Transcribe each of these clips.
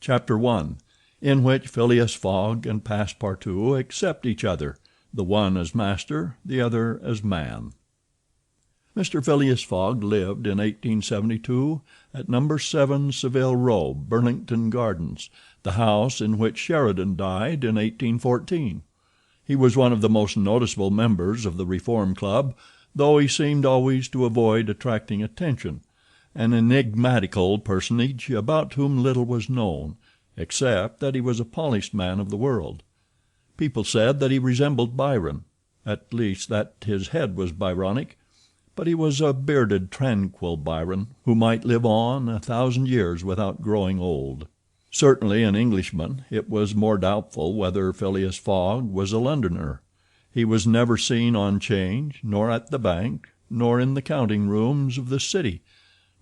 Chapter 1, in which Phileas Fogg and Passepartout accept each other, the one as master, the other as man. Mr. Phileas Fogg lived in 1872 at No. 7 Savile Row, Burlington Gardens, the house in which Sheridan died in 1814. He was one of the most noticeable members of the Reform Club, though he seemed always to avoid attracting attention, an enigmatical personage about whom little was known, except that he was a polished man of the world. People said that he resembled Byron, at least that his head was Byronic, but he was a bearded, tranquil Byron, who might live on 1,000 years without growing old. Certainly an Englishman, it was more doubtful whether Phileas Fogg was a Londoner. He was never seen on 'Change, nor at the bank, nor in the counting rooms of the city.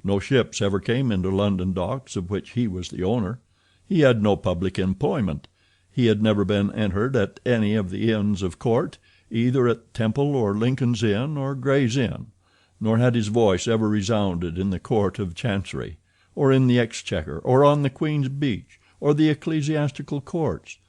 No ships ever came into London docks of which he was the owner. He had no public employment. He had never been entered at any of the Inns of Court, either at Temple or Lincoln's Inn or Gray's Inn, nor had his voice ever resounded in the Court of Chancery, or in the Exchequer, or on the Queen's Bench, or the ecclesiastical courts.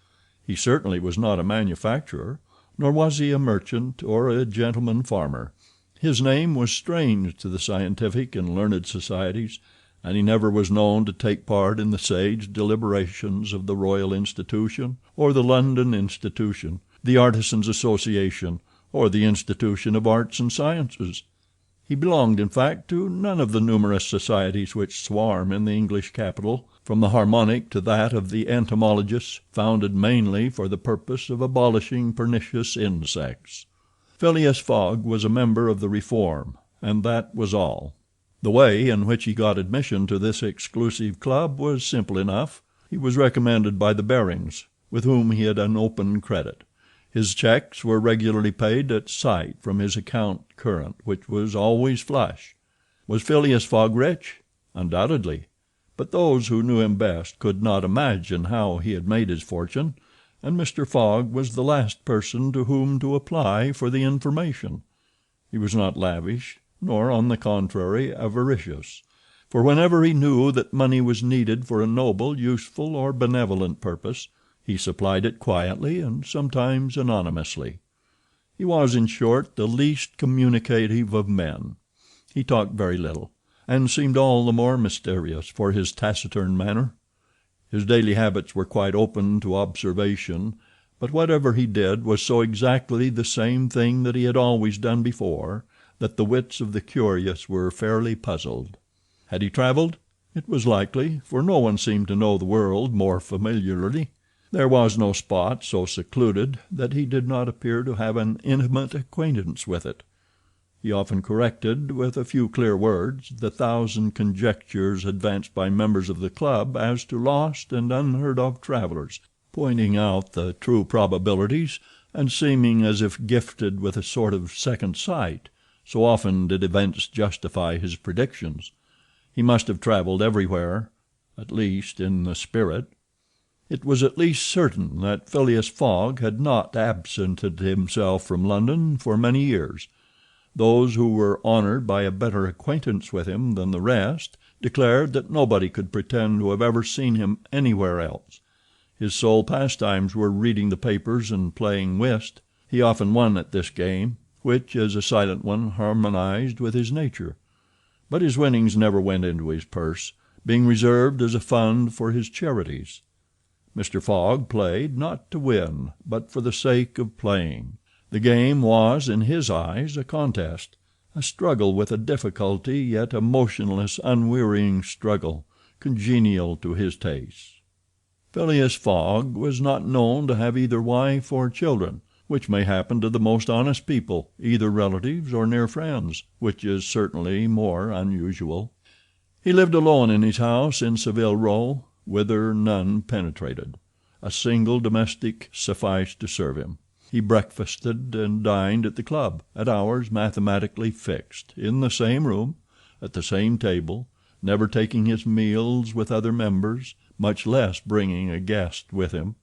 He certainly was not a manufacturer, nor was he a merchant or a gentleman farmer. His name was strange to the scientific and learned societies, and he never was known to take part in the sage deliberations of the Royal Institution, or the London Institution, the Artisans' Association, or the Institution of Arts and Sciences. He belonged, in fact, to none of the numerous societies which swarm in the English capital, from the Harmonic to that of the Entomologists, founded mainly for the purpose of abolishing pernicious insects. Phileas Fogg was a member of the Reform, and that was all. The way in which he got admission to this exclusive club was simple enough. He was recommended by the Barings, with whom he had an open credit. His checks were regularly paid at sight from his account current, which was always flush. Was Phileas Fogg rich? Undoubtedly. But those who knew him best could not imagine how he had made his fortune, and Mr. Fogg was the last person to whom to apply for the information. He was not lavish, nor, on the contrary, avaricious, for whenever he knew that money was needed for a noble, useful, or benevolent purpose, he supplied it quietly and sometimes anonymously. He was, in short, the least communicative of men. He talked very little, and seemed all the more mysterious for his taciturn manner. His daily habits were quite open to observation, but whatever he did was so exactly the same thing that he had always done before, that the wits of the curious were fairly puzzled. Had he traveled? It was likely, for no one seemed to know the world more familiarly. There was no spot so secluded that he did not appear to have an intimate acquaintance with it. He often corrected, with a few clear words, the thousand conjectures advanced by members of the club as to lost and unheard-of travelers, pointing out the true probabilities, and seeming as if gifted with a sort of second sight, so often did events justify his predictions. He must have traveled everywhere, at least in the spirit. It was at least certain that Phileas Fogg had not absented himself from London for many years. Those who were honored by a better acquaintance with him than the rest declared that nobody could pretend to have ever seen him anywhere else. His sole pastimes were reading the papers and playing whist. He often won at this game, which, as a silent one, harmonized with his nature. But his winnings never went into his purse, being reserved as a fund for his charities. Mr. Fogg played, not to win, but for the sake of playing. The game was, in his eyes, a contest, a struggle with a difficulty, yet a motionless, unwearying struggle, congenial to his tastes. Phileas Fogg was not known to have either wife or children, which may happen to the most honest people, either relatives or near friends, which is certainly more unusual. He lived alone in his house in Savile Row, whither none penetrated. A single domestic sufficed to serve him. He breakfasted and dined at the club, at hours mathematically fixed, in the same room, at the same table, never taking his meals with other members, much less bringing a guest with him,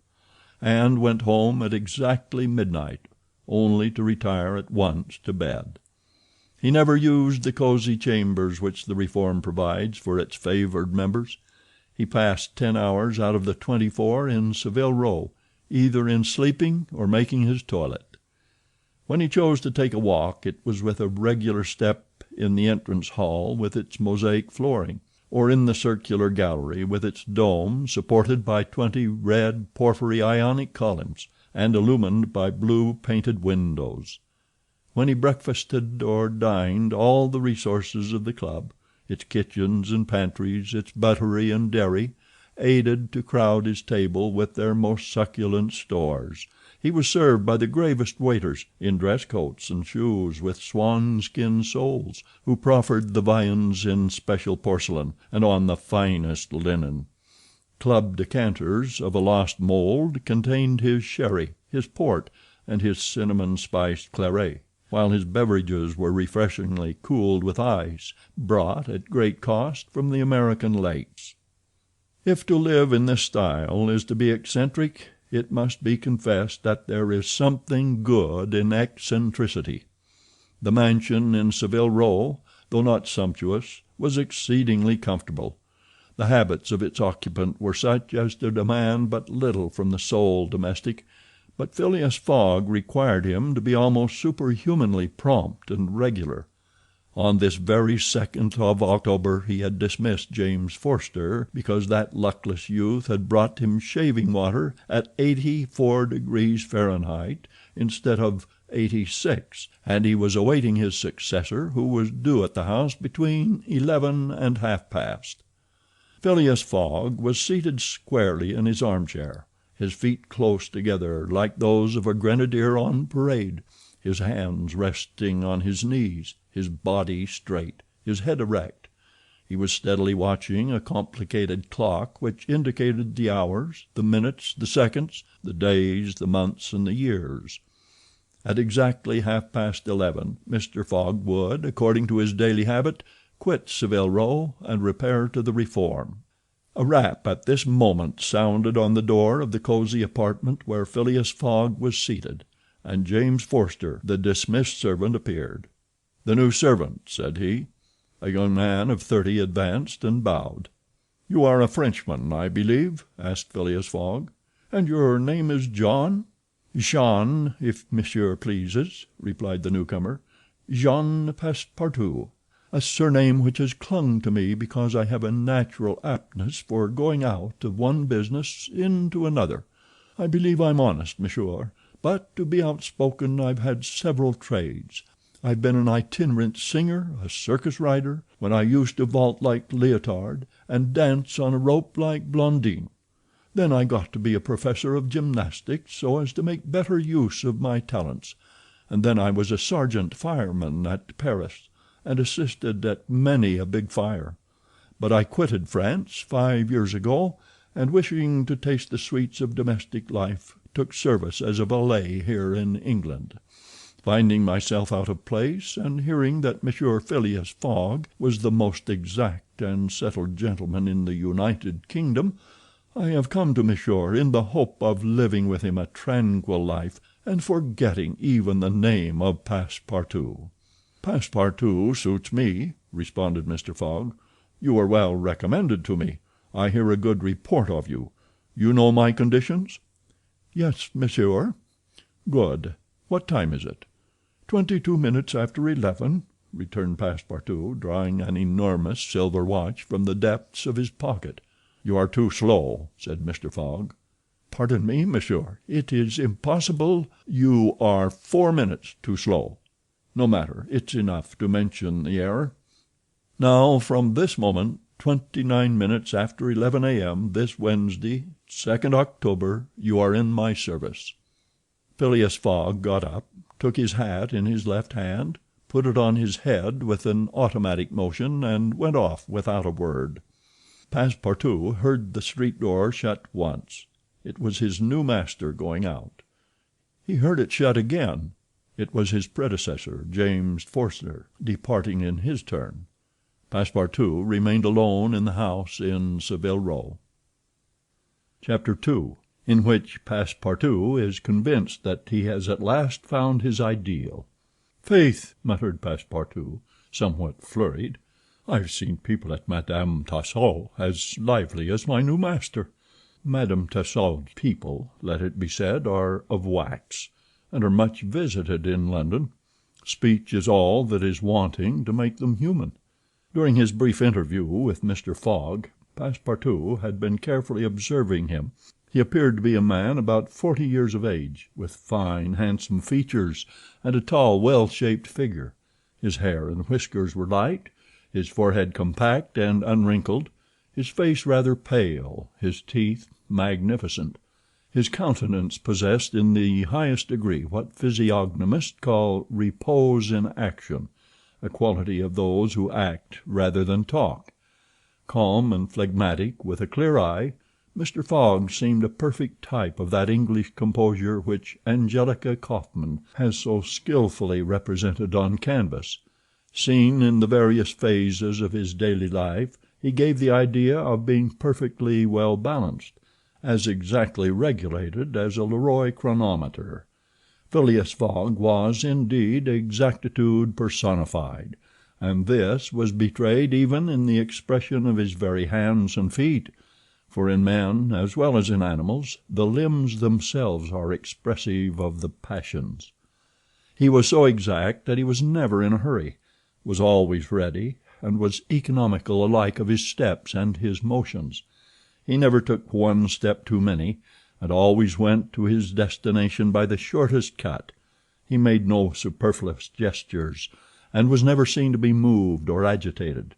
and went home at exactly midnight, only to retire at once to bed. He never used the cosy chambers which the Reform provides for its favored members. He passed 10 hours out of the 24 in Savile Row, either in sleeping or making his toilet. When he chose to take a walk it was with a regular step in the entrance hall with its mosaic flooring, or in the circular gallery with its dome supported by 20 red porphyry Ionic columns and illumined by blue painted windows. When he breakfasted or dined, all the resources of the club, its kitchens and pantries, its buttery and dairy, aided to crowd his table with their most succulent stores. He was served by the gravest waiters, in dress coats and shoes with swan-skin soles, who proffered the viands in special porcelain and on the finest linen. Club decanters of a lost mold contained his sherry, his port, and his cinnamon-spiced claret, while his beverages were refreshingly cooled with ice, brought at great cost from the American lakes. If to live in this style is to be eccentric, it must be confessed that there is something good in eccentricity. The mansion in Savile Row, though not sumptuous, was exceedingly comfortable. The habits of its occupant were such as to demand but little from the sole domestic, but Phileas Fogg required him to be almost superhumanly prompt and regular. On this very 2nd of October he had dismissed James Forster because that luckless youth had brought him shaving water at 84 degrees Fahrenheit instead of 86, and he was awaiting his successor, who was due at the house between 11 and half past. Phileas Fogg was seated squarely in his armchair, his feet close together like those of a grenadier on parade, his hands resting on his knees, his body straight, his head erect. He was steadily watching a complicated clock which indicated the hours, the minutes, the seconds, the days, the months, and the years. At exactly 11:30 Mr. Fogg would, according to his daily habit, quit Savile Row and repair to the Reform. A rap at this moment sounded on the door of the cozy apartment where Phileas Fogg was seated, and James Forster, the dismissed servant, appeared. "The new servant," said he. A young man of 30 advanced and bowed. "You are a Frenchman, I believe?" asked Phileas Fogg. "And your name is John?" "Jean, if monsieur pleases," replied the newcomer. "Jean Passepartout, a surname which has clung to me because I have a natural aptness for going out of one business into another. I believe I'm honest, monsieur, but to be outspoken I've had several trades. I've been an itinerant singer, a circus rider, when I used to vault like Leotard and dance on a rope like Blondin. Then I got to be a professor of gymnastics so as to make better use of my talents, and then I was a sergeant fireman at Paris and assisted at many a big fire. But I quitted France 5 years ago, and wishing to taste the sweets of domestic life took service as a valet here in England. Finding myself out of place, and hearing that Monsieur Phileas Fogg was the most exact and settled gentleman in the United Kingdom, I have come to Monsieur in the hope of living with him a tranquil life and forgetting even the name of Passepartout." "Passepartout suits me," responded Mr. Fogg. "You are well recommended to me. I hear a good report of you. You know my conditions?" "Yes, monsieur." "Good. What time is it?" 22 minutes after 11, returned Passepartout, drawing an enormous silver watch from the depths of his pocket. "You are too slow," said Mr. Fogg. "Pardon me, monsieur, it is impossible—" "You are 4 minutes too slow. No matter, it's enough to mention the error. Now, from this moment, 29 minutes after 11 a.m. this Wednesday, 2nd October, you are in my service." Phileas Fogg got up, took his hat in his left hand, put it on his head with an automatic motion, and went off without a word. Passepartout heard the street door shut once. It was his new master going out. He heard it shut again. It was his predecessor, James Forster, departing in his turn. Passepartout remained alone in the house in Savile Row. Chapter 2, in which Passepartout is convinced that he has at last found his ideal. "Faith," muttered Passepartout, somewhat flurried, I've seen people at Madame Tussaud's as lively as my new master. Madame Tussaud's people, let it be said, are of wax, and are much visited in London. Speech is all that is wanting to make them human." During his brief interview with Mr. Fogg, Passepartout had been carefully observing him. He appeared to be a man about 40 years of age, with fine, handsome features and a tall, well-shaped figure. His hair and whiskers were light, his forehead compact and unwrinkled, his face rather pale, his teeth magnificent. His countenance possessed in the highest degree what physiognomists call repose in action, a quality of those who act rather than talk. Calm and phlegmatic, with a clear eye, Mr. Fogg seemed a perfect type of that English composure which Angelica Kauffmann has so skilfully represented on canvas. Seen in the various phases of his daily life, he gave the idea of being perfectly well balanced, as exactly regulated as a Leroy chronometer. Phileas Fogg was, indeed, exactitude personified, and this was betrayed even in the expression of his very hands and feet, for in men, as well as in animals, the limbs themselves are expressive of the passions. He was so exact that he was never in a hurry, was always ready, and was economical alike of his steps and his motions. He never took one step too many, and always went to his destination by the shortest cut. He made no superfluous gestures, and was never seen to be moved or agitated.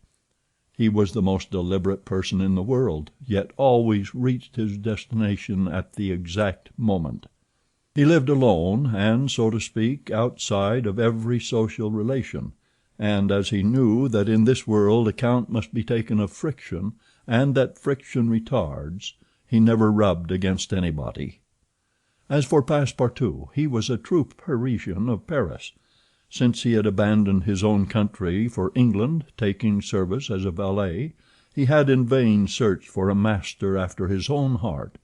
He was the most deliberate person in the world, yet always reached his destination at the exact moment. He lived alone, and, so to speak, outside of every social relation, and as he knew that in this world account must be taken of friction, and that friction retards, he never rubbed against anybody. As for Passepartout, he was a true Parisian of Paris. Since he had abandoned his own country for England, taking service as a valet, he had in vain searched for a master after his own heart.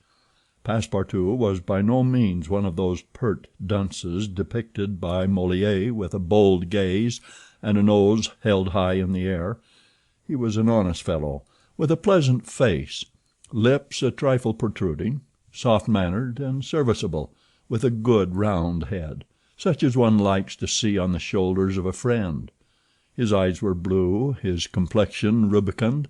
Passepartout was by no means one of those pert dunces depicted by Molière with a bold gaze and a nose held high in the air. He was an honest fellow, with a pleasant face, lips a trifle protruding, soft-mannered and serviceable, with a good round head, such as one likes to see on the shoulders of a friend. His eyes were blue, his complexion rubicund,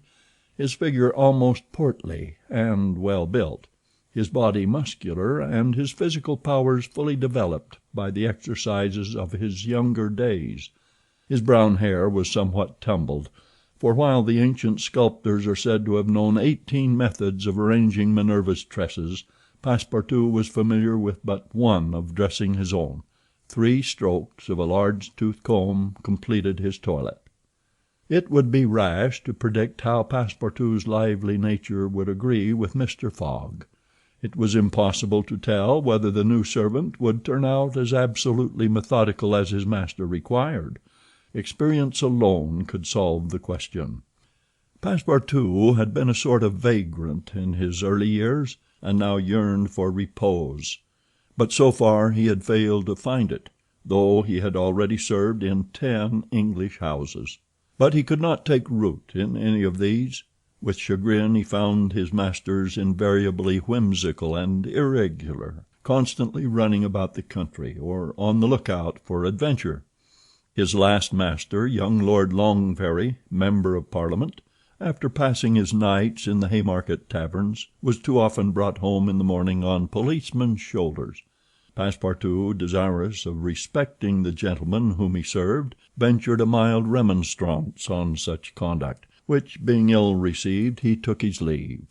his figure almost portly and well built, his body muscular, and his physical powers fully developed by the exercises of his younger days. His brown hair was somewhat tumbled, for while the ancient sculptors are said to have known 18 methods of arranging Minerva's tresses, Passepartout was familiar with but one of dressing his own. 3 strokes of a large tooth comb completed his toilet. It would be rash to predict how Passepartout's lively nature would agree with Mr. Fogg. It was impossible to tell whether the new servant would turn out as absolutely methodical as his master required. Experience alone could solve the question. Passepartout had been a sort of vagrant in his early years, and now yearned for repose. But so far he had failed to find it, though he had already served in 10 English houses. But he could not take root in any of these. With chagrin he found his masters invariably whimsical and irregular, constantly running about the country, or on the lookout for adventure. His last master, young Lord Longferry, Member of Parliament, after passing his nights in the Haymarket taverns, was too often brought home in the morning on policemen's shoulders. Passepartout, desirous of respecting the gentleman whom he served, ventured a mild remonstrance on such conduct, which, being ill received, he took his leave.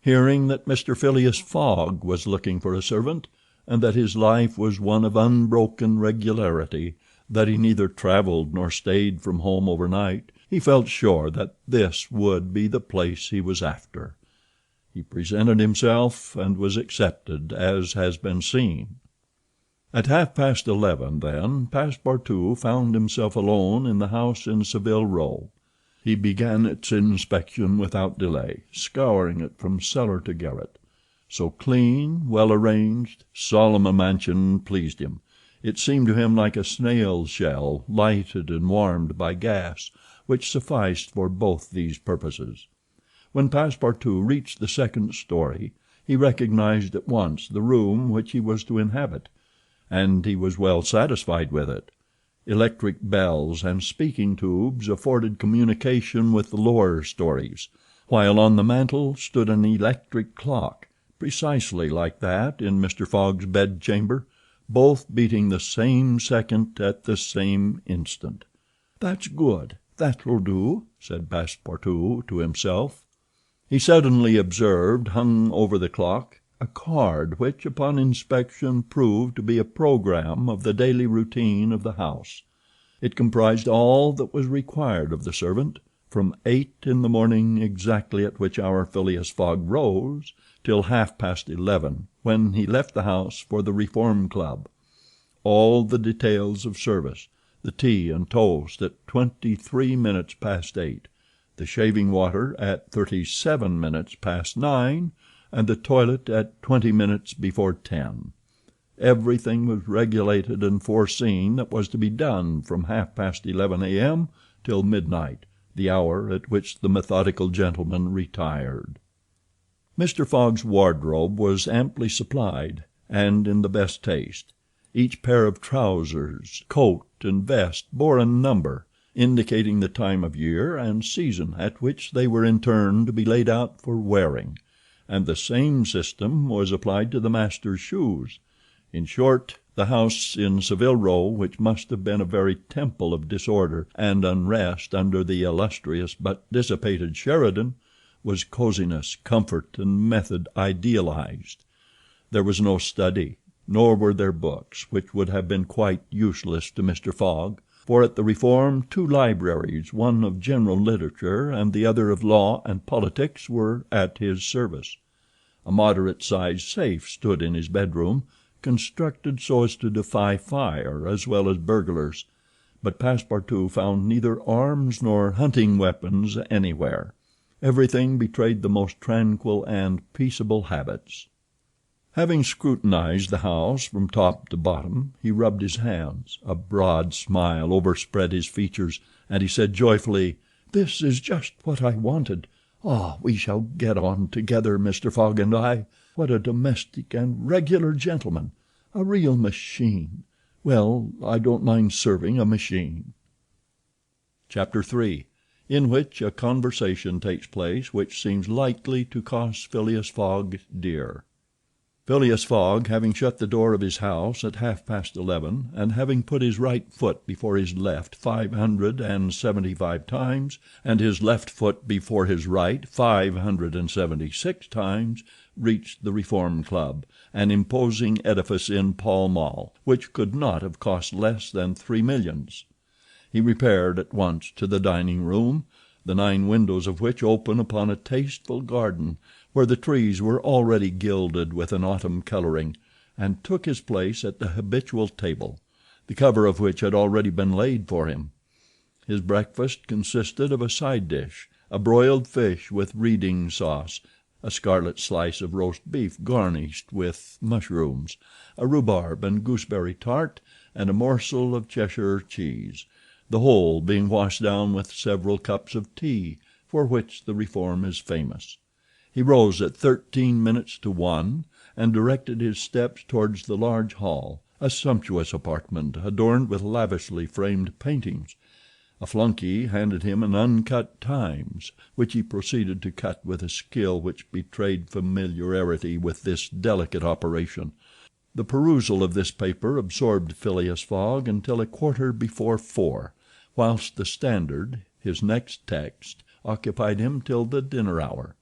Hearing that Mr. Phileas Fogg was looking for a servant, and that his life was one of unbroken regularity, that he neither travelled nor stayed from home overnight, he felt sure that this would be the place he was after. He presented himself and was accepted, as has been seen. At 11:30, then, Passepartout found himself alone in the house in Savile Row. He began its inspection without delay, scouring it from cellar to garret. So clean, well arranged, solemn a mansion pleased him. It seemed to him like a snail shell, lighted and warmed by gas, which sufficed for both these purposes. When Passepartout reached the second story, he recognized at once the room which he was to inhabit, and he was well satisfied with it. Electric bells and speaking tubes afforded communication with the lower stories, while on the mantel stood an electric clock, precisely like that in Mr. Fogg's bedchamber, both beating the same second at the same instant. "That's good, that will do," said Passepartout to himself. He suddenly observed, hung over the clock, a card which, upon inspection, proved to be a program of the daily routine of the house. It comprised all that was required of the servant, from 8 in the morning, exactly at which hour Phileas Fogg rose, till 11:30, when he left the house for the Reform Club. All the details of service, the tea and toast at 23 minutes past 8, the shaving water at 37 minutes past 9, and the toilet at 20 minutes before 10. Everything was regulated and foreseen that was to be done from 11:30 a.m. till midnight, the hour at which the methodical gentleman retired. Mr. Fogg's wardrobe was amply supplied, and in the best taste. Each pair of trousers, coat, and vest bore a number, indicating the time of year and season at which they were in turn to be laid out for wearing, and the same system was applied to the master's shoes. In short, the house in Savile Row, which must have been a very temple of disorder and unrest under the illustrious but dissipated Sheridan, was coziness, comfort, and method idealized. There was no study, nor were there books, which would have been quite useless to Mr. Fogg, for at the Reform 2 libraries, one of general literature and the other of law and politics, were at his service. A moderate-sized safe stood in his bedroom, constructed so as to defy fire as well as burglars, but Passepartout found neither arms nor hunting weapons anywhere. Everything betrayed the most tranquil and peaceable habits. Having scrutinized the house from top to bottom, he rubbed his hands. A broad smile overspread his features, and he said joyfully, "This is just what I wanted. Ah, we shall get on together, Mr. Fogg and I. What a domestic and regular gentleman! A real machine. Well, I don't mind serving a machine." Chapter 3, in which a conversation takes place which seems likely to cost Phileas Fogg dear. Phileas Fogg, having shut the door of his house at 11:30, and having put his right foot before his left 575 times, and his left foot before his right 576 times, reached the Reform Club, an imposing edifice in Pall Mall, which could not have cost less than 3 millions. He repaired at once to the dining room, the 9 windows of which open upon a tasteful garden, where the trees were already gilded with an autumn coloring, and took his place at the habitual table, the cover of which had already been laid for him. His breakfast consisted of a side dish, a broiled fish with reading sauce, a scarlet slice of roast beef garnished with mushrooms, a rhubarb and gooseberry tart, and a morsel of Cheshire cheese, the whole being washed down with several cups of tea, for which the Reform is famous. He rose at 13 minutes to 1, and directed his steps towards the large hall, a sumptuous apartment adorned with lavishly framed paintings. A flunky handed him an uncut Times, which he proceeded to cut with a skill which betrayed familiarity with this delicate operation. The perusal of this paper absorbed Phileas Fogg until 4:15, whilst the Standard, his next text, occupied him till the dinner hour.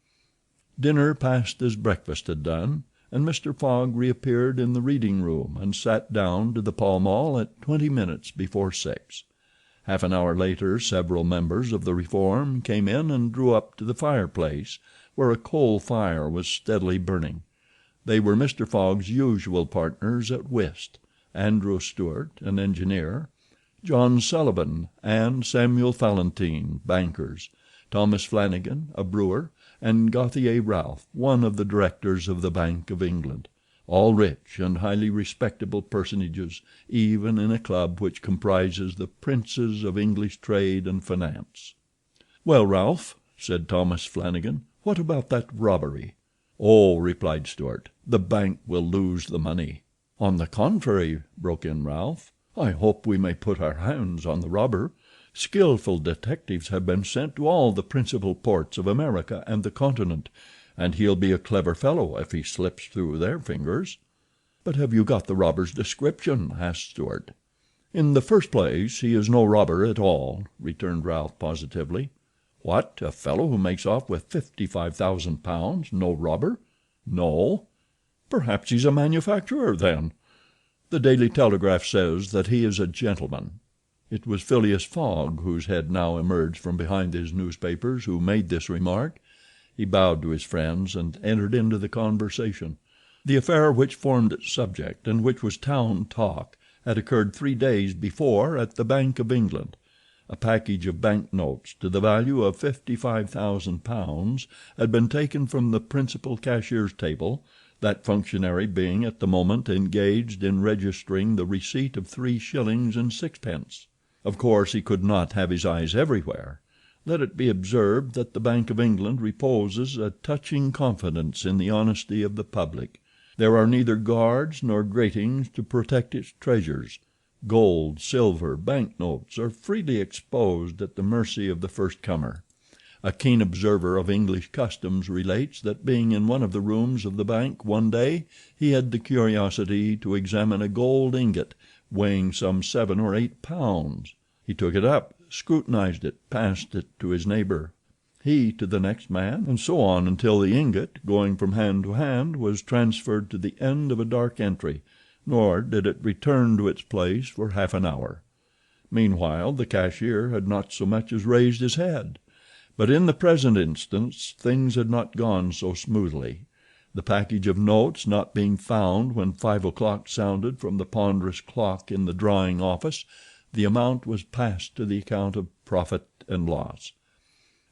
Dinner passed as breakfast had done, and Mr. Fogg reappeared in the reading room and sat down to the Pall Mall at 20 minutes before 6. Half an hour later several members of the Reform came in and drew up to the fireplace, where a coal fire was steadily burning. They were Mr. Fogg's usual partners at whist, Andrew Stewart, an engineer, John Sullivan and Samuel Fallentin, bankers, Thomas Flanagan, a brewer, and Gauthier Ralph, one of the directors of the Bank of England, all rich and highly respectable personages, even in a club which comprises the princes of English trade and finance. "Well, Ralph," said Thomas Flanagan, "what about that robbery?" "Oh," replied Stuart, "the bank will lose the money." "On the contrary," broke in Ralph, "I hope we may put our hands on the robber. Skillful detectives have been sent to all the principal ports of America and the Continent, and he'll be a clever fellow if he slips through their fingers." "But have you got the robber's description?" asked Stuart. "In the first place, he is no robber at all," returned Ralph positively. "What, a fellow who makes off with £55,000 no robber?" "No." "Perhaps he's a manufacturer, then?" "The Daily Telegraph says that he is a gentleman." It was Phileas Fogg, whose head now emerged from behind his newspapers, who made this remark. He bowed to his friends and entered into the conversation. The affair which formed its subject, and which was town talk, had occurred 3 days before at the Bank of England. A package of bank notes to the value of £55,000 had been taken from the principal cashier's table, that functionary being at the moment engaged in registering the receipt of 3 shillings and 6pence. Of course he could not have his eyes everywhere. Let it be observed that the Bank of England reposes a touching confidence in the honesty of the public. There are neither guards nor gratings to protect its treasures. Gold, silver, bank notes are freely exposed at the mercy of the first comer. A keen observer of English customs relates that being in one of the rooms of the bank one day he had the curiosity to examine a gold ingot weighing some 7 or 8 pounds. He took it up, scrutinized it, passed it to his neighbor, he to the next man, and so on until the ingot, going from hand to hand, was transferred to the end of a dark entry, nor did it return to its place for half an hour. Meanwhile the cashier had not so much as raised his head. But in the present instance things had not gone so smoothly. The package of notes not being found when 5 o'clock sounded from the ponderous clock in the drawing office, the amount was passed to the account of profit and loss.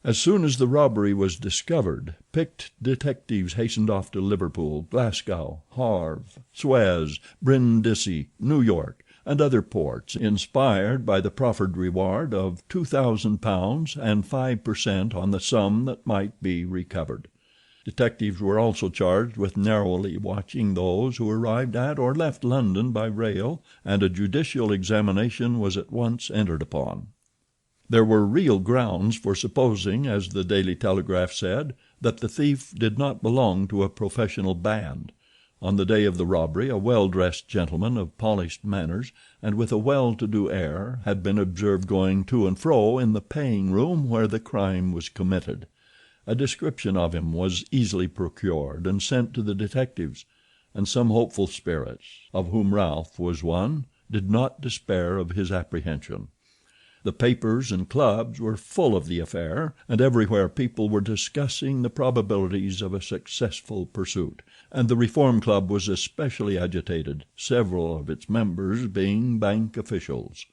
As soon as the robbery was discovered, picked detectives hastened off to Liverpool, Glasgow, Havre, Suez, Brindisi, New York, and other ports, inspired by the proffered reward of £2,000 and 5% on the sum that might be recovered. Detectives were also charged with narrowly watching those who arrived at or left London by rail, and a judicial examination was at once entered upon. There were real grounds for supposing, as the Daily Telegraph said, that the thief did not belong to a professional band. On the day of the robbery a well-dressed gentleman of polished manners and with a well-to-do air had been observed going to and fro in the paying room where the crime was committed. A description of him was easily procured and sent to the detectives, and some hopeful spirits, of whom Ralph was one, did not despair of his apprehension. The papers and clubs were full of the affair, and everywhere people were discussing the probabilities of a successful pursuit, and the Reform Club was especially agitated, several of its members being bank officials.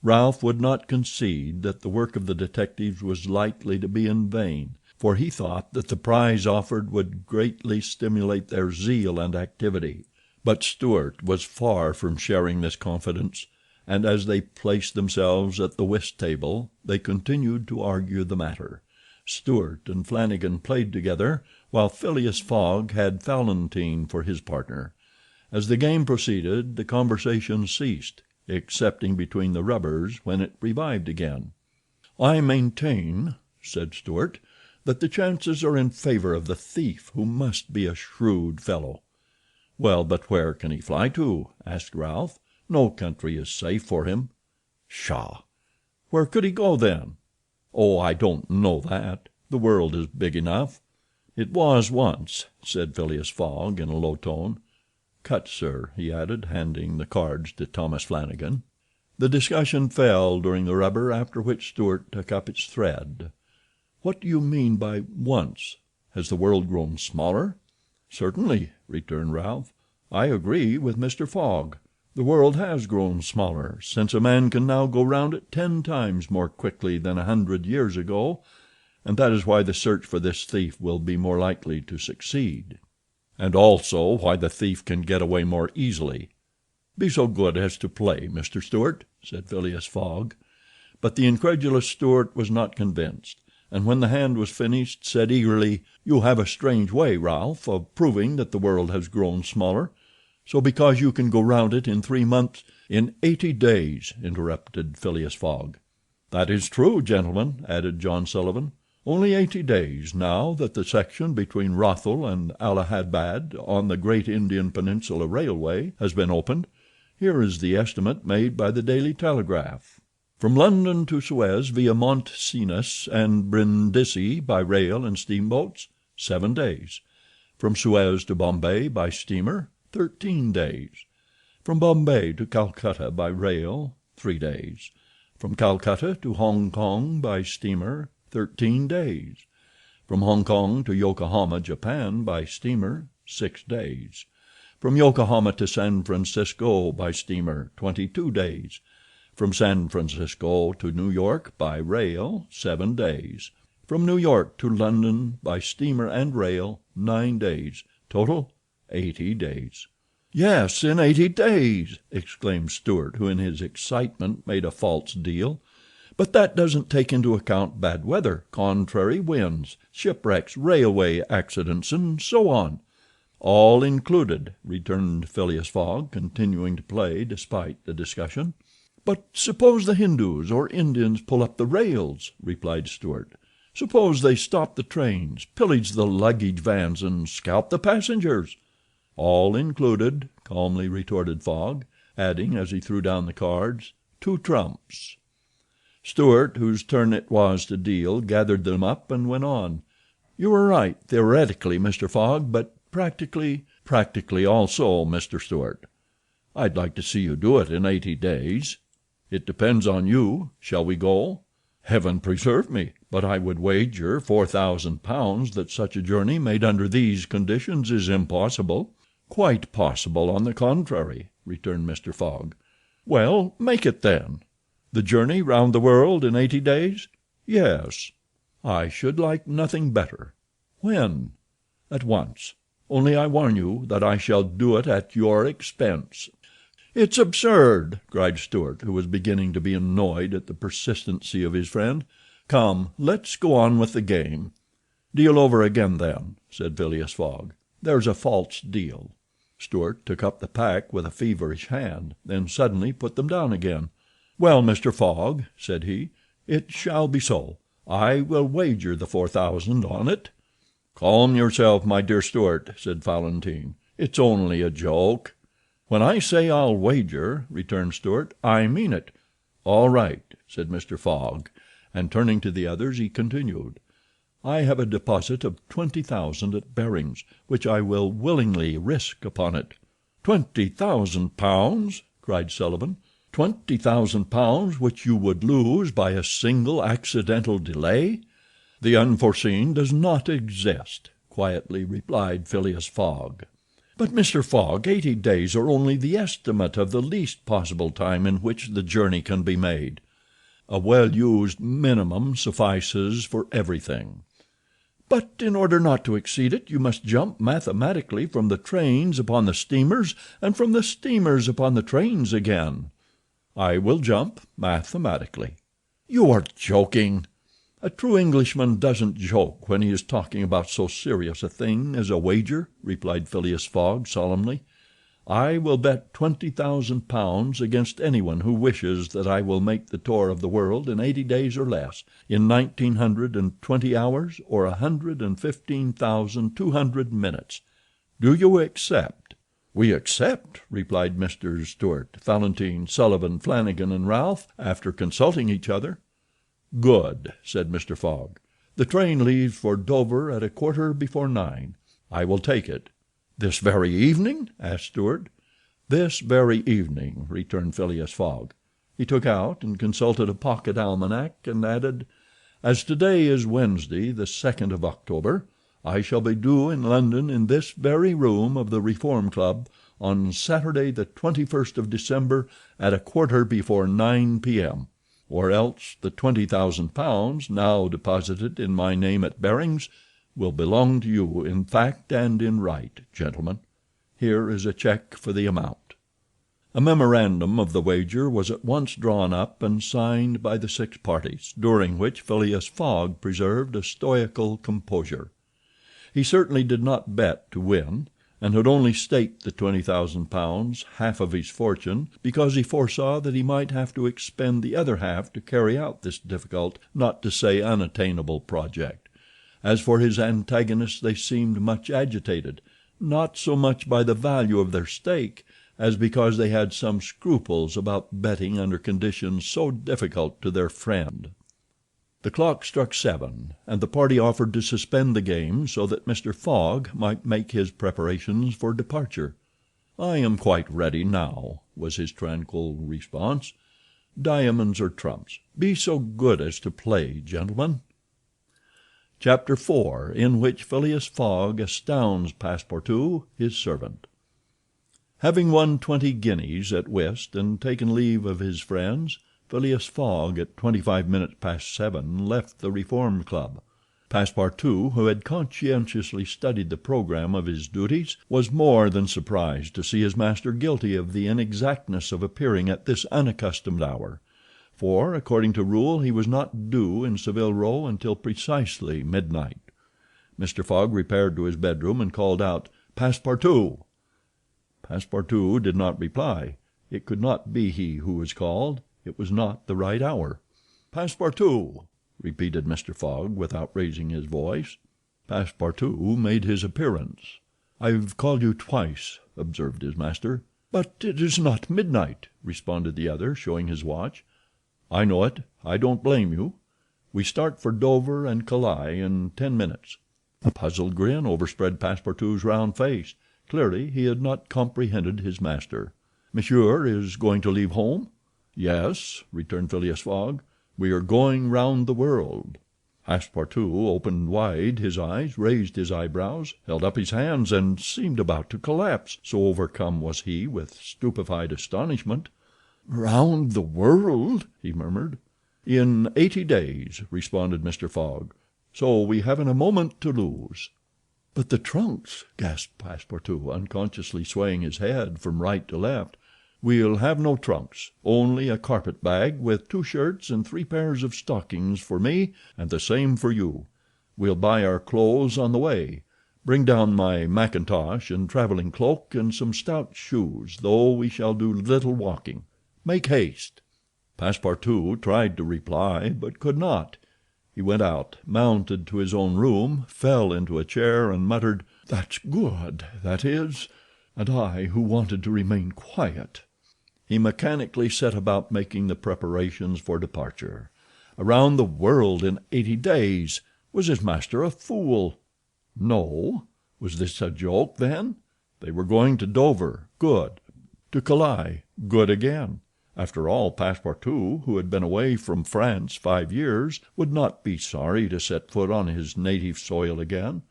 Ralph would not concede that the work of the detectives was likely to be in vain, for he thought that the prize offered would greatly stimulate their zeal and activity. But Stuart was far from sharing this confidence, and as they placed themselves at the whist table they continued to argue the matter. Stuart and Flanagan played together, while Phileas Fogg had Fallentin for his partner. As the game proceeded the conversation ceased, excepting between the rubbers when it revived again. "I maintain," said Stuart, "that the chances are in favor of the thief, who must be a shrewd fellow." "Well, but where can he fly to?" asked Ralph. "No country is safe for him." "Pshaw! Where could he go, then?" "Oh, I don't know that. The world is big enough." "It was once," said Phileas Fogg in a low tone. "Cut, sir," he added, handing the cards to Thomas Flanagan. The discussion fell during the rubber, after which Stuart took up its thread. "What do you mean by 'once'? Has the world grown smaller?" "Certainly," returned Ralph. "I agree with Mr. Fogg. The world has grown smaller, since a man can now go round it 10 times more quickly than 100 years ago, and that is why the search for this thief will be more likely to succeed." "And also why the thief can get away more easily." "Be so good as to play, Mr. Stuart," said Phileas Fogg. But the incredulous Stuart was not convinced. and when the hand was finished said eagerly, "You have a strange way, Ralph, of proving that the world has grown smaller. So because you can go round it in 3 months—" "In 80 days," interrupted Phileas Fogg. "That is true, gentlemen," added John Sullivan. "Only 80 days, now that the section between Rothal and Allahabad on the Great Indian Peninsula Railway has been opened. Here is the estimate made by the Daily Telegraph. From London to Suez via Mont Cenis and Brindisi by rail and steamboats, 7 days. From Suez to Bombay by steamer, 13 days. From Bombay to Calcutta by rail, 3 days. From Calcutta to Hong Kong by steamer, 13 days. From Hong Kong to Yokohama, Japan by steamer, 6 days. From Yokohama to San Francisco by steamer, 22 days. From San Francisco to New York by rail, 7 days. From New York to London by steamer and rail, 9 days. Total, 80 days. "Yes, in 80 days!" exclaimed Stuart, who in his excitement made a false deal. "But that doesn't take into account bad weather, contrary winds, shipwrecks, railway accidents, and so on." "All included," returned Phileas Fogg, continuing to play despite the discussion. "But suppose the Hindus or Indians pull up the rails," replied Stuart. "Suppose they stop the trains, pillage the luggage vans, and scalp the passengers." "All included," calmly retorted Fogg, adding, as he threw down the cards, "2 trumps." Stuart, whose turn it was to deal, gathered them up and went on. "You are right, theoretically, Mr. Fogg, but practically—" "Practically also, Mr. Stuart. I'd like to see you do it in 80 days. It depends on you. Shall we go?" "Heaven preserve me, but I would wager £4,000 that such a journey made under these conditions is impossible." "Quite possible, on the contrary," returned Mr. Fogg. "Well, make it then." "The journey round the world in 80 days?" "Yes." "I should like nothing better." "When?" "At once. Only I warn you that I shall do it at your expense." "It's absurd!" cried Stuart, who was beginning to be annoyed at the persistency of his friend. "Come, let's go on with the game." "Deal over again, then," said Phileas Fogg. "There's a false deal." Stuart took up the pack with a feverish hand, then suddenly put them down again. "Well, Mr. Fogg," said he, "it shall be so. I will wager the 4,000 on it." "Calm yourself, my dear Stuart," said Valentine. "It's only a joke." "When I say I'll wager," returned Stuart, "I mean it." "All right," said Mr. Fogg, and turning to the others he continued, "I have a deposit of 20,000 at Baring's, which I will willingly risk upon it." "£20,000!" cried Sullivan. "£20,000 which you would lose by a single accidental delay?" "The unforeseen does not exist," quietly replied Phileas Fogg. "But, Mr. Fogg, 80 days are only the estimate of the least possible time in which the journey can be made." "A well-used minimum suffices for everything." "But in order not to exceed it you must jump mathematically from the trains upon the steamers, and from the steamers upon the trains again." "I will jump mathematically." "You are joking." "A true Englishman doesn't joke when he is talking about so serious a thing as a wager," replied Phileas Fogg solemnly. "I will bet £20,000 against anyone who wishes that I will make the tour of the world in 80 days or less, in 1920 hours or 115,200 minutes. Do you accept?" "We accept," replied Mr. Stuart, Valentine, Sullivan, Flanagan, and Ralph, after consulting each other. "Good," said Mr. Fogg. "The train leaves for Dover at 9:15. I will take it." "This very evening?" asked Stuart. "This very evening," returned Phileas Fogg. He took out and consulted a pocket almanac, and added, "As today is Wednesday, the 2nd of October, I shall be due in London in this very room of the Reform Club on Saturday the 21st of December at 9:15 p.m. Or else the £20,000 now deposited in my name at Baring's will belong to you in fact and in right, gentlemen. Here is a check for the amount." A memorandum of the wager was at once drawn up and signed by the 6 parties, during which Phileas Fogg preserved a stoical composure. He certainly did not bet to win, and had only staked the £20,000, half of his fortune, because he foresaw that he might have to expend the other half to carry out this difficult, not to say unattainable, project. As for his antagonists, they seemed much agitated, not so much by the value of their stake as because they had some scruples about betting under conditions so difficult to their friend. The clock struck 7, and the party offered to suspend the game so that Mr. Fogg might make his preparations for departure. "I am quite ready now," was his tranquil response. "Diamonds or trumps? Be so good as to play, gentlemen." Chapter 4, in which Phileas Fogg astounds Passepartout, his servant. Having won 20 guineas at whist and taken leave of his friends, Phileas Fogg, at 25 minutes past 7, left the Reform Club. Passepartout, who had conscientiously studied the programme of his duties, was more than surprised to see his master guilty of the inexactness of appearing at this unaccustomed hour, for, according to rule, he was not due in Savile Row until precisely midnight. Mr. Fogg repaired to his bedroom and called out, "Passepartout!" Passepartout did not reply. It could not be he who was called. It was not the right hour. "Passepartout!" repeated Mr. Fogg, without raising his voice. Passepartout made his appearance. "I've called you twice," observed his master. "But it is not midnight," responded the other, showing his watch. "I know it. I don't blame you. We start for Dover and Calais in 10 minutes." A puzzled grin overspread Passepartout's round face. Clearly he had not comprehended his master. "Monsieur is going to leave home?" "Yes," returned Phileas Fogg. "We are going round the world." Passepartout opened wide his eyes, raised his eyebrows, held up his hands, and seemed about to collapse, so overcome was he with stupefied astonishment. "Round the world?" he murmured. "In 80 days," responded Mr. Fogg, "so we haven't a moment to lose." "But the trunks?" gasped Passepartout, unconsciously swaying his head from right to left. "We'll have no trunks, only a carpet bag with 2 shirts and 3 pairs of stockings for me, and the same for you. We'll buy our clothes on the way. Bring down my mackintosh and traveling cloak and some stout shoes, though we shall do little walking. Make haste." Passepartout tried to reply, but could not. He went out, mounted to his own room, fell into a chair, and muttered, "That's good, that is, and I who wanted to remain quiet." He mechanically set about making the preparations for departure. Around the world in 80 days! Was his master a fool? No. Was this a joke, then? They were going to Dover. Good. To Calais. Good again. After all, Passepartout, who had been away from France 5 years, would not be sorry to set foot on his native soil again.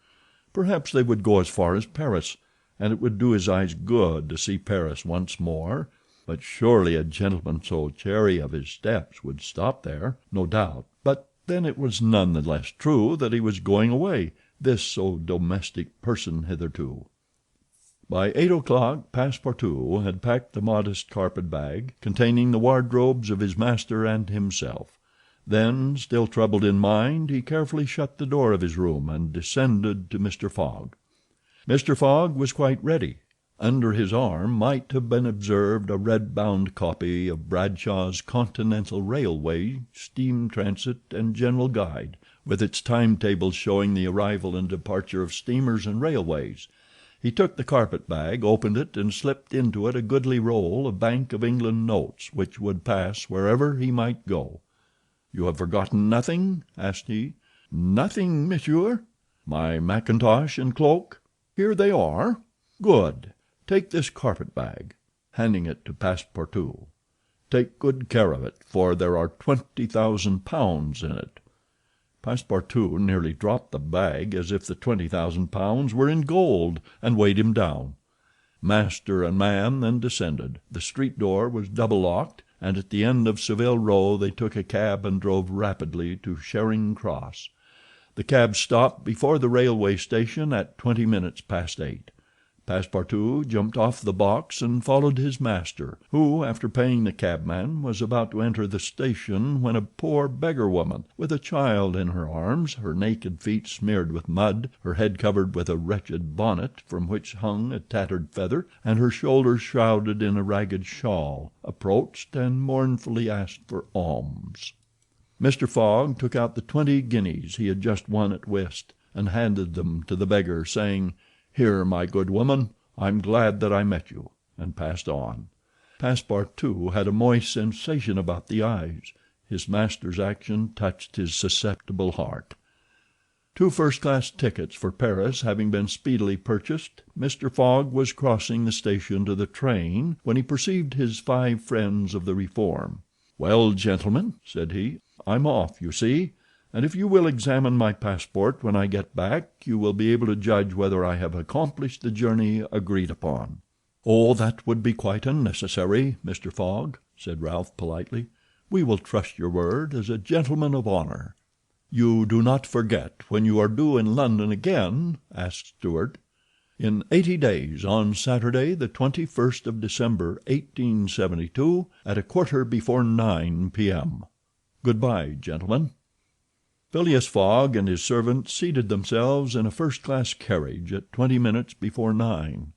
Perhaps they would go as far as Paris, and it would do his eyes good to see Paris once more. But surely a gentleman so chary of his steps would stop there, no doubt. But then it was none the less true that he was going away, this so domestic person hitherto. By 8 o'clock Passepartout had packed the modest carpet bag, containing the wardrobes of his master and himself. Then, still troubled in mind, he carefully shut the door of his room and descended to Mr. Fogg. Mr. Fogg was quite ready. Under his arm might have been observed a red-bound copy of Bradshaw's Continental Railway, Steam Transit and General Guide, with its timetables showing the arrival and departure of steamers and railways. He took the carpet-bag, opened it, and slipped into it a goodly roll of Bank of England notes, which would pass wherever he might go. "You have forgotten nothing?" asked he. "Nothing, monsieur." "My mackintosh and cloak?" "Here they are." "Good. Take this carpet-bag," handing it to Passepartout. "Take good care of it, for there are £20,000 in it." Passepartout nearly dropped the bag, as if the £20,000 were in gold, and weighed him down. Master and man then descended. The street door was double locked, and at the end of Savile Row they took a cab and drove rapidly to Charing Cross. The cab stopped before the railway station at 20 minutes past 8. Passepartout jumped off the box and followed his master, who, after paying the cabman, was about to enter the station when a poor beggar woman, with a child in her arms, her naked feet smeared with mud, her head covered with a wretched bonnet from which hung a tattered feather, and her shoulders shrouded in a ragged shawl, approached and mournfully asked for alms. Mr. Fogg took out the 20 guineas he had just won at whist, and handed them to the beggar, saying, "Here, my good woman, I'm glad that I met you," and passed on. Passepartout had a moist sensation about the eyes. His master's action touched his susceptible heart. 2 first-class tickets for Paris having been speedily purchased, Mr. Fogg was crossing the station to the train when he perceived his 5 friends of the Reform. "Well, gentlemen," said he, "I'm off, you see, and if you will examine my passport when I get back you will be able to judge whether I have accomplished the journey agreed upon." "Oh, that would be quite unnecessary, Mr. Fogg," said Ralph politely. "We will trust your word as a gentleman of honor." "You do not forget when you are due in London again?" asked Stuart. "In 80 days, on Saturday, the 21st of December, 1872, at 9:15 p.m. Goodbye, gentlemen." Phileas Fogg and his servant seated themselves in a first-class carriage at 20 minutes before 9.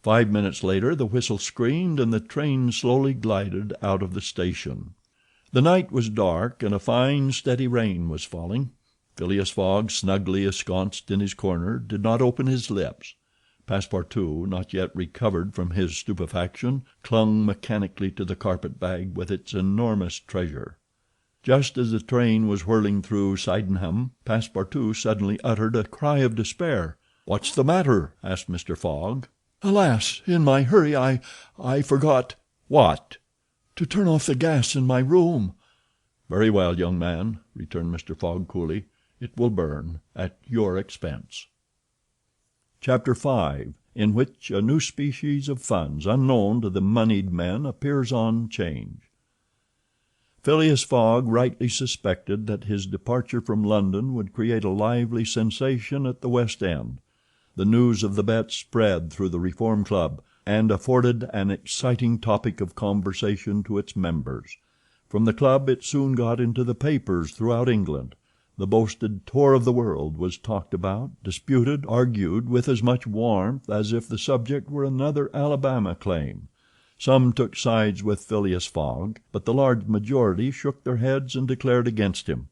5 minutes later the whistle screamed and the train slowly glided out of the station. The night was dark and a fine steady rain was falling. Phileas Fogg, snugly ensconced in his corner, did not open his lips. Passepartout, not yet recovered from his stupefaction, clung mechanically to the carpet-bag with its enormous treasure. Just as the train was whirling through Sydenham, Passepartout suddenly uttered a cry of despair. "What's the matter?" asked Mr. Fogg. "Alas! In my hurry I forgot—" "What?" "To turn off the gas in my room." "Very well, young man," returned Mr. Fogg coolly. "It will burn, at your expense." Chapter 5, in which a new species of funds unknown to the moneyed men appears on 'Change. Phileas Fogg rightly suspected that his departure from London would create a lively sensation at the West End. The news of the bet spread through the Reform Club, and afforded an exciting topic of conversation to its members. From the club it soon got into the papers throughout England. The boasted tour of the world was talked about, disputed, argued with as much warmth as if the subject were another Alabama claim. Some took sides with Phileas Fogg, but the large majority shook their heads and declared against him.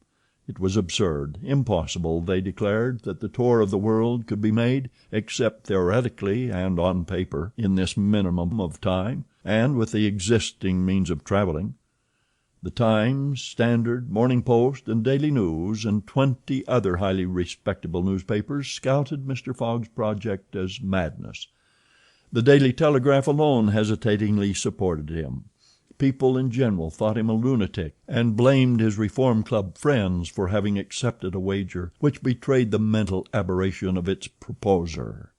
It was absurd, impossible, they declared, that the tour of the world could be made, except theoretically and on paper, in this minimum of time, and with the existing means of traveling. The Times, Standard, Morning Post, and Daily News, and 20 other highly respectable newspapers scouted Mr. Fogg's project as madness. The Daily Telegraph alone hesitatingly supported him. People in general thought him a lunatic, and blamed his Reform Club friends for having accepted a wager which betrayed the mental aberration of its proposer.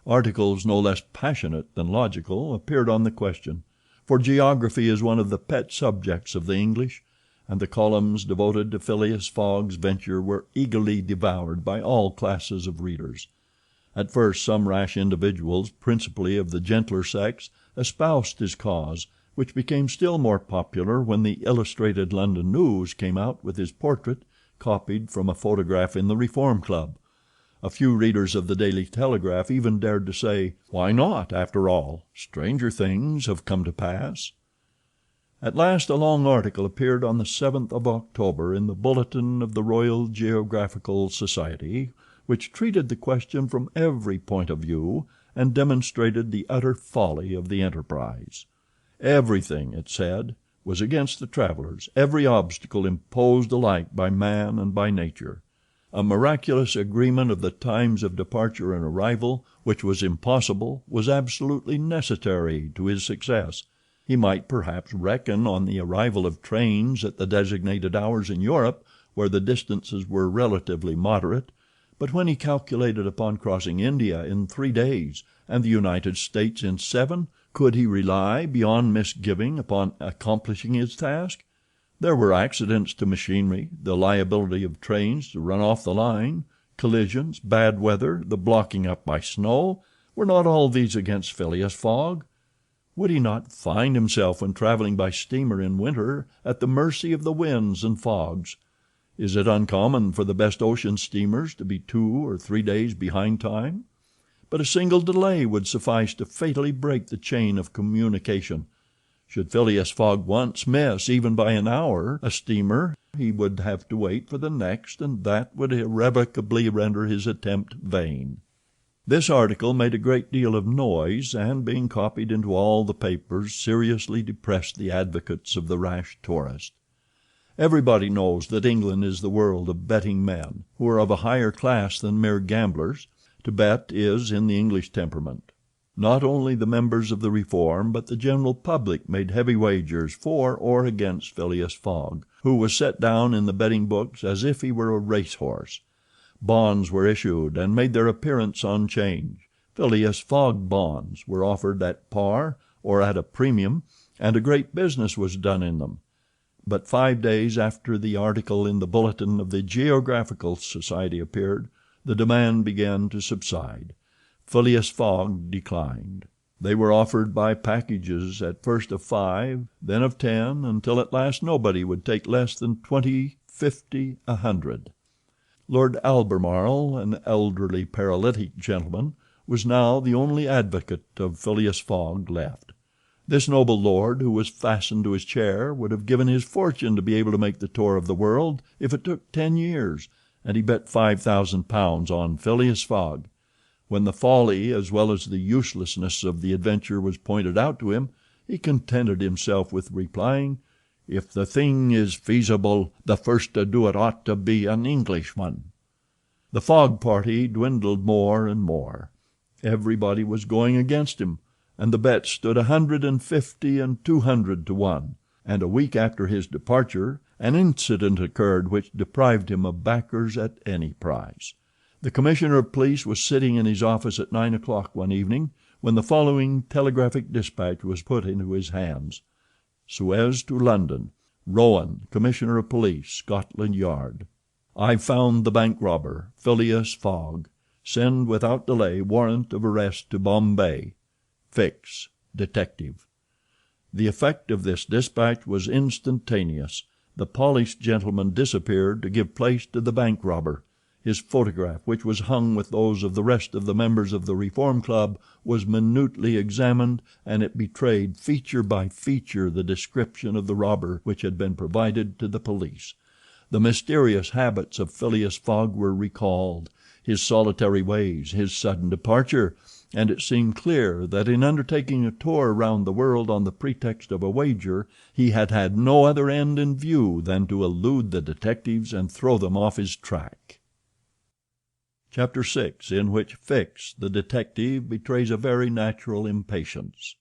Articles no less passionate than logical appeared on the question, for geography is one of the pet subjects of the English, and the columns devoted to Phileas Fogg's venture were eagerly devoured by all classes of readers. At first some rash individuals, principally of the gentler sex, espoused his cause, which became still more popular when the Illustrated London News came out with his portrait, copied from a photograph in the Reform Club. A few readers of the Daily Telegraph even dared to say, "Why not, after all? Stranger things have come to pass." At last a long article appeared on the 7th of October in the Bulletin of the Royal Geographical Society, which treated the question from every point of view and demonstrated the utter folly of the enterprise. Everything, it said, was against the travelers, every obstacle imposed alike by man and by nature. A miraculous agreement of the times of departure and arrival, which was impossible, was absolutely necessary to his success. He might perhaps reckon on the arrival of trains at the designated hours in Europe, where the distances were relatively moderate, but when he calculated upon crossing India in 3 days and the United States in 7, could he rely beyond misgiving upon accomplishing his task? There were accidents to machinery, the liability of trains to run off the line, collisions, bad weather, the blocking up by snow, Were not all these against Phileas Fogg? Would he not find himself, when traveling by steamer in winter, at the mercy of the winds and fogs? Is it uncommon for the best ocean steamers to be 2 or 3 days behind time? But a single delay would suffice to fatally break the chain of communication. Should Phileas Fogg once miss, even by an hour, a steamer, he would have to wait for the next, and that would irrevocably render his attempt vain. This article made a great deal of noise, and being copied into all the papers seriously depressed the advocates of the rash tourist. Everybody knows that England is the world of betting men, who are of a higher class than mere gamblers. To bet is in the English temperament. Not only the members of the Reform, but the general public made heavy wagers for or against Phileas Fogg, who was set down in the betting books as if he were a racehorse. Bonds were issued and made their appearance on 'Change. Phileas Fogg bonds were offered at par or at a premium, and a great business was done in them. But 5 days after the article in the Bulletin of the Geographical Society appeared, the demand began to subside. Phileas Fogg declined. They were offered by packages, at first of 5, then of 10, until at last nobody would take less than 20, 50, 100. Lord Albemarle, an elderly paralytic gentleman, was now the only advocate of Phileas Fogg left. This noble lord, who was fastened to his chair, would have given his fortune to be able to make the tour of the world if it took 10 years, and he bet £5,000 on Phileas Fogg. When the folly as well as the uselessness of the adventure was pointed out to him, he contented himself with replying, "If the thing is feasible, the first to do it ought to be an Englishman." The Fogg party dwindled more and more. Everybody was going against him, and the bets stood 150 and 200 to 1, and a week after his departure an incident occurred which deprived him of backers at any price. The Commissioner of Police was sitting in his office at 9 o'clock one evening when the following telegraphic dispatch was put into his hands: Suez to London. Rowan, Commissioner of Police, Scotland Yard. I found the bank robber, Phileas Fogg. Send without delay warrant of arrest to Bombay. Fix, Detective. The effect of this dispatch was instantaneous. The polished gentleman disappeared to give place to the bank robber. His photograph, which was hung with those of the rest of the members of the Reform Club, was minutely examined, and it betrayed feature by feature the description of the robber which had been provided to the police. The mysterious habits of Phileas Fogg were recalled, his solitary ways, his sudden departure, and it seemed clear that in undertaking a tour round the world on the pretext of a wager he had had no other end in view than to elude the detectives and throw them off his track. Chapter 6, in which Fix, the detective, betrays a very natural impatience.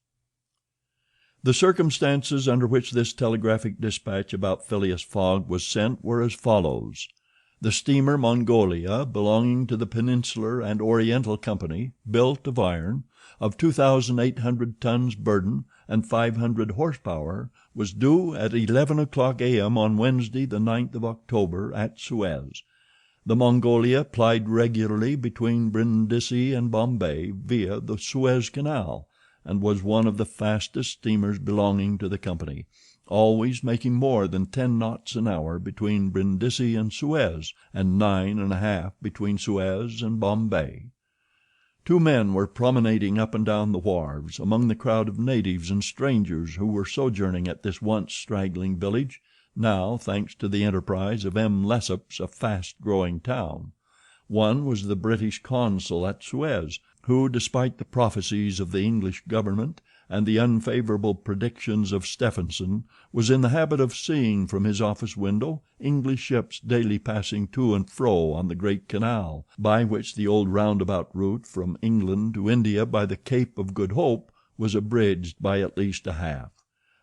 The circumstances under which this telegraphic dispatch about Phileas Fogg was sent were as follows. The steamer Mongolia, belonging to the Peninsular and Oriental Company, built of iron, of 2,800 tons burden and 500 horsepower, was due at 11 o'clock a.m. on Wednesday, the 9th of October, at Suez. The Mongolia plied regularly between Brindisi and Bombay via the Suez Canal, and was one of the fastest steamers belonging to the company, always making more than 10 knots an hour between Brindisi and Suez, and 9½ between Suez and Bombay. 2 men were promenading up and down the wharves, among the crowd of natives and strangers who were sojourning at this once straggling village, now, thanks to the enterprise of M. Lesseps, a fast-growing town. One was the British consul at Suez, who, despite the prophecies of the English government and the unfavorable predictions of Stephenson, was in the habit of seeing from his office window English ships daily passing to and fro on the great canal, by which the old roundabout route from England to India by the Cape of Good Hope was abridged by at least a half.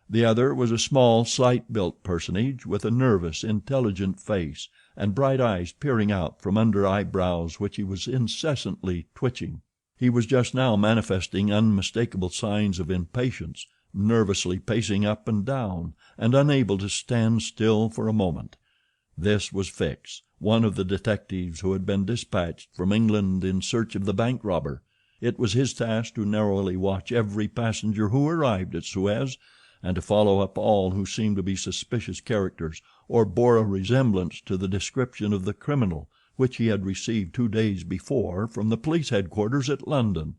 The other was a small, slight-built personage with a nervous, intelligent face, and bright eyes peering out from under eyebrows which he was incessantly twitching. He was just now manifesting unmistakable signs of impatience, nervously pacing up and down, and unable to stand still for a moment. This was Fix, one of the detectives who had been dispatched from England in search of the bank robber. It was his task to narrowly watch every passenger who arrived at Suez, and to follow up all who seemed to be suspicious characters or bore a resemblance to the description of the criminal which he had received 2 days before from the police headquarters at London.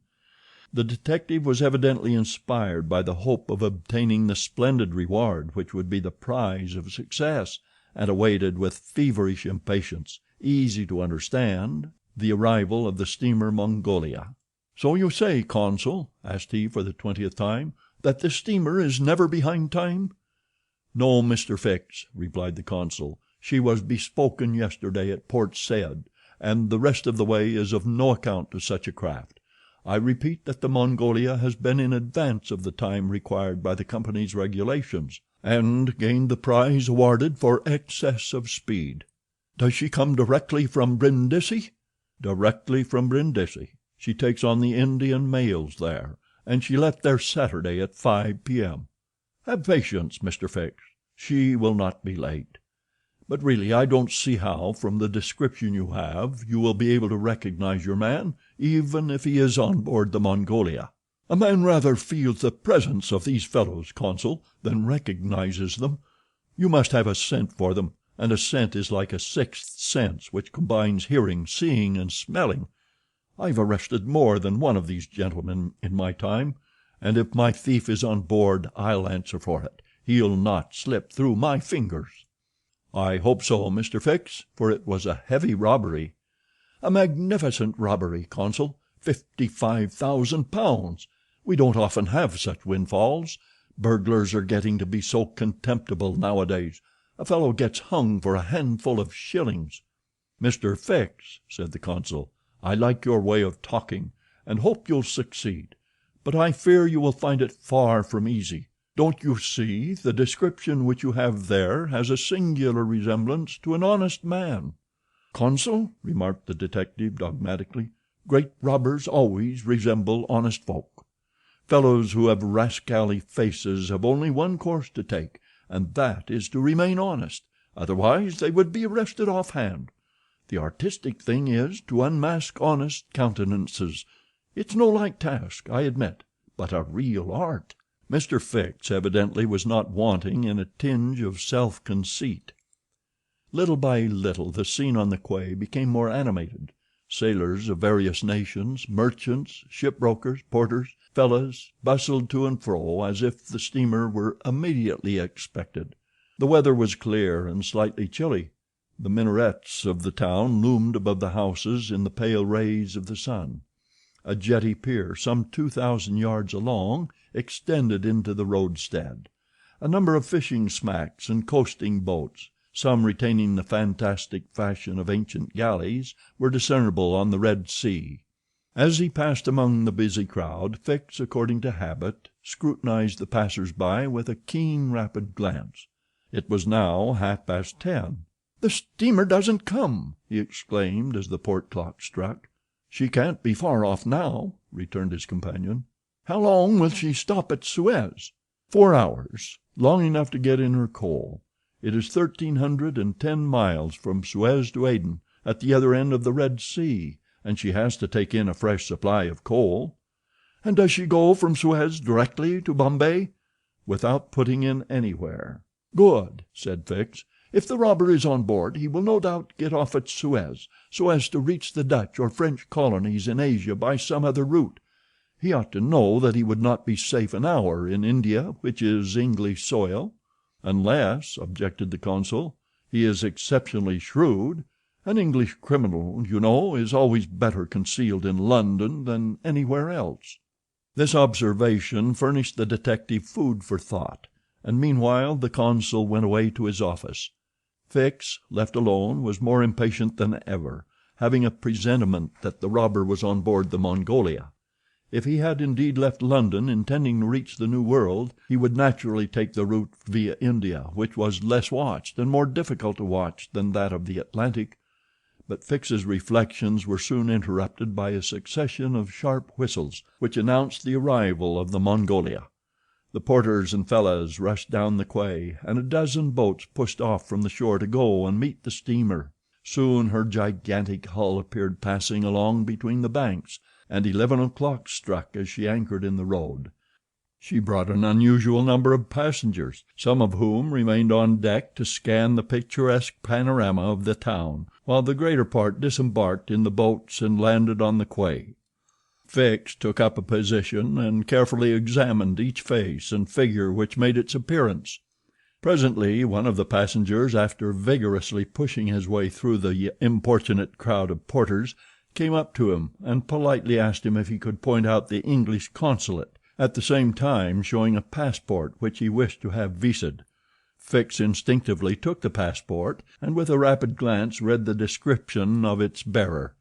The detective was evidently inspired by the hope of obtaining the splendid reward which would be the prize of success, and awaited with feverish impatience, easy to understand, the arrival of the steamer Mongolia. "So you say, Consul," asked he for the 20th time, "that this steamer is never behind time?" "No, Mr. Fix," replied the consul. "She was bespoken yesterday at Port Said, and the rest of the way is of no account to such a craft. I repeat that the Mongolia has been in advance of the time required by the company's regulations, and gained the prize awarded for excess of speed." "Does she come directly from Brindisi?" "Directly from Brindisi. She takes on the Indian mails there, and she left there Saturday at 5 p.m. Have patience, Mr. Fix. She will not be late. But really I don't see how, from the description you have, you will be able to recognize your man, even if he is on board the Mongolia." "A man rather feels the presence of these fellows, Consul, than recognizes them. You must have a scent for them, and a scent is like a sixth sense which combines hearing, seeing, and smelling. I've arrested more than one of these gentlemen in my time, and if my thief is on board I'll answer for it. He'll not slip through my fingers." "I hope so, Mr. Fix, for it was a heavy robbery." "A magnificent robbery, Consul. £55,000. We don't often have such windfalls. Burglars are getting to be so contemptible nowadays. A fellow gets hung for a handful of shillings." "Mr. Fix," said the consul, "I like your way of talking, and hope you'll succeed, but I fear you will find it far from easy. Don't you see, the description which you have there has a singular resemblance to an honest man." "Consul," remarked the detective dogmatically, "great robbers always resemble honest folk. Fellows who have rascally faces have only one course to take, and that is to remain honest, otherwise they would be arrested offhand. The artistic thing is to unmask honest countenances. It's no light task, I admit, but a real art." Mr. Fix evidently was not wanting in a tinge of self-conceit. Little by little the scene on the quay became more animated. Sailors of various nations, merchants, shipbrokers, porters, fellahs, bustled to and fro as if the steamer were immediately expected. The weather was clear and slightly chilly. The minarets of the town loomed above the houses in the pale rays of the sun. A jetty pier, some 2,000 yards long, extended into the roadstead. A number of fishing smacks and coasting boats, some retaining the fantastic fashion of ancient galleys, were discernible on the Red Sea. As he passed among the busy crowd, Fix, according to habit, scrutinized the passers-by with a keen, rapid glance. It was now 10:30. "The steamer doesn't come," he exclaimed as the port clock struck. "She can't be far off now," returned his companion. "How long will she stop at Suez?" "4 hours, long enough to get in her coal. It is 1,310 miles from Suez to Aden, at the other end of the Red Sea, and she has to take in a fresh supply of coal." "And does she go from Suez directly to Bombay?" "Without putting in anywhere." "Good," said Fix. "If the robber is on board he will no doubt get off at Suez, so as to reach the Dutch or French colonies in Asia by some other route. He ought to know that he would not be safe an hour in India, which is English soil." "Unless," objected the consul, "he is exceptionally shrewd. An English criminal, you know, is always better concealed in London than anywhere else." This observation furnished the detective food for thought, and meanwhile the consul went away to his office. Fix, left alone, was more impatient than ever, having a presentiment that the robber was on board the Mongolia. If he had indeed left London intending to reach the New World, he would naturally take the route via India, which was less watched and more difficult to watch than that of the Atlantic. But Fix's reflections were soon interrupted by a succession of sharp whistles, which announced the arrival of the Mongolia. The porters and fellahs rushed down the quay, and a dozen boats pushed off from the shore to go and meet the steamer. Soon her gigantic hull appeared passing along between the banks, and 11 o'clock struck as she anchored in the road. She brought an unusual number of passengers, some of whom remained on deck to scan the picturesque panorama of the town, while the greater part disembarked in the boats and landed on the quay. Fix took up a position and carefully examined each face and figure which made its appearance. Presently one of the passengers, after vigorously pushing his way through the importunate crowd of porters, came up to him and politely asked him if he could point out the English consulate, at the same time showing a passport which he wished to have viséd. Fix instinctively took the passport, and with a rapid glance read the description of its bearer.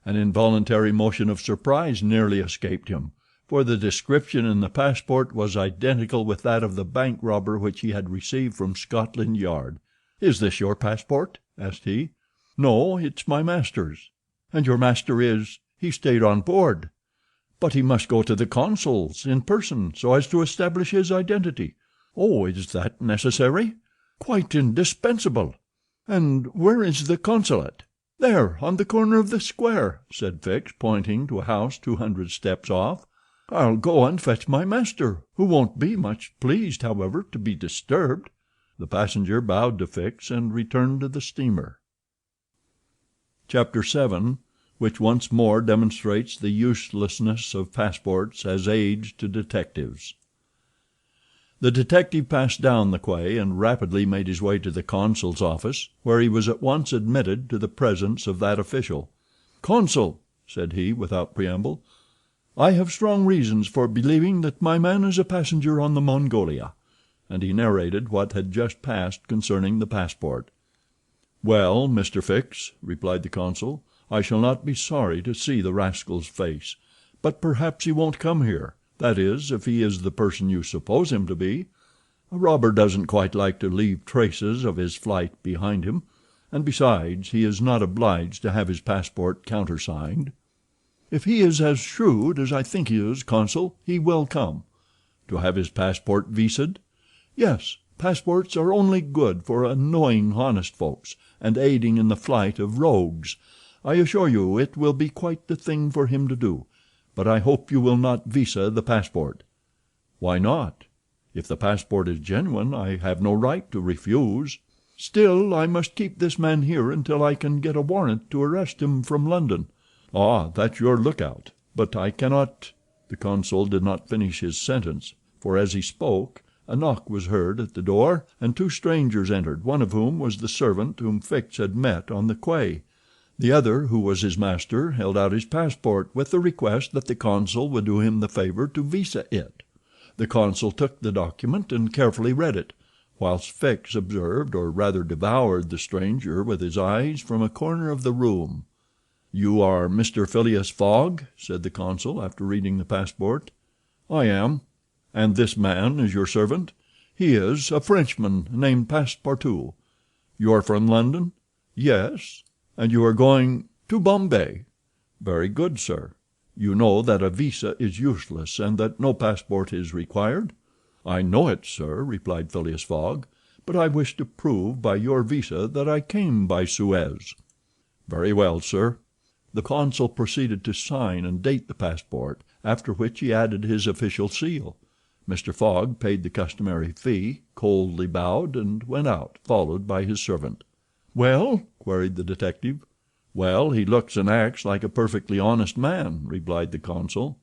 An involuntary motion of surprise nearly escaped him, for the description in the passport was identical with that of the bank robber which he had received from Scotland Yard. "Is this your passport?" asked he. "No, it's my master's." "And your master is—" "He stayed on board." "But he must go to the consul's in person, so as to establish his identity." "Oh, is that necessary?" "Quite indispensable." "And where is the consulate?" "There, on the corner of the square," said Fix, pointing to a house 200 steps off. "I'll go and fetch my master, who won't be much pleased, however, to be disturbed." The passenger bowed to Fix and returned to the steamer. Chapter 7, which once more demonstrates the uselessness of passports as aids to detectives. The detective passed down the quay and rapidly made his way to the consul's office, where he was at once admitted to the presence of that official. "Consul," said he, without preamble, "I have strong reasons for believing that my man is a passenger on the Mongolia," and he narrated what had just passed concerning the passport. "Well, Mr. Fix," replied the consul, "I shall not be sorry to see the rascal's face, but perhaps he won't come here. That is, if he is the person you suppose him to be. A robber doesn't quite like to leave traces of his flight behind him, and besides, he is not obliged to have his passport countersigned." "If he is as shrewd as I think he is, Consul, he will come." "To have his passport viséd?" "Yes. Passports are only good for annoying honest folks, and aiding in the flight of rogues. I assure you it will be quite the thing for him to do. But I hope you will not visa the passport." "Why not? If the passport is genuine I have no right to refuse." "Still, I must keep this man here until I can get a warrant to arrest him from London." "Ah, that's your lookout. But I cannot—" The consul did not finish his sentence, for as he spoke a knock was heard at the door, and two strangers entered, one of whom was the servant whom Fix had met on the quay. The other, who was his master, held out his passport with the request that the consul would do him the favor to visa it. The consul took the document and carefully read it, whilst Fix observed, or rather devoured, the stranger with his eyes from a corner of the room. "You are Mr. Phileas Fogg?" said the consul, after reading the passport. "I am." "And this man is your servant?" "He is a Frenchman named Passepartout." "You are from London?" "Yes." "And you are going—" "To Bombay." "Very good, sir. You know that a visa is useless, and that no passport is required?" "I know it, sir," replied Phileas Fogg, "but I wish to prove by your visa that I came by Suez." "Very well, sir." The consul proceeded to sign and date the passport, after which he added his official seal. Mr. Fogg paid the customary fee, coldly bowed, and went out, followed by his servant. "Well?" queried the detective. "Well, he looks and acts like a perfectly honest man," replied the consul.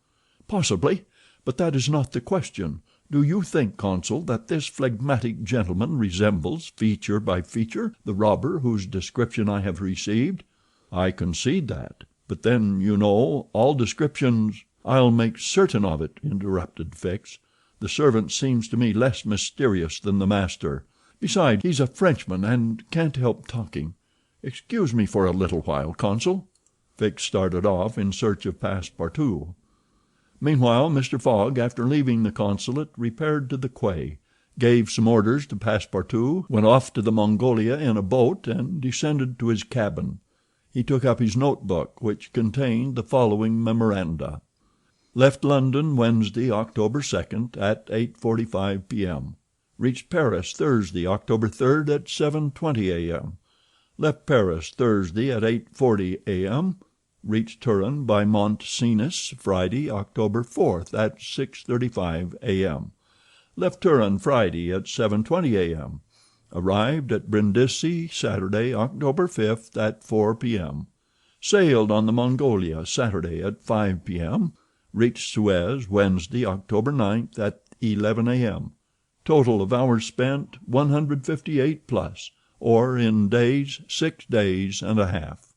"Possibly, but that is not the question. Do you think, Consul, that this phlegmatic gentleman resembles, feature by feature, the robber whose description I have received?" "I concede that. But then, you know, all descriptions—" "I'll make certain of it," interrupted Fix. "The servant seems to me less mysterious than the master. Besides, he's a Frenchman and can't help talking. Excuse me for a little while, Consul." Fix started off in search of Passepartout. Meanwhile, Mr. Fogg, after leaving the consulate, repaired to the quay, gave some orders to Passepartout, went off to the Mongolia in a boat, and descended to his cabin. He took up his notebook, which contained the following memoranda: Left London Wednesday, October 2nd, at 8:45 p.m. Reached Paris Thursday, October 3rd, at 7:20 a.m. Left Paris Thursday at 8:40 a.m. reached Turin by Mont Cenis Friday, October 4th at 6:35 a.m. Left Turin Friday at 7:20 a.m. Arrived at Brindisi Saturday, October 5th at 4 p.m. Sailed on the Mongolia Saturday at 5 p.m. Reached Suez Wednesday, October 9th at 11 a.m. Total of hours spent 158 plus, or in days 6 days and a half.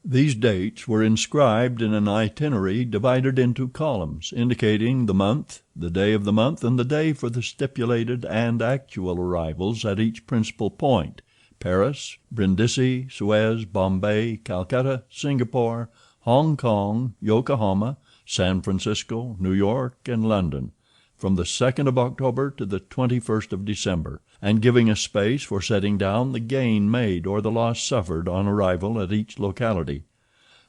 These dates were inscribed in an itinerary divided into columns, indicating the month, the day of the month, and the day for the stipulated and actual arrivals at each principal point: Paris, Brindisi, Suez, Bombay, Calcutta, Singapore, Hong Kong, Yokohama, San Francisco, New York, and London, from the 2nd of October to the 21st of December, and giving a space for setting down the gain made or the loss suffered on arrival at each locality.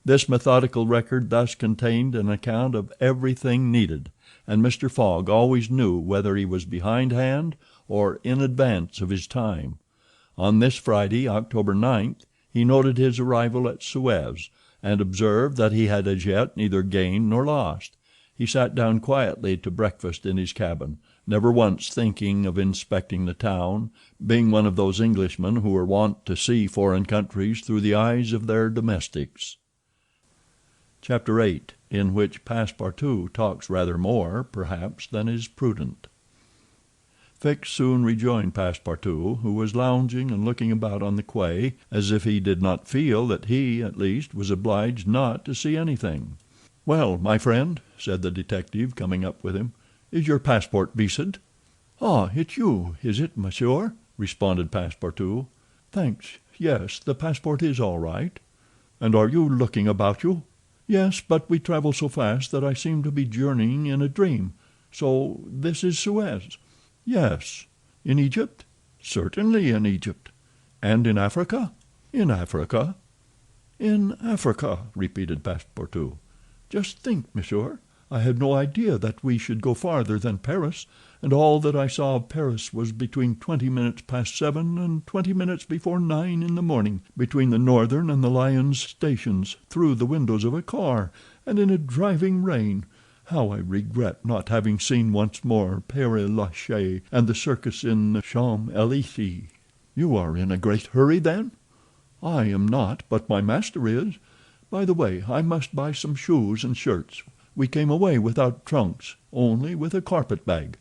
This methodical record thus contained an account of everything needed, and Mr. Fogg always knew whether he was behindhand or in advance of his time. On this Friday, October 9th, he noted his arrival at Suez, and observed that he had as yet neither gained nor lost. He sat down quietly to breakfast in his cabin, never once thinking of inspecting the town, being one of those Englishmen who are wont to see foreign countries through the eyes of their domestics. Chapter 8, in which Passepartout talks rather more, perhaps, than is prudent. Fix soon rejoined Passepartout, who was lounging and looking about on the quay, as if he did not feel that he, at least, was obliged not to see anything. "Well, my friend," said the detective, coming up with him, "is your passport vised?" "Ah, it's you, is it, monsieur?" responded Passepartout. "Thanks, yes, the passport is all right." "And are you looking about you?" "Yes, but we travel so fast that I seem to be journeying in a dream. So this is Suez?" "Yes." "In Egypt?" "Certainly in Egypt." "And in Africa?" "In Africa." "In Africa," repeated Passepartout. "Just think, monsieur, I had no idea that we should go farther than Paris, and all that I saw of Paris was between 20 minutes past 7 and 20 minutes before 9 in the morning, between the Northern and the Lyons stations, through the windows of a car, and in a driving rain. How I regret not having seen once more Père Lachaise and the circus in the Champs-Élysées." "You are in a great hurry, then?" "I am not, but my master is. By the way, I must buy some shoes and shirts. We came away without trunks, only with a carpet-bag."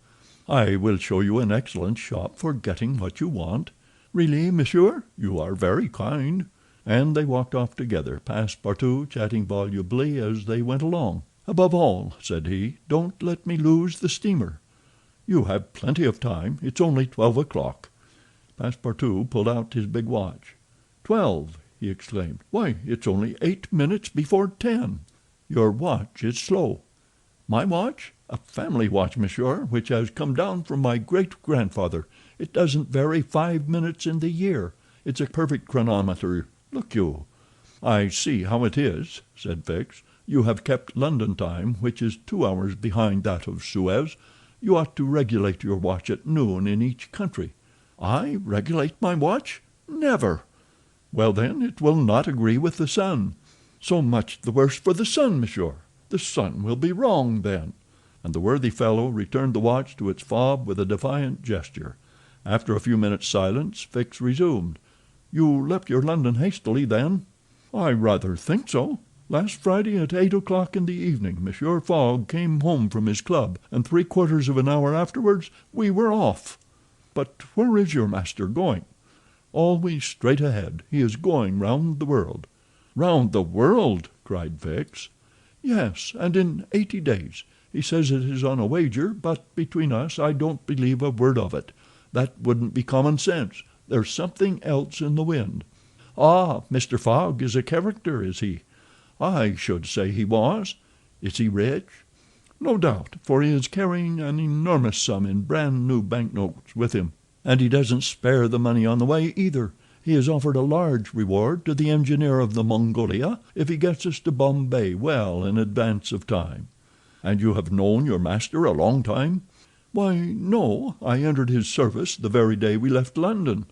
"I will show you an excellent shop for getting what you want." "Really, monsieur? You are very kind." And they walked off together, Passepartout chatting volubly as they went along. "Above all," said he, "don't let me lose the steamer." "You have plenty of time. It's only 12 o'clock." Passepartout pulled out his big watch. "12!" he exclaimed. "Why, it's only 8 minutes before 10. Your watch is slow." "My watch? A family watch, monsieur, which has come down from my great-grandfather. It doesn't vary 5 minutes in the year. It's a perfect chronometer. Look you." "I see how it is," said Fix. "You have kept London time, which is 2 hours behind that of Suez. You ought to regulate your watch at noon in each country." "I regulate my watch? Never!" "Well, then, it will not agree with the sun." "So much the worse for the sun, monsieur. The sun will be wrong, then." And the worthy fellow returned the watch to its fob with a defiant gesture. After a few minutes' silence, Fix resumed. "You left your London hastily, then?" "I rather think so. Last Friday at 8 o'clock in the evening Monsieur Fogg came home from his club, and 3/4 of an hour afterwards we were off." "But where is your master going?" "Always straight ahead. He is going round the world." "Round the world!" cried Fix. "Yes, and in 80 days. He says it is on a wager, but between us I don't believe a word of it. That wouldn't be common sense. There's something else in the wind." "Ah, Mr. Fogg is a character, is he?" "I should say he was." "Is he rich?" "No doubt, for he is carrying an enormous sum in brand new banknotes with him. And he doesn't spare the money on the way, either. He has offered a large reward to the engineer of the Mongolia if he gets us to Bombay well in advance of time." "And you have known your master a long time?" "Why, no. I entered his service the very day we left London."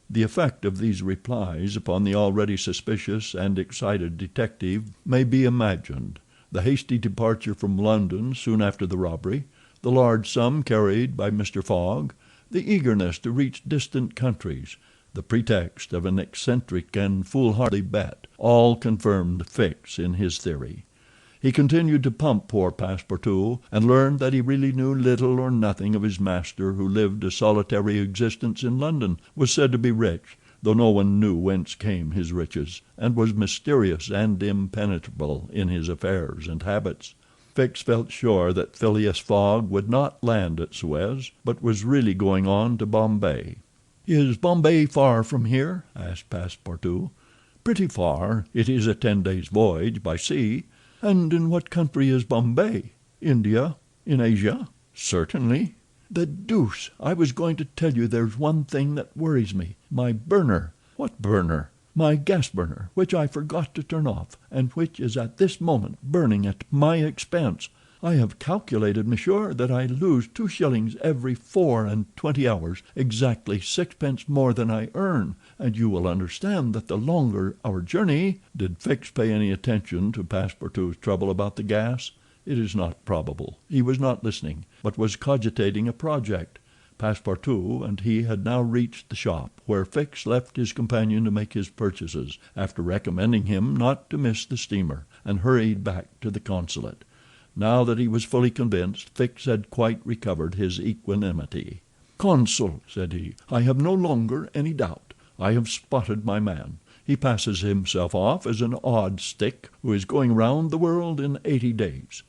The effect of these replies upon the already suspicious and excited detective may be imagined. The hasty departure from London soon after the robbery, the large sum carried by Mr. Fogg, the eagerness to reach distant countries, the pretext of an eccentric and foolhardy bet, all confirmed Fix in his theory. He continued to pump poor Passepartout, and learned that he really knew little or nothing of his master, who lived a solitary existence in London, was said to be rich, though no one knew whence came his riches, and was mysterious and impenetrable in his affairs and habits. Fix felt sure that Phileas Fogg would not land at Suez, but was really going on to Bombay. "Is Bombay far from here?" asked Passepartout. "Pretty far. It is a 10 days' voyage by sea." "And in what country is Bombay? India? In Asia?" "Certainly." "The deuce! I was going to tell you there's one thing that worries me. My burner." "What burner?" "My gas burner, which I forgot to turn off, and which is at this moment burning at my expense. I have calculated, monsieur, that I lose 2 shillings every 24 hours, exactly 6 pence more than I earn, and you will understand that the longer our journey—" Did Fix pay any attention to Passepartout's trouble about the gas? It is not probable. He was not listening, but was cogitating a project. Passepartout and he had now reached the shop, where Fix left his companion to make his purchases, after recommending him not to miss the steamer, and hurried back to the consulate. Now that he was fully convinced, Fix had quite recovered his equanimity. "Consul," said he, "I have no longer any doubt. I have spotted my man. He passes himself off as an odd stick who is going round the world in 80 days."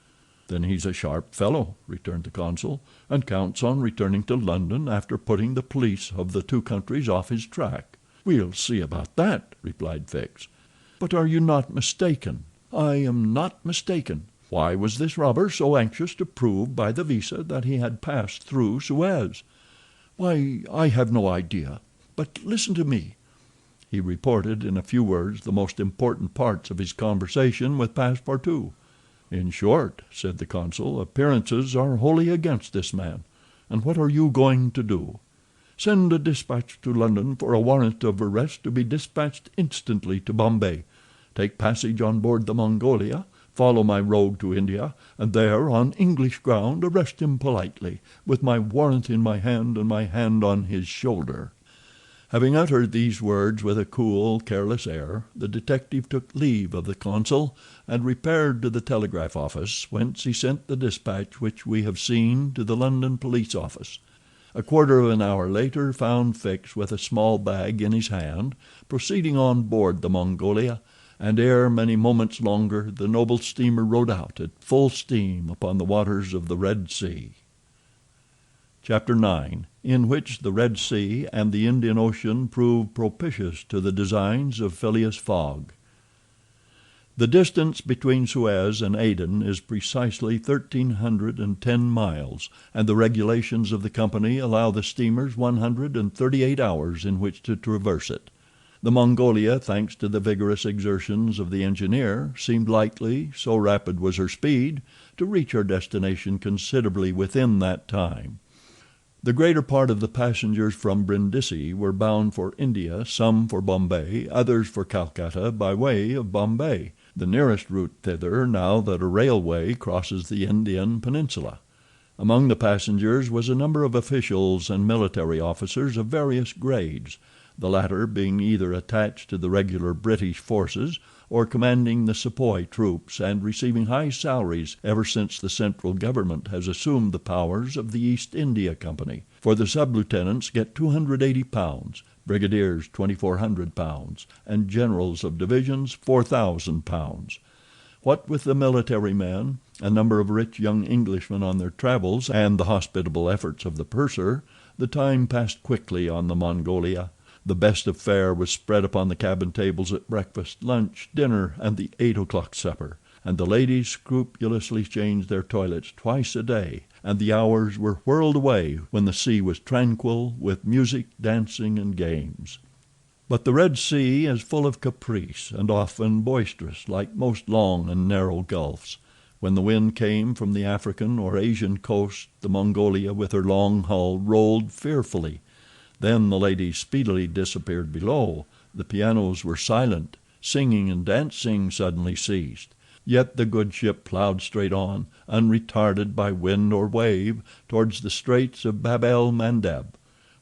"Then he's a sharp fellow," returned the consul, "and counts on returning to London after putting the police of the 2 countries off his track." "We'll see about that," replied Fix. "But are you not mistaken?" "I am not mistaken. Why was this robber so anxious to prove by the visa that he had passed through Suez?" "Why, I have no idea. But listen to me." He reported in a few words the most important parts of his conversation with Passepartout. "In short," said the consul, "appearances are wholly against this man. And what are you going to do?" "Send a dispatch to London for a warrant of arrest to be dispatched instantly to Bombay. Take passage on board the Mongolia, follow my rogue to India, and there, on English ground, arrest him politely, with my warrant in my hand and my hand on his shoulder." Having uttered these words with a cool, careless air, the detective took leave of the consul, and repaired to the telegraph office, whence he sent the dispatch which we have seen to the London police office. A quarter of an hour later found Fix with a small bag in his hand, proceeding on board the Mongolia, and ere many moments longer the noble steamer rode out at full steam upon the waters of the Red Sea. Chapter 9. In which the Red Sea and the Indian Ocean prove propitious to the designs of Phileas Fogg. The distance between Suez and Aden is precisely 1,310 miles, and the regulations of the company allow the steamers 138 hours in which to traverse it. The Mongolia, thanks to the vigorous exertions of the engineer, seemed likely, so rapid was her speed, to reach her destination considerably within that time. The greater part of the passengers from Brindisi were bound for India, some for Bombay, others for Calcutta by way of Bombay, the nearest route thither now that a railway crosses the Indian peninsula. Among the passengers was a number of officials and military officers of various grades, the latter being either attached to the regular British forces or commanding the sepoy troops and receiving high salaries ever since the central government has assumed the powers of the East India Company, for the sub-lieutenants get £280, brigadiers £2,400, and generals of divisions £4,000. What with the military men, a number of rich young Englishmen on their travels, and the hospitable efforts of the purser, the time passed quickly on the Mongolia. The best of fare was spread upon the cabin tables at breakfast, lunch, dinner, and the 8 o'clock supper, and the ladies scrupulously changed their toilets twice a day, and the hours were whirled away when the sea was tranquil with music, dancing, and games. But the Red Sea is full of caprice, and often boisterous, like most long and narrow gulfs. When the wind came from the African or Asian coast, the Mongolia with her long hull rolled fearfully. Then the ladies speedily disappeared below. The pianos were silent. Singing and dancing suddenly ceased. Yet the good ship plowed straight on, unretarded by wind or wave, towards the straits of Bab el Mandeb.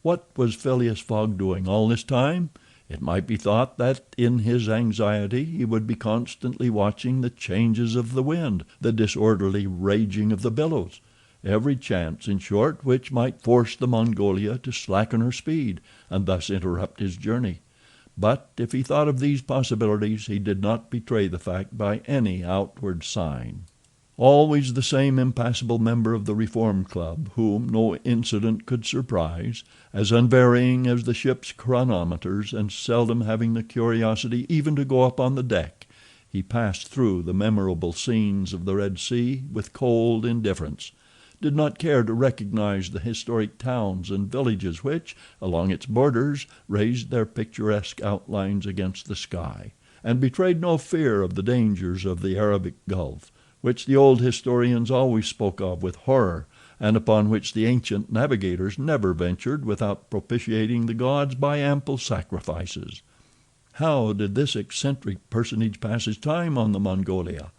What was Phileas Fogg doing all this time? It might be thought that in his anxiety he would be constantly watching the changes of the wind, the disorderly raging of the billows. Every chance, in short, which might force the Mongolia to slacken her speed, and thus interrupt his journey. But if he thought of these possibilities, he did not betray the fact by any outward sign. Always the same impassible member of the Reform Club, whom no incident could surprise, as unvarying as the ship's chronometers, and seldom having the curiosity even to go up on the deck, he passed through the memorable scenes of the Red Sea with cold indifference, did not care to recognize the historic towns and villages which, along its borders, raised their picturesque outlines against the sky, and betrayed no fear of the dangers of the Arabic Gulf, which the old historians always spoke of with horror, and upon which the ancient navigators never ventured without propitiating the gods by ample sacrifices. How did this eccentric personage pass his time on the Mongolia?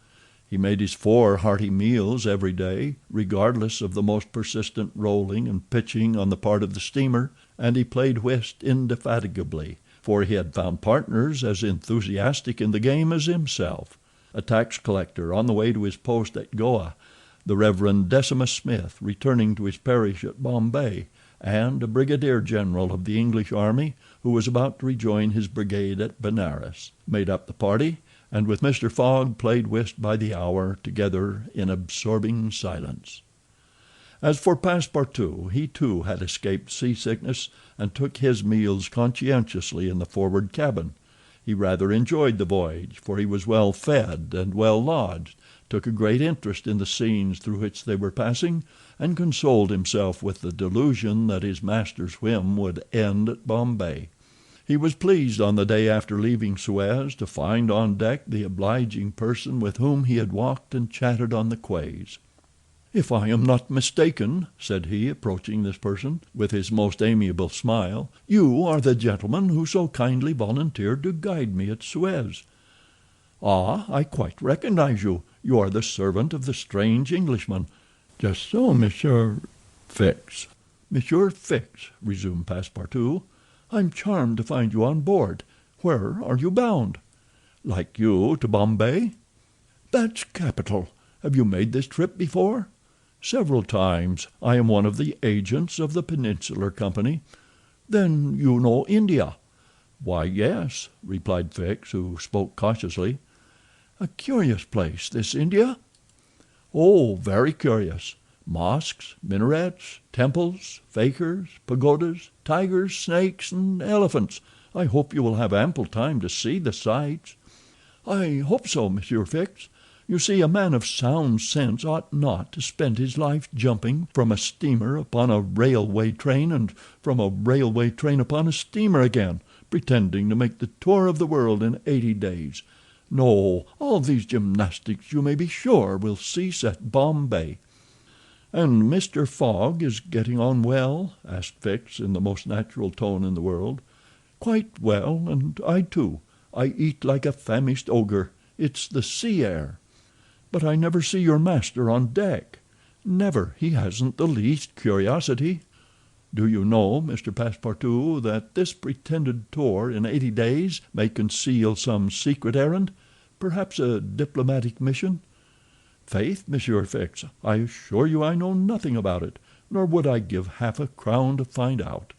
He made his 4 hearty meals every day, regardless of the most persistent rolling and pitching on the part of the steamer, and he played whist indefatigably, for he had found partners as enthusiastic in the game as himself. A tax collector on the way to his post at Goa, the Reverend Decimus Smith returning to his parish at Bombay, and a brigadier general of the English army, who was about to rejoin his brigade at Benares, made up the party, and with Mr. Fogg played whist by the hour together in absorbing silence. As for Passepartout, he too had escaped seasickness, and took his meals conscientiously in the forward cabin. He rather enjoyed the voyage, for he was well fed and well lodged, took a great interest in the scenes through which they were passing, and consoled himself with the delusion that his master's whim would end at Bombay. He was pleased on the day after leaving Suez to find on deck the obliging person with whom he had walked and chatted on the quays. "If I am not mistaken," said he, approaching this person with his most amiable smile, "you are the gentleman who so kindly volunteered to guide me at Suez." "Ah, I quite recognize you. You are the servant of the strange Englishman." "Just so, Monsieur Fix." "Monsieur Fix," resumed Passepartout, "I'm charmed to find you on board. Where are you bound?" "Like you, to Bombay." "That's capital. Have you made this trip before?" "Several times. I am one of the agents of the Peninsular Company." "Then you know India?" "Why, yes," replied Fix, who spoke cautiously. "A curious place, this India." "Oh, very curious. Mosques, minarets, temples, fakirs, pagodas, tigers, snakes, and elephants. I hope you will have ample time to see the sights." "I hope so, Monsieur Fix. You see, a man of sound sense ought not to spend his life jumping from a steamer upon a railway train, and from a railway train upon a steamer again, pretending to make the tour of the world in 80 days. No, all these gymnastics, you may be sure, will cease at Bombay." "And Mr. Fogg is getting on well?" asked Fix, in the most natural tone in the world. "Quite well, and I too. I eat like a famished ogre. It's the sea air." "But I never see your master on deck." "Never. He hasn't the least curiosity." "Do you know, Mr. Passepartout, that this pretended tour in 80 days may conceal some secret errand, perhaps a diplomatic mission?" "Faith, Monsieur Fix, I assure you I know nothing about it, nor would I give half a crown to find out."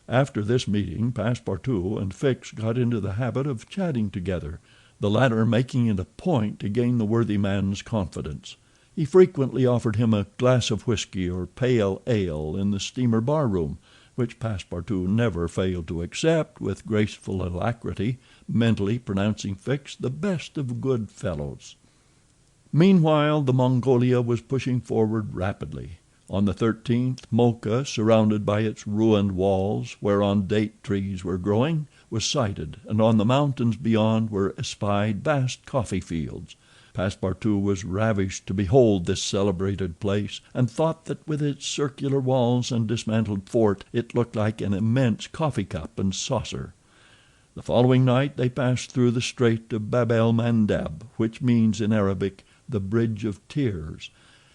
After this meeting, Passepartout and Fix got into the habit of chatting together, the latter making it a point to gain the worthy man's confidence. He frequently offered him a glass of whisky or pale ale in the steamer bar-room, which Passepartout never failed to accept with graceful alacrity, mentally pronouncing Fix the best of good fellows. Meanwhile the Mongolia was pushing forward rapidly. On the 13th, Mocha, surrounded by its ruined walls, whereon date trees were growing, was sighted, and on the mountains beyond were espied vast coffee fields. Passepartout was ravished to behold this celebrated place, and thought that with its circular walls and dismantled fort it looked like an immense coffee cup and saucer. The following night they passed through the Strait of Bab el Mandeb, which means in Arabic the Bridge of Tears,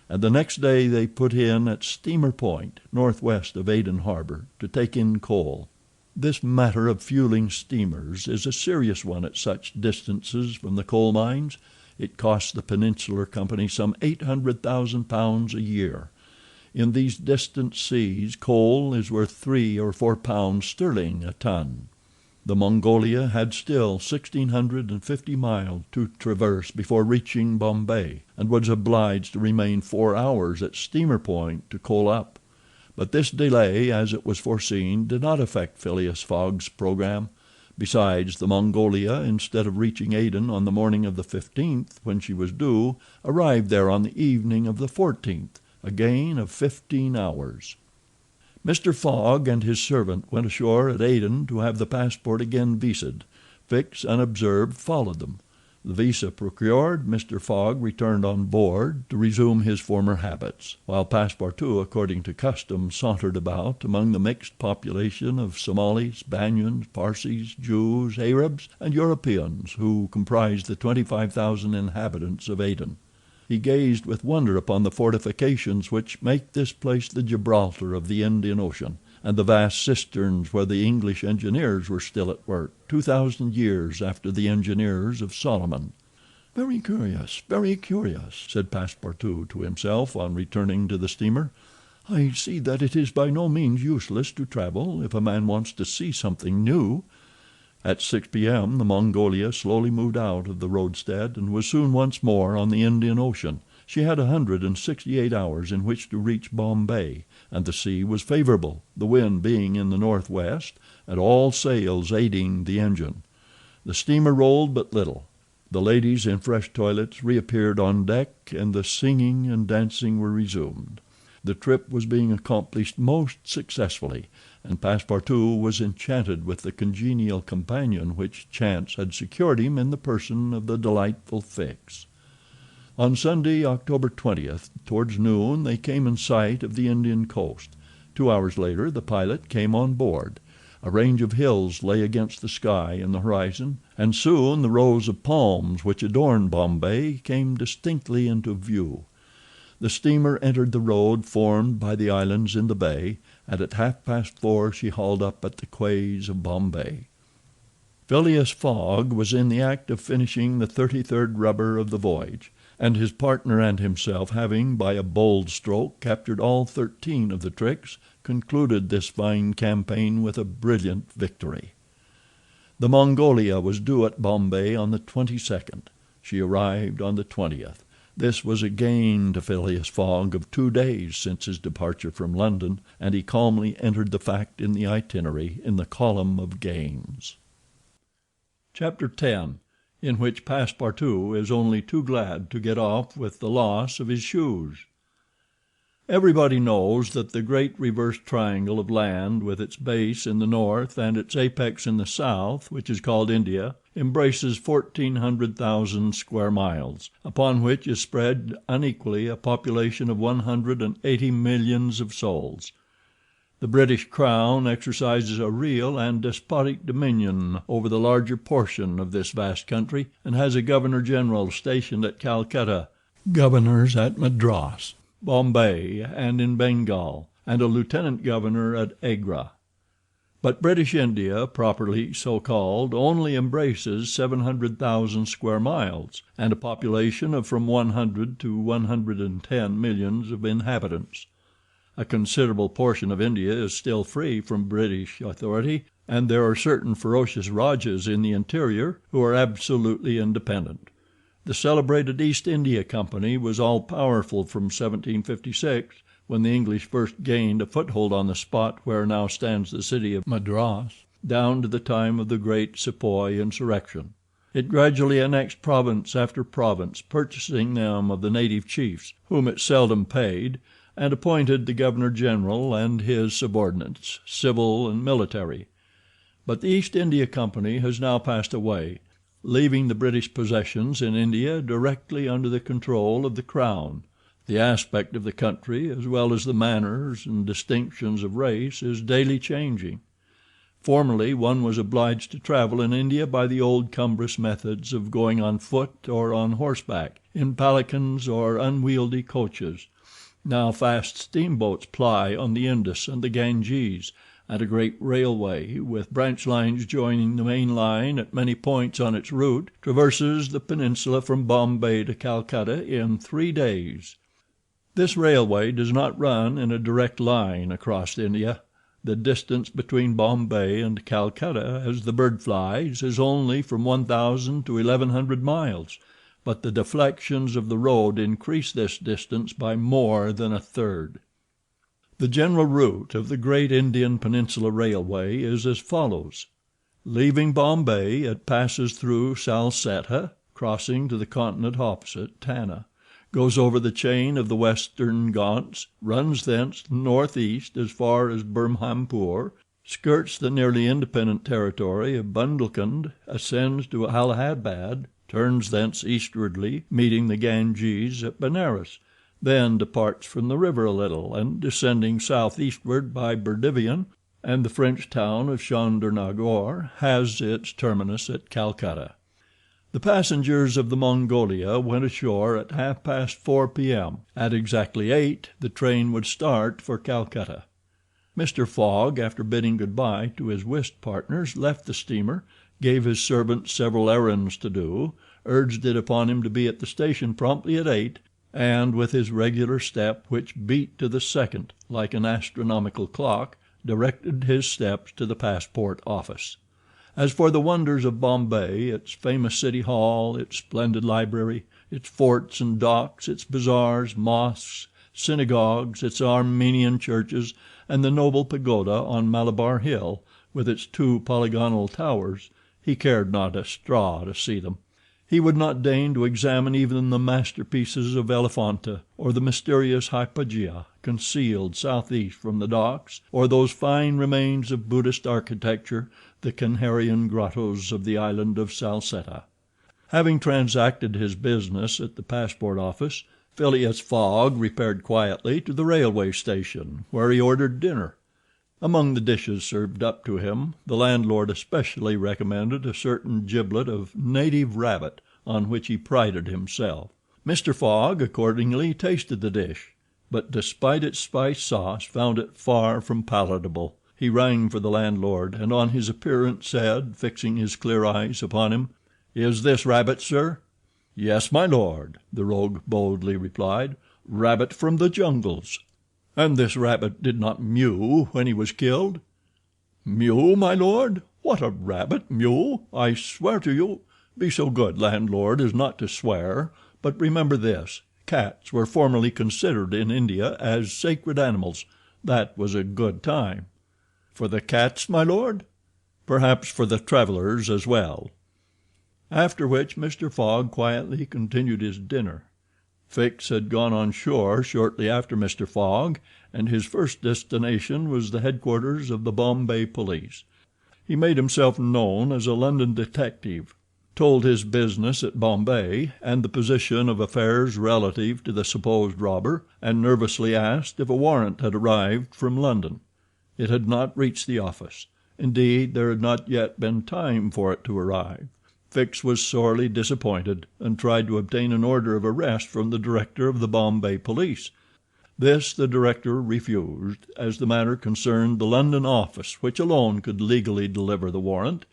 and the next day they put in at Steamer Point, northwest of Aden Harbor, to take in coal. This matter of fueling steamers is a serious one at such distances from the coal mines. It costs the Peninsular Company some £800,000 a year. In these distant seas coal is worth £3 or £4 sterling a ton. The Mongolia had still 1,650 miles to traverse before reaching Bombay, and was obliged to remain 4 hours at Steamer Point to coal up. But this delay, as it was foreseen, did not affect Phileas Fogg's program. Besides, the Mongolia, instead of reaching Aden on the morning of the 15th, when she was due, arrived there on the evening of the 14th, a gain of 15 hours. Mr. Fogg and his servant went ashore at Aden to have the passport again visaed. Fix, unobserved, followed them. The visa procured, Mr. Fogg returned on board to resume his former habits, while Passepartout, according to custom, sauntered about among the mixed population of Somalis, Banyans, Parsees, Jews, Arabs, and Europeans who comprised the 25,000 inhabitants of Aden. He gazed with wonder upon the fortifications which make this place the Gibraltar of the Indian Ocean, and the vast cisterns where the English engineers were still at work, 2,000 years after the engineers of Solomon. "Very curious, very curious," said Passepartout to himself on returning to the steamer. "I see that it is by no means useless to travel if a man wants to see something new." At 6 p.m. the Mongolia slowly moved out of the roadstead, and was soon once more on the Indian Ocean. She had 168 hours in which to reach Bombay, and the sea was favorable, the wind being in the northwest, and all sails aiding the engine. The steamer rolled but little. The ladies in fresh toilets reappeared on deck, and the singing and dancing were resumed. The trip was being accomplished most successfully, and Passepartout was enchanted with the congenial companion which chance had secured him in the person of the delightful Fix. On Sunday, October 20th, towards noon, they came in sight of the Indian coast. 2 hours later the pilot came on board. A range of hills lay against the sky in the horizon, and soon the rows of palms which adorn Bombay came distinctly into view. The steamer entered the road formed by the islands in the bay, and at 4:30 she hauled up at the quays of Bombay. Phileas Fogg was in the act of finishing the 33rd rubber of the voyage, and his partner and himself having, by a bold stroke, captured all 13 of the tricks, concluded this fine campaign with a brilliant victory. The Mongolia was due at Bombay on the 22nd. She arrived on the 20th. This was a gain to Phileas Fogg of 2 days since his departure from London, and he calmly entered the fact in the itinerary in the column of gains. Chapter 10, in which Passepartout is only too glad to get off with the loss of his shoes. Everybody knows that the great reversed triangle of land, with its base in the north and its apex in the south, which is called India, embraces 1,400,000 square miles, upon which is spread unequally a population of 180 millions of souls. The British Crown exercises a real and despotic dominion over the larger portion of this vast country, and has a Governor-General stationed at Calcutta, governors at Madras, Bombay, and in Bengal, and a Lieutenant Governor at Agra. But British India, properly so called, only embraces 700,000 square miles, and a population of from 100 to 110 millions of inhabitants. A considerable portion of India is still free from British authority, and there are certain ferocious Rajas in the interior who are absolutely independent. The celebrated East India Company was all-powerful from 1756, when the English first gained a foothold on the spot where now stands the city of Madras, down to the time of the great Sepoy insurrection. It gradually annexed province after province, purchasing them of the native chiefs, whom it seldom paid, and appointed the Governor-General and his subordinates, civil and military. But the East India Company has now passed away, leaving the British possessions in India directly under the control of the Crown. The aspect of the country, as well as the manners and distinctions of race, is daily changing. Formerly one was obliged to travel in India by the old cumbrous methods of going on foot or on horseback, in palanquins or unwieldy coaches. Now fast steamboats ply on the Indus and the Ganges, and a great railway, with branch lines joining the main line at many points on its route, traverses the peninsula from Bombay to Calcutta in 3 days. This railway does not run in a direct line across India. The distance between Bombay and Calcutta, as the bird flies, is only from 1,000 to 1,100 miles, but the deflections of the road increase this distance by more than a third. The general route of the Great Indian Peninsula Railway is as follows. Leaving Bombay, it passes through Salsetta, crossing to the continent opposite, Tanna, goes over the chain of the Western Ghauts, runs thence northeast as far as Burhampur, skirts the nearly independent territory of Bundelkund, ascends to Allahabad, turns thence eastwardly, meeting the Ganges at Benares, then departs from the river a little, and descending southeastward by Berdivian and the French town of Chandernagore, has its terminus at Calcutta. The passengers of the Mongolia went ashore at 4:30 p.m. At exactly 8 the train would start for Calcutta. Mr. Fogg, after bidding good-bye to his whist partners, left the steamer, gave his servant several errands to do, urged it upon him to be at the station promptly at 8, and with his regular step, which beat to the second like an astronomical clock, directed his steps to the passport office. As for the wonders of Bombay, its famous city hall, its splendid library, its forts and docks, its bazaars, mosques, synagogues, its Armenian churches, and the noble pagoda on Malabar Hill, with its 2 polygonal towers, he cared not a straw to see them. He would not deign to examine even the masterpieces of Elephanta, or the mysterious Hypagia, concealed southeast from the docks, or those fine remains of Buddhist architecture, the Canharian grottos of the island of Salsetta. Having transacted his business at the passport office, Phileas Fogg repaired quietly to the railway station, where he ordered dinner. Among the dishes served up to him, the landlord especially recommended a certain giblet of native rabbit, on which he prided himself. Mr. Fogg accordingly tasted the dish, but despite its spice sauce found it far from palatable. He rang for the landlord, and on his appearance said, fixing his clear eyes upon him, "Is this rabbit, sir?" "Yes, my lord," the rogue boldly replied. "Rabbit from the jungles." "And this rabbit did not mew when he was killed?" "Mew, my lord? What a rabbit mew! I swear to you—" "Be so good, landlord, as not to swear, but remember this: cats were formerly considered in India as sacred animals. That was a good time." "For the cats, my lord?" "Perhaps for the travelers as well." After which Mr. Fogg quietly continued his dinner. Fix had gone on shore shortly after Mr. Fogg, and his first destination was the headquarters of the Bombay police. He made himself known as a London detective, told his business at Bombay, and the position of affairs relative to the supposed robber, and nervously asked if a warrant had arrived from London. It had not reached the office. Indeed, there had not yet been time for it to arrive. Fix was sorely disappointed, and tried to obtain an order of arrest from the director of the Bombay police. This the director refused, as the matter concerned the London office, which alone could legally deliver the warrant.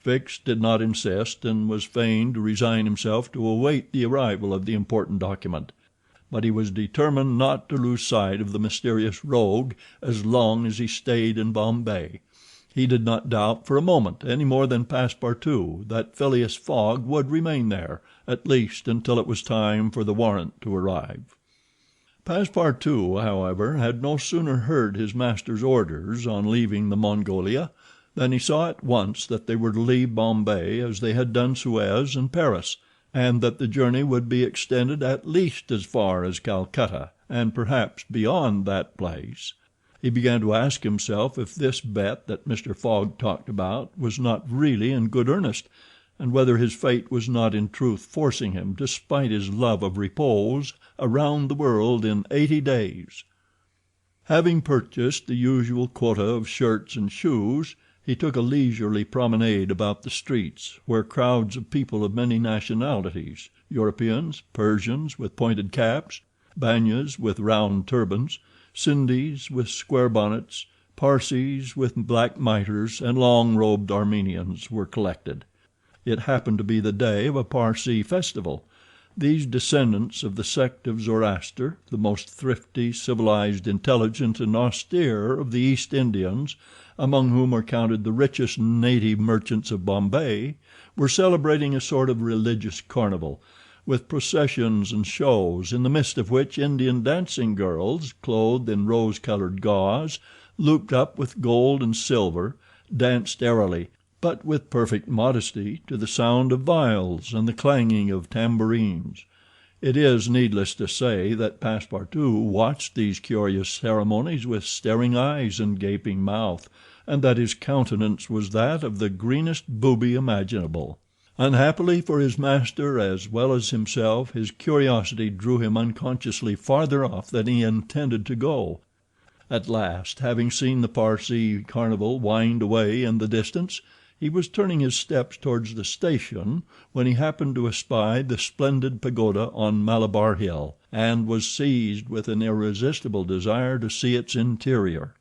Fix did not insist, and was fain to resign himself to await the arrival of the important document. But he was determined not to lose sight of the mysterious rogue as long as he stayed in Bombay. He did not doubt for a moment, any more than Passepartout, that Phileas Fogg would remain there, at least until it was time for the warrant to arrive. Passepartout, however, had no sooner heard his master's orders on leaving the Mongolia than he saw at once that they were to leave Bombay as they had done Suez and Paris, and that the journey would be extended at least as far as Calcutta, and perhaps beyond that place. He began to ask himself if this bet that Mr. Fogg talked about was not really in good earnest, and whether his fate was not in truth forcing him, despite his love of repose, around the world in 80 days. Having purchased the usual quota of shirts and shoes, he took a leisurely promenade about the streets, where crowds of people of many nationalities, Europeans, Persians with pointed caps, Banyas with round turbans, Sindhis with square bonnets, Parsees with black mitres, and long-robed Armenians were collected. It happened to be the day of a Parsee festival. These descendants of the sect of Zoroaster, the most thrifty, civilized, intelligent, and austere of the East Indians, among whom are counted the richest native merchants of Bombay, were celebrating a sort of religious carnival, with processions and shows, in the midst of which Indian dancing girls, clothed in rose-colored gauze, looped up with gold and silver, danced airily, but with perfect modesty, to the sound of viols and the clanging of tambourines. It is needless to say that Passepartout watched these curious ceremonies with staring eyes and gaping mouth, and that his countenance was that of the greenest booby imaginable. Unhappily for his master as well as himself, his curiosity drew him unconsciously farther off than he intended to go. At last, having seen the Parsee carnival wind away in the distance, he was turning his steps towards the station when he happened to espy the splendid pagoda on Malabar Hill, and was seized with an irresistible desire to see its interior.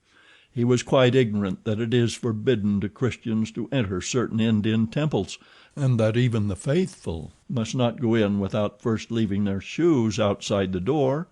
He was quite ignorant that it is forbidden to Christians to enter certain Indian temples, and that even the faithful must not go in without first leaving their shoes outside the door.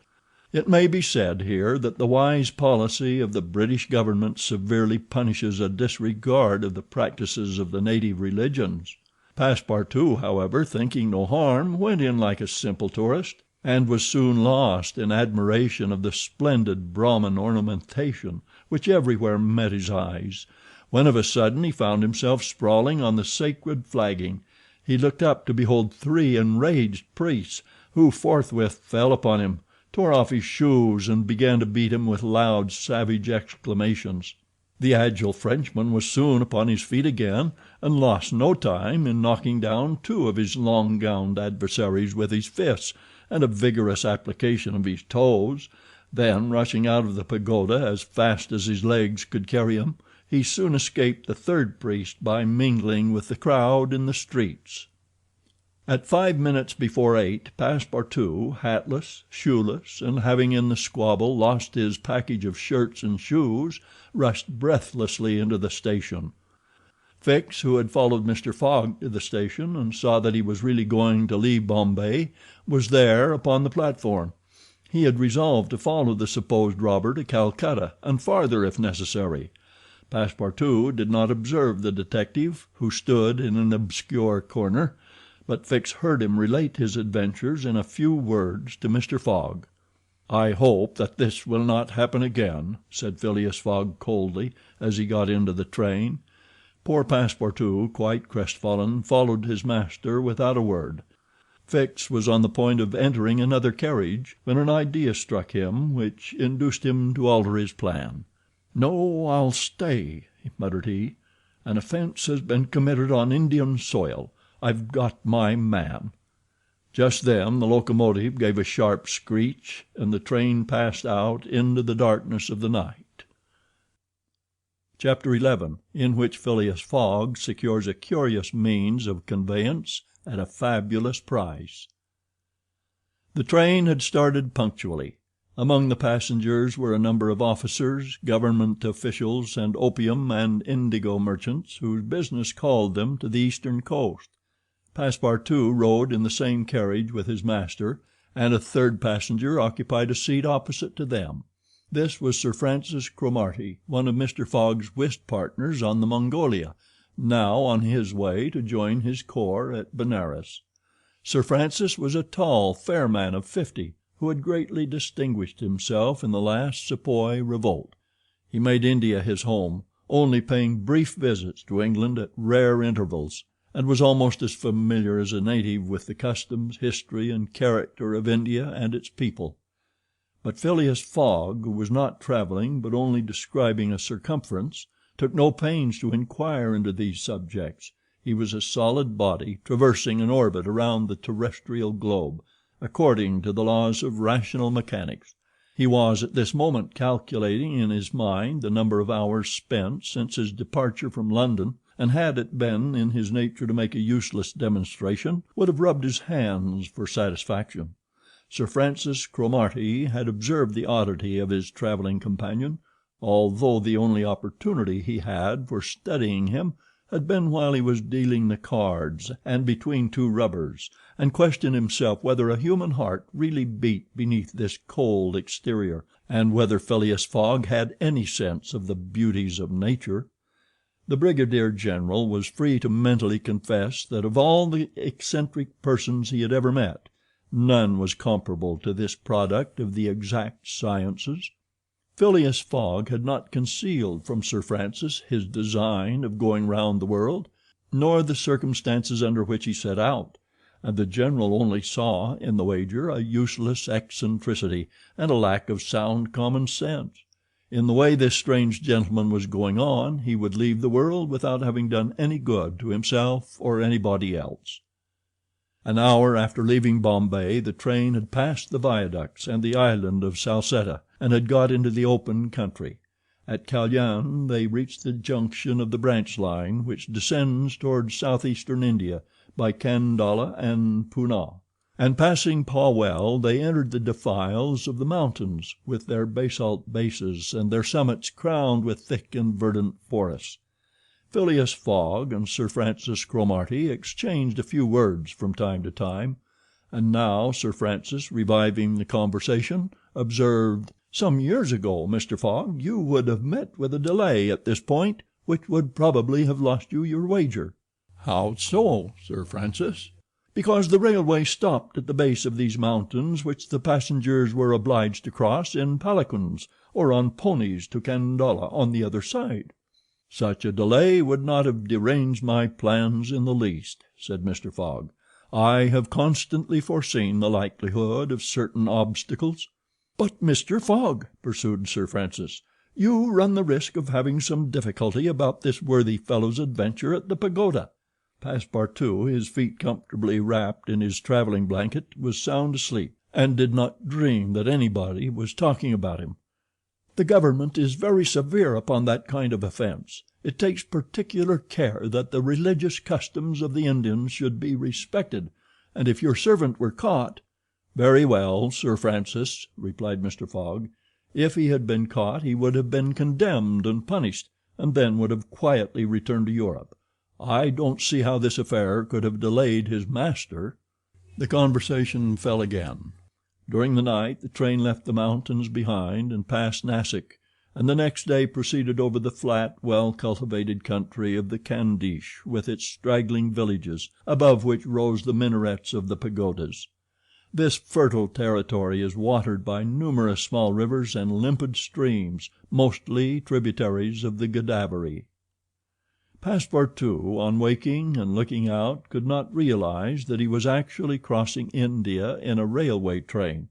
It may be said here that the wise policy of the British government severely punishes a disregard of the practices of the native religions. Passepartout, however, thinking no harm, went in like a simple tourist, and was soon lost in admiration of the splendid Brahmin ornamentation which everywhere met his eyes, when of a sudden he found himself sprawling on the sacred flagging. He looked up to behold 3 enraged priests, who forthwith fell upon him, tore off his shoes, and began to beat him with loud, savage exclamations. The agile Frenchman was soon upon his feet again, and lost no time in knocking down 2 of his long-gowned adversaries with his fists and a vigorous application of his toes. Then, rushing out of the pagoda as fast as his legs could carry him, he soon escaped the 3rd priest by mingling with the crowd in the streets. At 5 minutes before 8, Passepartout, hatless, shoeless, and having in the squabble lost his package of shirts and shoes, rushed breathlessly into the station. Fix, who had followed Mr. Fogg to the station and saw that he was really going to leave Bombay, was there upon the platform. He had resolved to follow the supposed robber to Calcutta, and farther if necessary. Passepartout did not observe the detective, who stood in an obscure corner, but Fix heard him relate his adventures in a few words to Mr. Fogg. "I hope that this will not happen again," said Phileas Fogg coldly, as he got into the train. Poor Passepartout, quite crestfallen, followed his master without a word. Fix was on the point of entering another carriage when an idea struck him which induced him to alter his plan. "No, I'll stay," muttered he. "An offense has been committed on Indian soil. I've got my man." Just then the locomotive gave a sharp screech, and the train passed out into the darkness of the night. Chapter 11, in which Phileas Fogg secures a curious means of conveyance at a fabulous price. The train had started punctually. Among the passengers were a number of officers, government officials, and opium and indigo merchants whose business called them to the eastern coast. Passepartout rode in the same carriage with his master, and a 3rd passenger occupied a seat opposite to them. This was Sir Francis Cromarty, one of Mr. Fogg's whist partners on the Mongolia, now on his way to join his corps at Benares. Sir Francis was a tall, fair man of 50, who had greatly distinguished himself in the last Sepoy revolt. He made India his home, only paying brief visits to England at rare intervals, and was almost as familiar as a native with the customs, history, and character of India and its people. But Phileas Fogg, who was not traveling but only describing a circumference, took no pains to inquire into these subjects. He was a solid body traversing an orbit around the terrestrial globe, according to the laws of rational mechanics. He was at this moment calculating in his mind the number of hours spent since his departure from London, and had it been in his nature to make a useless demonstration, would have rubbed his hands for satisfaction. Sir Francis Cromarty had observed the oddity of his traveling companion, although the only opportunity he had for studying him had been while he was dealing the cards and between two rubbers, and questioned himself whether a human heart really beat beneath this cold exterior, and whether Phileas Fogg had any sense of the beauties of nature. The brigadier general was free to mentally confess that of all the eccentric persons he had ever met, none was comparable to this product of the exact sciences. Phileas Fogg had not concealed from Sir Francis his design of going round the world, nor the circumstances under which he set out, and the general only saw in the wager a useless eccentricity and a lack of sound common sense. In the way this strange gentleman was going on, he would leave the world without having done any good to himself or anybody else. An hour after leaving Bombay, the train had passed the viaducts and the island of Salsetta, and had got into the open country. At Kalyan they reached the junction of the branch line which descends towards southeastern India by Kandala and Poonah, and passing Pauwel they entered the defiles of the mountains, with their basalt bases and their summits crowned with thick and verdant forests. Phileas Fogg and Sir Francis Cromarty exchanged a few words from time to time, and now Sir Francis, reviving the conversation, observed: "Some years ago, Mr. Fogg, you would have met with a delay at this point which would probably have lost you your wager." "How so, Sir Francis?" "Because the railway stopped at the base of these mountains, which the passengers were obliged to cross in palanquins or on ponies to Kandala on the other side." "Such a delay would not have deranged my plans in the least," said Mr. Fogg. "I have constantly foreseen the likelihood of certain obstacles." "But, Mr. Fogg," pursued Sir Francis, "you run the risk of having some difficulty about this worthy fellow's adventure at the pagoda." Passepartout, his feet comfortably wrapped in his traveling blanket, was sound asleep, and did not dream that anybody was talking about him. "The government is very severe upon that kind of offense. It takes particular care that the religious customs of the Indians should be respected, and if your servant were caught—" "Very well, Sir Francis," replied Mr. Fogg. "If he had been caught he would have been condemned and punished, and then would have quietly returned to Europe. I don't see how this affair could have delayed his master." The conversation fell again. During the night the train left the mountains behind and passed Nassik, and the next day proceeded over the flat, well-cultivated country of the Candiche, with its straggling villages, above which rose the minarets of the pagodas. This fertile territory is watered by numerous small rivers and limpid streams, mostly tributaries of the Godavery. Passepartout, on waking and looking out, could not realize that he was actually crossing India in a railway train.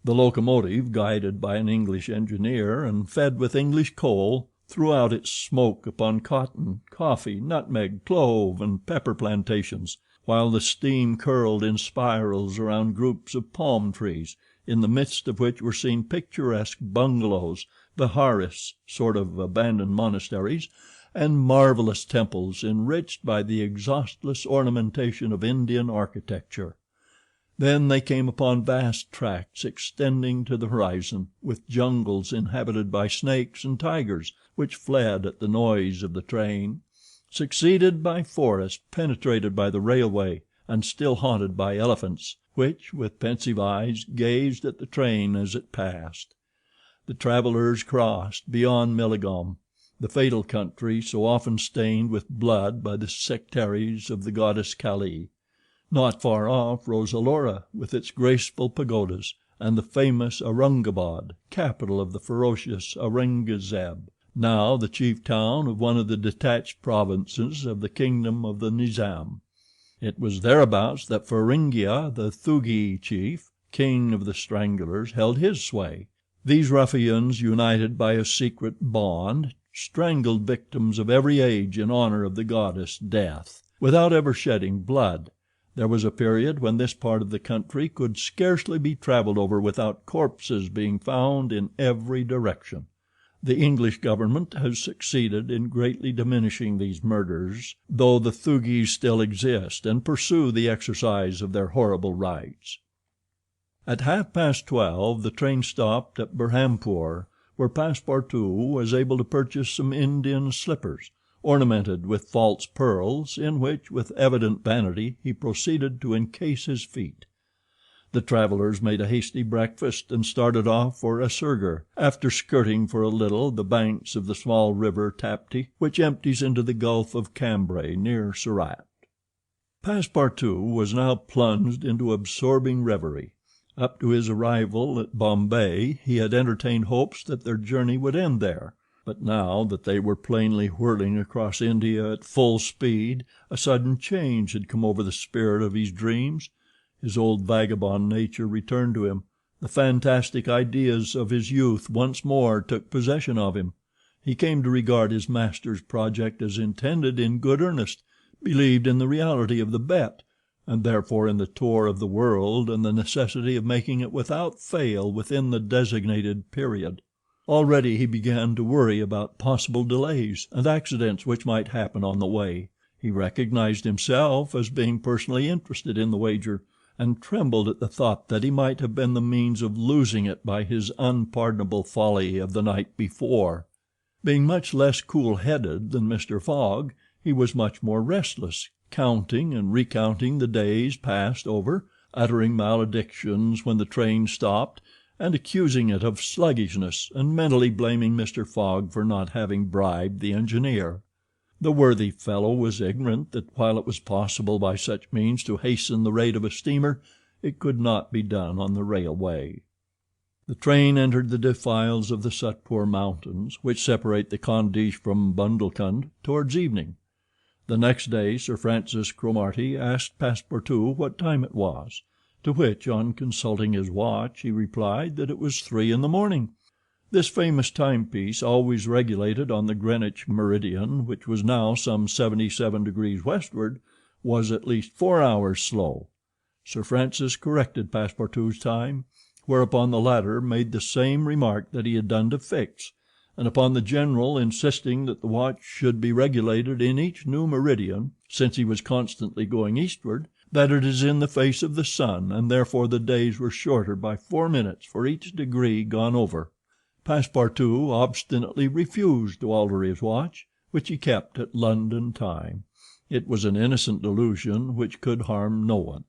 The locomotive, guided by an English engineer and fed with English coal, threw out its smoke upon cotton, coffee, nutmeg, clove, and pepper plantations, while the steam curled in spirals around groups of palm trees, in the midst of which were seen picturesque bungalows, viharis, sort of abandoned monasteries, and marvelous temples enriched by the exhaustless ornamentation of Indian architecture. Then they came upon vast tracts extending to the horizon, with jungles inhabited by snakes and tigers, which fled at the noise of the train, succeeded by forests penetrated by the railway and still haunted by elephants, which, with pensive eyes, gazed at the train as it passed. The travelers crossed, beyond Milligom, the fatal country so often stained with blood by the sectaries of the goddess Kali. Not far off rose Elora, with its graceful pagodas, and the famous Aurungabad, capital of the ferocious Aurangzeb, now the chief town of one of the detached provinces of the kingdom of the Nizam. It was thereabouts that Feringhea, the Thugi chief, king of the Stranglers, held his sway. These ruffians, united by a secret bond, strangled victims of every age in honor of the goddess Death, without ever shedding blood. There was a period when this part of the country could scarcely be traveled over without corpses being found in every direction. The English government has succeeded in greatly diminishing these murders, though the Thugis still exist and pursue the exercise of their horrible rites. At 12:30 the train stopped at Burhampur, where Passepartout was able to purchase some Indian slippers, ornamented with false pearls, in which, with evident vanity, he proceeded to encase his feet. The travelers made a hasty breakfast and started off for Asurgur, after skirting for a little the banks of the small river Tapti, which empties into the Gulf of Cambrai near Surat. Passepartout was now plunged into absorbing reverie. Up to his arrival at Bombay he had entertained hopes that their journey would end there, but now that they were plainly whirling across India at full speed a sudden change had come over the spirit of his dreams. His old vagabond nature returned to him. The fantastic ideas of his youth once more took possession of him. He came to regard his master's project as intended in good earnest, believed in the reality of the bet, and therefore in the tour of the world and the necessity of making it without fail within the designated period. Already he began to worry about possible delays and accidents which might happen on the way. He recognized himself as being personally interested in the wager, and trembled at the thought that he might have been the means of losing it by his unpardonable folly of the night before. Being much less cool-headed than Mr. Fogg, he was much more restless, counting and recounting the days passed over, uttering maledictions when the train stopped, and accusing it of sluggishness, and mentally blaming Mr. Fogg for not having bribed the engineer. The worthy fellow was ignorant that while it was possible by such means to hasten the rate of a steamer, it could not be done on the railway. The train entered the defiles of the Sutpur Mountains, which separate the Khandish from Bundelkund, towards evening. The next day Sir Francis Cromarty asked Passepartout what time it was, to which, on consulting his watch, he replied that it was 3 in the morning. This famous timepiece, always regulated on the Greenwich meridian, which was now some 77 degrees westward, was at least 4 hours slow. Sir Francis corrected Passepartout's time, whereupon the latter made the same remark that he had done to Fix, and upon the general insisting that the watch should be regulated in each new meridian, since he was constantly going eastward, that it is in the face of the sun, and therefore the days were shorter by 4 minutes for each degree gone over. Passepartout obstinately refused to alter his watch, which he kept at London time. It was an innocent delusion which could harm no one.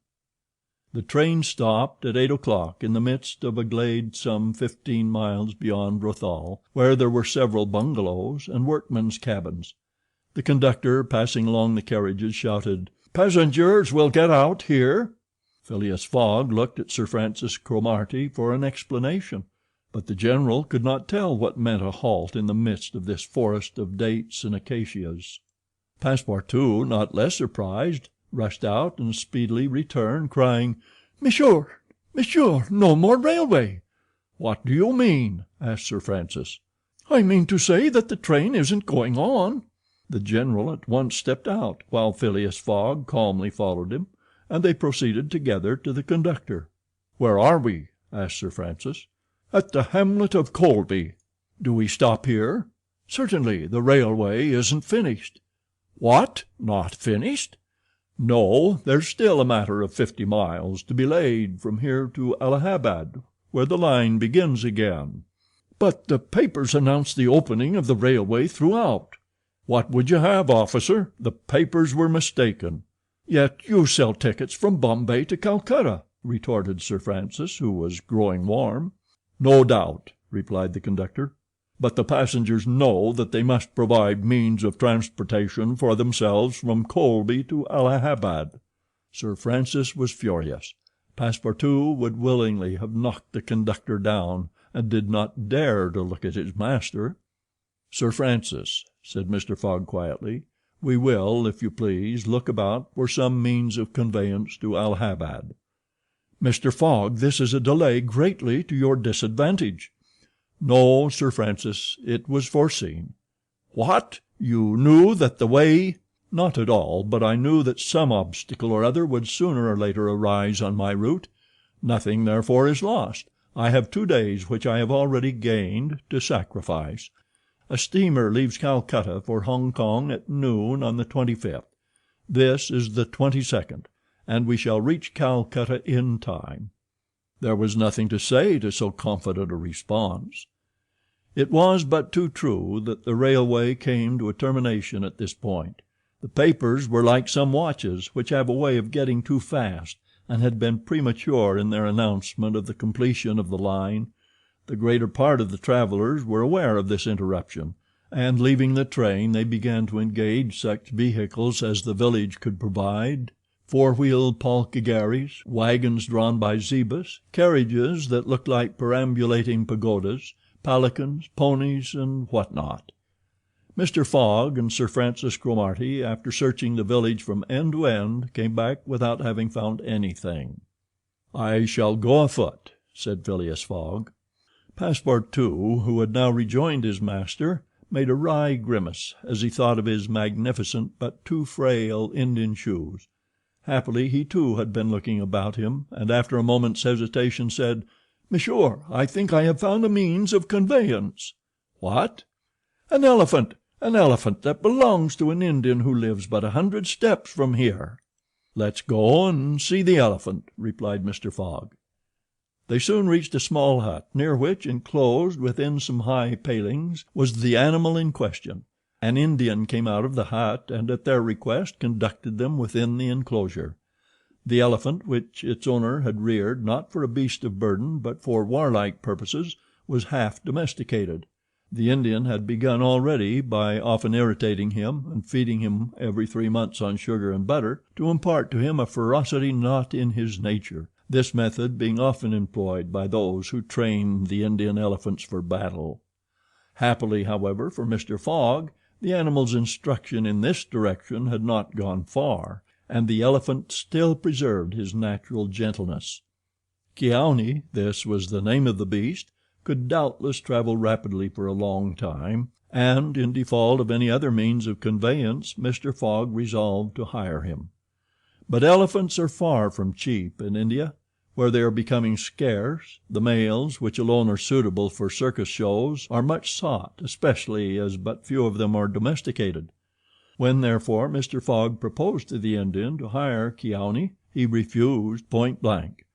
The train stopped at 8 o'clock in the midst of a glade some 15 miles beyond Rothal, where there were several bungalows and workmen's cabins. The conductor, passing along the carriages, shouted, "Passengers will get out here." Phileas Fogg looked at Sir Francis Cromarty for an explanation, but the general could not tell what meant a halt in the midst of this forest of dates and acacias. Passepartout, not less surprised, rushed out and speedily returned, crying, "Monsieur, no more railway." "What do you mean?" asked Sir Francis. "I mean to say that the train isn't going on." The general at once stepped out, while Phileas Fogg calmly followed him, and they proceeded together to the conductor. "Where are we?" asked Sir Francis. "At the hamlet of Colby." "Do we stop here?" "Certainly. The railway isn't finished." "What? Not finished?" "No, there's still a matter of 50 miles to be laid from here to Allahabad, where the line begins again." "But the papers announced the opening of the railway throughout." "What would you have, officer? The papers were mistaken." "Yet you sell tickets from Bombay to Calcutta," retorted Sir Francis, who was growing warm. "No doubt," replied the conductor, "but the passengers know that they must provide means of transportation for themselves from Colby to Allahabad." Sir Francis was furious. Passepartout would willingly have knocked the conductor down, and did not dare to look at his master. "Sir Francis," said Mr. Fogg quietly, "we will, if you please, look about for some means of conveyance to Allahabad." "Mr. Fogg, this is a delay greatly to your disadvantage." "No, Sir Francis, it was foreseen." "What? You knew that the way "Not at all, but I knew that some obstacle or other would sooner or later arise on my route. Nothing, therefore, is lost. I have 2 days which I have already gained to sacrifice. A steamer leaves Calcutta for Hong Kong at noon on the 25th. This is the 22nd, and we shall reach Calcutta in time." There was nothing to say to so confident a response. It was but too true that the railway came to a termination at this point. The papers were like some watches which have a way of getting too fast, and had been premature in their announcement of the completion of the line. The greater part of the travelers were aware of this interruption, and leaving the train they began to engage such vehicles as the village could provide: four-wheeled palkigharies, wagons drawn by zebus, carriages that looked like perambulating pagodas, palanquins, ponies, and what not. Mr. Fogg and Sir Francis Cromarty, after searching the village from end to end, came back without having found anything. "I shall go afoot," said Phileas Fogg. Passepartout, who had now rejoined his master, made a wry grimace as he thought of his magnificent but too frail Indian shoes. Happily he too had been looking about him, and after a moment's hesitation said: "Monsieur, I think I have found a means of conveyance." "What?" "An elephant! An elephant that belongs to an Indian who lives but 100 steps from here." "Let's go and see the elephant," replied Mr. Fogg. They soon reached a small hut, near which, enclosed within some high palings, was the animal in question. An Indian came out of the hut, and at their request conducted them within the enclosure. The elephant, which its owner had reared not for a beast of burden but for warlike purposes, was half domesticated. The Indian had begun already, by often irritating him and feeding him every 3 months on sugar and butter, to impart to him a ferocity not in his nature, this method being often employed by those who train the Indian elephants for battle. Happily, however, for Mr. Fogg, the animal's instruction in this direction had not gone far, and the elephant still preserved his natural gentleness. Kiauni, this was the name of the beast, could doubtless travel rapidly for a long time, and, in default of any other means of conveyance, Mr. Fogg resolved to hire him. But elephants are far from cheap in India, where they are becoming scarce. The males, which alone are suitable for circus shows, are much sought, especially as but few of them are domesticated. When, therefore, Mr. Fogg proposed to the Indian to hire Kiauni, he refused point blank.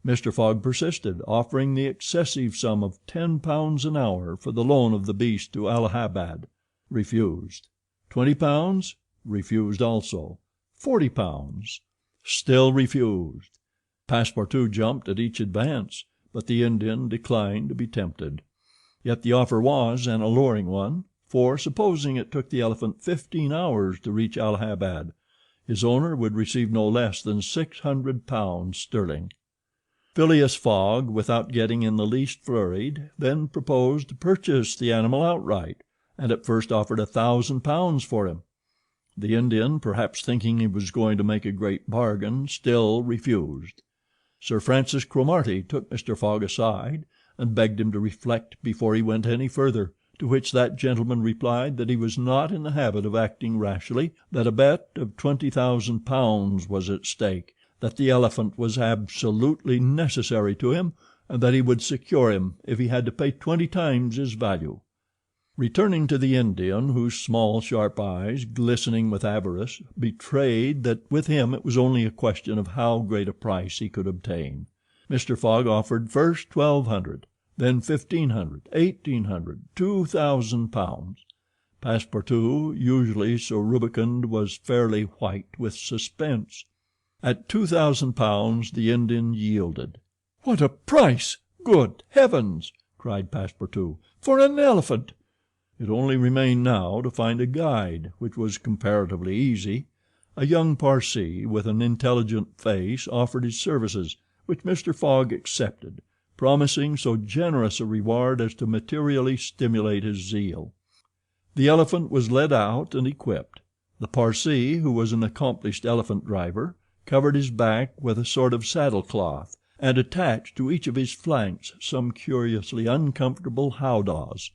Mr. Fogg persisted, offering the excessive sum of £10 an hour for the loan of the beast to Allahabad. Refused. £20? Refused also. £40? Still refused. Passepartout jumped at each advance, but the Indian declined to be tempted. Yet the offer was an alluring one, for, supposing it took the elephant 15 hours to reach Allahabad, his owner would receive no less than £600 sterling. Phileas Fogg, without getting in the least flurried, then proposed to purchase the animal outright, and at first offered £1,000 for him. The Indian, perhaps thinking he was going to make a great bargain, still refused. Sir Francis Cromarty took Mr. Fogg aside, and begged him to reflect before he went any further, to which that gentleman replied that he was not in the habit of acting rashly, that a bet of £20,000 was at stake, that the elephant was absolutely necessary to him, and that he would secure him if he had to pay 20 times his value. Returning to the Indian, whose small sharp eyes, glistening with avarice, betrayed that with him it was only a question of how great a price he could obtain, Mr. Fogg offered first £1,200, then £1,500, £1,800, £2,000. Passepartout, usually so rubicund, was fairly white with suspense. At £2,000 the Indian yielded. "What a price! Good heavens!" cried Passepartout. "For an elephant!" It only remained now to find a guide, which was comparatively easy. A young Parsee with an intelligent face offered his services, which Mr. Fogg accepted, promising so generous a reward as to materially stimulate his zeal. The elephant was led out and equipped. The Parsee, who was an accomplished elephant driver, covered his back with a sort of saddle cloth, and attached to each of his flanks some curiously uncomfortable howdahs.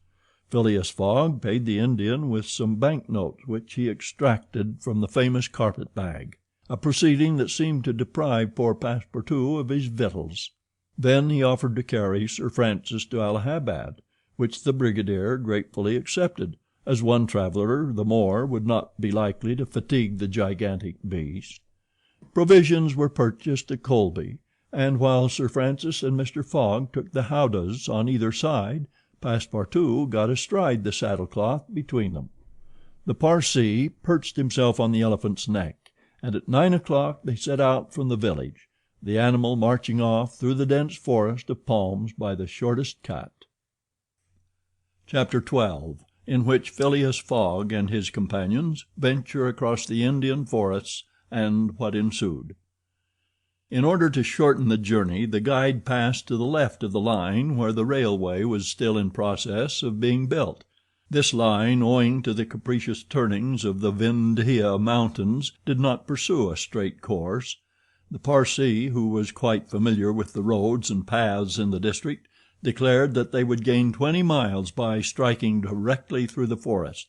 Phileas Fogg paid the Indian with some bank notes which he extracted from the famous carpet bag, a proceeding that seemed to deprive poor Passepartout of his victuals. Then he offered to carry Sir Francis to Allahabad, which the brigadier gratefully accepted, as one traveler the more would not be likely to fatigue the gigantic beast. Provisions were purchased at Colby, and while Sir Francis and Mr. Fogg took the howdahs on either side, Passepartout got astride the saddle-cloth between them. The Parsee perched himself on the elephant's neck, and at 9 o'clock they set out from the village, the animal marching off through the dense forest of palms by the shortest cut. Chapter 12, in which Phileas Fogg and his companions venture across the Indian forests, and what ensued. In order to shorten the journey, the guide passed to the left of the line where the railway was still in process of being built. This line, owing to the capricious turnings of the Vindhia mountains, did not pursue a straight course. The Parsee, who was quite familiar with the roads and paths in the district, declared that they would gain 20 miles by striking directly through the forest.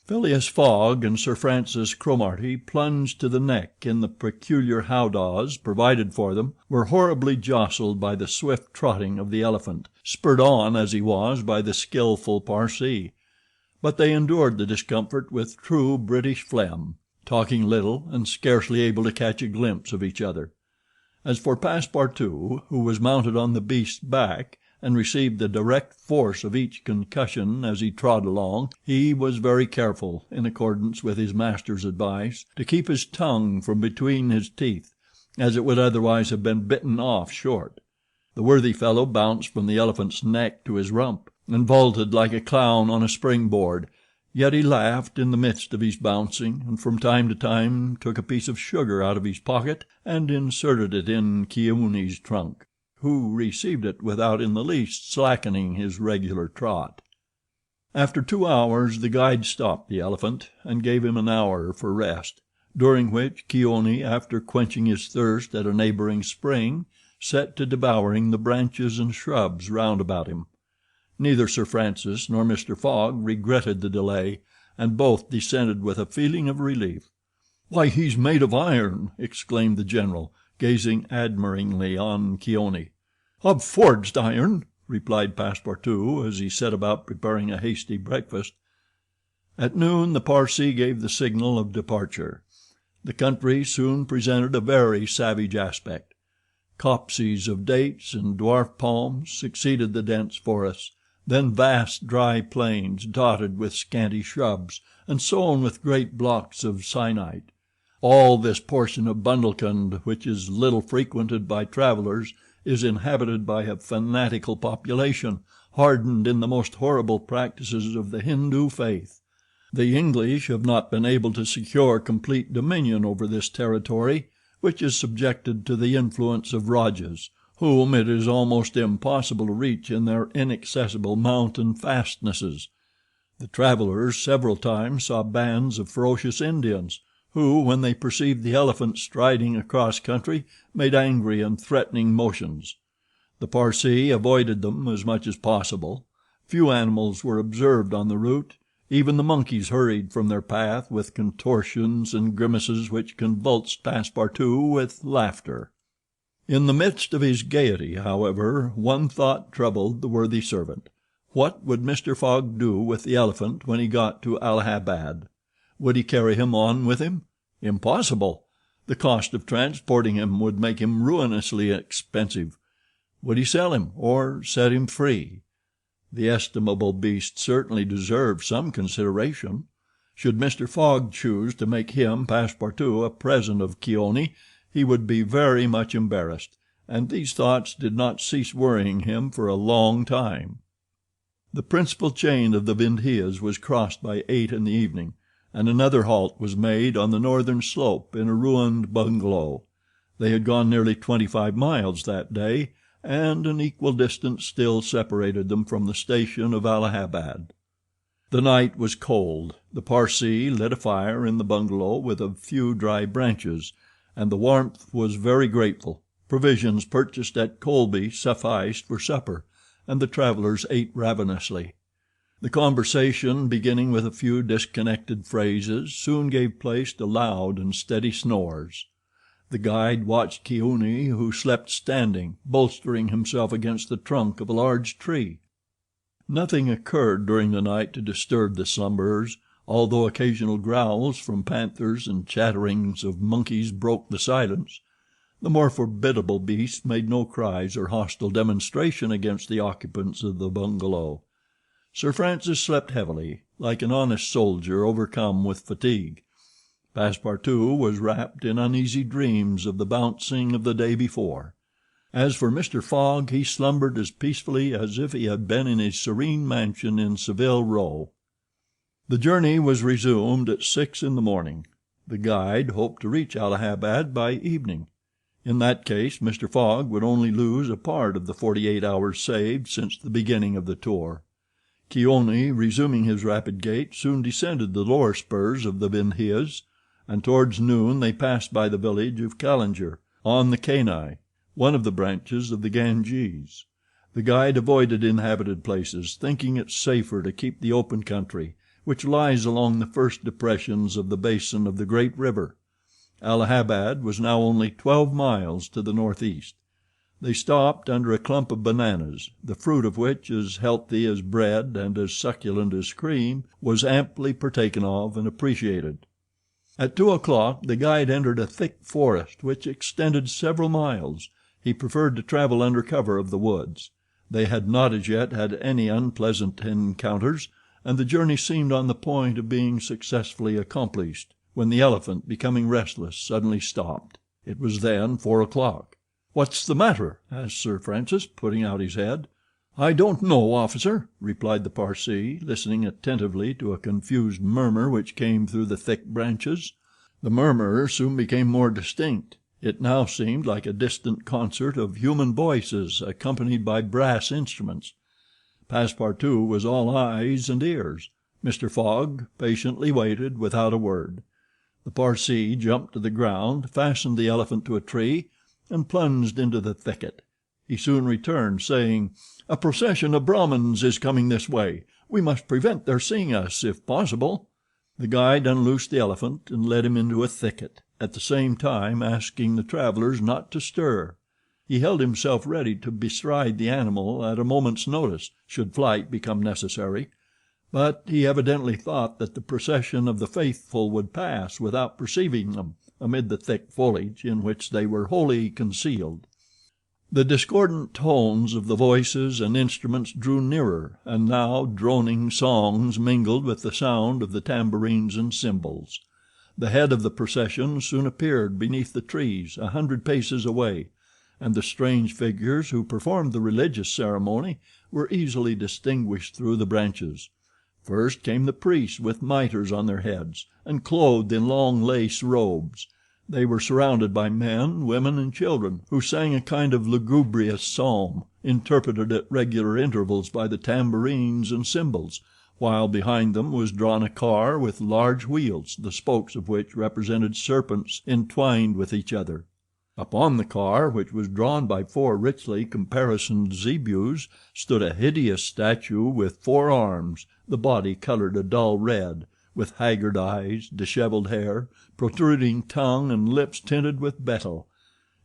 Phileas Fogg and Sir Francis Cromarty, plunged to the neck in the peculiar howdahs provided for them, were horribly jostled by the swift trotting of the elephant, spurred on as he was by the skillful Parsee. But they endured the discomfort with true British phlegm, talking little and scarcely able to catch a glimpse of each other. As for Passepartout, who was mounted on the beast's back, and received the direct force of each concussion as he trod along, he was very careful, in accordance with his master's advice, to keep his tongue from between his teeth, as it would otherwise have been bitten off short. The worthy fellow bounced from the elephant's neck to his rump, and vaulted like a clown on a spring-board, yet he laughed in the midst of his bouncing, and from time to time took a piece of sugar out of his pocket and inserted it in Keaweney's trunk, who received it without in the least slackening his regular trot. After 2 hours the guide stopped the elephant, and gave him an hour for rest, during which Keaweney, after quenching his thirst at a neighboring spring, set to devouring the branches and shrubs round about him. Neither Sir Francis nor Mr. Fogg regretted the delay, and both descended with a feeling of relief. "Why, he's made of iron!" exclaimed the General, gazing admiringly on Keaweney. "Of forged iron," replied Passepartout, as he set about preparing a hasty breakfast. At noon the Parsee gave the signal of departure. The country soon presented a very savage aspect. Copses of dates and dwarf palms succeeded the dense forests, then vast dry plains dotted with scanty shrubs and sown with great blocks of syenite. All this portion of Bundelkund, which is little frequented by travelers, is inhabited by a fanatical population, hardened in the most horrible practices of the Hindu faith. The English have not been able to secure complete dominion over this territory, which is subjected to the influence of Rajas, whom it is almost impossible to reach in their inaccessible mountain fastnesses. The travelers several times saw bands of ferocious Indians, who, when they perceived the elephant striding across country, made angry and threatening motions. The Parsee avoided them as much as possible. Few animals were observed on the route. Even the monkeys hurried from their path with contortions and grimaces which convulsed Passepartout with laughter. In the midst of his gaiety, however, one thought troubled the worthy servant. What would Mr. Fogg do with the elephant when he got to Allahabad? Would he carry him on with him? Impossible. The cost of transporting him would make him ruinously expensive. Would he sell him, or set him free? The estimable beast certainly deserved some consideration. Should Mr. Fogg choose to make him, Passepartout, a present of Keaweney, he would be very much embarrassed, and these thoughts did not cease worrying him for a long time. The principal chain of the Vindhias was crossed by 8 in the evening, and another halt was made on the northern slope in a ruined bungalow. They had gone nearly 25 miles that day, and an equal distance still separated them from the station of Allahabad. The night was cold. The Parsee lit a fire in the bungalow with a few dry branches, and the warmth was very grateful. Provisions purchased at Colby sufficed for supper, and the travelers ate ravenously. The conversation, beginning with a few disconnected phrases, soon gave place to loud and steady snores. The guide watched Keoonee, who slept standing, bolstering himself against the trunk of a large tree. Nothing occurred during the night to disturb the slumberers, although occasional growls from panthers and chatterings of monkeys broke the silence. The more formidable beasts made no cries or hostile demonstration against the occupants of the bungalow. Sir Francis slept heavily, like an honest soldier overcome with fatigue. Passepartout was wrapped in uneasy dreams of the bouncing of the day before. As for Mr. Fogg, he slumbered as peacefully as if he had been in his serene mansion in Savile Row. The journey was resumed at 6 in the morning. The guide hoped to reach Allahabad by evening. In that case Mr. Fogg would only lose a part of the 48 hours saved since the beginning of the tour. Keoonee, resuming his rapid gait, soon descended the lower spurs of the Vindhyas, and towards noon they passed by the village of Callinger, on the Kenai, one of the branches of the Ganges. The guide avoided inhabited places, thinking it safer to keep the open country, which lies along the first depressions of the basin of the great river. Allahabad was now only 12 miles to the northeast. They stopped under a clump of bananas, the fruit of which, as healthy as bread and as succulent as cream, was amply partaken of and appreciated. At 2 o'clock the guide entered a thick forest which extended several miles. He preferred to travel under cover of the woods. They had not as yet had any unpleasant encounters, and the journey seemed on the point of being successfully accomplished, when the elephant, becoming restless, suddenly stopped. It was then 4 o'clock. "What's the matter?" asked Sir Francis, putting out his head. "I don't know, officer," replied the Parsee, listening attentively to a confused murmur which came through the thick branches. The murmur soon became more distinct. It now seemed like a distant concert of human voices accompanied by brass instruments. Passepartout was all eyes and ears. Mr. Fogg patiently waited without a word. The Parsee jumped to the ground, fastened the elephant to a tree, and plunged into the thicket. He soon returned, saying, "A procession of Brahmins is coming this way. We must prevent their seeing us, if possible." The guide unloosed the elephant and led him into a thicket, at the same time asking the travelers not to stir. He held himself ready to bestride the animal at a moment's notice, should flight become necessary, but he evidently thought that the procession of the faithful would pass without perceiving them, amid the thick foliage in which they were wholly concealed. The discordant tones of the voices and instruments drew nearer, and now droning songs mingled with the sound of the tambourines and cymbals. The head of the procession soon appeared beneath the trees 100 paces away, and the strange figures who performed the religious ceremony were easily distinguished through the branches. First came the priests with mitres on their heads, and clothed in long lace robes. They were surrounded by men, women, and children, who sang a kind of lugubrious psalm, interpreted at regular intervals by the tambourines and cymbals, while behind them was drawn a car with large wheels, the spokes of which represented serpents entwined with each other. Upon the car, which was drawn by 4 richly caparisoned zebus, stood a hideous statue with 4 arms, the body colored a dull red, with haggard eyes, disheveled hair, protruding tongue, and lips tinted with betel.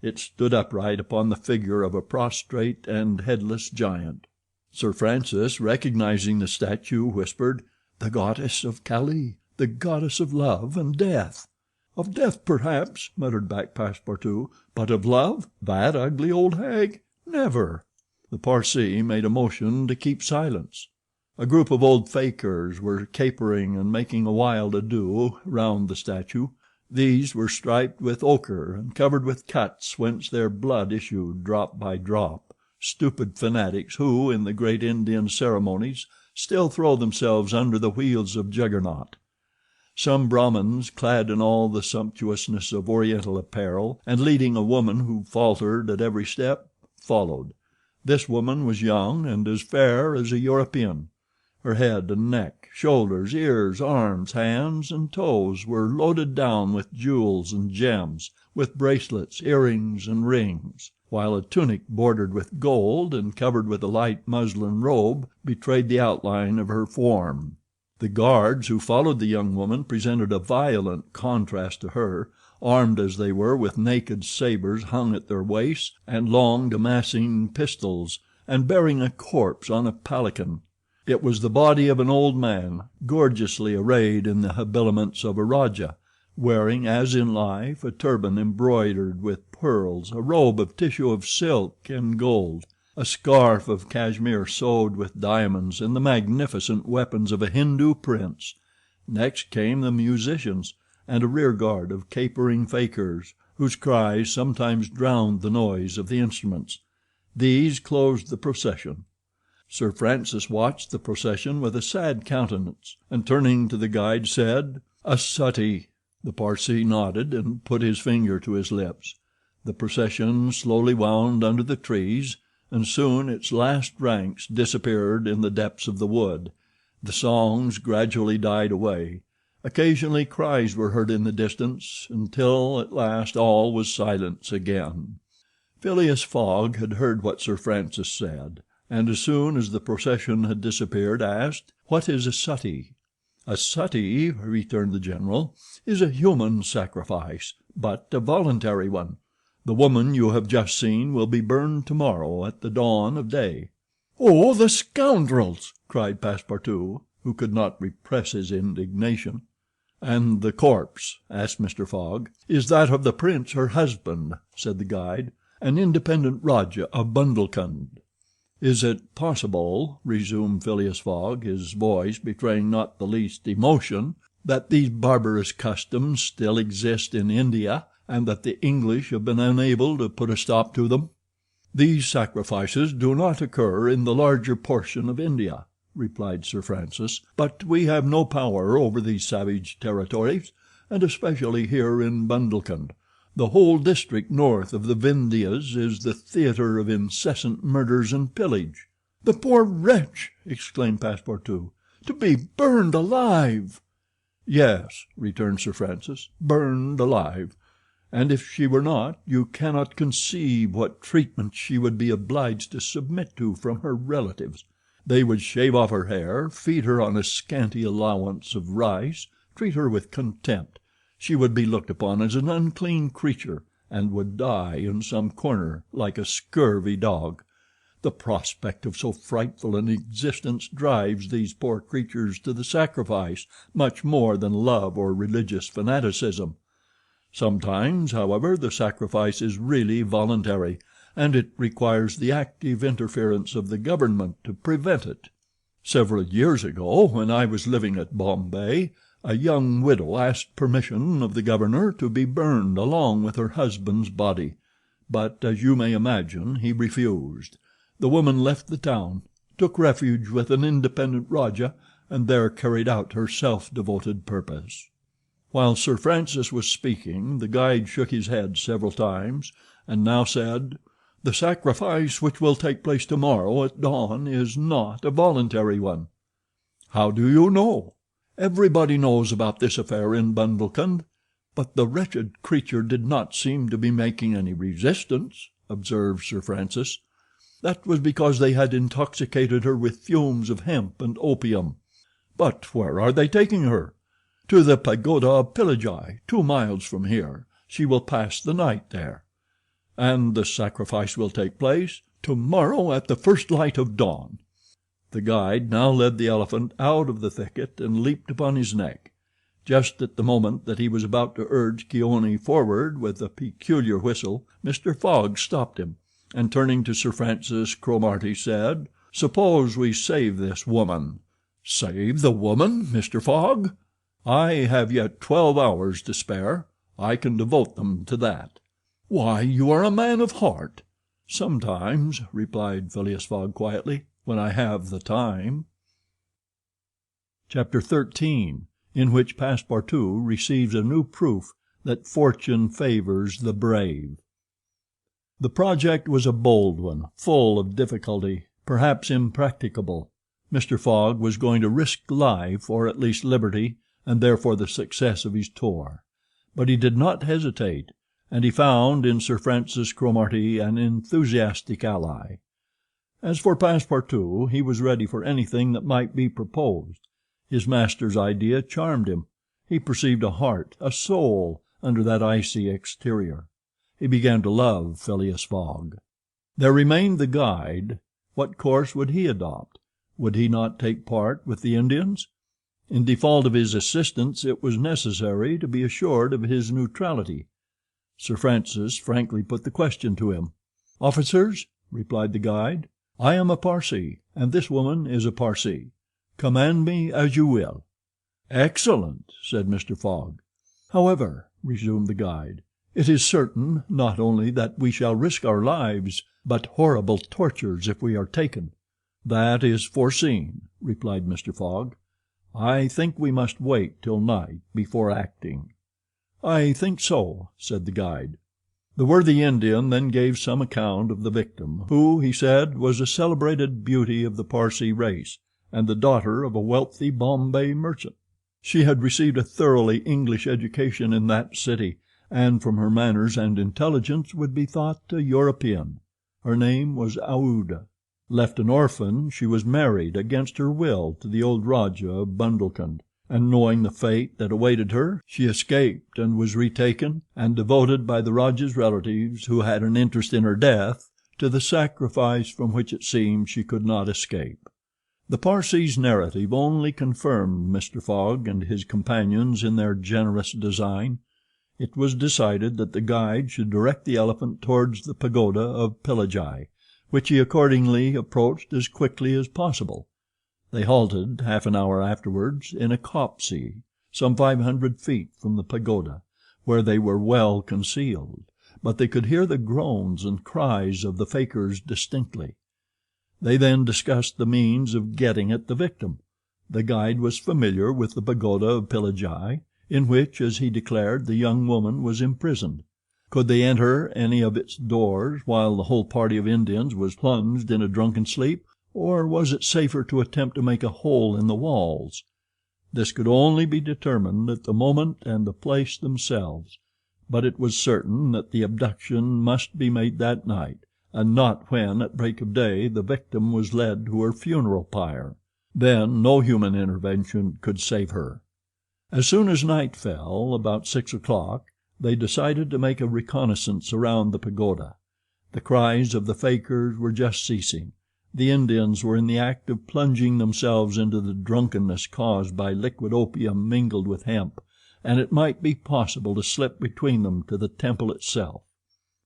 It stood upright upon the figure of a prostrate and headless giant. Sir Francis, recognizing the statue, whispered, "The goddess of Kali, the goddess of love and death." "Of death, perhaps," muttered back Passepartout, "but of love? That ugly old hag? Never." The Parsee made a motion to keep silence. A group of old fakirs were capering and making a wild ado round the statue. These were striped with ochre and covered with cuts whence their blood issued drop by drop, stupid fanatics who, in the great Indian ceremonies, still throw themselves under the wheels of Juggernaut. Some Brahmins, clad in all the sumptuousness of Oriental apparel, and leading a woman who faltered at every step, followed. This woman was young and as fair as a European. Her head and neck, shoulders, ears, arms, hands, and toes were loaded down with jewels and gems, with bracelets, earrings, and rings. while a tunic bordered with gold and covered with a light muslin robe betrayed the outline of her form. The guards who followed the young woman presented a violent contrast to her, armed as they were with naked sabers hung at their waists and long Damascene pistols, and bearing a corpse on a palanquin. It was the body of an old man, gorgeously arrayed in the habiliments of a rajah, wearing, as in life, a turban embroidered with pearls, a robe of tissue of silk and gold, a scarf of cashmere sewed with diamonds, and the magnificent weapons of a Hindu prince. Next came the musicians, and a rear guard of capering fakirs, whose cries sometimes drowned the noise of the instruments. These closed the procession. Sir Francis watched the procession with a sad countenance, and turning to the guide said, "A suttee." The Parsee nodded and put his finger to his lips. The procession slowly wound under the trees, and soon its last ranks disappeared in the depths of the wood. The songs gradually died away. Occasionally cries were heard in the distance, until at last all was silence again. Phileas Fogg had heard what Sir Francis said, and as soon as the procession had disappeared asked, "What is a suttee?" "A suttee," returned the general, "is a human sacrifice, but a voluntary one. The woman you have just seen will be burned tomorrow at the dawn of day." "Oh, the scoundrels!" cried Passepartout, who could not repress his indignation. "And the corpse," asked Mr. Fogg. "Is that of the prince, her husband," said the guide, "an independent Rajah of Bundelkund." "Is it possible," resumed Phileas Fogg, his voice betraying not the least emotion, "that these barbarous customs still exist in India, and that the English have been unable to put a stop to them?" "These sacrifices do not occur in the larger portion of India," replied Sir Francis, "but we have no power over these savage territories, and especially here in Bundelkund. The whole district north of the Vindhyas is the theater of incessant murders and pillage." "The poor wretch!" exclaimed Passepartout. "To be burned alive!" "Yes," returned Sir Francis, "burned alive. And if she were not, you cannot conceive what treatment she would be obliged to submit to from her relatives. They would shave off her hair, feed her on a scanty allowance of rice, treat her with contempt. She would be looked upon as an unclean creature, and would die in some corner like a scurvy dog. The prospect of so frightful an existence drives these poor creatures to the sacrifice much more than love or religious fanaticism. Sometimes, however, the sacrifice is really voluntary, and it requires the active interference of the government to prevent it. Several years ago, when I was living at Bombay, a young widow asked permission of the governor to be burned along with her husband's body, but, as you may imagine, he refused. The woman left the town, took refuge with an independent Rajah, and there carried out her self-devoted purpose." While Sir Francis was speaking, the guide shook his head several times, and now said, "The sacrifice which will take place tomorrow at dawn is not a voluntary one." "How do you know?" "Everybody knows about this affair in Bundelkund." "But the wretched creature did not seem to be making any resistance," observed Sir Francis. "That was because they had intoxicated her with fumes of hemp and opium." "But where are they taking her?" "To the pagoda of Pilajai, 2 miles from here. She will pass the night there." "And the sacrifice will take place?" "Tomorrow at the first light of dawn." The guide now led the elephant out of the thicket and leaped upon his neck. Just at the moment that he was about to urge Keone forward with a peculiar whistle, Mr. Fogg stopped him, and turning to Sir Francis Cromarty said, "Suppose we save this woman." "Save the woman, Mr. Fogg?" "I have yet 12 hours to spare. I can devote them to that." "Why, you are a man of heart." "Sometimes," replied Phileas Fogg quietly, "when I have the time." Chapter 13, in which Passepartout receives a new proof that fortune favors the brave. The project was a bold one, full of difficulty, perhaps impracticable. Mr. Fogg was going to risk life, or at least liberty, and therefore the success of his tour. But he did not hesitate, and he found in Sir Francis Cromarty an enthusiastic ally. As for Passepartout, he was ready for anything that might be proposed. His master's idea charmed him. He perceived a heart, a soul, under that icy exterior. He began to love Phileas Fogg. There remained the guide. What course would he adopt? Would he not take part with the Indians? In default of his assistance, it was necessary to be assured of his neutrality. Sir Francis frankly put the question to him. "Officers," replied the guide, "I am a Parsee, and this woman is a Parsee. Command me as you will." "Excellent," said Mr. Fogg. "However," resumed the guide, "it is certain not only that we shall risk our lives, but horrible tortures if we are taken." "That is foreseen," replied Mr. Fogg. "I think we must wait till night before acting." "I think so," said the guide. The worthy Indian then gave some account of the victim, who, he said, was a celebrated beauty of the Parsee race, and the daughter of a wealthy Bombay merchant. She had received a thoroughly English education in that city, and from her manners and intelligence would be thought a European. Her name was Aouda. Left an orphan, she was married against her will to the old Rajah of Bundelkund, and knowing the fate that awaited her, she escaped and was retaken and devoted by the Rajah's relatives, who had an interest in her death, to the sacrifice from which it seemed she could not escape. The Parsee's narrative only confirmed Mr. Fogg and his companions in their generous design. It was decided that the guide should direct the elephant towards the pagoda of Pillagi, which he accordingly approached as quickly as possible. They halted, half an hour afterwards, in a copse, some 500 feet from the pagoda, where they were well concealed, but they could hear the groans and cries of the fakirs distinctly. They then discussed the means of getting at the victim. The guide was familiar with the pagoda of Pillagi, in which, as he declared, the young woman was imprisoned. Could they enter any of its doors while the whole party of Indians was plunged in a drunken sleep, or was it safer to attempt to make a hole in the walls? This could only be determined at the moment and the place themselves, but it was certain that the abduction must be made that night, and not when at break of day the victim was led to her funeral pyre. Then no human intervention could save her. As soon as night fell, about 6 o'clock, they decided to make a reconnaissance around the pagoda. The cries of the fakirs were just ceasing. The Indians were in the act of plunging themselves into the drunkenness caused by liquid opium mingled with hemp, and it might be possible to slip between them to the temple itself.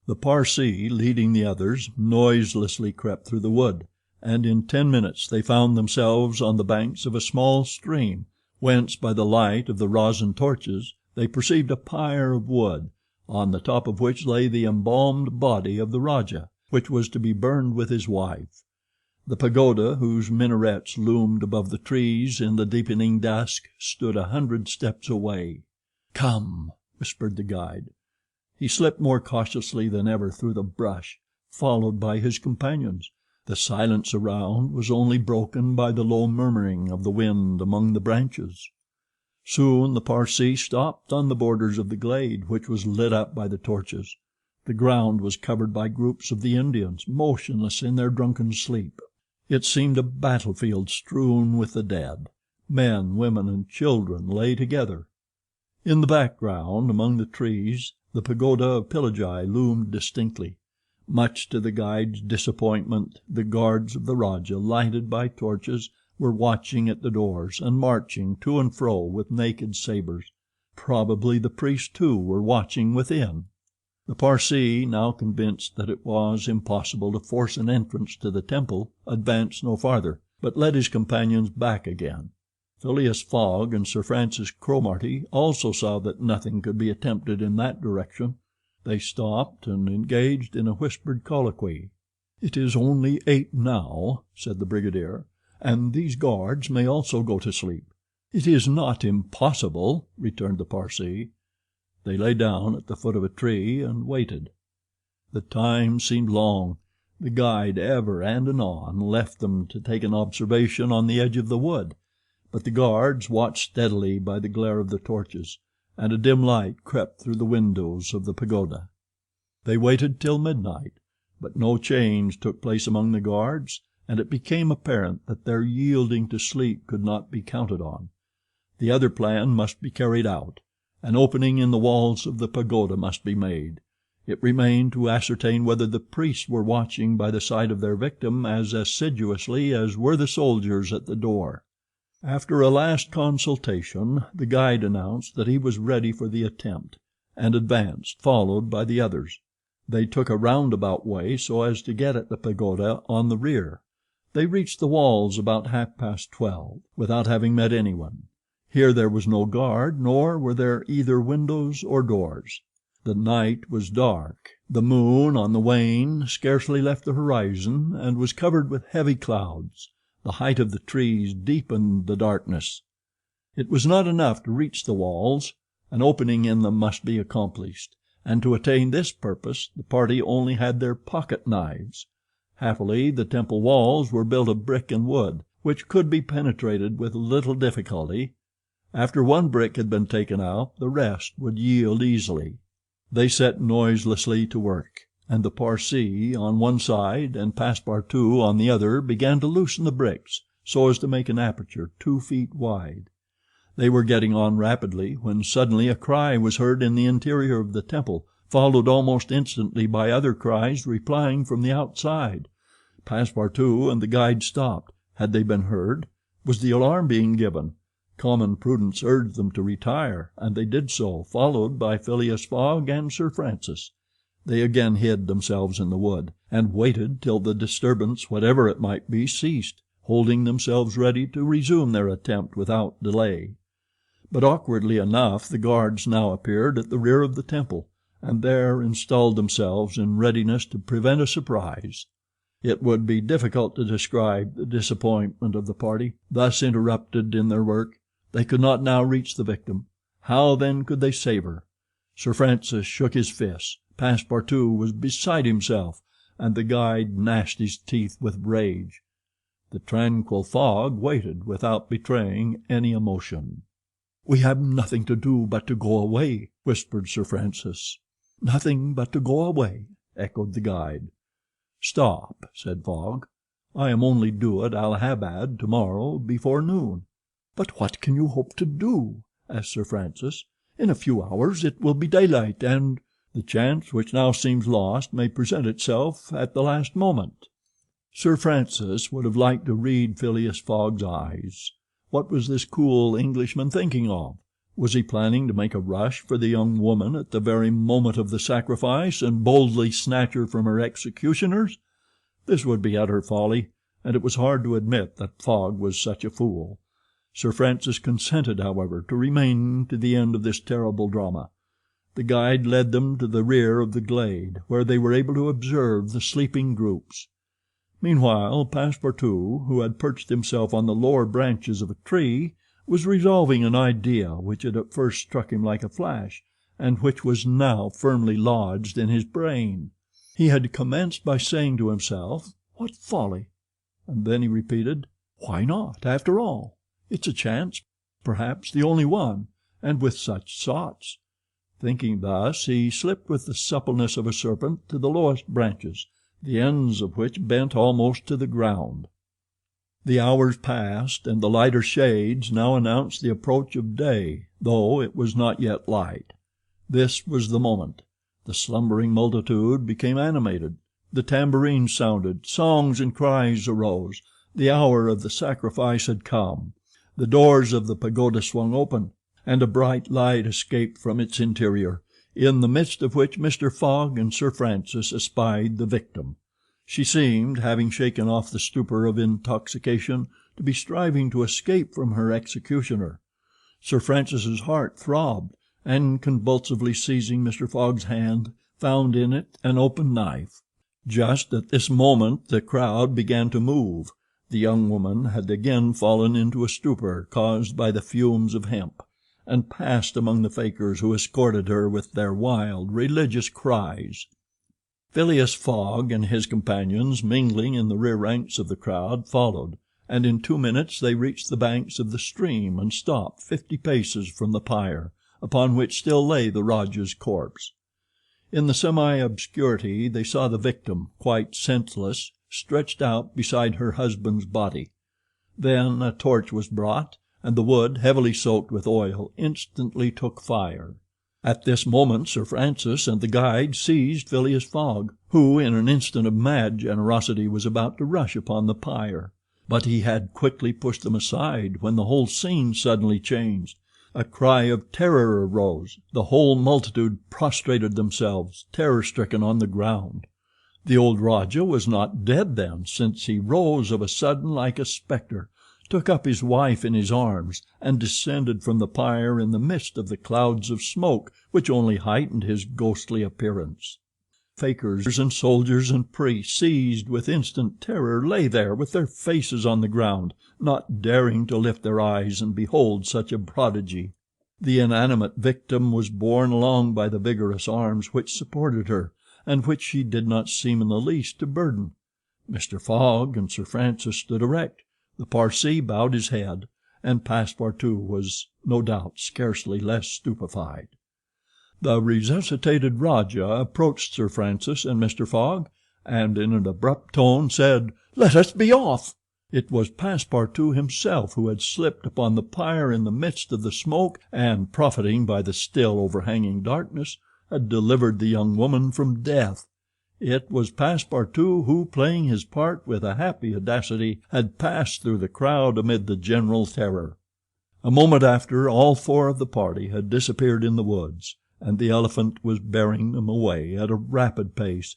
The Parsee, leading the others, noiselessly crept through the wood, and in 10 minutes they found themselves on the banks of a small stream, whence, by the light of the rosin torches, they perceived a pyre of wood, on the top of which lay the embalmed body of the Rajah, which was to be burned with his wife. The pagoda, whose minarets loomed above the trees in the deepening dusk, stood 100 steps away. "Come," whispered the guide. He slipped more cautiously than ever through the brush, followed by his companions. The silence around was only broken by the low murmuring of the wind among the branches. Soon the Parsee stopped on the borders of the glade, which was lit up by the torches. The ground was covered by groups of the Indians, motionless in their drunken sleep. It seemed a battlefield strewn with the dead. Men, women, and children lay together. In the background, among the trees, the pagoda of Pillagi loomed distinctly. Much to the guide's disappointment, the guards of the Rajah, lighted by torches, were watching at the doors, and marching to and fro with naked sabers. Probably the priests, too, were watching within. The Parsee, now convinced that it was impossible to force an entrance to the temple, advanced no farther, but led his companions back again. Phileas Fogg and Sir Francis Cromarty also saw that nothing could be attempted in that direction. They stopped and engaged in a whispered colloquy. "It is only 8 now," said the brigadier, "and these guards may also go to sleep." "It is not impossible," returned the Parsee. They lay down at the foot of a tree and waited. The time seemed long. The guide ever and anon left them to take an observation on the edge of the wood, but the guards watched steadily by the glare of the torches, and a dim light crept through the windows of the pagoda. They waited till midnight, but no change took place among the guards, and it became apparent that their yielding to sleep could not be counted on. The other plan must be carried out. An opening in the walls of the pagoda must be made. It remained to ascertain whether the priests were watching by the side of their victim as assiduously as were the soldiers at the door. After a last consultation, the guide announced that he was ready for the attempt, and advanced, followed by the others. They took a roundabout way so as to get at the pagoda on the rear. They reached the walls about 12:30, without having met anyone. Here there was no guard, nor were there either windows or doors. The night was dark. The moon, on the wane, scarcely left the horizon, and was covered with heavy clouds. The height of the trees deepened the darkness. It was not enough to reach the walls. An opening in them must be accomplished, and to attain this purpose the party only had their pocket knives. Happily the temple walls were built of brick and wood, which could be penetrated with little difficulty. After one brick had been taken out, the rest would yield easily. They set noiselessly to work, and the Parsee on one side and Passepartout on the other began to loosen the bricks so as to make an aperture 2 feet wide. They were getting on rapidly when suddenly a cry was heard in the interior of the temple, followed almost instantly by other cries replying from the outside. Passepartout and the guide stopped. Had they been heard? Was the alarm being given? Common prudence urged them to retire, and they did so, followed by Phileas Fogg and Sir Francis. They again hid themselves in the wood, and waited till the disturbance, whatever it might be, ceased, holding themselves ready to resume their attempt without delay. But awkwardly enough the guards now appeared at the rear of the temple, and there installed themselves in readiness to prevent a surprise. It would be difficult to describe the disappointment of the party, thus interrupted in their work. They could not now reach the victim. How then could they save her? Sir Francis shook his fists, Passepartout was beside himself, and the guide gnashed his teeth with rage. The tranquil Fogg waited without betraying any emotion. "We have nothing to do but to go away," whispered Sir Francis. "Nothing but to go away," echoed the guide. "Stop," said Fogg. "I am only due at Allahabad tomorrow before noon." "But what can you hope to do?" asked Sir Francis. "In a few hours it will be daylight, and—" "The chance which now seems lost may present itself at the last moment." Sir Francis would have liked to read Phileas Fogg's eyes. What was this cool Englishman thinking of? Was he planning to make a rush for the young woman at the very moment of the sacrifice and boldly snatch her from her executioners? This would be utter folly, and it was hard to admit that Fogg was such a fool. Sir Francis consented, however, to remain to the end of this terrible drama. The guide led them to the rear of the glade, where they were able to observe the sleeping groups. Meanwhile Passepartout, who had perched himself on the lower branches of a tree, was revolving an idea which had at first struck him like a flash, and which was now firmly lodged in his brain. He had commenced by saying to himself, "What folly!" and then he repeated, "Why not, after all? It's a chance, perhaps the only one, and with such sots." Thinking thus, he slipped with the suppleness of a serpent to the lowest branches, the ends of which bent almost to the ground. The hours passed, and the lighter shades now announced the approach of day, though it was not yet light. This was the moment. The slumbering multitude became animated. The tambourines sounded, songs and cries arose. The hour of the sacrifice had come. The doors of the pagoda swung open, and a bright light escaped from its interior, in the midst of which Mr. Fogg and Sir Francis espied the victim. She seemed, having shaken off the stupor of intoxication, to be striving to escape from her executioner. Sir Francis's heart throbbed, and convulsively seizing Mr. Fogg's hand, found in it an open knife. Just at this moment the crowd began to move. The young woman had again fallen into a stupor caused by the fumes of hemp, and passed among the fakirs, who escorted her with their wild, religious cries. Phileas Fogg and his companions, mingling in the rear ranks of the crowd, followed, and in 2 minutes they reached the banks of the stream and stopped 50 paces from the pyre, upon which still lay the Rajah's corpse. In the semi-obscurity they saw the victim, quite senseless, stretched out beside her husband's body. Then a torch was brought, and the wood, heavily soaked with oil, instantly took fire. At this moment Sir Francis and the guide seized Phileas Fogg, who in an instant of mad generosity was about to rush upon the pyre. But he had quickly pushed them aside when the whole scene suddenly changed. A cry of terror arose. The whole multitude prostrated themselves, terror-stricken, on the ground. The old Rajah was not dead then, since he rose of a sudden like a spectre, took up his wife in his arms, and descended from the pyre in the midst of the clouds of smoke which only heightened his ghostly appearance. Fakirs and soldiers and priests, seized with instant terror, lay there with their faces on the ground, not daring to lift their eyes and behold such a prodigy. The inanimate victim was borne along by the vigorous arms which supported her, and which she did not seem in the least to burden. Mr. Fogg and Sir Francis stood erect, the Parsee bowed his head, and Passepartout was, no doubt, scarcely less stupefied. The resuscitated Rajah approached Sir Francis and Mr. Fogg, and in an abrupt tone said, "Let us be off." It was Passepartout himself who had slipped upon the pyre in the midst of the smoke, and, profiting by the still overhanging darkness, had delivered the young woman from death. It was Passepartout who, playing his part with a happy audacity, had passed through the crowd amid the general terror. A moment after, all four of the party had disappeared in the woods, and the elephant was bearing them away at a rapid pace.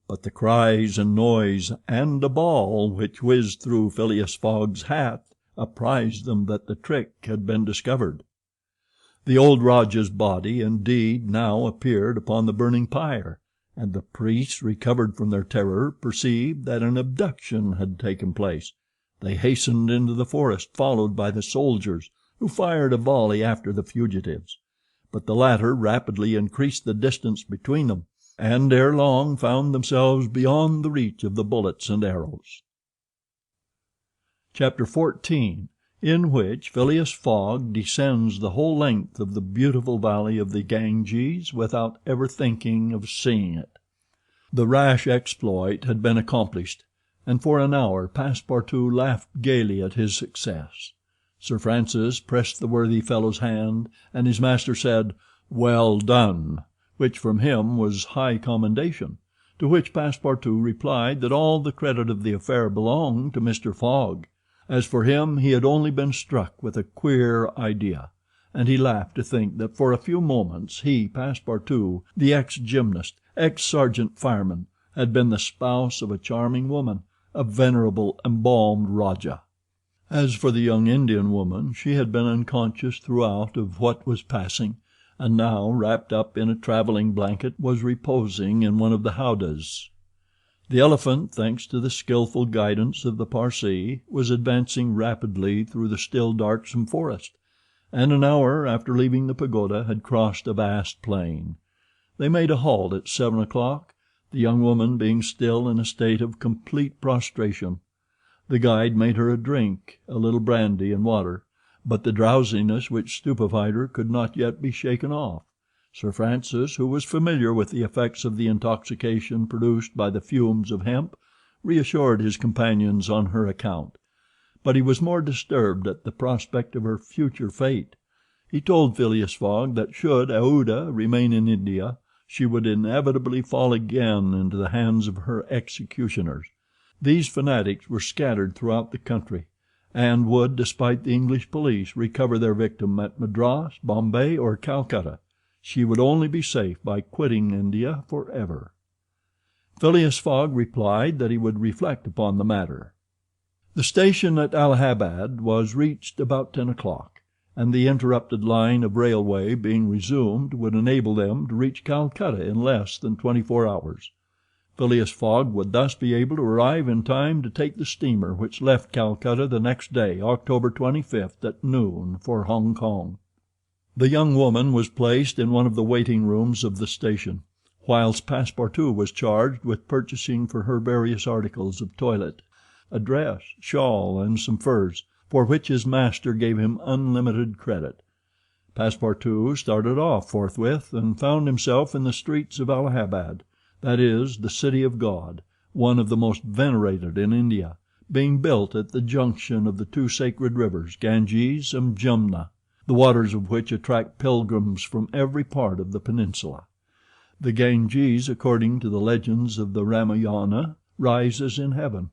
But the cries and noise, and a ball which whizzed through Phileas Fogg's hat, apprised them that the trick had been discovered. The old Rajah's body, indeed, now appeared upon the burning pyre, and the priests, recovered from their terror, perceived that an abduction had taken place. They hastened into the forest, followed by the soldiers, who fired a volley after the fugitives. But the latter rapidly increased the distance between them, and ere long found themselves beyond the reach of the bullets and arrows. Chapter 14, in which Phileas Fogg descends the whole length of the beautiful valley of the Ganges without ever thinking of seeing it. The rash exploit had been accomplished, and for an hour Passepartout laughed gaily at his success. Sir Francis pressed the worthy fellow's hand, and his master said, "Well done," which from him was high commendation, to which Passepartout replied that all the credit of the affair belonged to Mr. Fogg. As for him, he had only been struck with a queer idea, and he laughed to think that for a few moments he, Passepartout, the ex-gymnast, ex-sergeant fireman, had been the spouse of a charming woman, a venerable embalmed Rajah. As for the young Indian woman, she had been unconscious throughout of what was passing, and now, wrapped up in a traveling blanket, was reposing in one of the howdahs. The elephant, thanks to the skillful guidance of the Parsee, was advancing rapidly through the still darksome forest, and an hour after leaving the pagoda had crossed a vast plain. They made a halt at 7 o'clock, the young woman being still in a state of complete prostration. The guide made her a drink, a little brandy and water, but the drowsiness which stupefied her could not yet be shaken off. Sir Francis, who was familiar with the effects of the intoxication produced by the fumes of hemp, reassured his companions on her account, but he was more disturbed at the prospect of her future fate. He told Phileas Fogg that should Aouda remain in India, she would inevitably fall again into the hands of her executioners. These fanatics were scattered throughout the country, and would, despite the English police, recover their victim at Madras, Bombay, or Calcutta. She would only be safe by quitting India forever. Phileas Fogg replied that he would reflect upon the matter. The station at Allahabad was reached about 10 o'clock, and the interrupted line of railway being resumed would enable them to reach Calcutta in less than 24 hours. Phileas Fogg would thus be able to arrive in time to take the steamer which left Calcutta the next day, October 25th, at noon, for Hong Kong. The young woman was placed in one of the waiting rooms of the station, whilst Passepartout was charged with purchasing for her various articles of toilette, a dress, shawl, and some furs, for which his master gave him unlimited credit. Passepartout started off forthwith, and found himself in the streets of Allahabad, that is, the City of God, one of the most venerated in India, being built at the junction of the two sacred rivers, Ganges and Jumna, the waters of which attract pilgrims from every part of the peninsula. The Ganges, according to the legends of the Ramayana, rises in heaven,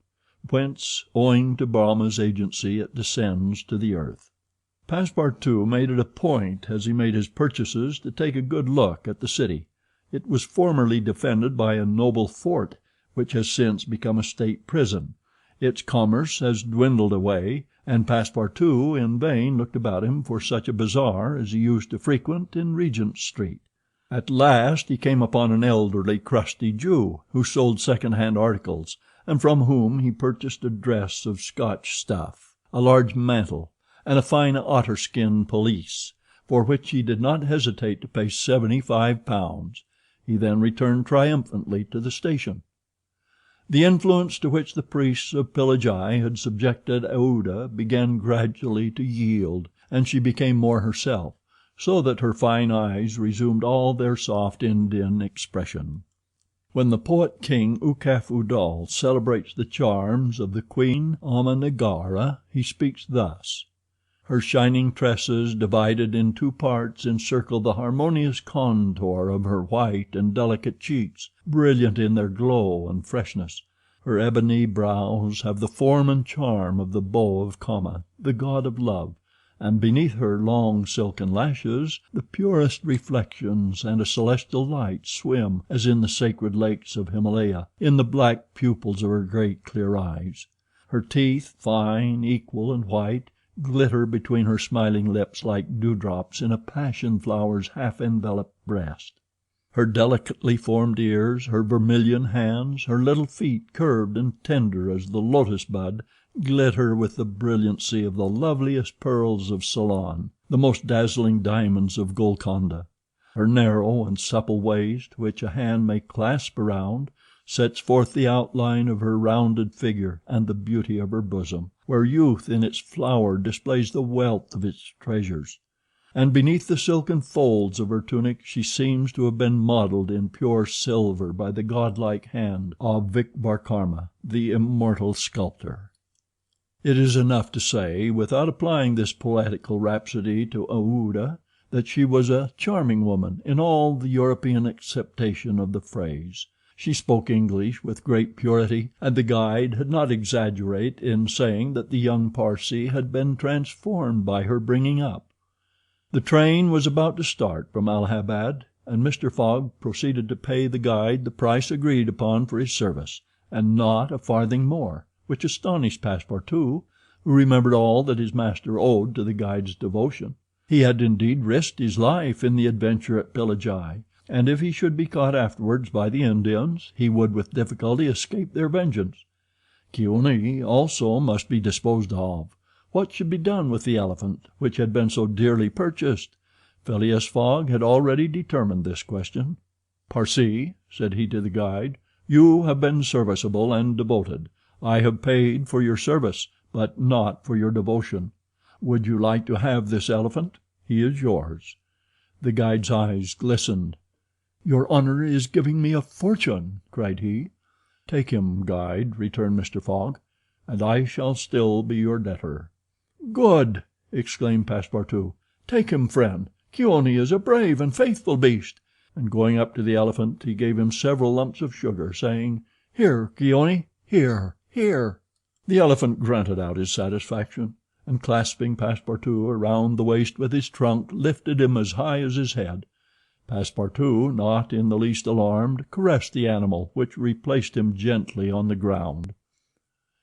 whence, owing to Brahma's agency, it descends to the earth. Passepartout made it a point, as he made his purchases, to take a good look at the city. It was formerly defended by a noble fort, which has since become a state prison. Its commerce has dwindled away, and Passepartout in vain looked about him for such a bazaar as he used to frequent in Regent Street. At last he came upon an elderly, crusty Jew, who sold second-hand articles, and from whom he purchased a dress of Scotch stuff, a large mantle, and a fine otter-skin pelisse, for which he did not hesitate to pay £75. He then returned triumphantly to the station. The influence to which the priests of Pillagi had subjected Aouda began gradually to yield, and she became more herself, so that her fine eyes resumed all their soft Indian expression. When the poet king Ukaf Udal celebrates the charms of the Queen Amanagara, he speaks thus: "Her shining tresses, divided in two parts, encircle the harmonious contour of her white and delicate cheeks, brilliant in their glow and freshness. Her ebony brows have the form and charm of the bow of Kama, the god of love, and beneath her long silken lashes the purest reflections and a celestial light swim, as in the sacred lakes of Himalaya, in the black pupils of her great clear eyes. Her teeth, fine, equal, and white, glitter between her smiling lips like dewdrops in a passion flower's half-enveloped breast. Her delicately formed ears, her vermilion hands, her little feet, curved and tender as the lotus bud, glitter with the brilliancy of the loveliest pearls of Ceylon, the most dazzling diamonds of Golconda. Her narrow and supple waist, which a hand may clasp around, sets forth the outline of her rounded figure and the beauty of her bosom, where youth in its flower displays the wealth of its treasures. And beneath the silken folds of her tunic she seems to have been modeled in pure silver by the godlike hand of Vikvarkarma, the immortal sculptor." It is enough to say, without applying this poetical rhapsody to Aouda, that she was a charming woman in all the European acceptation of the phrase. She spoke English with great purity, and the guide had not exaggerate in saying that the young Parsee had been transformed by her bringing up. The train was about to start from Allahabad, and Mr. Fogg proceeded to pay the guide the price agreed upon for his service, and not a farthing more, which astonished Passepartout, who remembered all that his master owed to the guide's devotion. He had indeed risked his life in the adventure at Pillagi, and if he should be caught afterwards by the Indians, he would with difficulty escape their vengeance. Kearney also must be disposed of. What should be done with the elephant, which had been so dearly purchased? Phileas Fogg had already determined this question. "Parsee," said he to the guide, "you have been serviceable and devoted. I have paid for your service, but not for your devotion. Would you like to have this elephant? He is yours." The guide's eyes glistened. "Your honor is giving me a fortune," cried he. "Take him, guide," returned Mr. Fogg, "and I shall still be your debtor." "Good!" exclaimed Passepartout. "Take him, friend. Kearney is a brave and faithful beast," and going up to the elephant he gave him several lumps of sugar, saying, "Here, Kearney, here, here." The elephant grunted out his satisfaction, and clasping Passepartout around the waist with his trunk, lifted him as high as his head. Passepartout, not in the least alarmed, caressed the animal, which replaced him gently on the ground.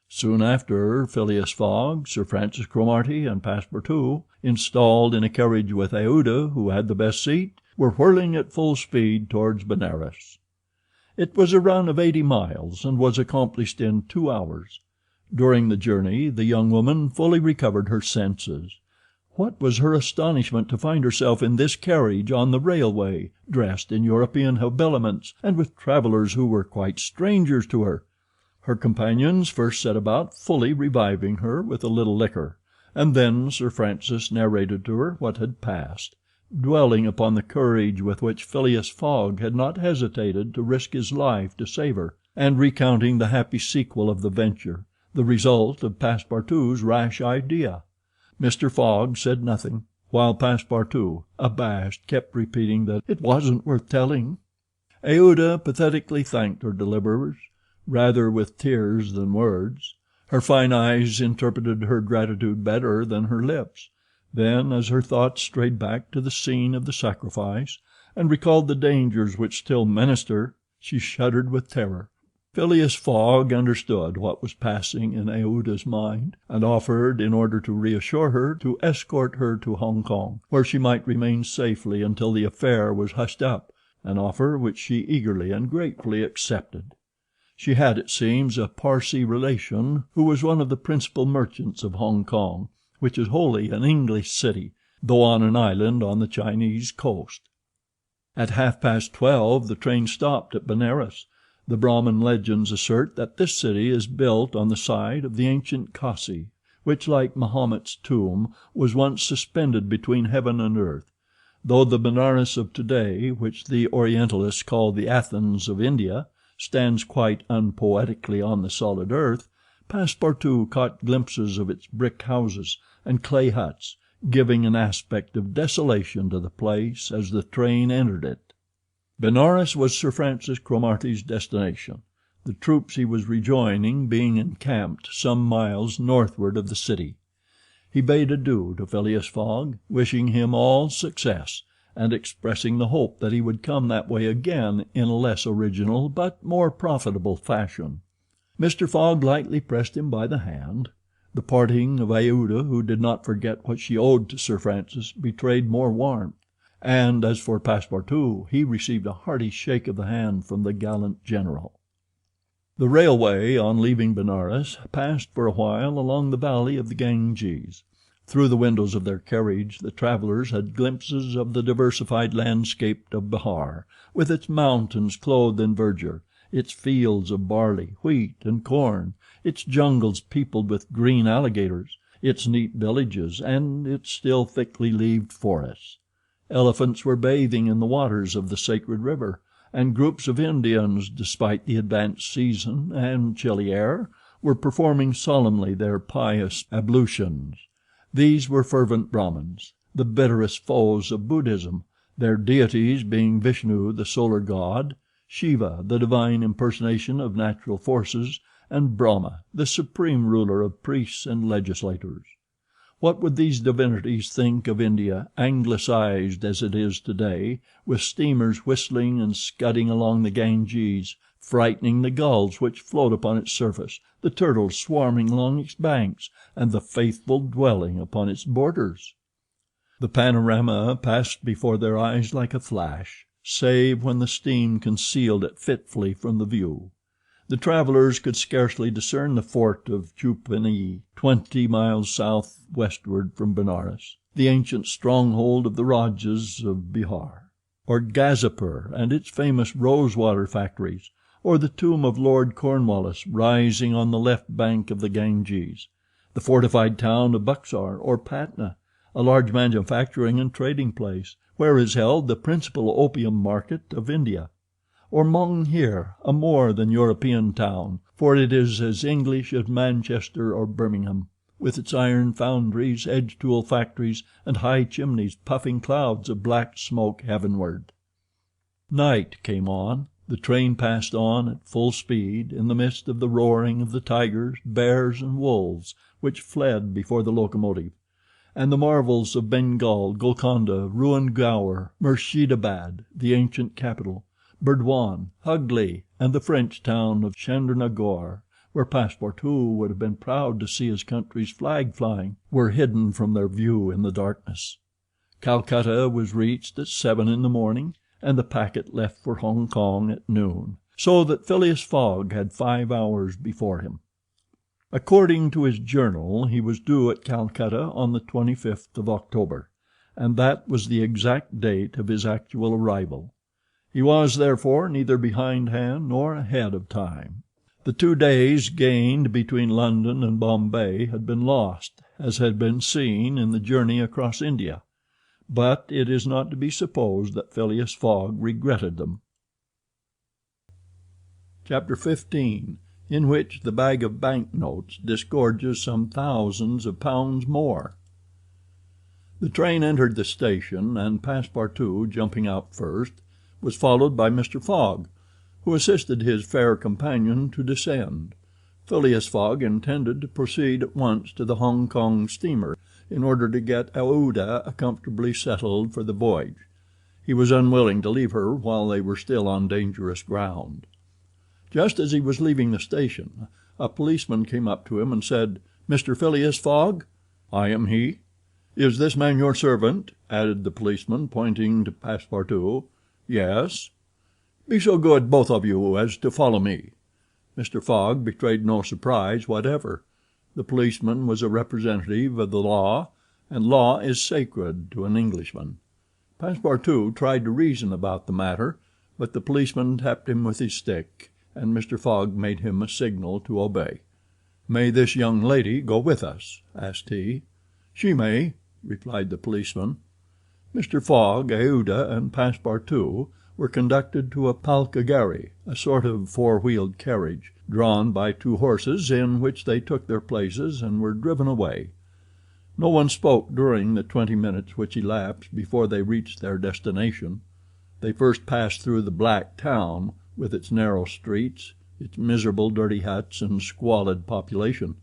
Soon after, Phileas Fogg, Sir Francis Cromarty, and Passepartout, installed in a carriage with Aouda, who had the best seat, were whirling at full speed towards Benares. It was a run of 80 miles, and was accomplished in 2 hours. During the journey the young woman fully recovered her senses. What was her astonishment to find herself in this carriage on the railway, dressed in European habiliments, and with travellers who were quite strangers to her. Her companions first set about fully reviving her with a little liquor, and then Sir Francis narrated to her what had passed. dwelling upon the courage with which Phileas Fogg had not hesitated to risk his life to save her, and recounting the happy sequel of the venture, the result of Passepartout's rash idea. Mr. Fogg said nothing, while Passepartout, abashed, kept repeating that it wasn't worth telling. Aouda pathetically thanked her deliverers, rather with tears than words. Her fine eyes interpreted her gratitude better than her lips. Then, as her thoughts strayed back to the scene of the sacrifice, and recalled the dangers which still menaced her, she shuddered with terror. Phileas Fogg understood what was passing in Aouda's mind, and offered, in order to reassure her, to escort her to Hong Kong, where she might remain safely until the affair was hushed up, an offer which she eagerly and gratefully accepted. She had, it seems, a Parsee relation who was one of the principal merchants of Hong Kong, which is wholly an English city, though on an island on the Chinese coast. At 12:30 the train stopped at Benares. The Brahmin legends assert that this city is built on the site of the ancient Kasi, which, like Mahomet's tomb, was once suspended between heaven and earth. Though the Benares of today, which the Orientalists call the Athens of India, stands quite unpoetically on the solid earth, Passepartout caught glimpses of its brick houses and clay huts, giving an aspect of desolation to the place as the train entered it. Benares was Sir Francis Cromarty's destination, the troops he was rejoining being encamped some miles northward of the city. He bade adieu to Phileas Fogg, wishing him all success, and expressing the hope that he would come that way again in a less original but more profitable fashion. Mr. Fogg lightly pressed him by the hand. The parting of Aouda, who did not forget what she owed to Sir Francis, betrayed more warmth, and as for Passepartout, he received a hearty shake of the hand from the gallant general. The railway, on leaving Benares, passed for a while along the valley of the Ganges. Through the windows of their carriage the travellers had glimpses of the diversified landscape of Bihar, with its mountains clothed in verdure, its fields of barley, wheat, and corn, its jungles peopled with green alligators, its neat villages, and its still thickly leaved forests. Elephants were bathing in the waters of the sacred river, and groups of Indians, despite the advanced season and chilly air, were performing solemnly their pious ablutions. These were fervent Brahmins, the bitterest foes of Buddhism, their deities being Vishnu, the solar god, Shiva, the divine impersonation of natural forces, and Brahma, the supreme ruler of priests and legislators. What would these divinities think of India, anglicized as it is today, with steamers whistling and scudding along the Ganges, frightening the gulls which float upon its surface, the turtles swarming along its banks, and the faithful dwelling upon its borders? The panorama passed before their eyes like a flash, save when the steam concealed it fitfully from the view. The travellers could scarcely discern the fort of Chupani, 20 miles southwestward from Benares, the ancient stronghold of the Rajas of Bihar, or Gazipur and its famous rosewater factories, or the tomb of Lord Cornwallis rising on the left bank of the Ganges, the fortified town of Buxar, or Patna, a large manufacturing and trading place, where is held the principal opium market of India, or Monghir, a more than European town, for it is as English as Manchester or Birmingham, with its iron foundries, edge-tool factories, and high chimneys puffing clouds of black smoke heavenward. Night came on. The train passed on at full speed, in the midst of the roaring of the tigers, bears, and wolves, which fled before the locomotive, and the marvels of Bengal, Golconda, ruined Gower, Murshidabad, the ancient capital, Burdwan, Hugli, and the French town of Chandernagore, where Passepartout would have been proud to see his country's flag flying, were hidden from their view in the darkness. Calcutta was reached at 7 in the morning, and the packet left for Hong Kong at noon, so that Phileas Fogg had 5 hours before him. According to his journal, he was due at Calcutta on the 25th of October, and that was the exact date of his actual arrival. He was, therefore, neither behindhand nor ahead of time. The 2 days gained between London and Bombay had been lost, as had been seen in the journey across India. but it is not to be supposed that Phileas Fogg regretted them. Chapter 15, in which the bag of banknotes disgorges some thousands of pounds more. The train entered the station, and Passepartout, jumping out first, was followed by Mr. Fogg, who assisted his fair companion to descend. Phileas Fogg intended to proceed at once to the Hong Kong steamer, in order to get Aouda comfortably settled for the voyage. He was unwilling to leave her while they were still on dangerous ground. Just as he was leaving the station, a policeman came up to him and said, "Mr. Phileas Fogg?" "I am he." "Is this man your servant?" added the policeman, pointing to Passepartout. "Yes." "Be so good, both of you, as to follow me." Mr. Fogg betrayed no surprise whatever. The policeman was a representative of the law, and law is sacred to an Englishman. Passepartout tried to reason about the matter, but the policeman tapped him with his stick, and Mr. Fogg made him a signal to obey. "May this young lady go with us?" asked he. "She may," replied the policeman. Mr. Fogg, Aouda, and Passepartout were conducted to a palkagari, a sort of four-wheeled carriage, drawn by two horses, in which they took their places and were driven away. No one spoke during the 20 minutes which elapsed before they reached their destination. They first passed through the black town, with its narrow streets, its miserable dirty huts and squalid population;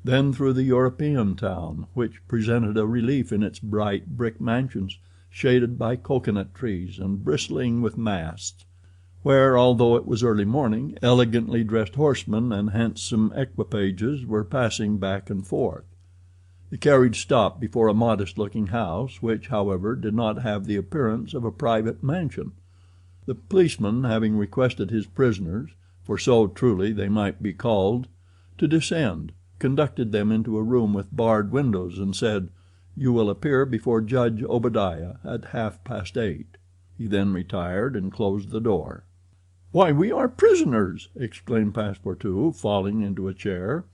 then through the European town, which presented a relief in its bright brick mansions, shaded by cocoanut trees and bristling with masts, where, although it was early morning, elegantly dressed horsemen and handsome equipages were passing back and forth. The carriage stopped before a modest-looking house, which, however, did not have the appearance of a private mansion. The policeman, having requested his prisoners, for so truly they might be called, to descend, conducted them into a room with barred windows, and said, "You will appear before Judge Obadiah at 8:30. He then retired and closed the door. "Why, we are prisoners!" exclaimed Passepartout, falling into a chair.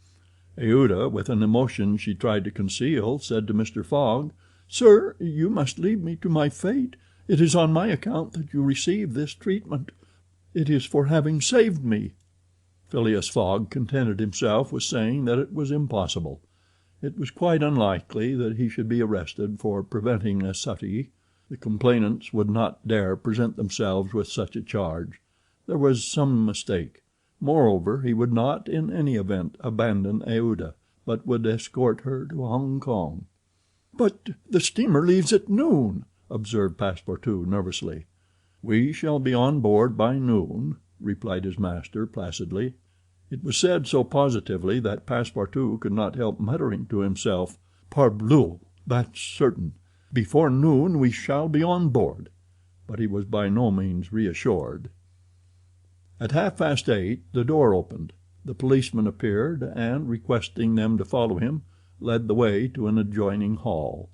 Aouda, with an emotion she tried to conceal, said to Mr. Fogg, "Sir, you must leave me to my fate. It is on my account that you receive this treatment. It is for having saved me." Phileas Fogg contented himself with saying that it was impossible. It was quite unlikely that he should be arrested for preventing a suttee. The complainants would not dare present themselves with such a charge. There was some mistake. Moreover, he would not, in any event, abandon Aouda, but would escort her to Hong Kong. "But the steamer leaves at noon," observed Passepartout nervously. "We shall be on board by noon," replied his master placidly. It was said so positively that Passepartout could not help muttering to himself, "Parbleu, that's certain. Before noon we shall be on board." But he was by no means reassured. At 8:30 the door opened. The policeman appeared, and, requesting them to follow him, led the way to an adjoining hall.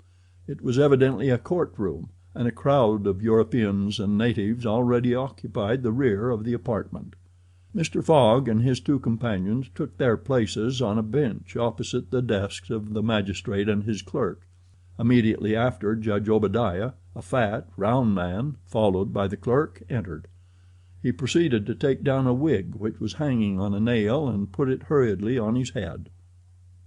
It was evidently a court-room, and a crowd of Europeans and natives already occupied the rear of the apartment. Mr. Fogg and his two companions took their places on a bench opposite the desks of the magistrate and his clerk. Immediately after, Judge Obadiah, a fat, round man, followed by the clerk, entered. He proceeded to take down a wig which was hanging on a nail, and put it hurriedly on his head.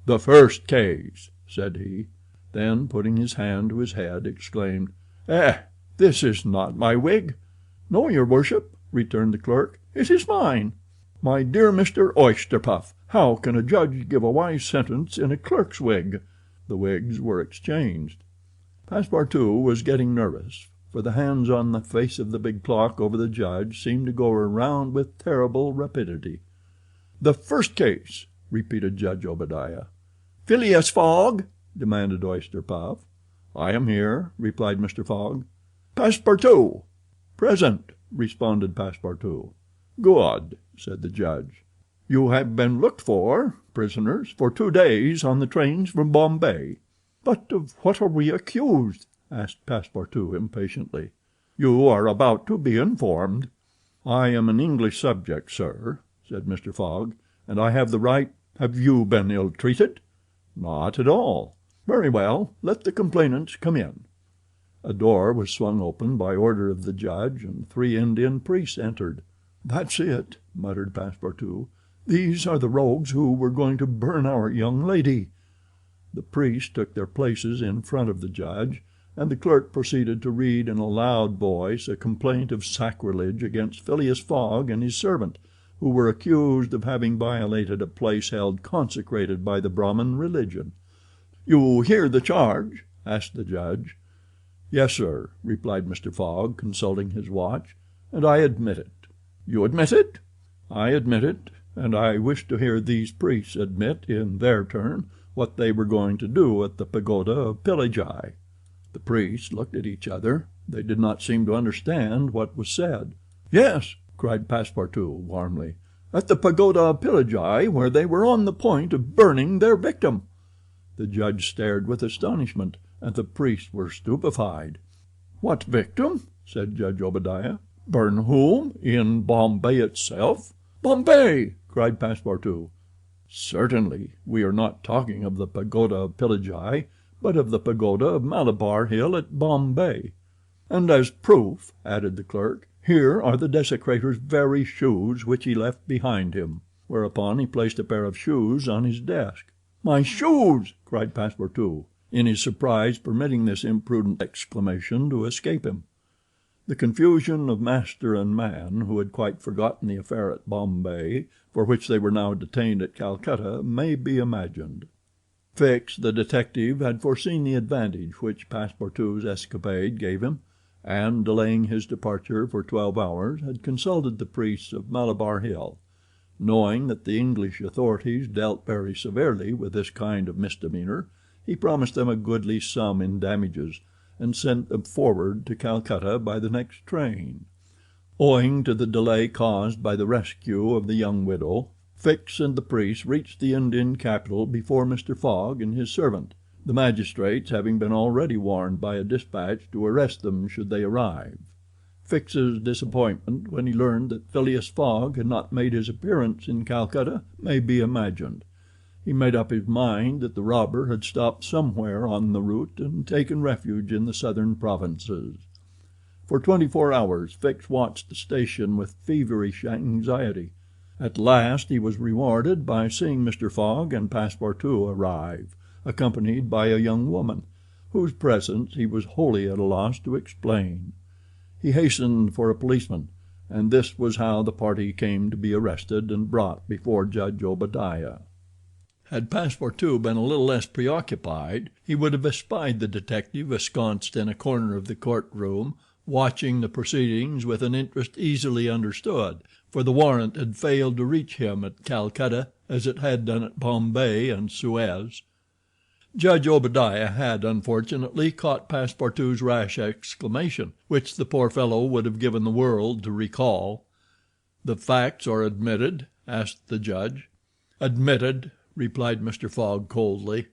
"The first case," said he. Then, putting his hand to his head, exclaimed, "This is not my wig." "No, your worship," returned the clerk, "it is mine." "My dear Mr. Oysterpuff, how can a judge give a wise sentence in a clerk's wig?" The wigs were exchanged. Passepartout was getting nervous, for the hands on the face of the big clock over the judge seemed to go around with terrible rapidity. "The first case," repeated Judge Obadiah. "Phileas Fogg?" demanded Oysterpuff. "I am here," replied Mr. Fogg. "Passepartout?" "Present," responded Passepartout. "Good," said the judge. "You have been looked for, prisoners, for 2 days on the trains from Bombay." "But of what are we accused?" asked Passepartout impatiently. "You are about to be informed." "I am an English subject, sir," said Mr. Fogg, "and I have the right—" "Have you been ill-treated?" "Not at all." "Very well, let the complainants come in." A door was swung open by order of the judge, and 3 Indian priests entered. "That's it," muttered Passepartout. "These are the rogues who were going to burn our young lady." The priests took their places in front of the judge, and the clerk proceeded to read in a loud voice a complaint of sacrilege against Phileas Fogg and his servant, who were accused of having violated a place held consecrated by the Brahmin religion. "You hear the charge?" asked the judge. "Yes, sir," replied Mr. Fogg, consulting his watch, "and I admit it." "You admit it?" "I admit it, and I wish to hear these priests admit, in their turn, what they were going to do at the pagoda of Pillaji." The priests looked at each other. They did not seem to understand what was said. "Yes," cried Passepartout, warmly, "at the pagoda of Pillaji, where they were on the point of burning their victim." The judge stared with astonishment, and the priests were stupefied. "What victim?" said Judge Obadiah. "Burn whom? In Bombay itself?" "Bombay!" cried Passepartout. "Certainly. We are not talking of the pagoda of Pillaji, but of the pagoda of Malabar Hill at Bombay." "And as proof," added the clerk, "here are the desecrator's very shoes which he left behind him." Whereupon he placed a pair of shoes on his desk. "My shoes!" cried Passepartout, in his surprise permitting this imprudent exclamation to escape him. The confusion of master and man, who had quite forgotten the affair at Bombay, for which they were now detained at Calcutta, may be imagined. Fix, the detective, had foreseen the advantage which Passepartout's escapade gave him, and, delaying his departure for 12 hours, had consulted the priests of Malabar Hill. Knowing that the English authorities dealt very severely with this kind of misdemeanor, he promised them a goodly sum in damages, and sent them forward to Calcutta by the next train. Owing to the delay caused by the rescue of the young widow, Fix and the priests reached the Indian capital before Mr. Fogg and his servant, the magistrates having been already warned by a dispatch to arrest them should they arrive. Fix's disappointment when he learned that Phileas Fogg had not made his appearance in Calcutta may be imagined. He made up his mind that the robber had stopped somewhere on the route and taken refuge in the southern provinces. For 24 hours Fix watched the station with feverish anxiety. At last he was rewarded by seeing Mr. Fogg and Passepartout arrive, accompanied by a young woman, whose presence he was wholly at a loss to explain. He hastened for a policeman, and this was how the party came to be arrested and brought before Judge Obadiah. Had Passepartout been a little less preoccupied, he would have espied the detective ensconced in a corner of the court-room, watching the proceedings with an interest easily understood, for the warrant had failed to reach him at Calcutta as it had done at Bombay and Suez. Judge Obadiah had, unfortunately, caught Passepartout's rash exclamation, which the poor fellow would have given the world to recall. "The facts are admitted?" asked the judge. "Admitted," replied Mr. Fogg coldly.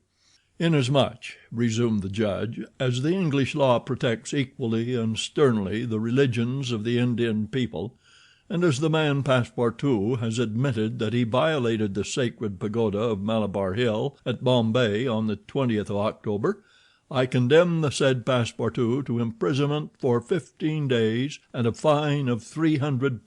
"Inasmuch," resumed the judge, "as the English law protects equally and sternly the religions of the Indian people, and as the man Passepartout has admitted that he violated the sacred pagoda of Malabar Hill at Bombay on the 20th of October, I condemn the said Passepartout to imprisonment for 15 days and a fine of £300.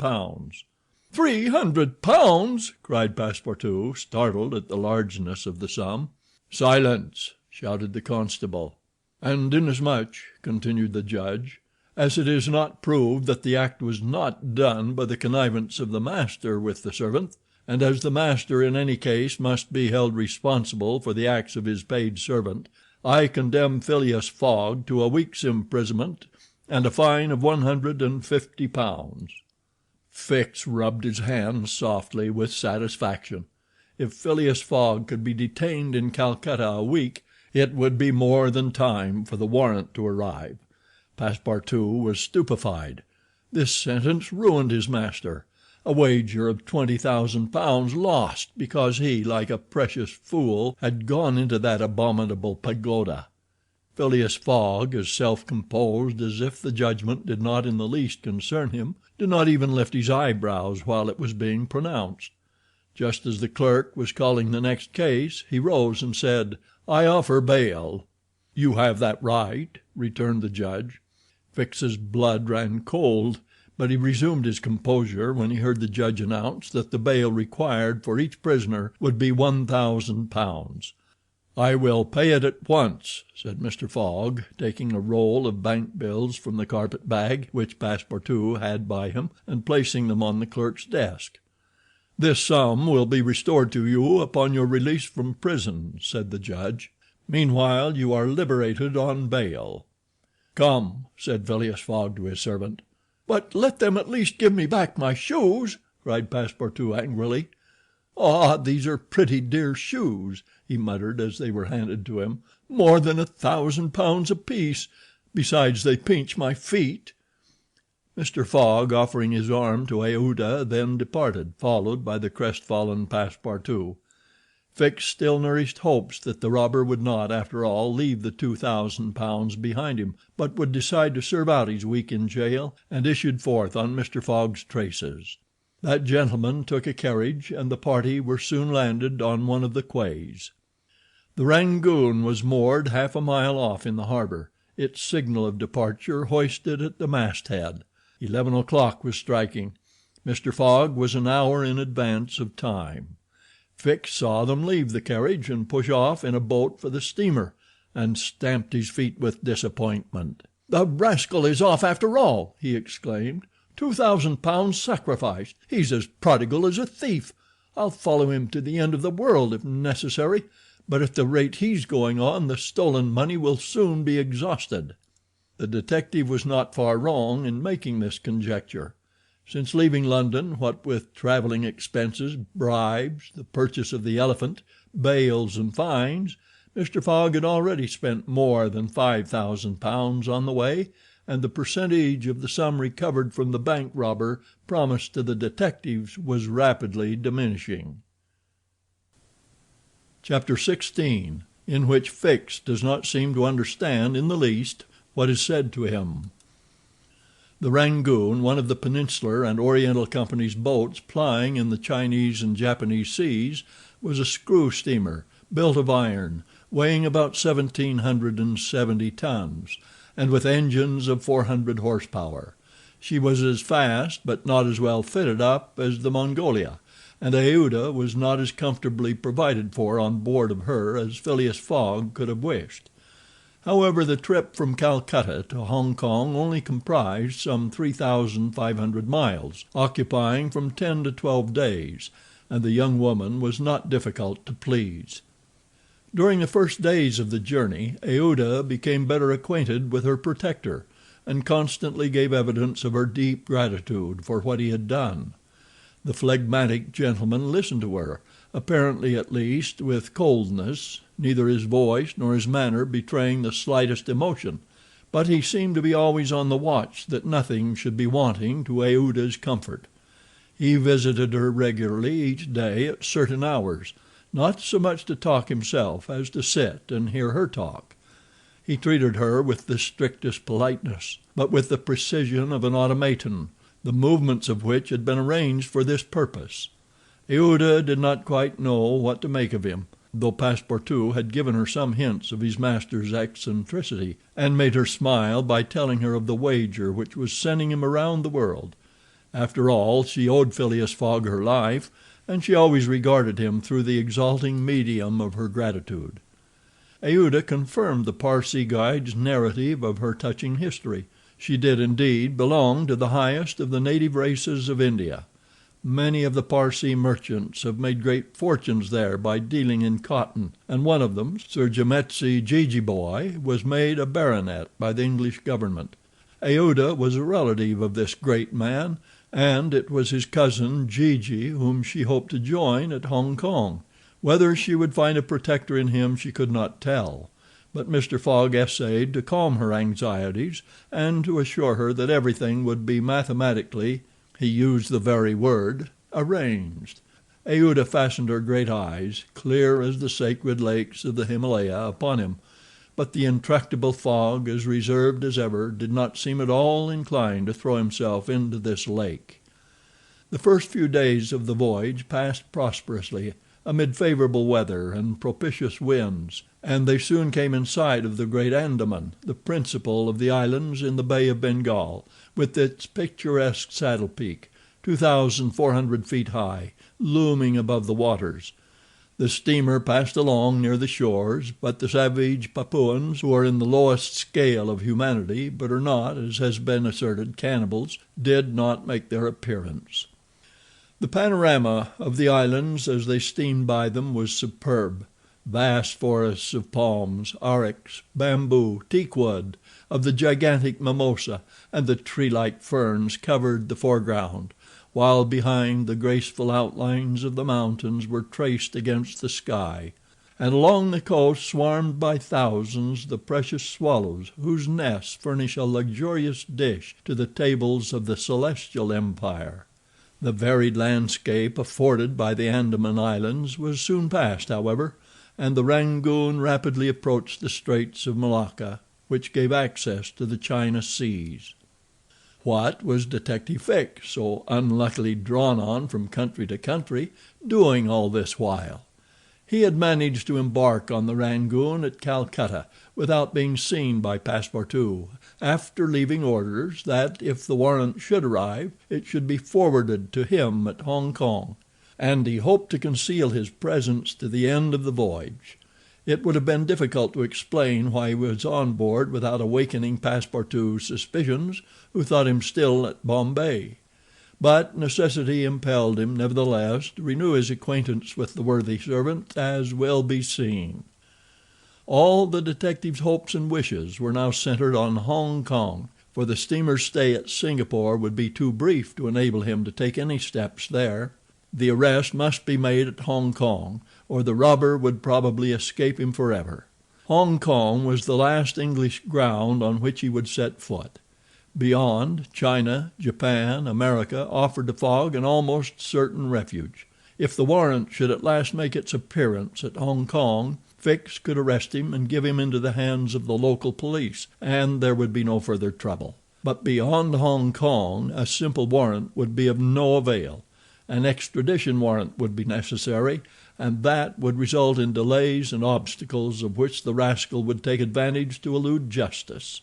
£300! cried Passepartout, startled at the largeness of the sum. "Silence!" shouted the constable. "And inasmuch," continued the judge, "as it is not proved that the act was not done by the connivance of the master with the servant, and as the master in any case must be held responsible for the acts of his paid servant, I condemn Phileas Fogg to a week's imprisonment and a fine of £150. Fix rubbed his hands softly with satisfaction. If Phileas Fogg could be detained in Calcutta a week, it would be more than time for the warrant to arrive. Passepartout was stupefied. This sentence ruined his master. A wager of £20,000 lost because he, like a precious fool, had gone into that abominable pagoda. Phileas Fogg, as self-composed as if the judgment did not in the least concern him, did not even lift his eyebrows while it was being pronounced. Just as the clerk was calling the next case, he rose and said, "I offer bail." "You have that right," returned the judge. Fix's blood ran cold, but he resumed his composure when he heard the judge announce that the bail required for each prisoner would be £1,000. "I will pay it at once," said Mr. Fogg, taking a roll of bank bills from the carpet bag which Passepartout had by him and placing them on the clerk's desk. "This sum will be restored to you upon your release from prison," said the judge. "Meanwhile you are liberated on bail." "Come," said Phileas Fogg to his servant. "But let them at least give me back my shoes," cried Passepartout angrily. "Ah, these are pretty dear shoes," he muttered as they were handed to him. "More than £1,000 apiece. Besides, they pinch my feet." Mr. Fogg, offering his arm to Aouda, then departed, followed by the crestfallen Passepartout. Fix still nourished hopes that the robber would not, after all, leave the £2,000 behind him, but would decide to serve out his week in jail, and issued forth on Mr. Fogg's traces. That gentleman took a carriage, and the party were soon landed on one of the quays. The Rangoon was moored half a mile off in the harbor, its signal of departure hoisted at the masthead. 11 o'clock was striking. Mr. Fogg was an hour in advance of time. Fix saw them leave the carriage and push off in a boat for the steamer, and stamped his feet with disappointment. "The rascal is off after all," he exclaimed. £2,000 sacrificed. He's as prodigal as a thief. I'll follow him to the end of the world if necessary, but at the rate he's going on the stolen money will soon be exhausted." The detective was not far wrong in making this conjecture. Since leaving London, what with traveling expenses, bribes, the purchase of the elephant, bails and fines, Mr. Fogg had already spent more than £5,000 on the way, and the percentage of the sum recovered from the bank robber promised to the detectives was rapidly diminishing. Chapter 16, in which Fix does not seem to understand in the least what is said to him. The Rangoon, one of the Peninsular and Oriental Company's boats plying in the Chinese and Japanese seas, was a screw steamer, built of iron, weighing about 1,770 tons, and with engines of 400 horsepower. She was as fast, but not as well fitted up as the Mongolia, and Aouda was not as comfortably provided for on board of her as Phileas Fogg could have wished. However, the trip from Calcutta to Hong Kong only comprised some 3,500 miles, occupying from 10 to 12 days, and the young woman was not difficult to please. During the first days of the journey, Aouda became better acquainted with her protector, and constantly gave evidence of her deep gratitude for what he had done. The phlegmatic gentleman listened to her, apparently at least with coldness, neither his voice nor his manner betraying the slightest emotion, but he seemed to be always on the watch that nothing should be wanting to Aouda's comfort. He visited her regularly each day at certain hours, not so much to talk himself as to sit and hear her talk. He treated her with the strictest politeness, but with the precision of an automaton, the movements of which had been arranged for this purpose. Aouda did not quite know what to make of him, though Passepartout had given her some hints of his master's eccentricity, and made her smile by telling her of the wager which was sending him around the world. After all, she owed Phileas Fogg her life, and she always regarded him through the exalting medium of her gratitude. Aouda confirmed the Parsee guide's narrative of her touching history. She did indeed belong to the highest of the native races of India. Many of the Parsee merchants have made great fortunes there by dealing in cotton, and one of them, Sir Jametsi Jejeebhoy, was made a baronet by the English government. Aouda was a relative of this great man, and it was his cousin Jeejee whom she hoped to join at Hong Kong. Whether she would find a protector in him she could not tell, but Mr. Fogg essayed to calm her anxieties and to assure her that everything would be mathematically, he used the very word, arranged. Aouda fastened her great eyes, clear as the sacred lakes of the Himalaya, upon him, but the intractable Fogg, as reserved as ever, did not seem at all inclined to throw himself into this lake. The first few days of the voyage passed prosperously, amid favorable weather and propitious winds, and they soon came in sight of the great Andaman, the principal of the islands in the Bay of Bengal, with its picturesque saddle peak, 2,400 feet high, looming above the waters. The steamer passed along near the shores, but the savage Papuans, who are in the lowest scale of humanity, but are not, as has been asserted, cannibals, did not make their appearance. The panorama of the islands as they steamed by them was superb. Vast forests of palms, arex, bamboo, teakwood, of the gigantic mimosa, and the tree-like ferns covered the foreground, while behind the graceful outlines of the mountains were traced against the sky, and along the coast swarmed by thousands the precious swallows whose nests furnish a luxurious dish to the tables of the celestial empire. The varied landscape afforded by the Andaman Islands was soon passed, however, and the Rangoon rapidly approached the Straits of Malacca, which gave access to the China seas. What was Detective Fix, so unluckily drawn on from country to country, doing all this while? He had managed to embark on the Rangoon at Calcutta without being seen by Passepartout, after leaving orders that if the warrant should arrive it should be forwarded to him at Hong Kong, and he hoped to conceal his presence to the end of the voyage. It would have been difficult to explain why he was on board without awakening Passepartout's suspicions, who thought him still at Bombay. But necessity impelled him, nevertheless, to renew his acquaintance with the worthy servant, as will be seen. All the detective's hopes and wishes were now centered on Hong Kong, for the steamer's stay at Singapore would be too brief to enable him to take any steps there. The arrest must be made at Hong Kong, or the robber would probably escape him forever. Hong Kong was the last English ground on which he would set foot. Beyond, China, Japan, America offered to Fogg an almost certain refuge. If the warrant should at last make its appearance at Hong Kong, Fix could arrest him and give him into the hands of the local police, and there would be no further trouble. But beyond Hong Kong a simple warrant would be of no avail. An extradition warrant would be necessary, and that would result in delays and obstacles of which the rascal would take advantage to elude justice.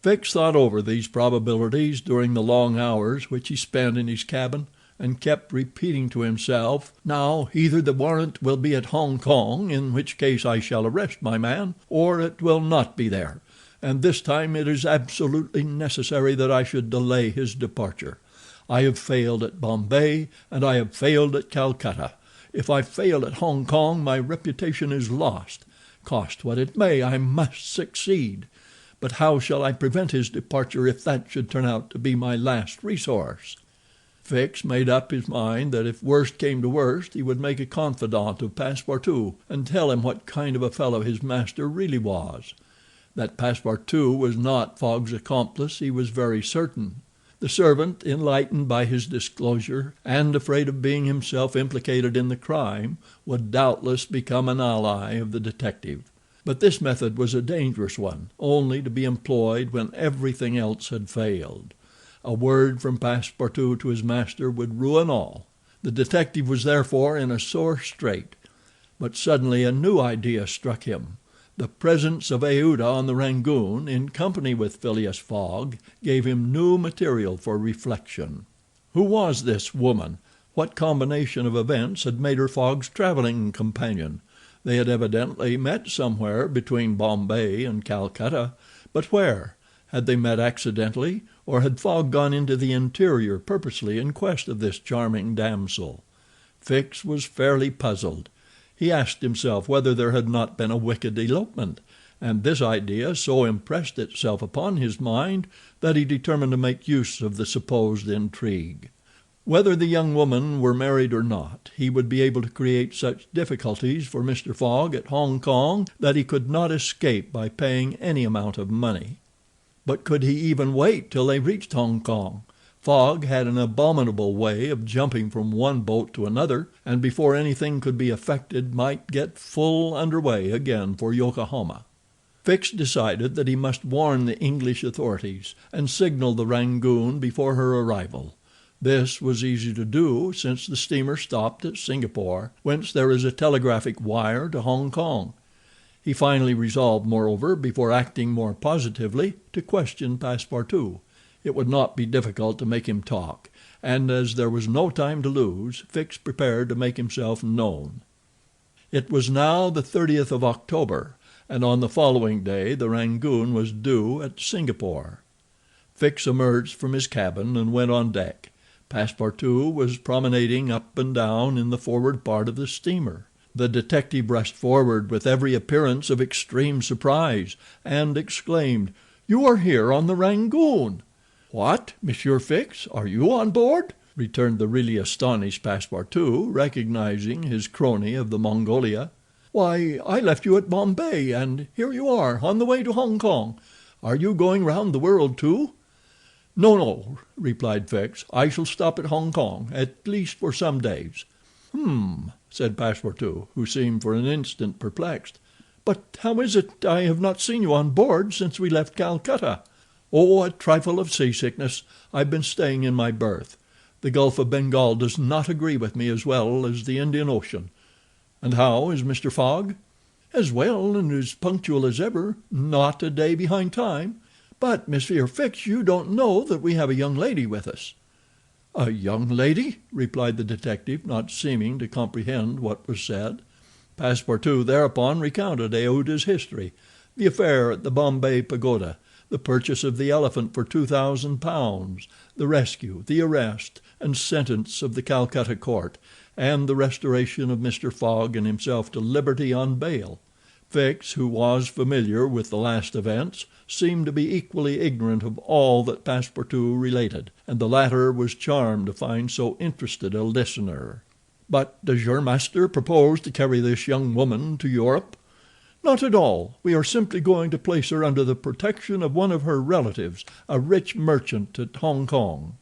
Fix thought over these probabilities during the long hours which he spent in his cabin, and kept repeating to himself, "Now, either the warrant will be at Hong Kong, in which case I shall arrest my man, or it will not be there, and this time it is absolutely necessary that I should delay his departure. I have failed at Bombay, and I have failed at Calcutta. If I fail at Hong Kong, my reputation is lost. Cost what it may, I must succeed. But how shall I prevent his departure if that should turn out to be my last resource?" Fix made up his mind that if worst came to worst he would make a confidant of Passepartout and tell him what kind of a fellow his master really was. That Passepartout was not Fogg's accomplice he was very certain. The servant, enlightened by his disclosure, and afraid of being himself implicated in the crime, would doubtless become an ally of the detective. But this method was a dangerous one, only to be employed when everything else had failed. A word from Passepartout to his master would ruin all. The detective was therefore in a sore strait. But suddenly a new idea struck him. The presence of Aouda on the Rangoon, in company with Phileas Fogg, gave him new material for reflection. Who was this woman? What combination of events had made her Fogg's traveling companion? They had evidently met somewhere between Bombay and Calcutta, but where? Had they met accidentally, or had Fogg gone into the interior purposely in quest of this charming damsel? Fix was fairly puzzled. He asked himself whether there had not been a wicked elopement, and this idea so impressed itself upon his mind that he determined to make use of the supposed intrigue. Whether the young woman were married or not, he would be able to create such difficulties for Mr. Fogg at Hong Kong that he could not escape by paying any amount of money. But could he even wait till they reached Hong Kong? Fogg had an abominable way of jumping from one boat to another, and before anything could be effected might get full under way again for Yokohama. Fix decided that he must warn the English authorities, and signal the Rangoon before her arrival. This was easy to do, since the steamer stopped at Singapore, whence there is a telegraphic wire to Hong Kong. He finally resolved, moreover, before acting more positively, to question Passepartout. It would not be difficult to make him talk, and as there was no time to lose, Fix prepared to make himself known. It was now the 30th of October, and on the following day the Rangoon was due at Singapore. Fix emerged from his cabin and went on deck. Passepartout was promenading up and down in the forward part of the steamer. The detective rushed forward with every appearance of extreme surprise, and exclaimed, "You are here on the Rangoon!" "What, Monsieur Fix, are you on board?" returned the really astonished Passepartout, recognizing his crony of the Mongolia. "Why, I left you at Bombay, and here you are, on the way to Hong Kong. Are you going round the world too?" "No, no," replied Fix. "I shall stop at Hong Kong, at least for some days." Said Passepartout, who seemed for an instant perplexed. "But how is it I have not seen you on board since we left Calcutta?" "Oh, a trifle of seasickness. I've been staying in my berth. The Gulf of Bengal does not agree with me as well as the Indian Ocean. And how is Mr. Fogg?" "As well and as punctual as ever, not a day behind time. But, Monsieur Fix, you don't know that we have a young lady with us." "A young lady?" replied the detective, not seeming to comprehend what was said. Passepartout thereupon recounted Aouda's history, the affair at the Bombay Pagoda, the purchase of the elephant for £2,000, the rescue, the arrest, and sentence of the Calcutta court, and the restoration of Mr. Fogg and himself to liberty on bail. Fix, who was familiar with the last events, seemed to be equally ignorant of all that Passepartout related, and the latter was charmed to find so interested a listener. "But does your master propose to carry this young woman to Europe?" "Not at all. We are simply going to place her under the protection of one of her relatives, a rich merchant at Hong Kong."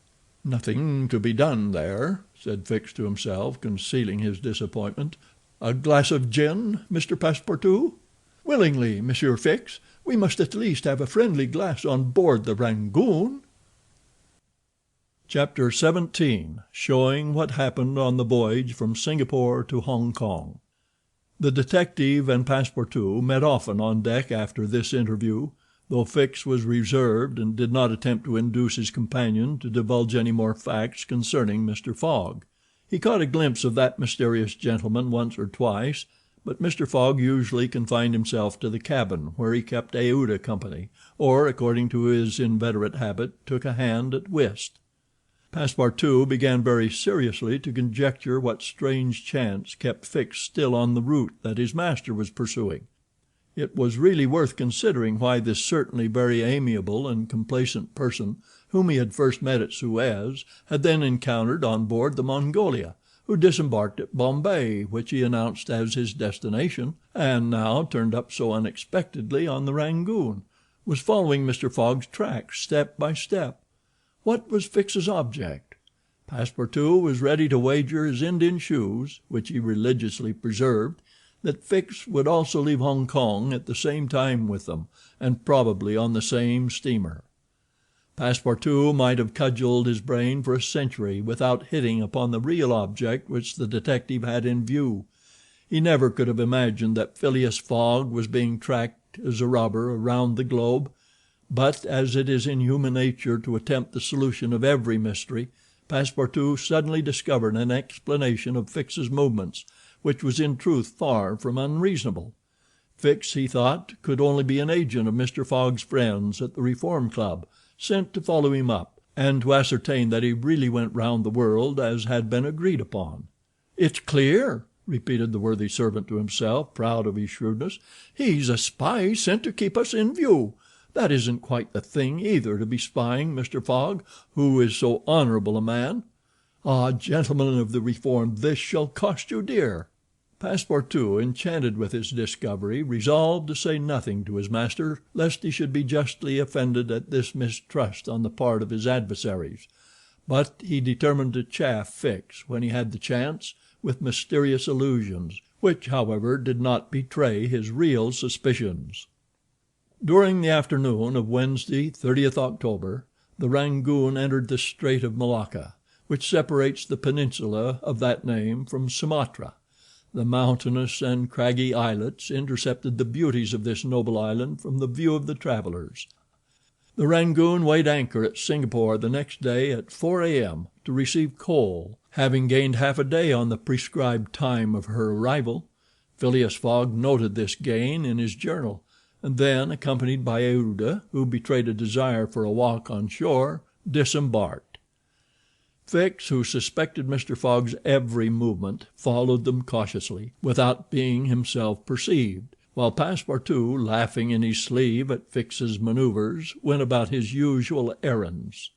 "Nothing to be done there," said Fix to himself, concealing his disappointment. "A glass of gin, Mr. Passepartout?" "Willingly, Monsieur Fix. We must at least have a friendly glass on board the Rangoon." Chapter 17. Showing what happened on the voyage from Singapore to Hong Kong. The detective and Passepartout met often on deck after this interview, though Fix was reserved and did not attempt to induce his companion to divulge any more facts concerning Mr. Fogg. He caught a glimpse of that mysterious gentleman once or twice, but Mr. Fogg usually confined himself to the cabin, where he kept Aouda company, or, according to his inveterate habit, took a hand at whist. Passepartout began very seriously to conjecture what strange chance kept Fix still on the route that his master was pursuing. It was really worth considering why this certainly very amiable and complacent person, whom he had first met at Suez, had then encountered on board the Mongolia, who disembarked at Bombay, which he announced as his destination, and now turned up so unexpectedly on the Rangoon, was following Mr. Fogg's tracks step by step. What was Fix's object? Passepartout was ready to wager his Indian shoes, which he religiously preserved, that Fix would also leave Hong Kong at the same time with them, and probably on the same steamer. Passepartout might have cudgeled his brain for a century without hitting upon the real object which the detective had in view. He never could have imagined that Phileas Fogg was being tracked as a robber around the globe, but as it is in human nature to attempt the solution of every mystery, Passepartout suddenly discovered an explanation of Fix's movements, which was in truth far from unreasonable. Fix, he thought, could only be an agent of Mr. Fogg's friends at the Reform Club, sent to follow him up, and to ascertain that he really went round the world as had been agreed upon. "It's clear," repeated the worthy servant to himself, proud of his shrewdness. "He's a spy sent to keep us in view. That isn't quite the thing, either, to be spying Mr. Fogg, who is so honorable a man. Ah, gentlemen of the Reform, this shall cost you dear." Passepartout, enchanted with his discovery, resolved to say nothing to his master, lest he should be justly offended at this mistrust on the part of his adversaries. But he determined to chaff Fix, when he had the chance, with mysterious allusions, which, however, did not betray his real suspicions. During the afternoon of Wednesday, 30th October, the Rangoon entered the Strait of Malacca, which separates the peninsula of that name from Sumatra. The mountainous and craggy islets intercepted the beauties of this noble island from the view of the travelers. The Rangoon weighed anchor at Singapore the next day at 4 a.m. to receive coal, having gained half a day on the prescribed time of her arrival. Phileas Fogg noted this gain in his journal, and then, accompanied by Aouda, who betrayed a desire for a walk on shore, disembarked. Fix, who suspected Mr. Fogg's every movement, followed them cautiously, without being himself perceived, while Passepartout, laughing in his sleeve at Fix's maneuvers, went about his usual errands.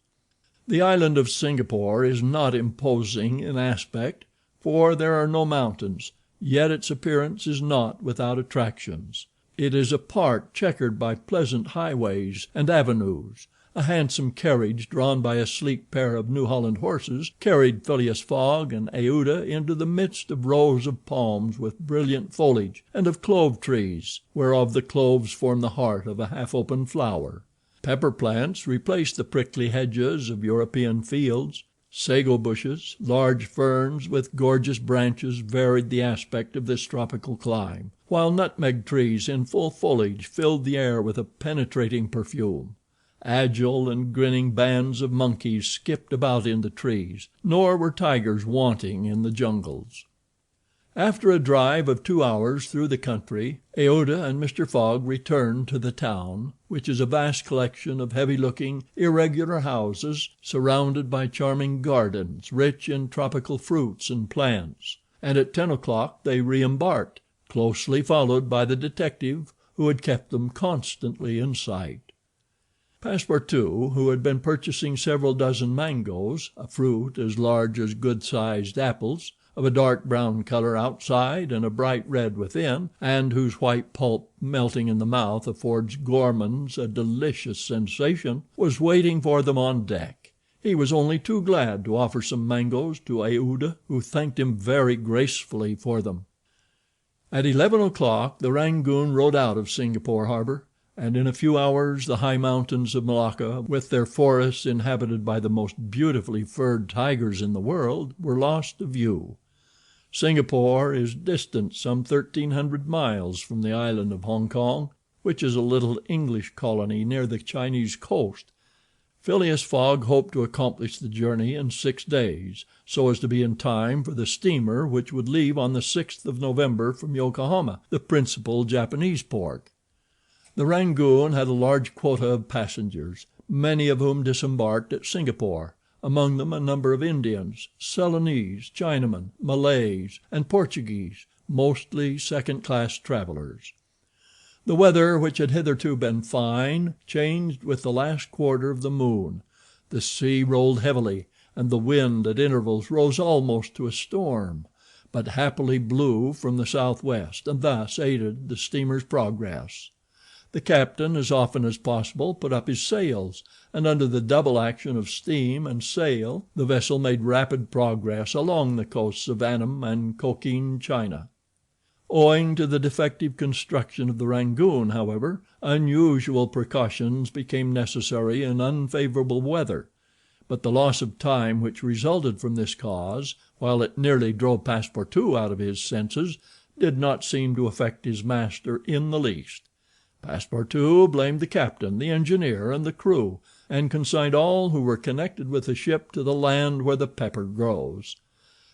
The island of Singapore is not imposing in aspect, for there are no mountains, yet its appearance is not without attractions. It is a park checkered by pleasant highways and avenues. A handsome carriage drawn by a sleek pair of New Holland horses carried Phileas Fogg and Aouda into the midst of rows of palms with brilliant foliage, and of clove trees, whereof the cloves form the heart of a half-open flower. Pepper plants replaced the prickly hedges of European fields. Sago bushes, large ferns with gorgeous branches varied the aspect of this tropical clime, while nutmeg trees in full foliage filled the air with a penetrating perfume. Agile and grinning bands of monkeys skipped about in the trees, nor were tigers wanting in the jungles. After a drive of 2 hours through the country, Aouda and Mr. Fogg returned to the town, which is a vast collection of heavy-looking, irregular houses surrounded by charming gardens rich in tropical fruits and plants, and at 10 o'clock they re-embarked, closely followed by the detective who had kept them constantly in sight. Passepartout, who had been purchasing several dozen mangoes, a fruit as large as good-sized apples, of a dark brown color outside and a bright red within, and whose white pulp melting in the mouth affords gourmands a delicious sensation, was waiting for them on deck. He was only too glad to offer some mangoes to Aouda, who thanked him very gracefully for them. At 11 o'clock the Rangoon rode out of Singapore harbor, and in a few hours the high mountains of Malacca, with their forests inhabited by the most beautifully furred tigers in the world, were lost to view. Singapore is distant some 1,300 miles from the island of Hong Kong, which is a little English colony near the Chinese coast. Phileas Fogg hoped to accomplish the journey in 6 days, so as to be in time for the steamer which would leave on the 6th of November from Yokohama, the principal Japanese port. The Rangoon had a large quota of passengers, many of whom disembarked at Singapore, among them a number of Indians, Ceylonese, Chinamen, Malays, and Portuguese, mostly second-class travelers. The weather, which had hitherto been fine, changed with the last quarter of the moon. The sea rolled heavily, and the wind at intervals rose almost to a storm, but happily blew from the southwest, and thus aided the steamer's progress. The captain, as often as possible, put up his sails, and under the double action of steam and sail the vessel made rapid progress along the coasts of Annam and Cochin China. Owing to the defective construction of the Rangoon, however, unusual precautions became necessary in unfavorable weather, but the loss of time which resulted from this cause, while it nearly drove Passepartout out of his senses, did not seem to affect his master in the least. Passepartout blamed the captain, the engineer, and the crew, and consigned all who were connected with the ship to the land where the pepper grows.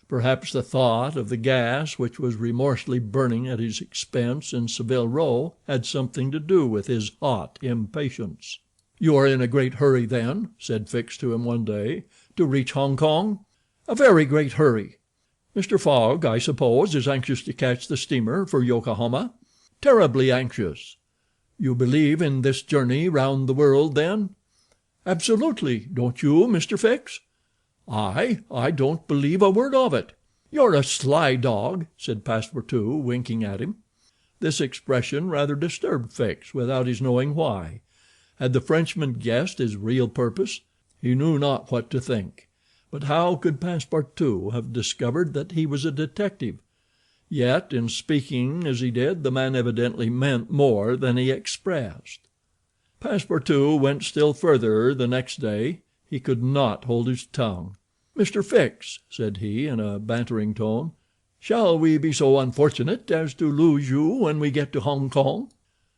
Perhaps the thought of the gas which was remorselessly burning at his expense in Savile Row had something to do with his hot impatience. "You are in a great hurry, then," said Fix to him one day, "to reach Hong Kong?" "A very great hurry." "Mr. Fogg, I suppose, is anxious to catch the steamer for Yokohama?" "Terribly anxious." "You believe in this journey round the world, then?" "Absolutely. Don't you, Mr. Fix?" I don't believe a word of it." "You're a sly dog," said Passepartout, winking at him. This expression rather disturbed Fix, without his knowing why. Had the Frenchman guessed his real purpose? He knew not what to think. But how could Passepartout have discovered that he was a detective? Yet, in speaking as he did, the man evidently meant more than he expressed. Passepartout went still further the next day. He could not hold his tongue. "Mr. Fix," said he, in a bantering tone, "shall we be so unfortunate as to lose you when we get to Hong Kong?"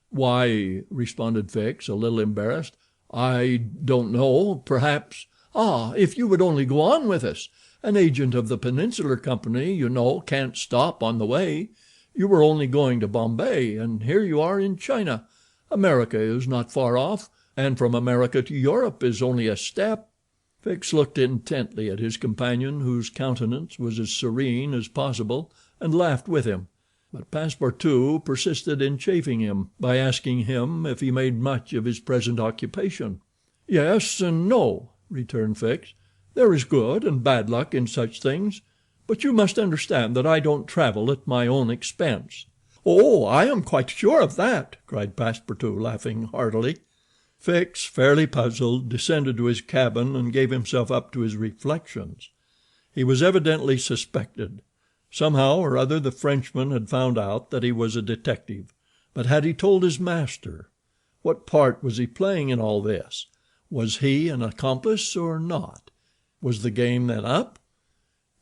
"Why," responded Fix, a little embarrassed, "I don't know. Perhaps—" "Ah, if you would only go on with us! An agent of the Peninsular Company, you know, can't stop on the way. You were only going to Bombay, and here you are in China. America is not far off, and from America to Europe is only a step." Fix looked intently at his companion, whose countenance was as serene as possible, and laughed with him; but Passepartout persisted in chaffing him by asking him if he made much of his present occupation. "Yes and no," returned Fix. "There is good and bad luck in such things, but you must understand that I don't travel at my own expense." "Oh, I am quite sure of that," cried Passepartout, laughing heartily. Fix, fairly puzzled, descended to his cabin and gave himself up to his reflections. He was evidently suspected. Somehow or other the Frenchman had found out that he was a detective, but had he told his master? What part was he playing in all this? Was he an accomplice or not? Was the game then up?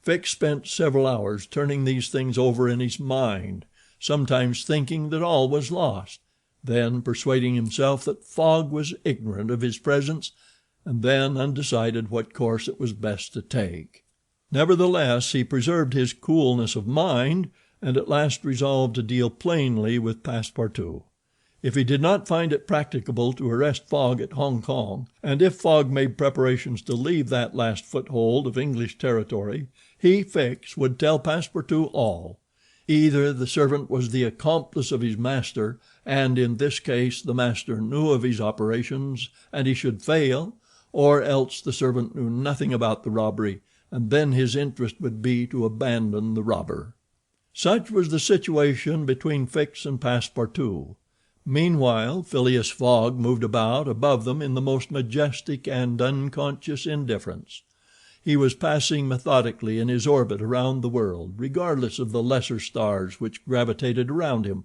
Fix spent several hours turning these things over in his mind, sometimes thinking that all was lost, then persuading himself that Fogg was ignorant of his presence, and then undecided what course it was best to take. Nevertheless, he preserved his coolness of mind, and at last resolved to deal plainly with Passepartout. If he did not find it practicable to arrest Fogg at Hong Kong, and if Fogg made preparations to leave that last foothold of English territory, he, Fix, would tell Passepartout all. Either the servant was the accomplice of his master, and in this case the master knew of his operations and he should fail, or else the servant knew nothing about the robbery, and then his interest would be to abandon the robber. Such was the situation between Fix and Passepartout. Meanwhile Phileas Fogg moved about above them in the most majestic and unconscious indifference. He was passing methodically in his orbit around the world, regardless of the lesser stars which gravitated around him.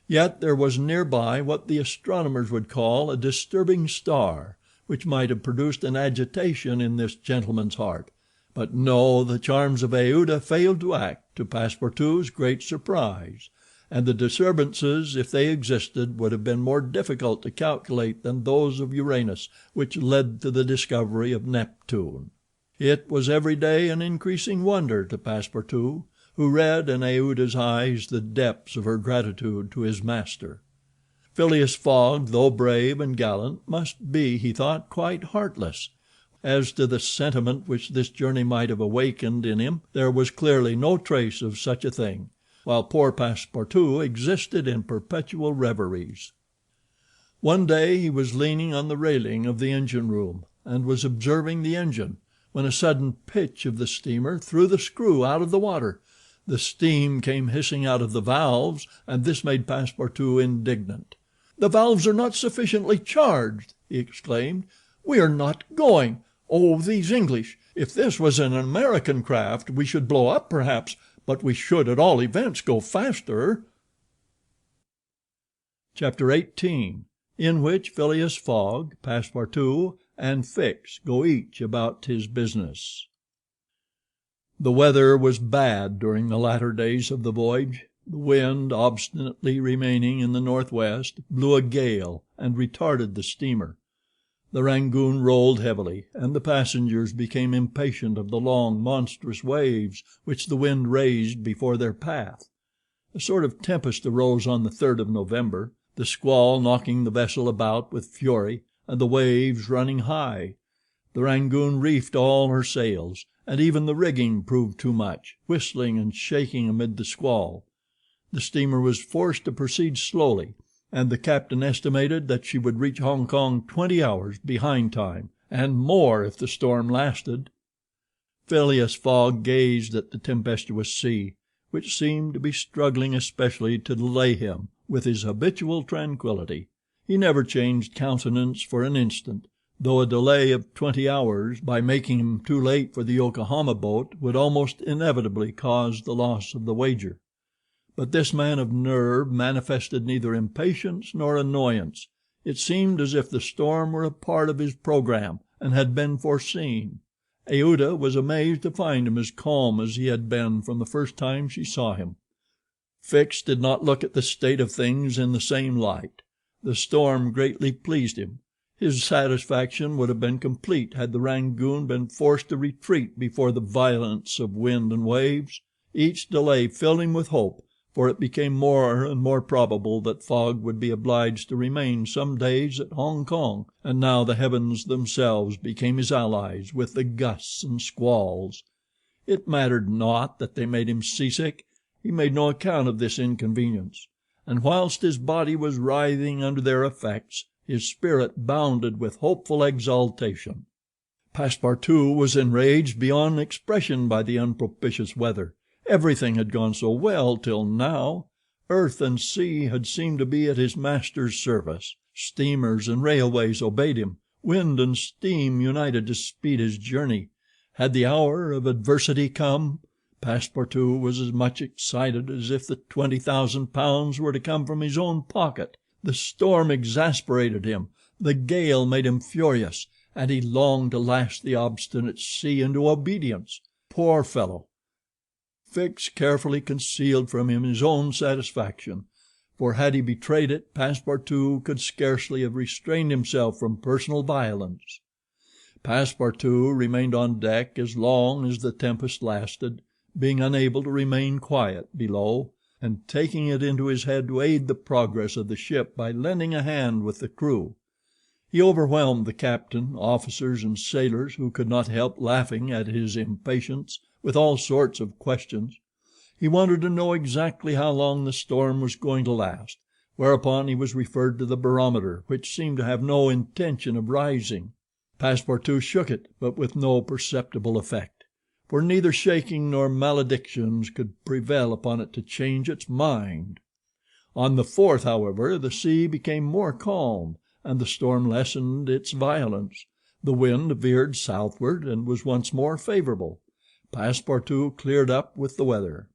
Yet there was nearby what the astronomers would call a disturbing star, which might have produced an agitation in this gentleman's heart. But no, the charms of Aouda failed to act, to Passepartout's great surprise, and the disturbances, if they existed, would have been more difficult to calculate than those of Uranus, which led to the discovery of Neptune. It was every day an increasing wonder to Passepartout, who read in Aouda's eyes the depths of her gratitude to his master. Phileas Fogg, though brave and gallant, must be, he thought, quite heartless. As to the sentiment which this journey might have awakened in him, there was clearly no trace of such a thing, while poor Passepartout existed in perpetual reveries. One day he was leaning on the railing of the engine room, and was observing the engine, when a sudden pitch of the steamer threw the screw out of the water. The steam came hissing out of the valves, and this made Passepartout indignant. "The valves are not sufficiently charged," he exclaimed. "We are not going. Oh, these English! If this was an American craft we should blow up perhaps, but we should at all events go faster." Chapter 18, in which Phileas Fogg, Passepartout, and Fix go each about his business. The weather was bad during the latter days of the voyage. The wind, obstinately remaining in the northwest, blew a gale and retarded the steamer. The Rangoon rolled heavily, and the passengers became impatient of the long, monstrous waves which the wind raised before their path. A sort of tempest arose on the 3rd of November, the squall knocking the vessel about with fury, and the waves running high. The Rangoon reefed all her sails, and even the rigging proved too much, whistling and shaking amid the squall. The steamer was forced to proceed slowly, and the captain estimated that she would reach Hong Kong 20 hours behind time, and more if the storm lasted. Phileas Fogg gazed at the tempestuous sea, which seemed to be struggling especially to delay him, with his habitual tranquility. He never changed countenance for an instant, though a delay of 20 hours, by making him too late for the Yokohama boat, would almost inevitably cause the loss of the wager. But this man of nerve manifested neither impatience nor annoyance. It seemed as if the storm were a part of his programme and had been foreseen. Aouda was amazed to find him as calm as he had been from the first time she saw him. Fix did not look at the state of things in the same light. The storm greatly pleased him. His satisfaction would have been complete had the Rangoon been forced to retreat before the violence of wind and waves. Each delay filled him with hope, for it became more and more probable that Fogg would be obliged to remain some days at Hong Kong, and now the heavens themselves became his allies with the gusts and squalls. It mattered not that they made him seasick. He made no account of this inconvenience, and whilst his body was writhing under their effects, his spirit bounded with hopeful exultation. Passepartout was enraged beyond expression by the unpropitious weather. Everything had gone so well till now. Earth and sea had seemed to be at his master's service. Steamers and railways obeyed him. Wind and steam united to speed his journey. Had the hour of adversity come? Passepartout was as much excited as if the £20,000 were to come from his own pocket. The storm exasperated him, the gale made him furious, and he longed to lash the obstinate sea into obedience. Poor fellow! Fix carefully concealed from him his own satisfaction, for had he betrayed it, Passepartout could scarcely have restrained himself from personal violence. Passepartout remained on deck as long as the tempest lasted, being unable to remain quiet below, and taking it into his head to aid the progress of the ship by lending a hand with the crew. He overwhelmed the captain, officers, and sailors, who could not help laughing at his impatience, with all sorts of questions. He wanted to know exactly how long the storm was going to last, whereupon he was referred to the barometer, which seemed to have no intention of rising. Passepartout shook it, but with no perceptible effect, for neither shaking nor maledictions could prevail upon it to change its mind. On the 4th, however, the sea became more calm, and the storm lessened its violence. The wind veered southward and was once more favorable. Passepartout cleared up with the weather.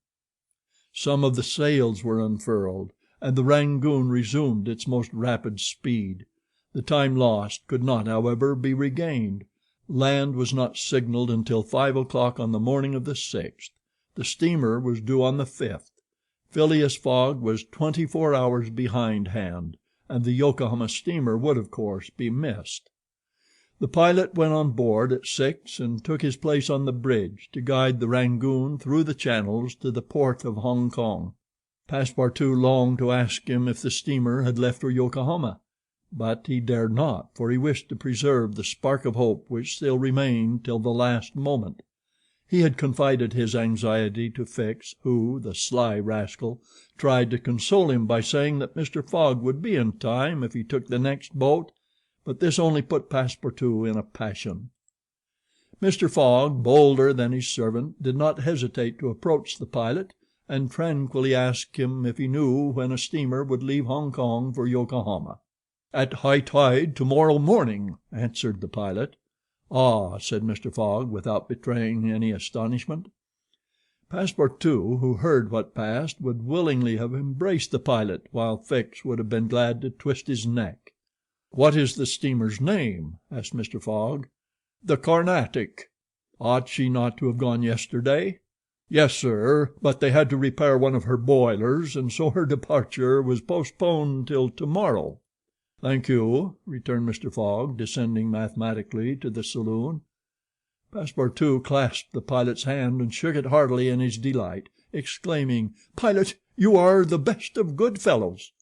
Some of the sails were unfurled, and the Rangoon resumed its most rapid speed. The time lost could not, however, be regained. Land was not signaled until 5 o'clock on the morning of the 6th. The steamer was due on the 5th. Phileas Fogg was 24 hours behindhand, and the Yokohama steamer would, of course, be missed. The pilot went on board at 6 and took his place on the bridge to guide the Rangoon through the channels to the port of Hong Kong. Passepartout longed to ask him if the steamer had left for Yokohama, but he dared not, for he wished to preserve the spark of hope which still remained till the last moment. He had confided his anxiety to Fix, who, the sly rascal, tried to console him by saying that Mr. Fogg would be in time if he took the next boat, but this only put Passepartout in a passion. Mr. Fogg, bolder than his servant, did not hesitate to approach the pilot and tranquilly ask him if he knew when a steamer would leave Hong Kong for Yokohama. "At high tide tomorrow morning," answered the pilot. "Ah," said Mr. Fogg, without betraying any astonishment. Passepartout, who heard what passed, would willingly have embraced the pilot, while Fix would have been glad to twist his neck. "What is the steamer's name?" asked Mr. Fogg. "The Carnatic." "Ought she not to have gone yesterday?" "Yes, sir, but they had to repair one of her boilers, and so her departure was postponed till tomorrow." "Thank you," returned Mr. Fogg, descending mathematically to the saloon. Passepartout clasped the pilot's hand and shook it heartily in his delight, exclaiming, "Pilot, you are the best of good fellows."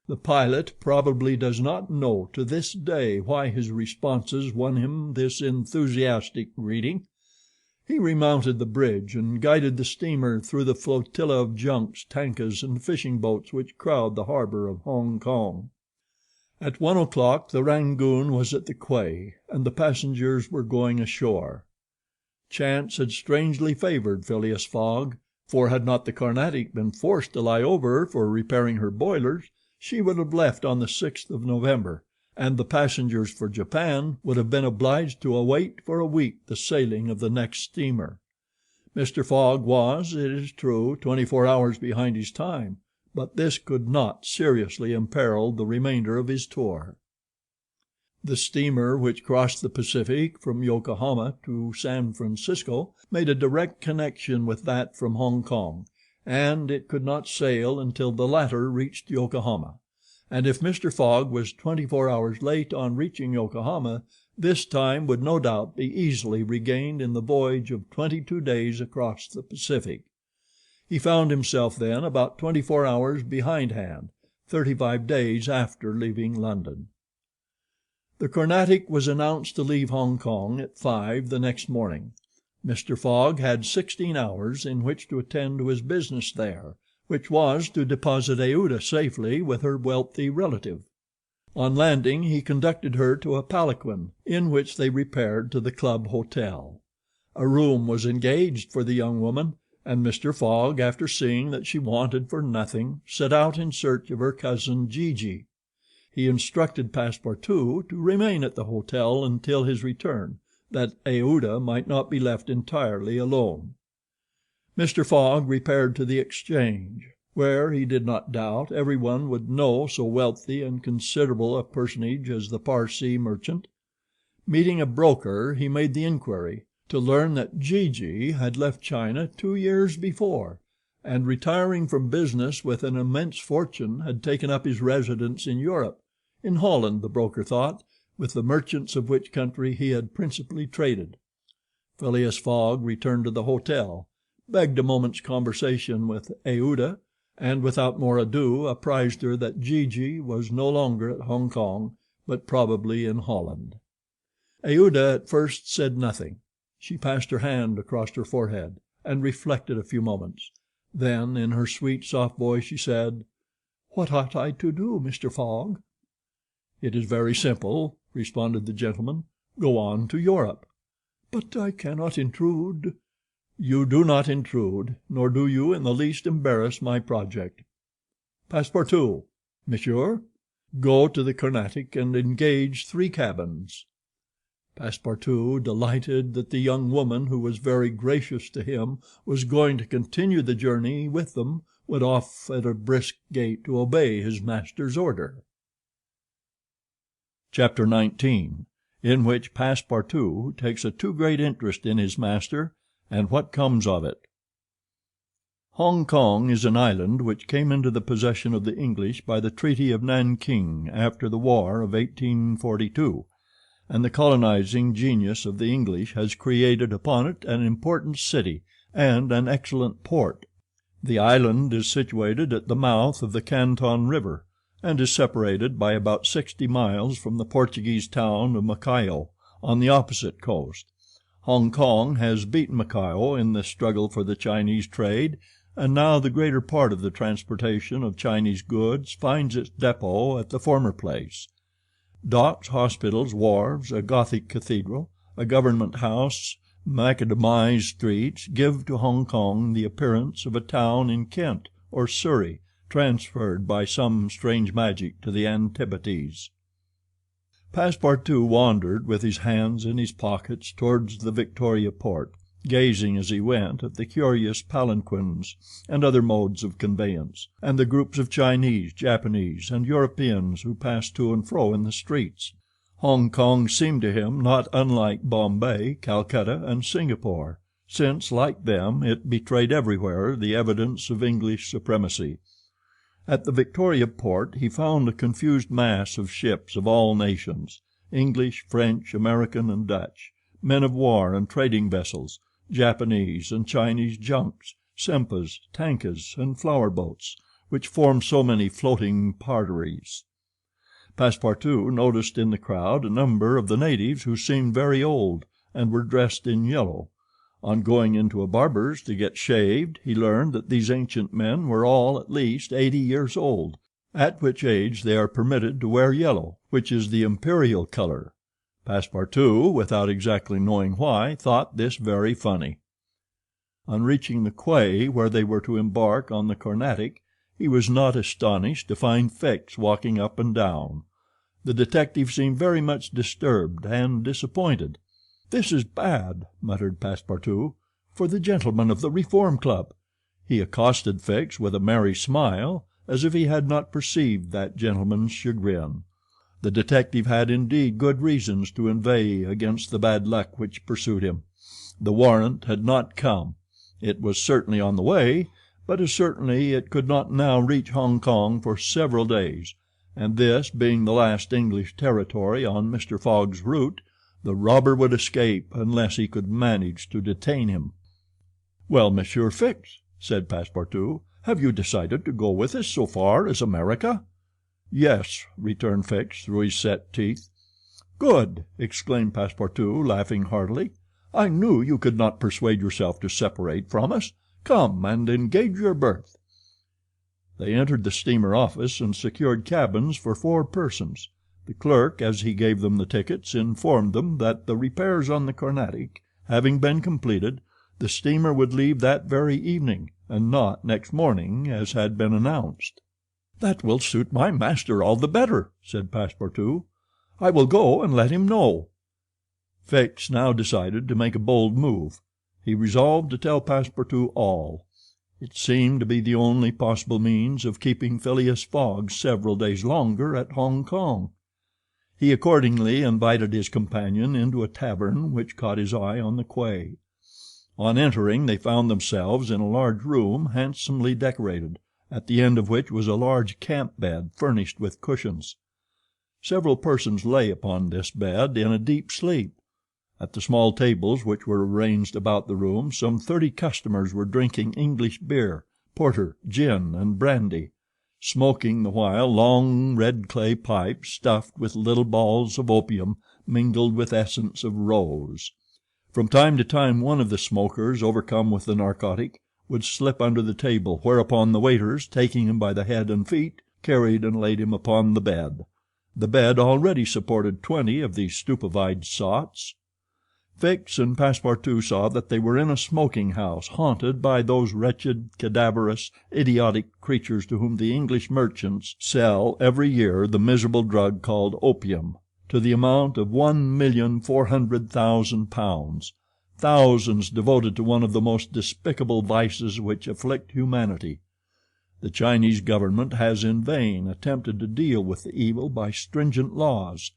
The pilot probably does not know to this day why his responses won him this enthusiastic greeting. He remounted the bridge and guided the steamer through the flotilla of junks, tankas, and fishing boats which crowd the harbor of Hong Kong. At 1 o'clock the Rangoon was at the quay, and the passengers were going ashore. Chance had strangely favored Phileas Fogg, for had not the Carnatic been forced to lie over for repairing her boilers, she would have left on the 6th of November, and the passengers for Japan would have been obliged to await for a week the sailing of the next steamer. Mr. Fogg was, it is true, 24 hours behind his time, but this could not seriously imperil the remainder of his tour. The steamer which crossed the Pacific from Yokohama to San Francisco made a direct connection with that from Hong Kong, and it could not sail until the latter reached Yokohama. And if Mr. Fogg was 24 hours late on reaching Yokohama, this time would no doubt be easily regained in the voyage of 22 days across the Pacific. He found himself then about 24 hours behindhand, 35 days after leaving London. The Carnatic was announced to leave Hong Kong at 5 the next morning. Mr. Fogg had 16 hours in which to attend to his business there, which was to deposit Aouda safely with her wealthy relative. On landing he conducted her to a palanquin, in which they repaired to the club hotel. A room was engaged for the young woman, and Mr. Fogg, after seeing that she wanted for nothing, set out in search of her cousin Gigi. He instructed Passepartout to remain at the hotel until his return, that Aouda might not be left entirely alone. Mr. Fogg repaired to the Exchange, where, he did not doubt, everyone would know so wealthy and considerable a personage as the Parsee merchant. Meeting a broker, he made the inquiry, to learn that Gigi had left China 2 years before, and retiring from business with an immense fortune had taken up his residence in Europe, in Holland, the broker thought, with the merchants of which country he had principally traded. Phileas Fogg returned to the hotel, begged a moment's conversation with Aouda, and without more ado apprised her that Gigi was no longer at Hong Kong, but probably in Holland. Aouda at first said nothing. She passed her hand across her forehead, and reflected a few moments. Then, in her sweet, soft voice, she said, "What ought I to do, Mr. Fogg?" "It is very simple," responded the gentleman. "Go on to Europe." "But I cannot intrude." "You do not intrude, nor do you in the least embarrass my project. Passepartout." "Monsieur?" "Go to the Carnatic and engage 3 cabins." Passepartout, delighted that the young woman, who was very gracious to him, was going to continue the journey with them, went off at a brisk gait to obey his master's order. Chapter 19, in which Passepartout takes a too great interest in his master, and what comes of it. Hong Kong is an island which came into the possession of the English by the Treaty of Nanking after the War of 1842, and the colonizing genius of the English has created upon it an important city and an excellent port. The island is situated at the mouth of the Canton River, and is separated by about 60 miles from the Portuguese town of Macao, on the opposite coast. Hong Kong has beaten Macao in the struggle for the Chinese trade, and now the greater part of the transportation of Chinese goods finds its depot at the former place. Docks, hospitals, wharves, a Gothic cathedral, a government house, macadamized streets give to Hong Kong the appearance of a town in Kent or Surrey, transferred by some strange magic to the Antipodes. Passepartout wandered with his hands in his pockets towards the Victoria port, gazing as he went at the curious palanquins and other modes of conveyance, and the groups of Chinese, Japanese, and Europeans who passed to and fro in the streets. Hong Kong seemed to him not unlike Bombay, Calcutta, and Singapore, since, like them, it betrayed everywhere the evidence of English supremacy. At the Victoria port he found a confused mass of ships of all nations, English, French, American, and Dutch, men of war and trading vessels, Japanese and Chinese junks, sempas, tankas, and flower boats, which form so many floating parterres. Passepartout noticed in the crowd a number of the natives who seemed very old, and were dressed in yellow. On going into a barber's to get shaved, he learned that these ancient men were all at least 80 years old, at which age they are permitted to wear yellow, which is the imperial color. Passepartout, without exactly knowing why, thought this very funny. On reaching the quay where they were to embark on the Carnatic, he was not astonished to find Fix walking up and down. The detective seemed very much disturbed and disappointed. "This is bad," muttered Passepartout, "for the gentlemen of the Reform Club." He accosted Fix with a merry smile, as if he had not perceived that gentleman's chagrin. The detective had indeed good reasons to inveigh against the bad luck which pursued him. The warrant had not come. It was certainly on the way, but as certainly it could not now reach Hong Kong for several days, and this being the last English territory on Mr. Fogg's route, the robber would escape unless he could manage to detain him. "Well, Monsieur Fix," said Passepartout, "have you decided to go with us so far as America?" "Yes," returned Fix through his set teeth. "Good!" exclaimed Passepartout, laughing heartily. "I knew you could not persuade yourself to separate from us. Come and engage your berth." They entered the steamer office and secured cabins for 4 persons. The clerk, as he gave them the tickets, informed them that the repairs on the Carnatic having been completed, the steamer would leave that very evening, and not next morning as had been announced. "That will suit my master all the better," said Passepartout. "I will go and let him know." Fix now decided to make a bold move. He resolved to tell Passepartout all. It seemed to be the only possible means of keeping Phileas Fogg several days longer at Hong Kong. He accordingly invited his companion into a tavern which caught his eye on the quay. On entering they found themselves in a large room handsomely decorated, at the end of which was a large camp bed furnished with cushions. Several persons lay upon this bed in a deep sleep. At the small tables which were arranged about the room some 30 customers were drinking English beer, porter, gin, and brandy, smoking the while long red clay pipes stuffed with little balls of opium mingled with essence of rose. From time to time one of the smokers, overcome with the narcotic, would slip under the table, whereupon the waiters, taking him by the head and feet, carried and laid him upon the bed. The bed already supported 20 of these stupefied sots. Fix and Passepartout saw that they were in a smoking house haunted by those wretched, cadaverous, idiotic creatures to whom the English merchants sell every year the miserable drug called opium, to the amount of £1,400,000, thousands devoted to one of the most despicable vices which afflict humanity. The Chinese government has in vain attempted to deal with the evil by stringent laws.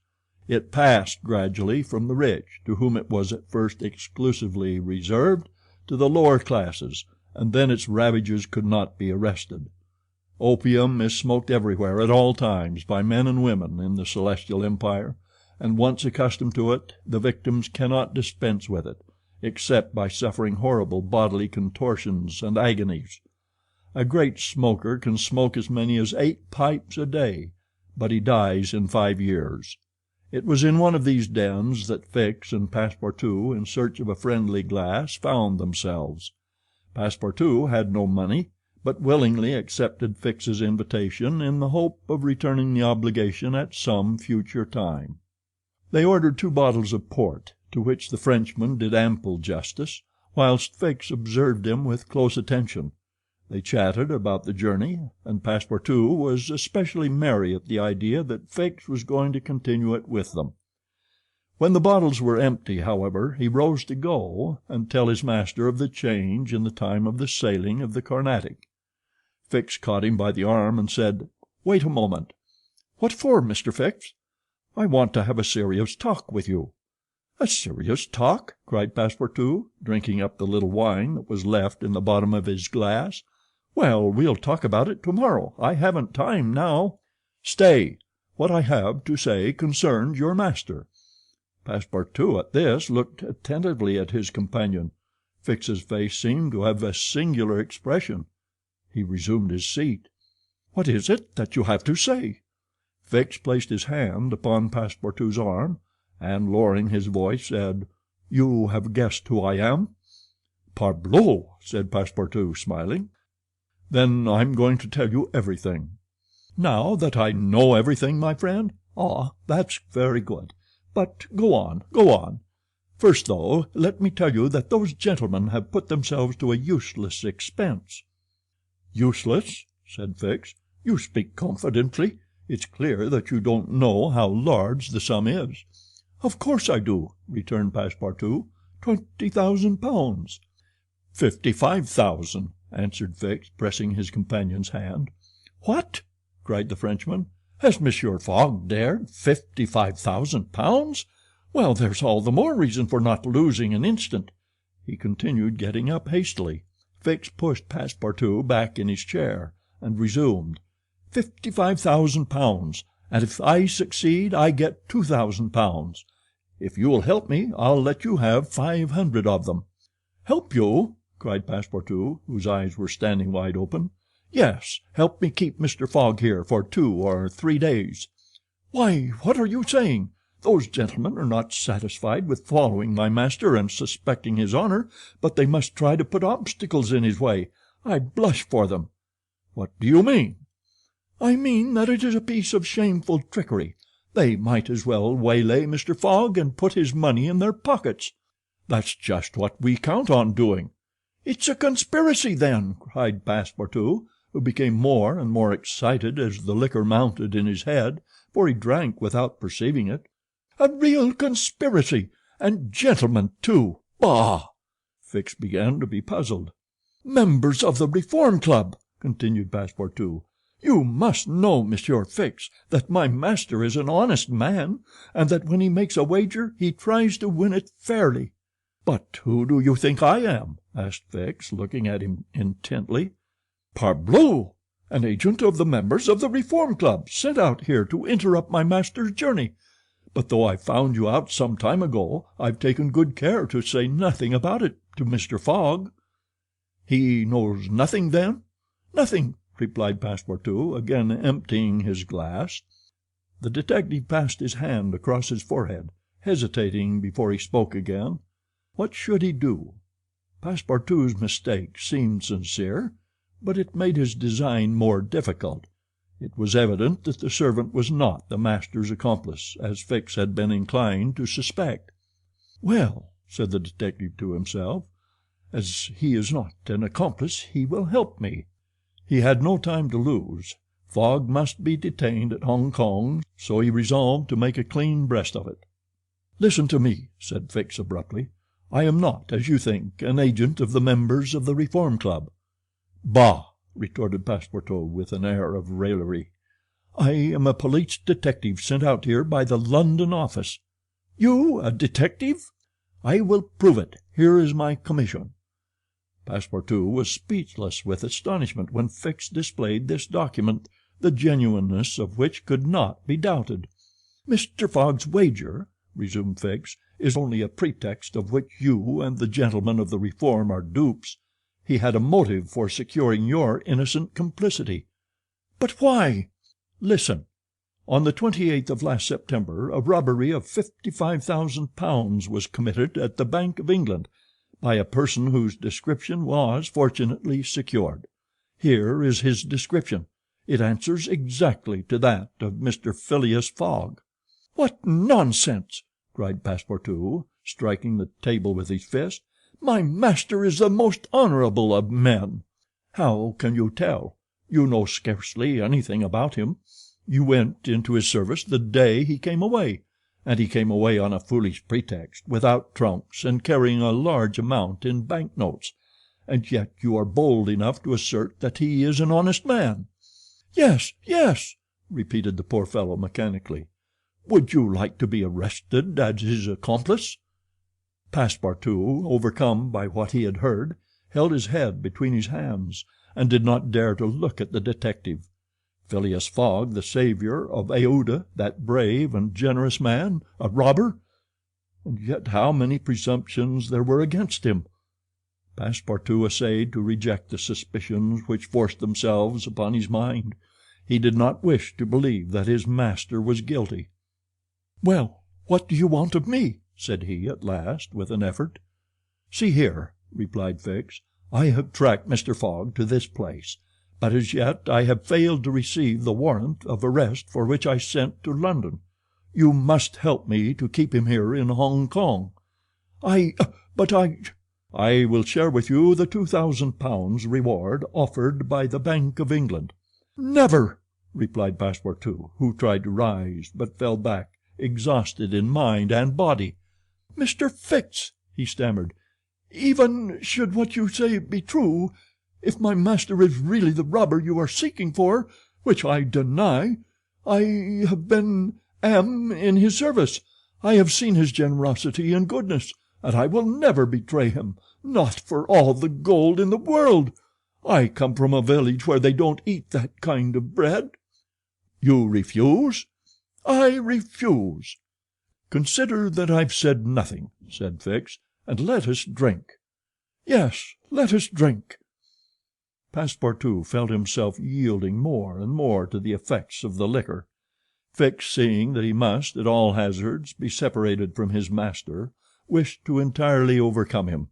It passed gradually from the rich, to whom it was at first exclusively reserved, to the lower classes, and then its ravages could not be arrested. Opium is smoked everywhere at all times by men and women in the Celestial Empire, and once accustomed to it the victims cannot dispense with it, except by suffering horrible bodily contortions and agonies. A great smoker can smoke as many as 8 pipes a day, but he dies in 5 years. It was in one of these dens that Fix and Passepartout, in search of a friendly glass, found themselves. Passepartout had no money, but willingly accepted Fix's invitation in the hope of returning the obligation at some future time. They ordered 2 bottles of port, to which the Frenchman did ample justice, whilst Fix observed him with close attention. They chatted about the journey, and Passepartout was especially merry at the idea that Fix was going to continue it with them. When the bottles were empty, however, he rose to go and tell his master of the change in the time of the sailing of the Carnatic. Fix caught him by the arm and said, "Wait a moment." "What for, Mr. Fix?" "I want to have a serious talk with you." "A serious talk?" cried Passepartout, drinking up the little wine that was left in the bottom of his glass. "Well, we'll talk about it tomorrow. I haven't time now." "Stay. What I have to say concerns your master." Passepartout at this looked attentively at his companion. Fix's face seemed to have a singular expression. He resumed his seat. "What is it that you have to say?" Fix placed his hand upon Passepartout's arm, and, lowering his voice, said, "You have guessed who I am?" "Parbleu!" said Passepartout, smiling. "Then I'm going to tell you everything." "Now that I know everything, my friend? Ah, that's very good. But go on, go on. First, though, let me tell you that those gentlemen have put themselves to a useless expense." "Useless?" said Fix. "You speak confidently. It's clear that you don't know how large the sum is." "Of course I do," returned Passepartout. £20,000. "55,000," answered Fix, pressing his companion's hand. "What?" cried the Frenchman. Has Monsieur Fogg dared £55,000? Well, there's all the more reason for not losing an instant." He continued, getting up hastily. Fix pushed Passepartout back in his chair, and resumed. £55,000, and if I succeed I get £2,000. If you will help me, I'll let you have 500 of them." "Help you?" cried Passepartout, whose eyes were standing wide open. "Yes, help me keep Mr. Fogg here for 2 or 3 days." "Why, what are you saying? Those gentlemen are not satisfied with following my master and suspecting his honor, but they must try to put obstacles in his way. I blush for them." "What do you mean?" "I mean that it is a piece of shameful trickery. They might as well waylay Mr. Fogg and put his money in their pockets." "That's just what we count on doing." "It's a conspiracy, then," cried Passepartout, who became more and more excited as the liquor mounted in his head, for he drank without perceiving it. "A real conspiracy, and gentlemen too. Bah!" Fix began to be puzzled. "Members of the Reform Club," continued Passepartout. "You must know, Monsieur Fix, that my master is an honest man, and that when he makes a wager he tries to win it fairly." "But who do you think I am?" asked Fix, looking at him intently. "Parbleu! An agent of the members of the Reform Club, sent out here to interrupt my master's journey. But though I found you out some time ago, I've taken good care to say nothing about it to Mr. Fogg." "He knows nothing, then?" "Nothing," replied Passepartout, again emptying his glass. The detective passed his hand across his forehead, hesitating before he spoke again. What should he do? Passepartout's mistake seemed sincere, but it made his design more difficult. It was evident that the servant was not the master's accomplice, as Fix had been inclined to suspect. "Well," said the detective to himself, "as he is not an accomplice he will help me." He had no time to lose. Fogg must be detained at Hong Kong, so he resolved to make a clean breast of it. "Listen to me," said Fix abruptly. "I am not, as you think, an agent of the members of the Reform Club." "Bah!" retorted Passepartout with an air of raillery. "I am a police detective sent out here by the London office." "You a detective?" "I will prove it. Here is my commission." Passepartout was speechless with astonishment when Fix displayed this document, the genuineness of which could not be doubted. "Mr. Fogg's wager," resumed Fix, "is only a pretext of which you and the gentlemen of the Reform are dupes. He had a motive for securing your innocent complicity." "But why?" "Listen. On the 28th of last September a robbery of £55,000 was committed at the Bank of England by a person whose description was fortunately secured. Here is his description. It answers exactly to that of Mr. Phileas Fogg." "What nonsense!" cried Passepartout, striking the table with his fist. "My master is the most honorable of men." "How can you tell? You know scarcely anything about him. You went into his service the day he came away, and he came away on a foolish pretext, without trunks and carrying a large amount in banknotes, and yet you are bold enough to assert that he is an honest man." "Yes, yes," repeated the poor fellow mechanically. "Would you like to be arrested as his accomplice?" Passepartout, overcome by what he had heard, held his head between his hands, and did not dare to look at the detective. Phileas Fogg, the savior of Aouda, that brave and generous man, a robber! And yet how many presumptions there were against him! Passepartout essayed to reject the suspicions which forced themselves upon his mind. He did not wish to believe that his master was guilty. "Well, what do you want of me?" said he at last, with an effort. "See here," replied Fix, "I have tracked Mr. Fogg to this place, but as yet I have failed to receive the warrant of arrest for which I sent to London. You must help me to keep him here in Hong Kong." "But I—" "I will share with you the £2,000 reward offered by the Bank of England." "Never!" replied Passepartout, who tried to rise, but fell back, exhausted in mind and body. "Mr. Fix," he stammered, "even should what you say be true, if my master is really the robber you are seeking for, which I deny, I am in his service. I have seen his generosity and goodness, and I will never betray him, not for all the gold in the world. I come from a village where they don't eat that kind of bread." "You refuse?" "I refuse." "Consider that I've said nothing," said Fix, "and let us drink." "Yes, let us drink." Passepartout felt himself yielding more and more to the effects of the liquor. Fix, seeing that he must, at all hazards, be separated from his master, wished to entirely overcome him.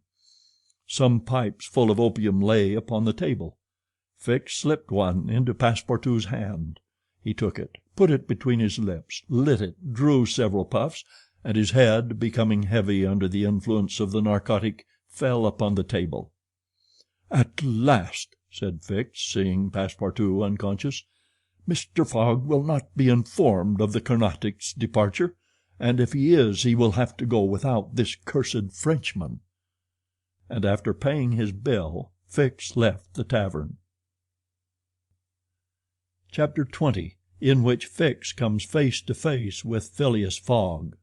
Some pipes full of opium lay upon the table. Fix slipped one into Passepartout's hand. He took it, put it between his lips, lit it, drew several puffs, and his head, becoming heavy under the influence of the narcotic, fell upon the table. "At last," said Fix, seeing Passepartout unconscious, "Mr. Fogg will not be informed of the Carnatic's departure, and if he is he will have to go without this cursed Frenchman." And after paying his bill, Fix left the tavern. Chapter 20, in which Fix comes face to face with Phileas Fogg.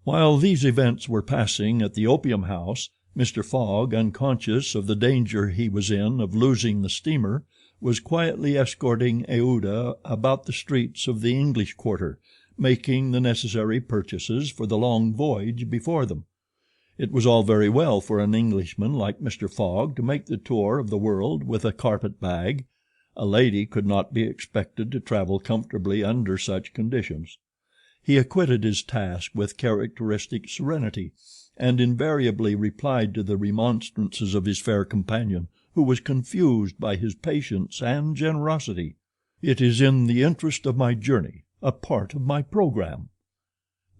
While these events were passing at the opium house, Mr. Fogg, unconscious of the danger he was in of losing the steamer, was quietly escorting Aouda about the streets of the English quarter, making the necessary purchases for the long voyage before them. It was all very well for an Englishman like Mr. Fogg to make the tour of the world with a carpet bag. A lady could not be expected to travel comfortably under such conditions. He acquitted his task with characteristic serenity, and invariably replied to the remonstrances of his fair companion, who was confused by his patience and generosity. "It is in the interest of my journey, a part of my programme."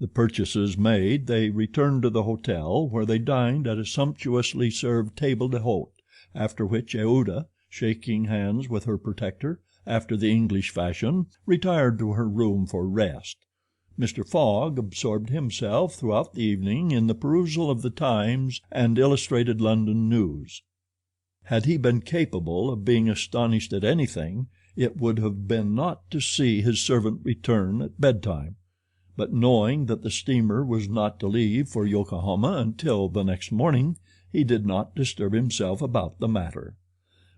The purchases made, they returned to the hotel, where they dined at a sumptuously served table d'hôte, after which Aouda, shaking hands with her protector, after the English fashion, retired to her room for rest. Mr. Fogg absorbed himself throughout the evening in the perusal of the Times and Illustrated London News. Had he been capable of being astonished at anything, it would have been not to see his servant return at bedtime. But knowing that the steamer was not to leave for Yokohama until the next morning, he did not disturb himself about the matter.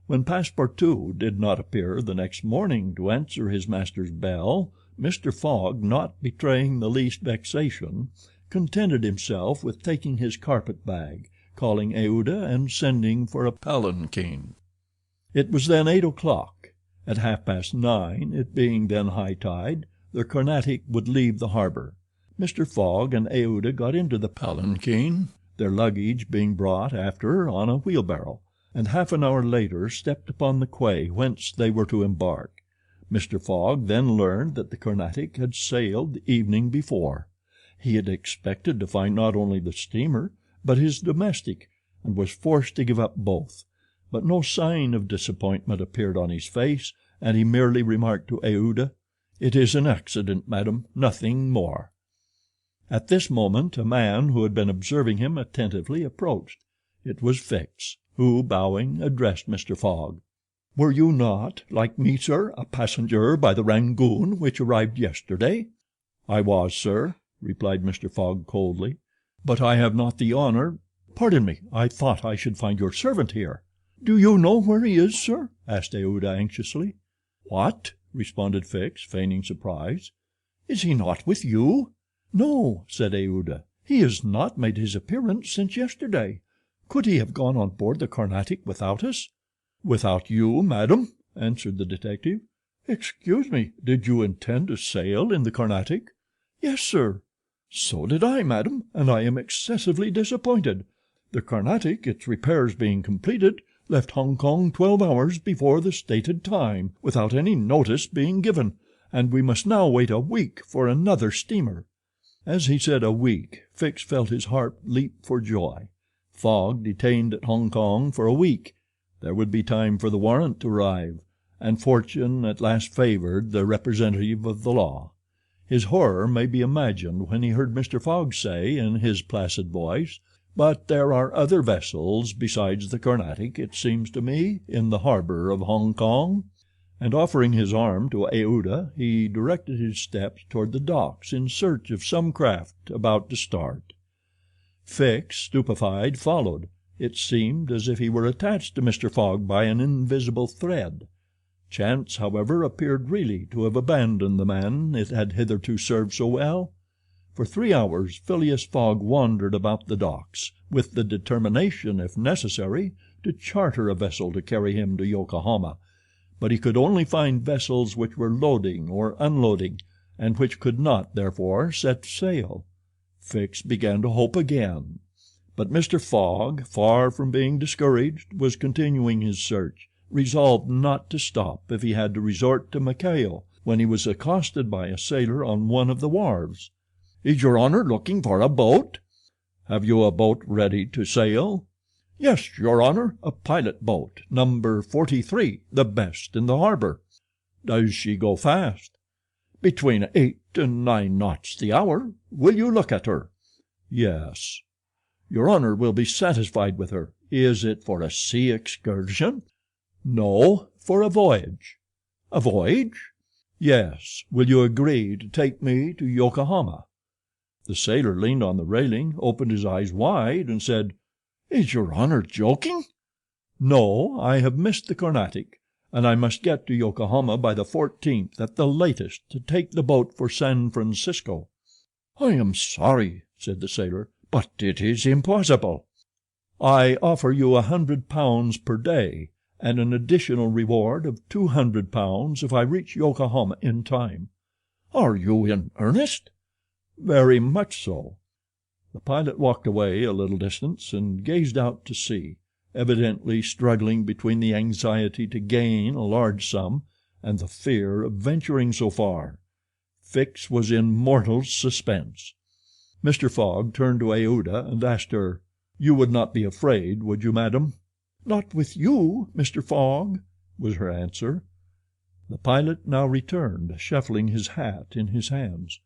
When Passepartout did not appear the next morning to answer his master's bell, Mr. Fogg, not betraying the least vexation, contented himself with taking his carpet bag, calling Aouda, and sending for a palanquin. It was then 8 o'clock. At 9:30, it being then high tide, the Carnatic would leave the harbor. Mr. Fogg and Aouda got into the palanquin, their luggage being brought after on a wheelbarrow, and half an hour later stepped upon the quay whence they were to embark. Mr. Fogg then learned that the Carnatic had sailed the evening before. He had expected to find not only the steamer, but his domestic, and was forced to give up both. But no sign of disappointment appeared on his face, and he merely remarked to Aouda, "It is an accident, madam, nothing more." At this moment a man who had been observing him attentively approached. It was Fix, who, bowing, addressed Mr. Fogg. "Were you not, like me, sir, a passenger by the Rangoon which arrived yesterday?" "I was, sir," replied Mr. Fogg coldly, "but I have not the honor—" "Pardon me, I thought I should find your servant here." "Do you know where he is, sir?" asked Aouda anxiously. "What?" responded Fix, feigning surprise. "Is he not with you?" "No," said Aouda, "he has not made his appearance since yesterday. Could he have gone on board the Carnatic without us?" "Without you, madam," answered the detective. "Excuse me, did you intend to sail in the Carnatic?" "Yes, sir." "So did I, madam, and I am excessively disappointed. The Carnatic, its repairs being completed, left Hong Kong 12 hours before the stated time, without any notice being given, and we must now wait a week for another steamer." As he said "a week," Fix felt his heart leap for joy. Fogg detained at Hong Kong for a week. There would be time for the warrant to arrive, and fortune at last favored the representative of the law. His horror may be imagined when he heard Mr. Fogg say, in his placid voice, "But there are other vessels besides the Carnatic, it seems to me, in the harbor of Hong Kong." and offering his arm to Aouda, he directed his steps toward the docks in search of some craft about to start. Fix, stupefied, followed. It seemed as if he were attached to Mr. Fogg by an invisible thread. Chance, however, appeared really to have abandoned the man it had hitherto served so well. For 3 hours Phileas Fogg wandered about the docks, with the determination, if necessary, to charter a vessel to carry him to Yokohama, but he could only find vessels which were loading or unloading, and which could not, therefore, set sail. Fix began to hope again. But Mr. Fogg, far from being discouraged, was continuing his search, resolved not to stop if he had to resort to Macao, when he was accosted by a sailor on one of the wharves. "Is your honor looking for a boat?" "Have you a boat ready to sail?" "Yes, your honor, a pilot boat, number 43, the best in the harbor." "Does she go fast?" "Between 8 and 9 knots the hour. Will you look at her?" "Yes." "Your honor will be satisfied with her. Is it for a sea excursion?" "No, for a voyage." "A voyage?" "Yes. Will you agree to take me to Yokohama?" The sailor leaned on the railing, opened his eyes wide, and said, "Is your honor joking?" "No, I have missed the Carnatic, and I must get to Yokohama by the 14th at the latest to take the boat for San Francisco." "I am sorry," said the sailor, "but it is impossible." "I offer you £100 per day, and an additional reward of £200 if I reach Yokohama in time." "Are you in earnest?" "Very much so." The pilot walked away a little distance and gazed out to sea, evidently struggling between the anxiety to gain a large sum and the fear of venturing so far. Fix was in mortal suspense. Mr. Fogg turned to Aouda and asked her, "You would not be afraid, would you, madam?" "Not with you, Mr. Fogg," was her answer. The pilot now returned, shuffling his hat in his hands.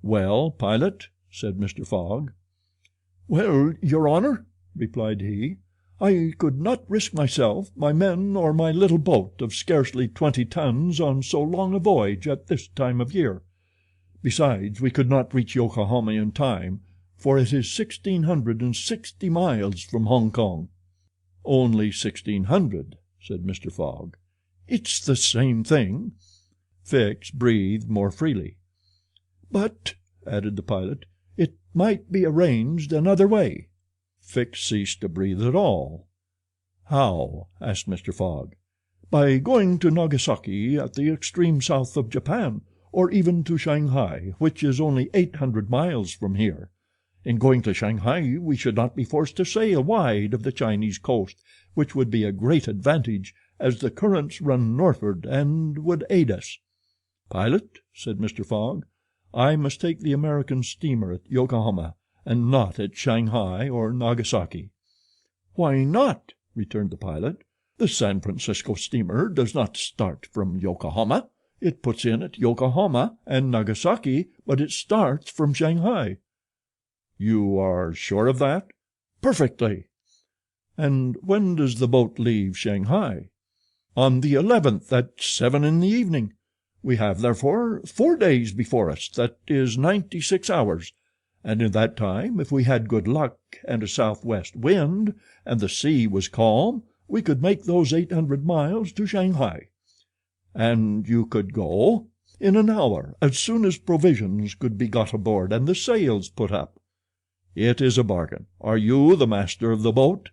"Well, pilot?" said Mr. Fogg. "Well, your honor," replied he, "I could not risk myself, my men, or my little boat of scarcely 20 tons on so long a voyage at this time of year. Besides, we could not reach Yokohama in time, for it is 1,660 miles from Hong Kong." "Only 1,600," said Mr. Fogg. "It's the same thing." Fix breathed more freely. "But," added the pilot, "it might be arranged another way." Fix ceased to breathe at all. "How?" asked Mr. Fogg. "By going to Nagasaki at the extreme south of Japan, or even to Shanghai, which is only 800 miles from here. In going to Shanghai we should not be forced to sail wide of the Chinese coast, which would be a great advantage, as the currents run northward and would aid us." "Pilot," said Mr. Fogg, "I must take the American steamer at Yokohama, and not at Shanghai or Nagasaki." "Why not?" returned the pilot. "The San Francisco steamer does not start from Yokohama. It puts in at Yokohama and Nagasaki, but it starts from Shanghai." "You are sure of that?" "Perfectly." "And when does the boat leave Shanghai?" "On the 11th at 7 in the evening. We have, therefore, 4 days before us, that is 96 hours, and in that time, if we had good luck and a southwest wind, and the sea was calm, we could make those 800 miles to Shanghai." "And you could go?" "In an hour, as soon as provisions could be got aboard and the sails put up." "It is a bargain. Are you the master of the boat?"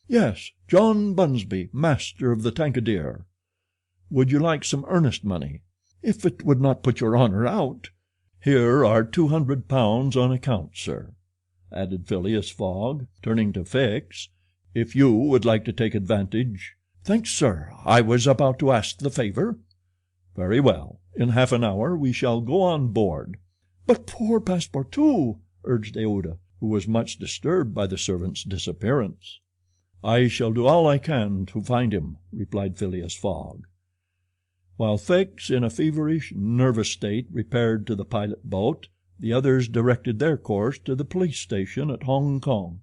"Yes, John Bunsby, master of the Tankadere." "Would you like some earnest money?" "If it would not put your honor out." "Here are £200 on account, sir," added Phileas Fogg, turning to Fix. "If you would like to take advantage—" "Thanks, sir. I was about to ask the favor." "Very well. In half an hour we shall go on board." "But poor Passepartout," urged Aouda, who was much disturbed by the servant's disappearance. "I shall do all I can to find him," replied Phileas Fogg. While Fix, in a feverish, nervous state, repaired to the pilot boat, the others directed their course to the police station at Hong Kong.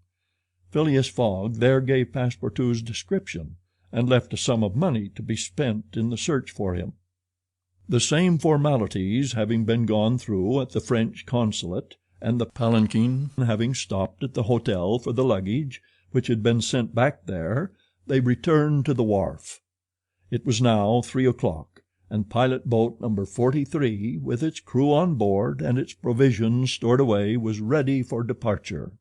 Phileas Fogg there gave Passepartout's description, and left a sum of money to be spent in the search for him. The same formalities having been gone through at the French consulate, and the palanquin having stopped at the hotel for the luggage, which had been sent back there, they returned to the wharf. It was now 3 o'clock, and pilot boat number 43, with its crew on board and its provisions stored away, was ready for departure.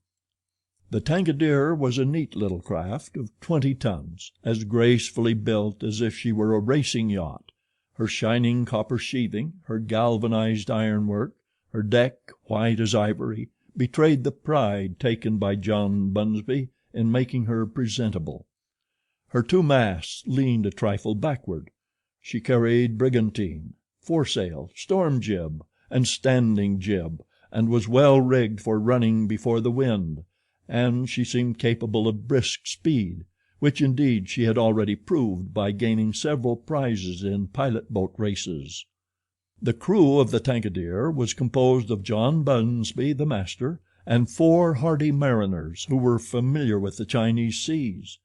The Tankadere was a neat little craft of 20 tons, as gracefully built as if she were a racing yacht. Her shining copper sheathing, her galvanized ironwork, her deck, white as ivory, betrayed the pride taken by John Bunsby in making her presentable. Her 2 masts leaned a trifle backward. She carried brigantine, foresail, storm jib, and standing jib, and was well rigged for running before the wind, and she seemed capable of brisk speed, which indeed she had already proved by gaining several prizes in pilot boat races. The crew of the Tankadere was composed of John Bunsby, the master, and 4 hardy mariners who were familiar with the Chinese seas.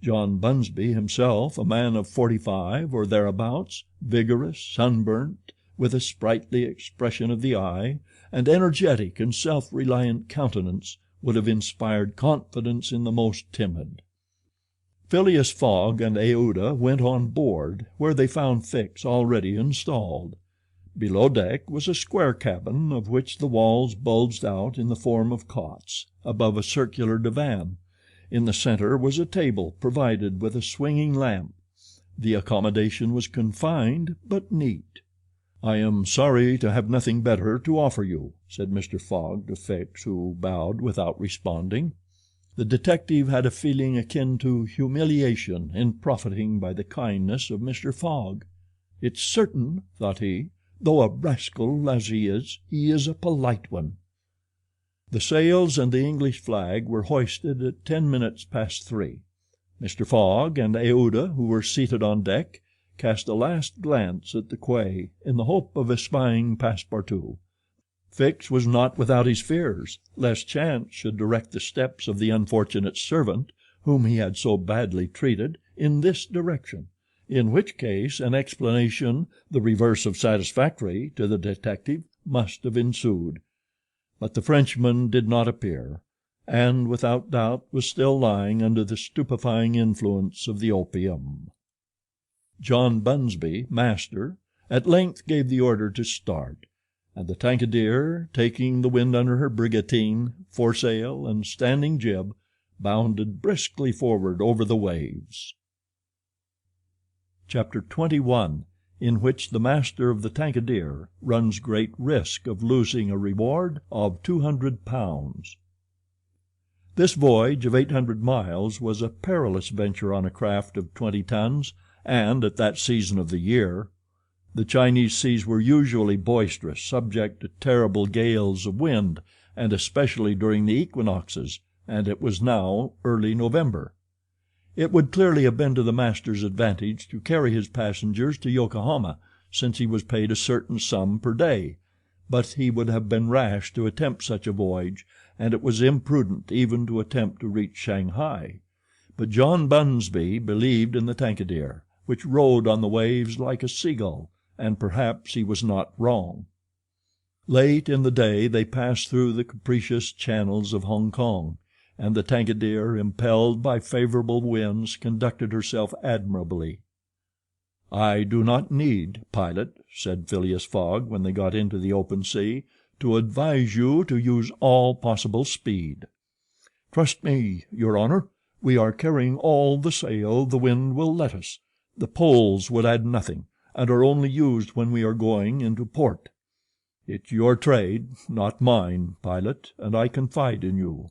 John Bunsby himself, a man of 45 or thereabouts, vigorous, sunburnt, with a sprightly expression of the eye, and energetic and self-reliant countenance, would have inspired confidence in the most timid. Phileas Fogg and Aouda went on board, where they found Fix already installed. Below deck was a square cabin, of which the walls bulged out in the form of cots, above a circular divan. In the center was a table provided with a swinging lamp. The accommodation was confined but neat. "I am sorry to have nothing better to offer you," said Mr. Fogg to Fix, who bowed without responding. The detective had a feeling akin to humiliation in profiting by the kindness of Mr. Fogg. "It's certain," thought he, "though a rascal as he is a polite one." The sails and the English flag were hoisted at 10 minutes past 3. Mr. Fogg and Aouda, who were seated on deck, cast a last glance at the quay in the hope of espying Passepartout. Fix was not without his fears, lest chance should direct the steps of the unfortunate servant, whom he had so badly treated, in this direction, in which case an explanation the reverse of satisfactory to the detective must have ensued. But the Frenchman did not appear, and without doubt was still lying under the stupefying influence of the opium. John Bunsby, master, at length gave the order to start, and the Tankadere, taking the wind under her brigantine, foresail, and standing jib, bounded briskly forward over the waves. Chapter 21, in which the master of the Tankadere runs great risk of losing a reward of £200. This voyage of 800 miles was a perilous venture on a craft of 20 tons, and at that season of the year. The Chinese seas were usually boisterous, subject to terrible gales of wind, and especially during the equinoxes, and it was now early November. It would clearly have been to the master's advantage to carry his passengers to Yokohama, since he was paid a certain sum per day, but he would have been rash to attempt such a voyage, and it was imprudent even to attempt to reach Shanghai. But John Bunsby believed in the Tankadere, which rode on the waves like a seagull, and perhaps he was not wrong. Late in the day they passed through the capricious channels of Hong Kong, and the Tankadere, impelled by favorable winds, conducted herself admirably. "I do not need, pilot," said Phileas Fogg when they got into the open sea, "to advise you to use all possible speed. Trust me, your honor, we are carrying all the sail the wind will let us. The poles would add nothing, and are only used when we are going into port. It's your trade, not mine, pilot, and I confide in you."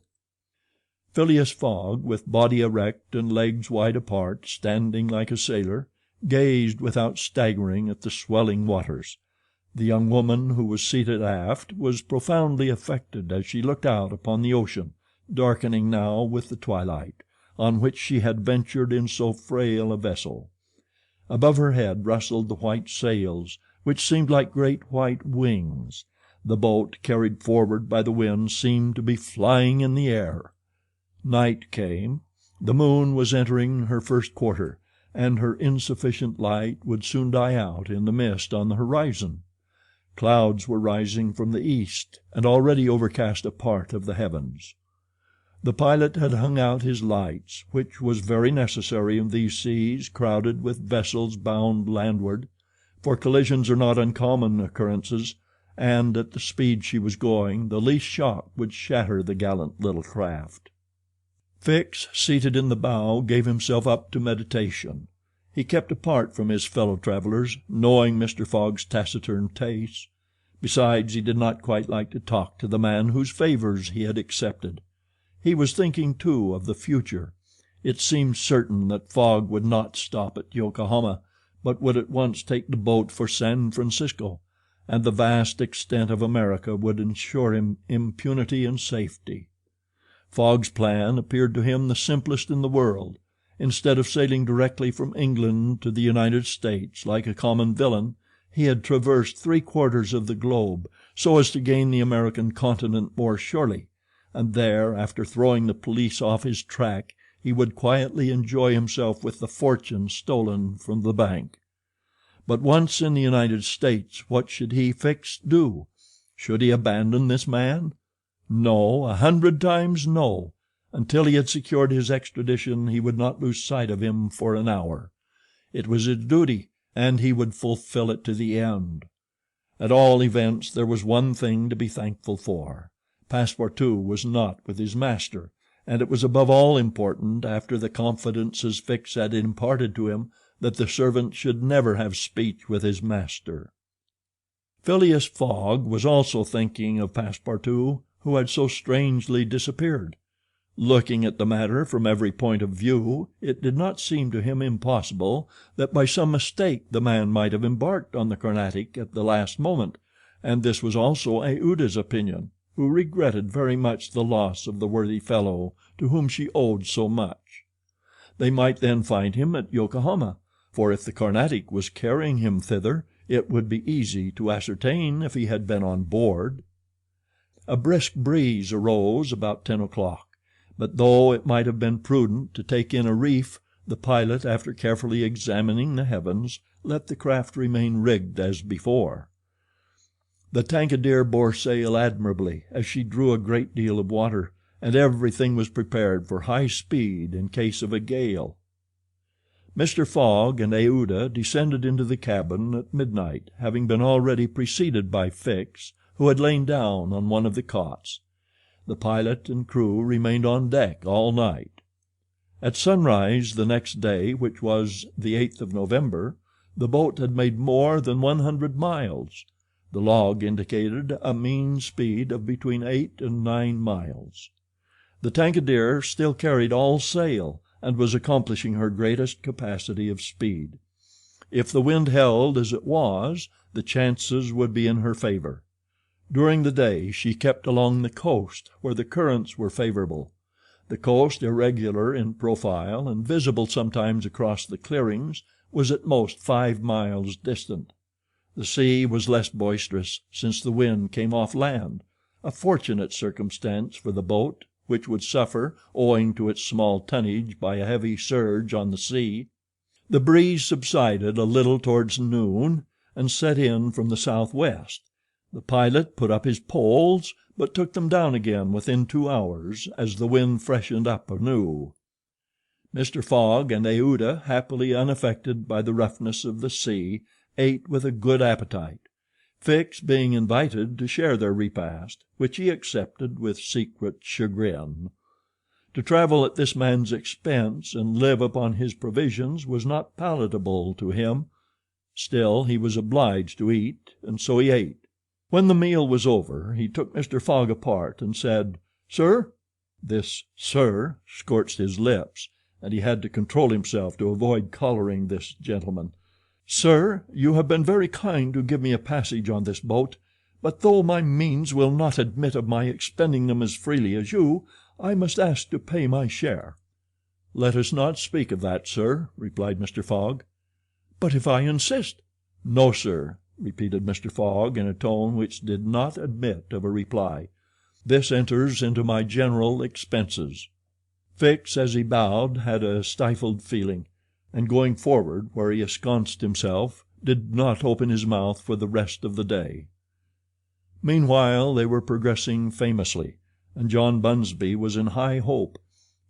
Phileas Fogg, with body erect and legs wide apart, standing like a sailor, gazed without staggering at the swelling waters. The young woman, who was seated aft, was profoundly affected as she looked out upon the ocean, darkening now with the twilight, on which she had ventured in so frail a vessel. Above her head rustled the white sails, which seemed like great white wings. The boat, carried forward by the wind, seemed to be flying in the air. Night came. The moon was entering her first quarter, and her insufficient light would soon die out in the mist on the horizon. Clouds were rising from the east and already overcast a part of the heavens. The pilot had hung out his lights, which was very necessary in these seas crowded with vessels bound landward, for collisions are not uncommon occurrences, and at the speed she was going the least shock would shatter the gallant little craft. Fix, seated in the bow, gave himself up to meditation. He kept apart from his fellow travelers, knowing Mr. Fogg's taciturn tastes. Besides, he did not quite like to talk to the man whose favors he had accepted. He was thinking, too, of the future. It seemed certain that Fogg would not stop at Yokohama, but would at once take the boat for San Francisco, and the vast extent of America would ensure him impunity and safety. Fogg's plan appeared to him the simplest in the world. Instead of sailing directly from England to the United States like a common villain, he had traversed 3/4 of the globe so as to gain the American continent more surely, and there, after throwing the police off his track, he would quietly enjoy himself with the fortune stolen from the bank. But once in the United States, what should he, Fix, do? Should he abandon this man? No, 100 times no. Until he had secured his extradition he would not lose sight of him for an hour. It was his duty, and he would fulfill it to the end. At all events, there was one thing to be thankful for. Passepartout was not with his master, and it was above all important, after the confidences Fix had imparted to him, that the servant should never have speech with his master. Phileas Fogg was also thinking of Passepartout, who had so strangely disappeared. Looking at the matter from every point of view, it did not seem to him impossible that by some mistake the man might have embarked on the Carnatic at the last moment, and this was also Aouda's opinion, who regretted very much the loss of the worthy fellow to whom she owed so much. They might then find him at Yokohama, for if the Carnatic was carrying him thither, it would be easy to ascertain if he had been on board. A brisk breeze arose about 10 o'clock, but though it might have been prudent to take in a reef, the pilot, after carefully examining the heavens, let the craft remain rigged as before. The Tankadere bore sail admirably, as she drew a great deal of water, and everything was prepared for high speed in case of a gale. Mr. Fogg and Aouda descended into the cabin at midnight, having been already preceded by Fix, who had lain down on one of the cots. The pilot and crew remained on deck all night. At sunrise the next day, which was the 8th of November, the boat had made more than 100 miles. The log indicated a mean speed of between 8 and 9 miles. The Tankadere still carried all sail, and was accomplishing her greatest capacity of speed. If the wind held as it was, the chances would be in her favor. During the day she kept along the coast, where the currents were favorable. The coast, irregular in profile and visible sometimes across the clearings, was at most 5 miles distant. The sea was less boisterous, since the wind came off land, a fortunate circumstance for the boat, which would suffer, owing to its small tonnage, by a heavy surge on the sea. The breeze subsided a little towards noon, and set in from the southwest. The pilot put up his poles, but took them down again within 2 hours, as the wind freshened up anew. Mr. Fogg and Aouda, happily unaffected by the roughness of the sea, ate with a good appetite, Fix being invited to share their repast, which he accepted with secret chagrin. To travel at this man's expense and live upon his provisions was not palatable to him. Still, he was obliged to eat, and so he ate. When the meal was over, he took Mr. Fogg apart and said, "Sir?" This "sir" scorched his lips, and he had to control himself to avoid collaring this gentleman. "Sir, you have been very kind to give me a passage on this boat, but though my means will not admit of my expending them as freely as you, I must ask to pay my share." "Let us not speak of that, sir," replied Mr. Fogg. "But if I insist?" "No, sir," repeated Mr. Fogg in a tone which did not admit of a reply. "This enters into my general expenses." Fix, as he bowed, had a stifled feeling. and going forward where he ensconced himself, did not open his mouth for the rest of the day. Meanwhile they were progressing famously, and John Bunsby was in high hope.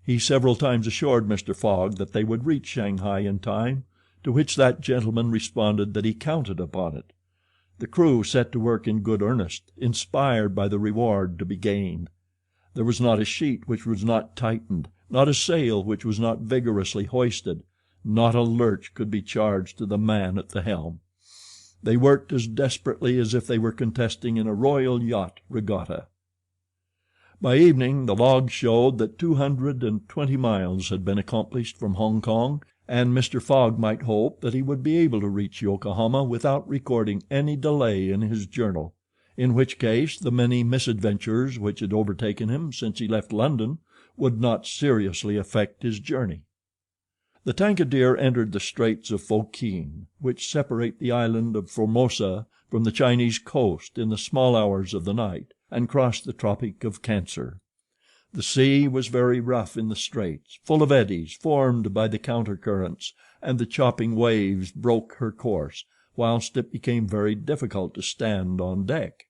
He several times assured Mr. Fogg that they would reach Shanghai in time, to which that gentleman responded that he counted upon it. The crew set to work in good earnest, inspired by the reward to be gained. There was not a sheet which was not tightened, not a sail which was not vigorously hoisted, not a lurch could be charged to the man at the helm. They worked as desperately as if they were contesting in a royal yacht regatta. By evening the logs showed that 220 miles had been accomplished from Hong Kong, and Mr. Fogg might hope that he would be able to reach Yokohama without recording any delay in his journal, in which case the many misadventures which had overtaken him since he left London would not seriously affect his journey. The Tankadere entered the Straits of Fokien, which separate the island of Formosa from the Chinese coast, in the small hours of the night, and crossed the Tropic of Cancer. The sea was very rough in the straits, full of eddies formed by the counter-currents, and the chopping waves broke her course, whilst it became very difficult to stand on deck.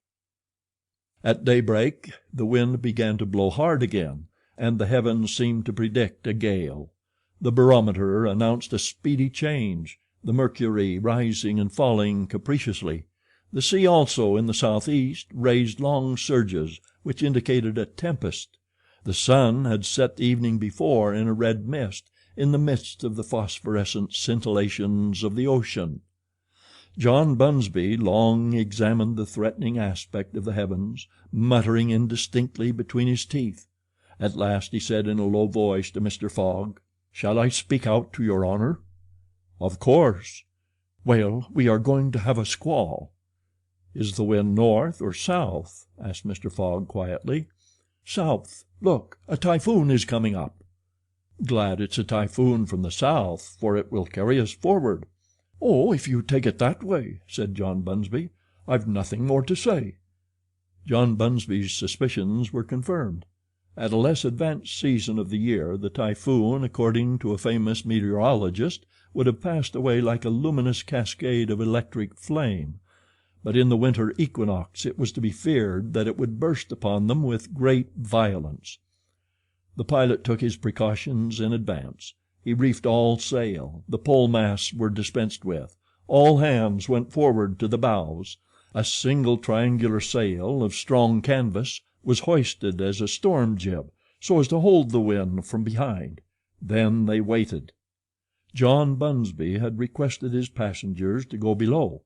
At daybreak the wind began to blow hard again, and the heavens seemed to predict a gale. The barometer announced a speedy change, the mercury rising and falling capriciously. The sea also, in the southeast, raised long surges which indicated a tempest. The sun had set the evening before in a red mist, in the midst of the phosphorescent scintillations of the ocean. John Bunsby long examined the threatening aspect of the heavens, muttering indistinctly between his teeth. At last he said in a low voice to Mr. Fogg, "Shall I speak out to your honor?" "Of course." "Well, we are going to have a squall." "Is the wind north or south?" asked Mr. Fogg quietly. "South. Look, a typhoon is coming up." "Glad it's a typhoon from the south, for it will carry us forward." "Oh, if you take it that way," said John Bunsby, "I've nothing more to say." John Bunsby's suspicions were confirmed. At a less advanced season of the year the typhoon, according to a famous meteorologist, would have passed away like a luminous cascade of electric flame, but in the winter equinox it was to be feared that it would burst upon them with great violence. The pilot took his precautions in advance. He reefed all sail, the pole masts were dispensed with, all hands went forward to the bows. A single triangular sail of strong canvas was hoisted as a storm jib, so as to hold the wind from behind. Then they waited. John Bunsby had requested his passengers to go below,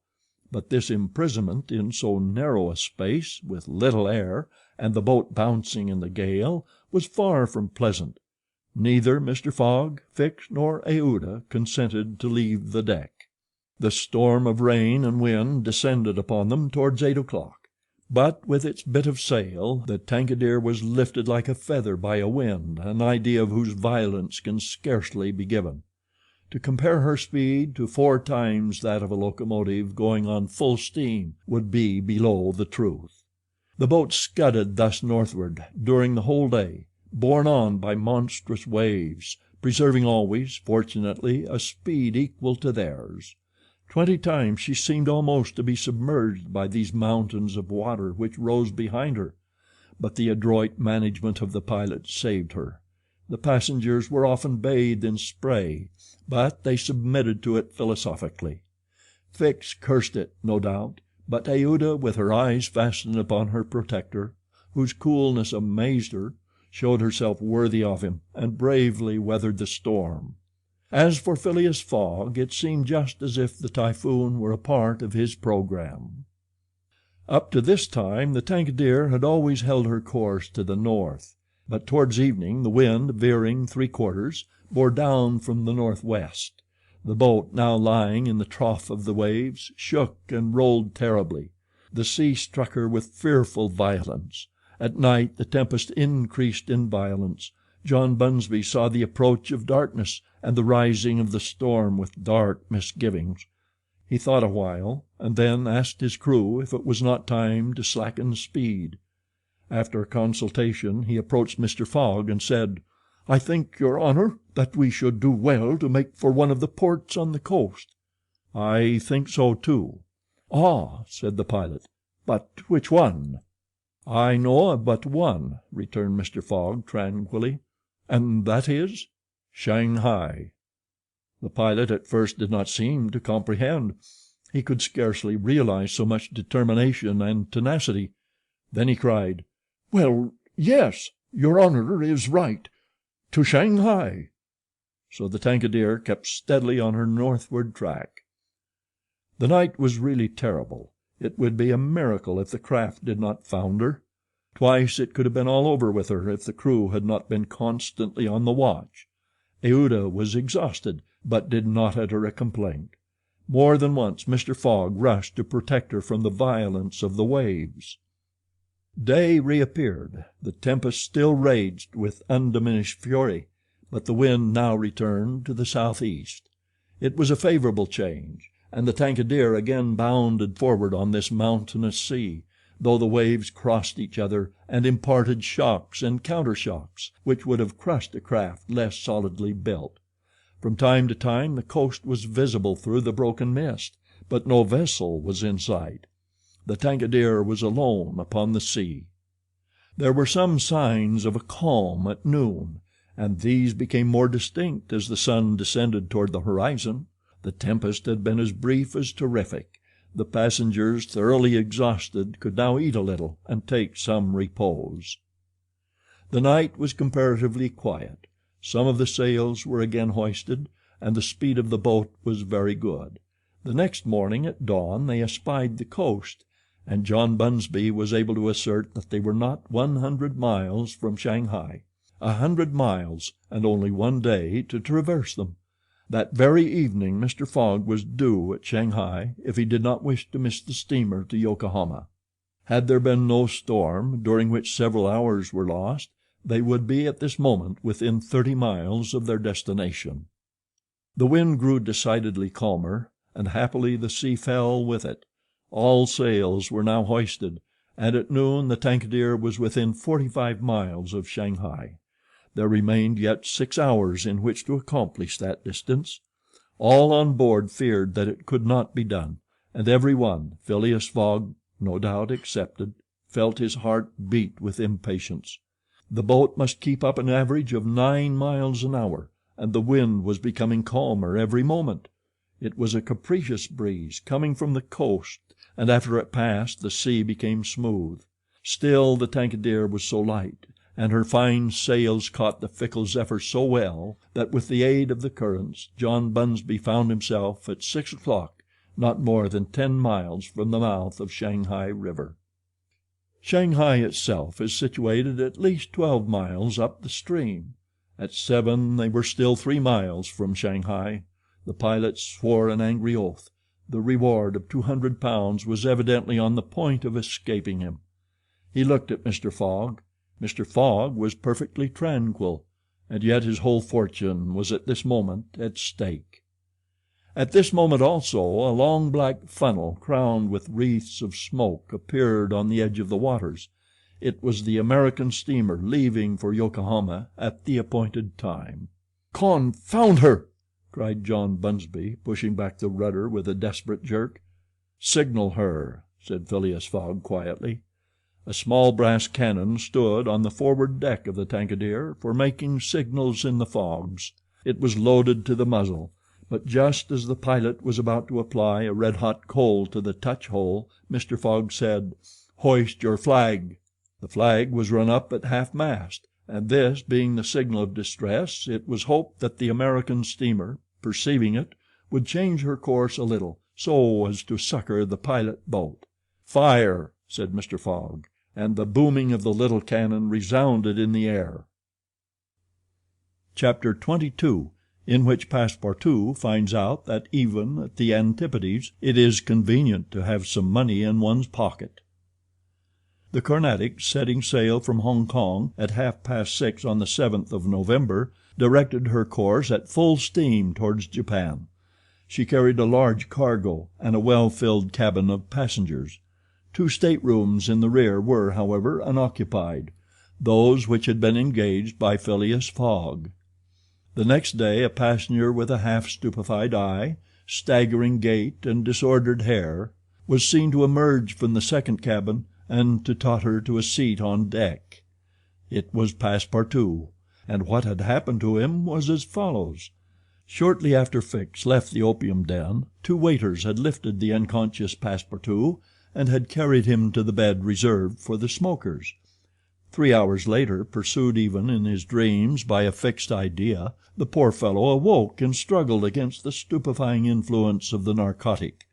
but this imprisonment in so narrow a space, with little air, and the boat bouncing in the gale, was far from pleasant. Neither Mr. Fogg, Fix, nor Aouda consented to leave the deck. The storm of rain and wind descended upon them towards 8 o'clock. But with its bit of sail the Tankadere was lifted like a feather by a wind, an idea of whose violence can scarcely be given. To compare her speed to 4 times that of a locomotive going on full steam would be below the truth. The boat scudded thus northward during the whole day, borne on by monstrous waves, preserving always, fortunately, a speed equal to theirs. 20 times she seemed almost to be submerged by these mountains of water which rose behind her, but the adroit management of the pilot saved her. The passengers were often bathed in spray, but they submitted to it philosophically. Fix cursed it, no doubt, but Aouda, with her eyes fastened upon her protector, whose coolness amazed her, showed herself worthy of him, and bravely weathered the storm. As for Phileas Fogg, it seemed just as if the typhoon were a part of his program. Up to this time the Tankadere had always held her course to the north, but towards evening the wind, veering 3/4, bore down from the northwest. The boat, now lying in the trough of the waves, shook and rolled terribly. The sea struck her with fearful violence. At night the tempest increased in violence. John Bunsby saw the approach of darkness and the rising of the storm with dark misgivings. He thought a while, and then asked his crew if it was not time to slacken speed. After a consultation he approached Mr. Fogg and said, "I think, your honor, that we should do well to make for one of the ports on the coast." "I think so, too." "Ah," said the pilot, "but which one?" "I know of but one," returned Mr. Fogg tranquilly. "And that is?" "Shanghai." The pilot at first did not seem to comprehend. He could scarcely realize so much determination and tenacity. Then he cried: "Well, yes, your honor is right. To Shanghai." So the Tankadere kept steadily on her northward track. The night was really terrible. It would be a miracle if the craft did not founder. Twice it could have been all over with her if the crew had not been constantly on the watch. Euda was exhausted, but did not utter a complaint. More than once Mr. Fogg rushed to protect her from the violence of the waves. Day reappeared. The tempest still raged with undiminished fury, but the wind now returned to the southeast. It was a favorable change, and the Tankadere again bounded forward on this mountainous sea, though the waves crossed each other and imparted shocks and countershocks which would have crushed a craft less solidly built. From time to time the coast was visible through the broken mist, but no vessel was in sight. The Tankadere was alone upon the sea. There were some signs of a calm at noon, and these became more distinct as the sun descended toward the horizon. The tempest had been as brief as terrific. The passengers, thoroughly exhausted, could now eat a little and take some repose. The night was comparatively quiet. Some of the sails were again hoisted, and the speed of the boat was very good. The next morning at dawn they espied the coast, and John Bunsby was able to assert that they were not 100 miles from Shanghai. 100 miles, and only one day to traverse them. That very evening Mr. Fogg was due at Shanghai if he did not wish to miss the steamer to Yokohama. Had there been no storm, during which several hours were lost, they would be at this moment within 30 miles of their destination. The wind grew decidedly calmer, and happily the sea fell with it. All sails were now hoisted, and at noon the Tankadere was within 45 miles of Shanghai. There remained yet 6 hours in which to accomplish that distance. All on board feared that it could not be done, and every one, Phileas Fogg no doubt excepted, felt his heart beat with impatience. The boat must keep up an average of 9 miles an hour, and the wind was becoming calmer every moment. It was a capricious breeze coming from the coast, and after it passed the sea became smooth. Still the Tankadere was so light, and her fine sails caught the fickle zephyr so well, that with the aid of the currents John Bunsby found himself at 6 o'clock not more than 10 miles from the mouth of Shanghai River. Shanghai itself is situated at least 12 miles up the stream. At 7 they were still 3 miles from Shanghai. The pilot swore an angry oath. The reward of £200 was evidently on the point of escaping him. He looked at Mr. Fogg. Mr. Fogg was perfectly tranquil, and yet his whole fortune was at this moment at stake. At this moment also a long black funnel crowned with wreaths of smoke appeared on the edge of the waters. It was the American steamer leaving for Yokohama at the appointed time. "Confound her!" cried John Bunsby, pushing back the rudder with a desperate jerk. "Signal her," said Phileas Fogg quietly. A small brass cannon stood on the forward deck of the Tankadere for making signals in the fogs. It was loaded to the muzzle, but just as the pilot was about to apply a red-hot coal to the touch hole, Mr. Fogg said, "Hoist your flag." The flag was run up at half-mast, and this being the signal of distress, it was hoped that the American steamer, perceiving it, would change her course a little, so as to succor the pilot boat. "Fire!" said Mr. Fogg, and the booming of the little cannon resounded in the air. Chapter 22, in which Passepartout finds out that even at the Antipodes it is convenient to have some money in one's pocket. The Carnatic, setting sail from Hong Kong at 6:30 on the 7th of November, directed her course at full steam towards Japan. She carried a large cargo and a well-filled cabin of passengers. 2 staterooms in the rear were, however, unoccupied, those which had been engaged by Phileas Fogg. The next day a passenger with a half-stupefied eye, staggering gait and disordered hair, was seen to emerge from the second cabin and to totter to a seat on deck. It was Passepartout, and what had happened to him was as follows. Shortly after Fix left the opium den, two waiters had lifted the unconscious Passepartout and had carried him to the bed reserved for the smokers. 3 hours later, pursued even in his dreams by a fixed idea, the poor fellow awoke and struggled against the stupefying influence of the narcotic.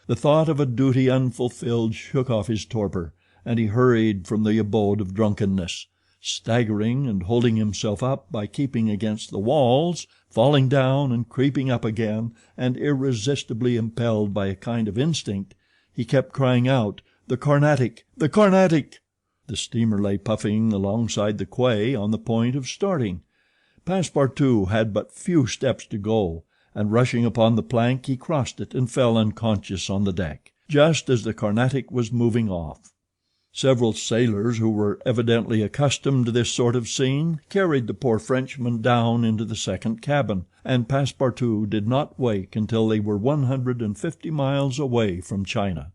The thought of a duty unfulfilled shook off his torpor, and he hurried from the abode of drunkenness, staggering and holding himself up by keeping against the walls, falling down and creeping up again, and irresistibly impelled by a kind of instinct, he kept crying out, "The Carnatic! The Carnatic!" The steamer lay puffing alongside the quay on the point of starting. Passepartout had but few steps to go, and rushing upon the plank he crossed it and fell unconscious on the deck, just as the Carnatic was moving off. Several sailors who were evidently accustomed to this sort of scene carried the poor Frenchman down into the second cabin, and Passepartout did not wake until they were 150 miles away from China.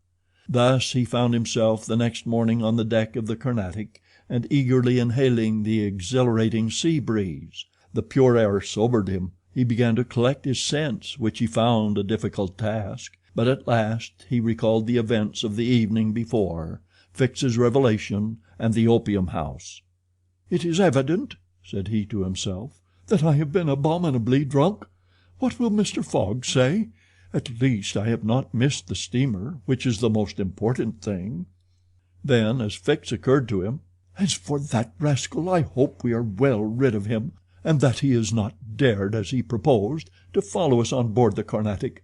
Thus he found himself the next morning on the deck of the Carnatic and eagerly inhaling the exhilarating sea breeze. The pure air sobered him. He began to collect his sense, which he found a difficult task, but at last he recalled the events of the evening before, Fix's revelation, and the opium house. "It is evident," said he to himself, "that I have been abominably drunk. What will Mr. Fogg say? At least I have not missed the steamer, which is the most important thing." Then, as Fix occurred to him, "As for that rascal, I hope we are well rid of him, and that he has not dared, as he proposed, to follow us on board the Carnatic.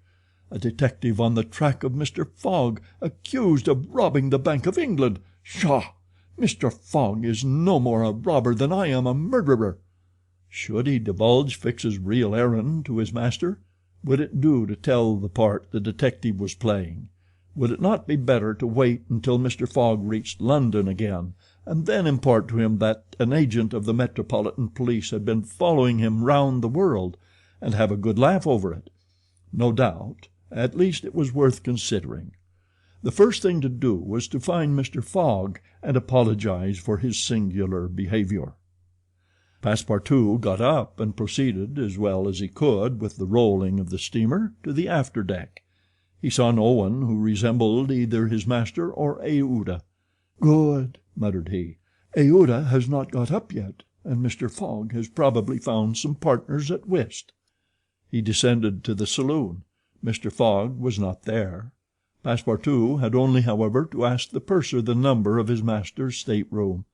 A detective on the track of Mr. Fogg, accused of robbing the Bank of England. Pshaw! Mr. Fogg is no more a robber than I am a murderer." Should he divulge Fix's real errand to his master? Would it do to tell the part the detective was playing? Would it not be better to wait until Mr. Fogg reached London again, and then impart to him that an agent of the Metropolitan Police had been following him round the world, and have a good laugh over it? No doubt. At least it was worth considering. The first thing to do was to find Mr. Fogg and apologize for his singular behavior. Passepartout got up and proceeded, as well as he could with the rolling of the steamer, to the after deck. He saw no one who resembled either his master or Aouda. "Good," muttered he. "Aouda has not got up yet, and Mr. Fogg has probably found some partners at whist." He descended to the saloon. Mr. Fogg was not there. Passepartout had only, however, to ask the purser the number of his master's stateroom.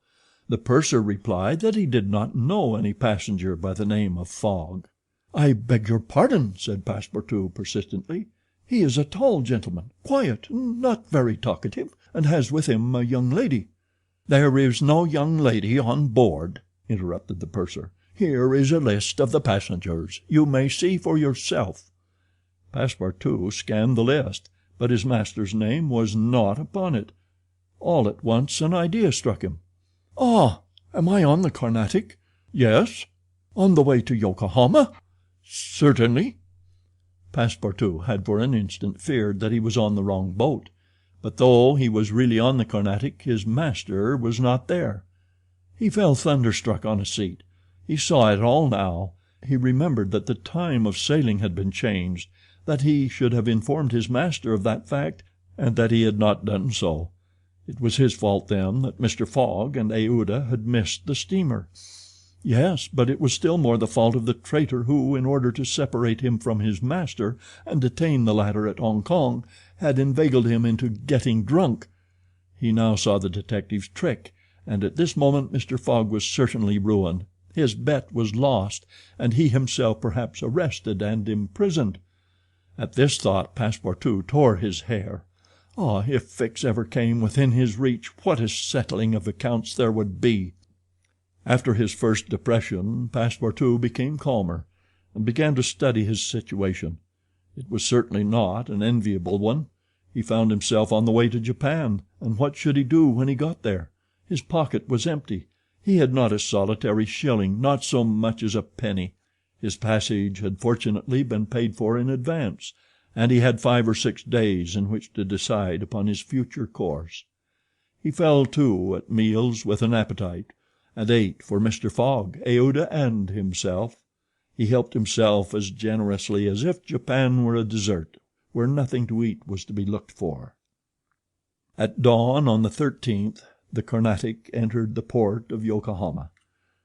The purser replied that he did not know any passenger by the name of Fogg. "I beg your pardon," said Passepartout persistently. "He is a tall gentleman, quiet, not very talkative, and has with him a young lady." "There is no young lady on board," interrupted the purser. "Here is a list of the passengers. You may see for yourself." Passepartout scanned the list, but his master's name was not upon it. All at once an idea struck him. "Ah, am I on the Carnatic?" "Yes." "On the way to Yokohama?" "Certainly." Passepartout had for an instant feared that he was on the wrong boat, but though he was really on the Carnatic, his master was not there. He fell thunderstruck on a seat. He saw it all now. He remembered that the time of sailing had been changed, that he should have informed his master of that fact, and that he had not done so. It was his fault, then, that Mr. Fogg and Aouda had missed the steamer. Yes, but it was still more the fault of the traitor who, in order to separate him from his master and detain the latter at Hong Kong, had inveigled him into getting drunk. He now saw the detective's trick, and at this moment Mr. Fogg was certainly ruined. His bet was lost, and he himself perhaps arrested and imprisoned. At this thought Passepartout tore his hair. Ah, if Fix ever came within his reach, what a settling of accounts there would be! After his first depression, Passepartout became calmer, and began to study his situation. It was certainly not an enviable one. He found himself on the way to Japan, and what should he do when he got there? His pocket was empty. He had not a solitary shilling, not so much as a penny. His passage had fortunately been paid for in advance, and he had 5 or 6 days in which to decide upon his future course. He fell to at meals with an appetite, and ate for Mr. Fogg, Aouda, and himself. He helped himself as generously as if Japan were a dessert, where nothing to eat was to be looked for. At dawn on the 13th, the Carnatic entered the port of Yokohama.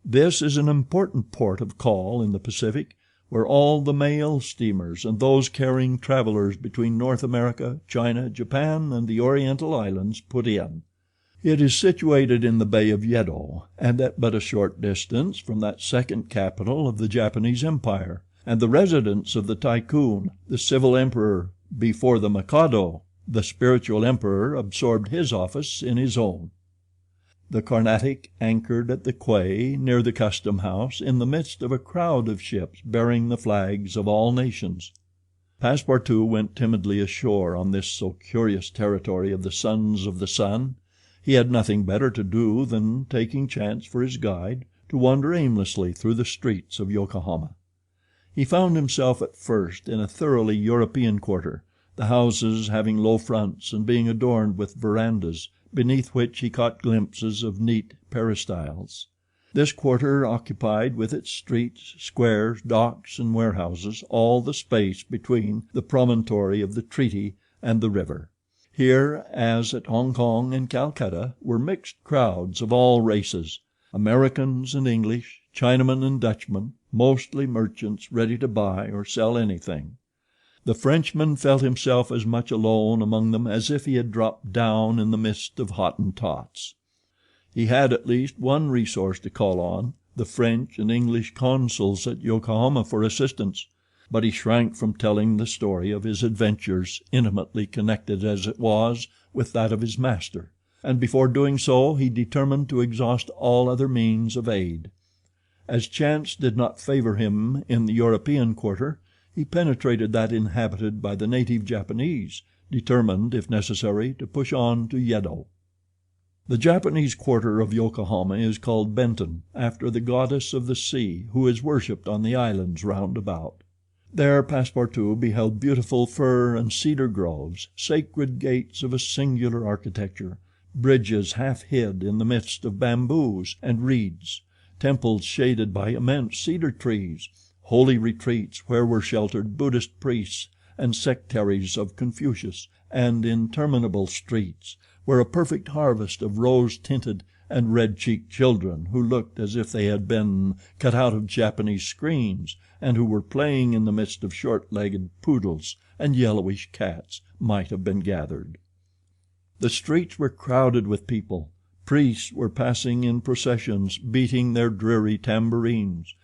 This is an important port of call in the Pacific, where all the mail steamers and those carrying travelers between North America, China, Japan, and the Oriental Islands put in. It is situated in the Bay of Yedo, and at but a short distance from that second capital of the Japanese Empire, and the residence of the Tycoon, the civil emperor, before the Mikado, the spiritual emperor, absorbed his office in his own. The Carnatic anchored at the quay near the custom house in the midst of a crowd of ships bearing the flags of all nations. Passepartout went timidly ashore on this so curious territory of the Sons of the Sun. He had nothing better to do than, taking chance for his guide, to wander aimlessly through the streets of Yokohama. He found himself at first in a thoroughly European quarter, the houses having low fronts and being adorned with verandas, beneath which he caught glimpses of neat peristyles. This quarter occupied with its streets, squares, docks, and warehouses all the space between the promontory of the treaty and the river. Here, as at Hong Kong and Calcutta, were mixed crowds of all races, Americans and English, Chinamen and Dutchmen, mostly merchants ready to buy or sell anything. The Frenchman felt himself as much alone among them as if he had dropped down in the midst of Hottentots. He had at least one resource to call on, the French and English consuls at Yokohama, for assistance, but he shrank from telling the story of his adventures, intimately connected as it was with that of his master, and before doing so he determined to exhaust all other means of aid. As chance did not favor him in the European quarter, he penetrated that inhabited by the native Japanese, determined, if necessary, to push on to Yedo. The Japanese quarter of Yokohama is called Benton, after the goddess of the sea, who is worshipped on the islands round about. There Passepartout beheld beautiful fir and cedar groves, sacred gates of a singular architecture, bridges half hid in the midst of bamboos and reeds, temples shaded by immense cedar trees, holy retreats where were sheltered Buddhist priests and sectaries of Confucius, and interminable streets, where a perfect harvest of rose-tinted and red-cheeked children, who looked as if they had been cut out of Japanese screens, and who were playing in the midst of short-legged poodles and yellowish cats, might have been gathered. The streets were crowded with people. Priests were passing in processions, beating their dreary tambourines.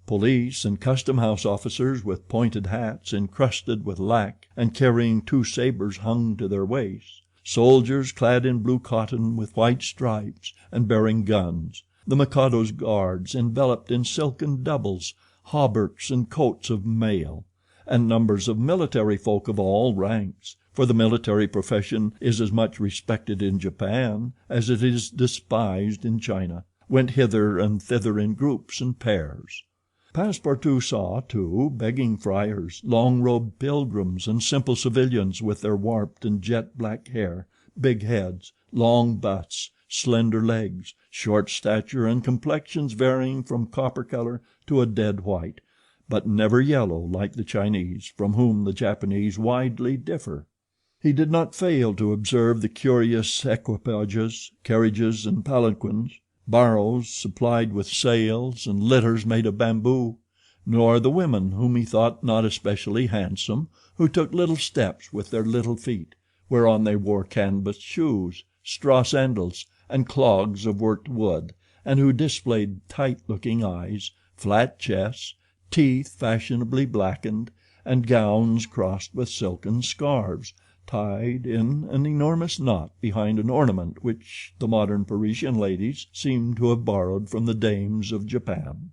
Police and custom-house officers with pointed hats encrusted with lac and carrying 2 sabers hung to their waists. Soldiers clad in blue cotton with white stripes and bearing guns. The Mikado's guards enveloped in silken doubles, hauberks and coats of mail. And numbers of military folk of all ranks, for the military profession is as much respected in Japan as it is despised in China, went hither and thither in groups and pairs. Passepartout saw, too, begging friars, long-robed pilgrims, and simple civilians with their warped and jet-black hair, big heads, long busts, slender legs, short stature, and complexions varying from copper color to a dead white, but never yellow like the Chinese, from whom the Japanese widely differ. He did not fail to observe the curious equipages, carriages, and palanquins, barrows supplied with sails, and litters made of bamboo, nor the women, whom he thought not especially handsome, who took little steps with their little feet, whereon they wore canvas shoes, straw sandals, and clogs of worked wood, and who displayed tight-looking eyes, flat chests, teeth fashionably blackened, and gowns crossed with silken scarves, tied in an enormous knot behind an ornament which the modern Parisian ladies seem to have borrowed from the dames of Japan.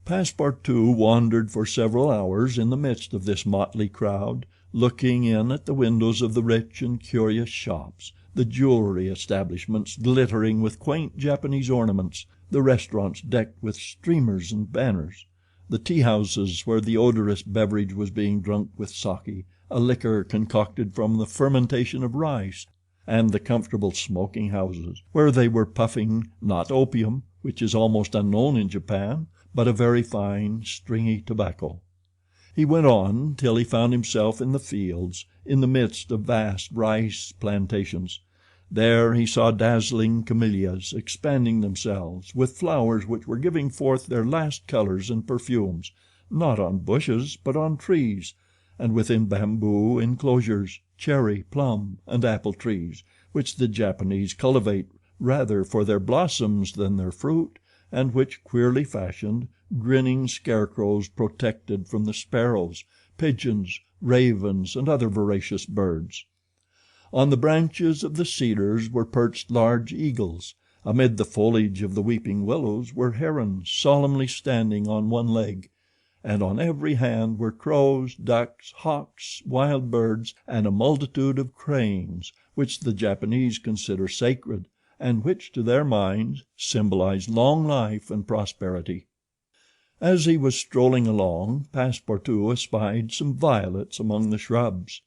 Passepartout wandered for several hours in the midst of this motley crowd, looking in at the windows of the rich and curious shops, the jewelry establishments glittering with quaint Japanese ornaments, the restaurants decked with streamers and banners, the tea houses where the odorous beverage was being drunk with sake, a liquor concocted from the fermentation of rice, and the comfortable smoking houses where they were puffing, not opium, which is almost unknown in Japan, but a very fine, stringy tobacco. He went on till he found himself in the fields, in the midst of vast rice plantations. There he saw dazzling camellias expanding themselves, with flowers which were giving forth their last colors and perfumes, not on bushes but on trees, and within bamboo enclosures, cherry, plum, and apple trees, which the Japanese cultivate rather for their blossoms than their fruit, and which, queerly fashioned, grinning scarecrows protected from the sparrows, pigeons, ravens, and other voracious birds. On the branches of the cedars were perched large eagles. Amid the foliage of the weeping willows were herons solemnly standing on one leg, and on every hand were crows, ducks, hawks, wild birds, and a multitude of cranes, which the Japanese consider sacred, and which to their minds symbolize long life and prosperity. As he was strolling along, Passepartout espied some violets among the shrubs.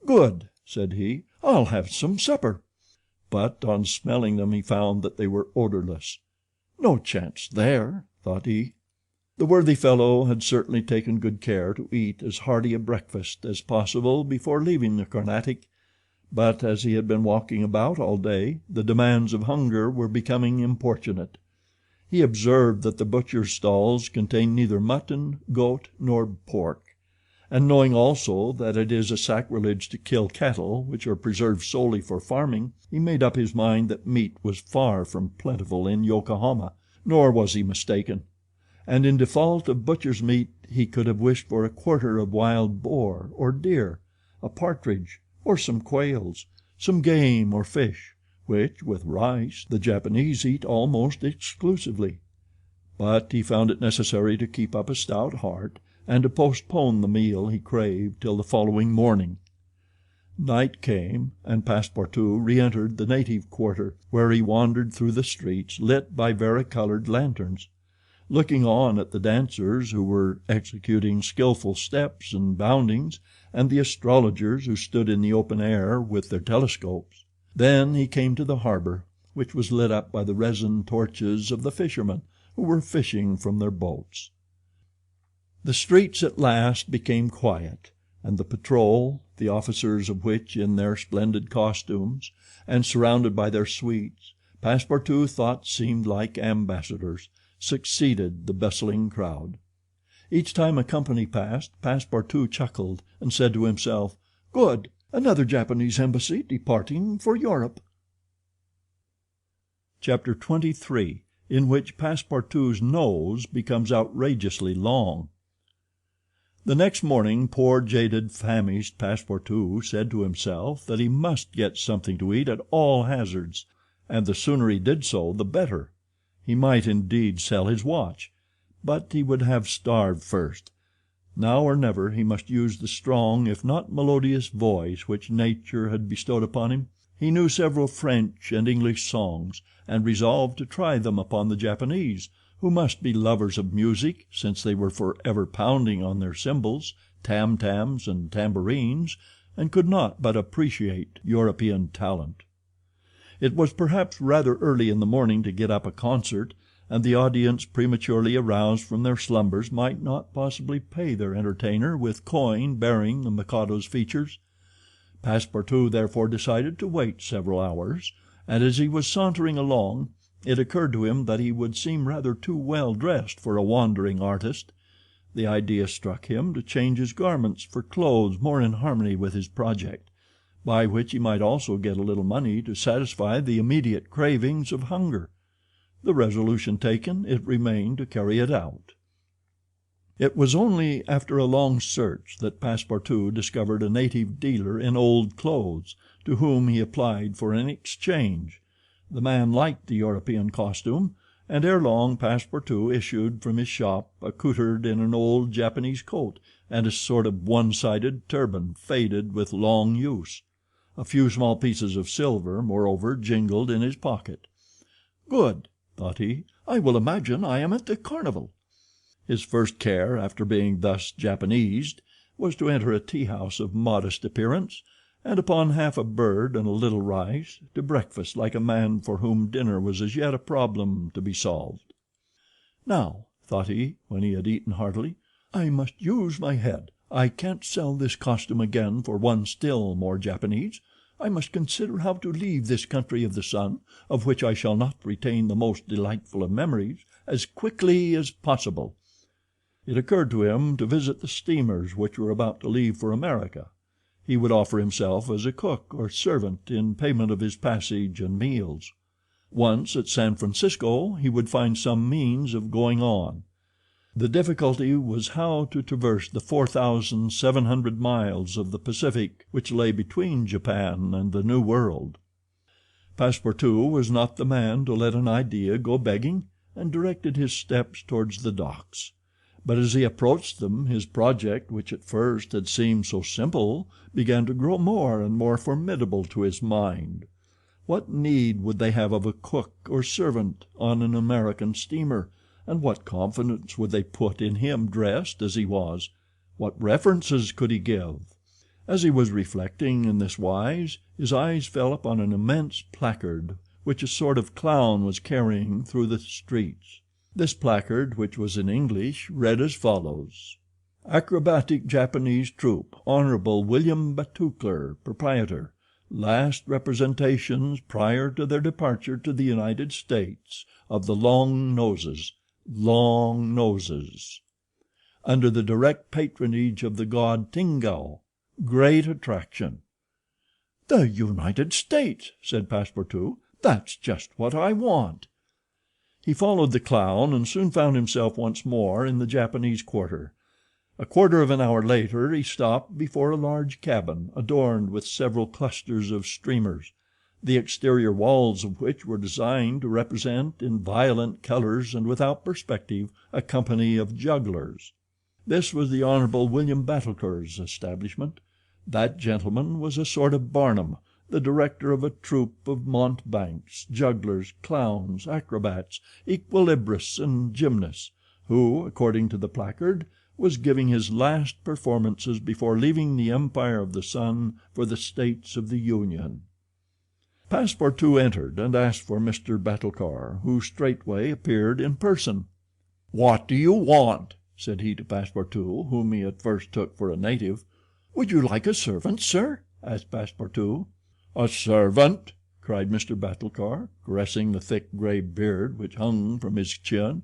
"Good," said he, "I'll have some supper." But on smelling them he found that they were odorless. "No chance there," thought he. The worthy fellow had certainly taken good care to eat as hearty a breakfast as possible before leaving the Carnatic, but as he had been walking about all day, the demands of hunger were becoming importunate. He observed that the butchers' stalls contained neither mutton, goat, nor pork, and knowing also that it is a sacrilege to kill cattle which are preserved solely for farming, he made up his mind that meat was far from plentiful in Yokohama, nor was he mistaken, and in default of butcher's meat he could have wished for a quarter of wild boar or deer, a partridge, or some quails, some game or fish, which, with rice, the Japanese eat almost exclusively. But he found it necessary to keep up a stout heart and to postpone the meal he craved till the following morning. Night came, and Passepartout re-entered the native quarter, where he wandered through the streets lit by varicolored lanterns. Looking on at the dancers who were executing skillful steps and boundings, and the astrologers who stood in the open air with their telescopes. Then he came to the harbor, which was lit up by the resin torches of the fishermen who were fishing from their boats. The streets at last became quiet, and the patrol, the officers of which in their splendid costumes, and surrounded by their suites, Passepartout thought seemed like ambassadors, succeeded the bustling crowd. Each time a company passed, Passepartout chuckled and said to himself, "Good, another Japanese embassy departing for Europe." Chapter 23, in which Passepartout's nose becomes outrageously long. The next morning poor, jaded, famished Passepartout said to himself that he must get something to eat at all hazards, and the sooner he did so the better. He might indeed sell his watch, but he would have starved first. Now or never he must use the strong if not melodious voice which nature had bestowed upon him. He knew several French and English songs, and resolved to try them upon the Japanese, who must be lovers of music, since they were forever pounding on their cymbals, tam-tams, and tambourines, and could not but appreciate European talent. It was perhaps rather early in the morning to get up a concert, and the audience prematurely aroused from their slumbers might not possibly pay their entertainer with coin bearing the Mikado's features. Passepartout therefore decided to wait several hours, and as he was sauntering along, it occurred to him that he would seem rather too well dressed for a wandering artist. The idea struck him to change his garments for clothes more in harmony with his project, by which he might also get a little money to satisfy the immediate cravings of hunger. The resolution taken, it remained to carry it out. It was only after a long search that Passepartout discovered a native dealer in old clothes, to whom he applied for an exchange. The man liked the European costume, and ere long Passepartout issued from his shop accoutred in an old Japanese coat and a sort of one-sided turban faded with long use. A few small pieces of silver, moreover, jingled in his pocket. "Good," thought he, "I will imagine I am at the carnival." His first care, after being thus Japanesed, was to enter a tea house of modest appearance, and upon half a bird and a little rice, to breakfast like a man for whom dinner was as yet a problem to be solved. "Now," thought he, when he had eaten heartily, "I must use my head. I can't sell this costume again for one still more Japanese. I must consider how to leave this country of the sun, of which I shall not retain the most delightful of memories, as quickly as possible." It occurred to him to visit the steamers which were about to leave for America. He would offer himself as a cook or servant in payment of his passage and meals. Once at San Francisco he would find some means of going on. The difficulty was how to traverse the 4,700 miles of the Pacific which lay between Japan and the New World. Passepartout was not the man to let an idea go begging, and directed his steps towards the docks. But as he approached them his project, which at first had seemed so simple, began to grow more and more formidable to his mind. What need would they have of a cook or servant on an American steamer, and what confidence would they put in him dressed as he was? What references could he give? As he was reflecting in this wise, his eyes fell upon an immense placard which a sort of clown was carrying through the streets. This placard, which was in English, read as follows: "Acrobatic Japanese Troupe, Honorable William Batoukler, Proprietor. Last representations prior to their departure to the United States of the Long Noses. Long Noses. Under the direct patronage of the god Tingao. Great attraction." "The United States," said Passepartout. "That's just what I want." He followed the clown and soon found himself once more in the Japanese quarter. A quarter of an hour later he stopped before a large cabin adorned with several clusters of streamers, the exterior walls of which were designed to represent in violent colors and without perspective a company of jugglers. This was the Honorable William Batoukler's establishment. That gentleman was a sort of Barnum, the director of a troupe of mountebanks, jugglers, clowns, acrobats, equilibrists, and gymnasts, who, according to the placard, was giving his last performances before leaving the Empire of the Sun for the States of the Union. Passepartout entered and asked for Mr. Batulcar, who straightway appeared in person. "What do you want?" said he to Passepartout, whom he at first took for a native. "Would you like a servant, sir?" asked Passepartout. "A servant?" cried Mr. Batulcar, caressing the thick gray beard which hung from his chin.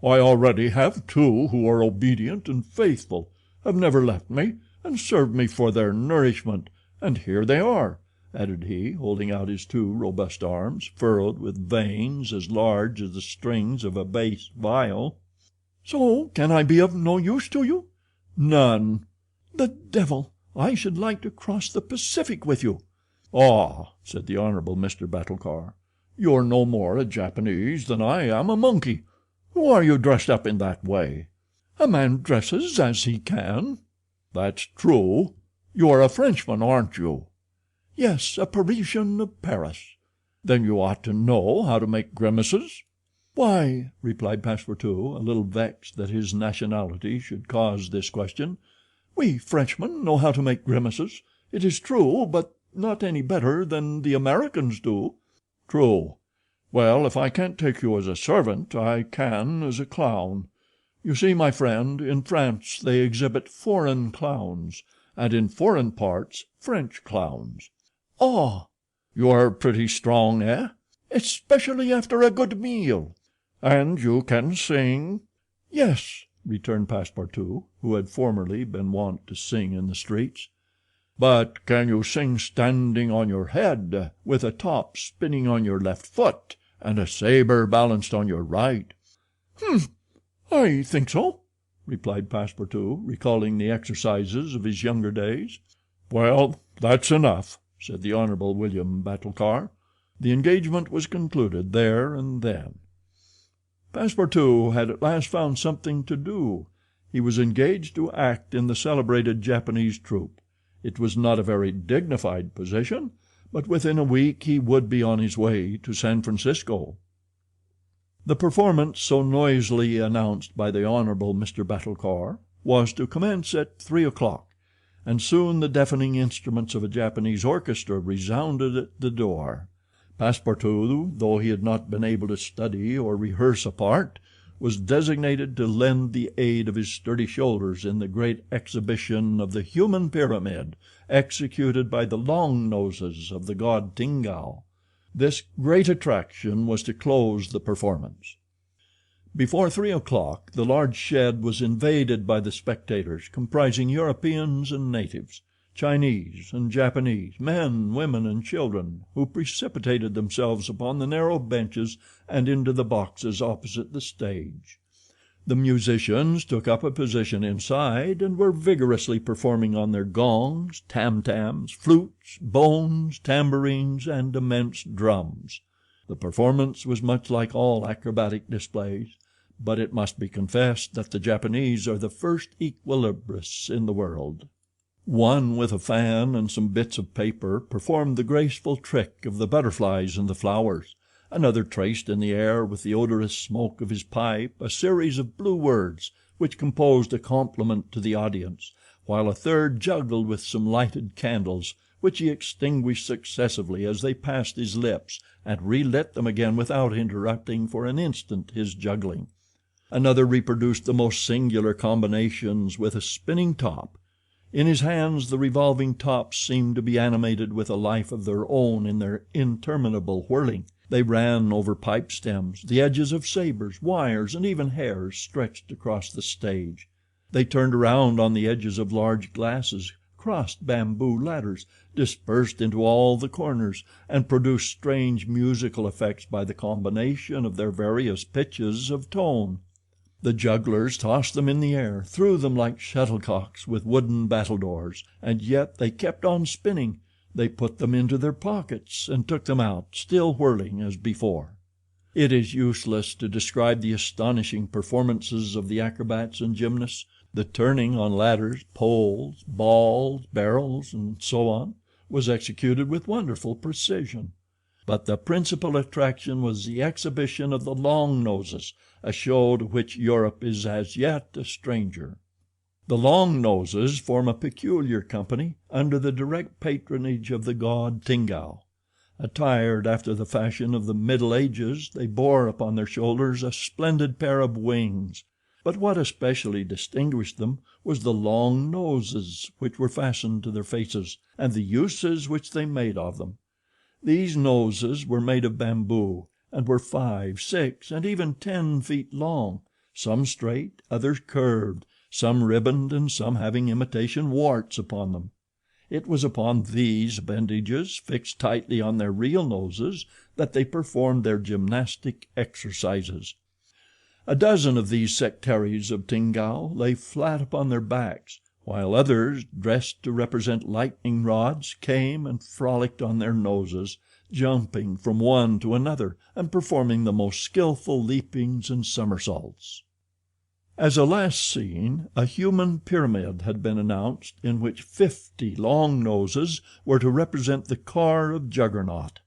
"I already have two who are obedient and faithful, have never left me, and serve me for their nourishment, and here they are," added he, holding out his two robust arms, furrowed with veins as large as the strings of a bass viol. "So can I be of no use to you?" "None." "The devil! I should like to cross the Pacific with you." "Ah," said the Honorable Mr. Batulcar, "you're no more a Japanese than I am a monkey. Who are you dressed up in that way?" "A man dresses as he can." "That's true. You are a Frenchman, aren't you?" "Yes, a Parisian of Paris." "Then you ought to know how to make grimaces." "Why," replied Passepartout, a little vexed that his nationality should cause this question, "we Frenchmen know how to make grimaces, it is true, but not any better than the Americans do." "True. Well, if I can't take you as a servant, I can as a clown. You see, my friend, in France they exhibit foreign clowns, and in foreign parts French clowns." "Ah!" "You are pretty strong, eh?" "Especially after a good meal." "And you can sing?" "Yes," returned Passepartout, who had formerly been wont to sing in the streets. "But can you sing standing on your head, with a top spinning on your left foot, and a saber balanced on your right?" "Humph! I think so," replied Passepartout, recalling the exercises of his younger days. "Well, that's enough," said the Honorable William Batulcar. The engagement was concluded there and then. Passepartout had at last found something to do. He was engaged to act in the celebrated Japanese troupe. It was not a very dignified position, but within a week he would be on his way to San Francisco. The performance so noisily announced by the Honorable Mr. Battlecar was to commence at 3 o'clock, and soon the deafening instruments of a Japanese orchestra resounded at the door. Passepartout, though he had not been able to study or rehearse a part, was designated to lend the aid of his sturdy shoulders in the great exhibition of the human pyramid, executed by the long noses of the god Tingao. This great attraction was to close the performance. Before 3 o'clock the large shed was invaded by the spectators, comprising Europeans and natives, Chinese and Japanese, men, women, and children, who precipitated themselves upon the narrow benches and into the boxes opposite the stage. The musicians took up a position inside and were vigorously performing on their gongs, tam-tams, flutes, bones, tambourines, and immense drums. The performance was much like all acrobatic displays, but it must be confessed that the Japanese are the first equilibrists in the world. One, with a fan and some bits of paper, performed the graceful trick of the butterflies and the flowers. Another traced in the air with the odorous smoke of his pipe a series of blue words which composed a compliment to the audience, while a third juggled with some lighted candles, which he extinguished successively as they passed his lips, and relit them again without interrupting for an instant his juggling. Another reproduced the most singular combinations with a spinning top. In his hands the revolving tops seemed to be animated with a life of their own in their interminable whirling. They ran over pipe stems, the edges of sabers, wires, and even hairs stretched across the stage. They turned around on the edges of large glasses, crossed bamboo ladders, dispersed into all the corners, and produced strange musical effects by the combination of their various pitches of tone. The jugglers tossed them in the air, threw them like shuttlecocks with wooden battledores, and yet they kept on spinning. They put them into their pockets and took them out, still whirling as before. It is useless to describe the astonishing performances of the acrobats and gymnasts. The turning on ladders, poles, balls, barrels, and so on, was executed with wonderful precision. But the principal attraction was the exhibition of the long noses, a show to which Europe is as yet a stranger. The long noses form a peculiar company under the direct patronage of the god Tingao. Attired after the fashion of the Middle Ages, they bore upon their shoulders a splendid pair of wings. But what especially distinguished them was the long noses which were fastened to their faces, and the uses which they made of them. These noses were made of bamboo, and were 5, 6, and even 10 feet long, some straight, others curved, some ribboned, and some having imitation warts upon them. It was upon these appendages, fixed tightly on their real noses, that they performed their gymnastic exercises. A dozen of these sectaries of Tingao lay flat upon their backs, while others, dressed to represent lightning rods, came and frolicked on their noses, jumping from one to another, and performing the most skillful leapings and somersaults. As a last scene, a human pyramid had been announced, in which 50 long noses were to represent the car of Juggernaut.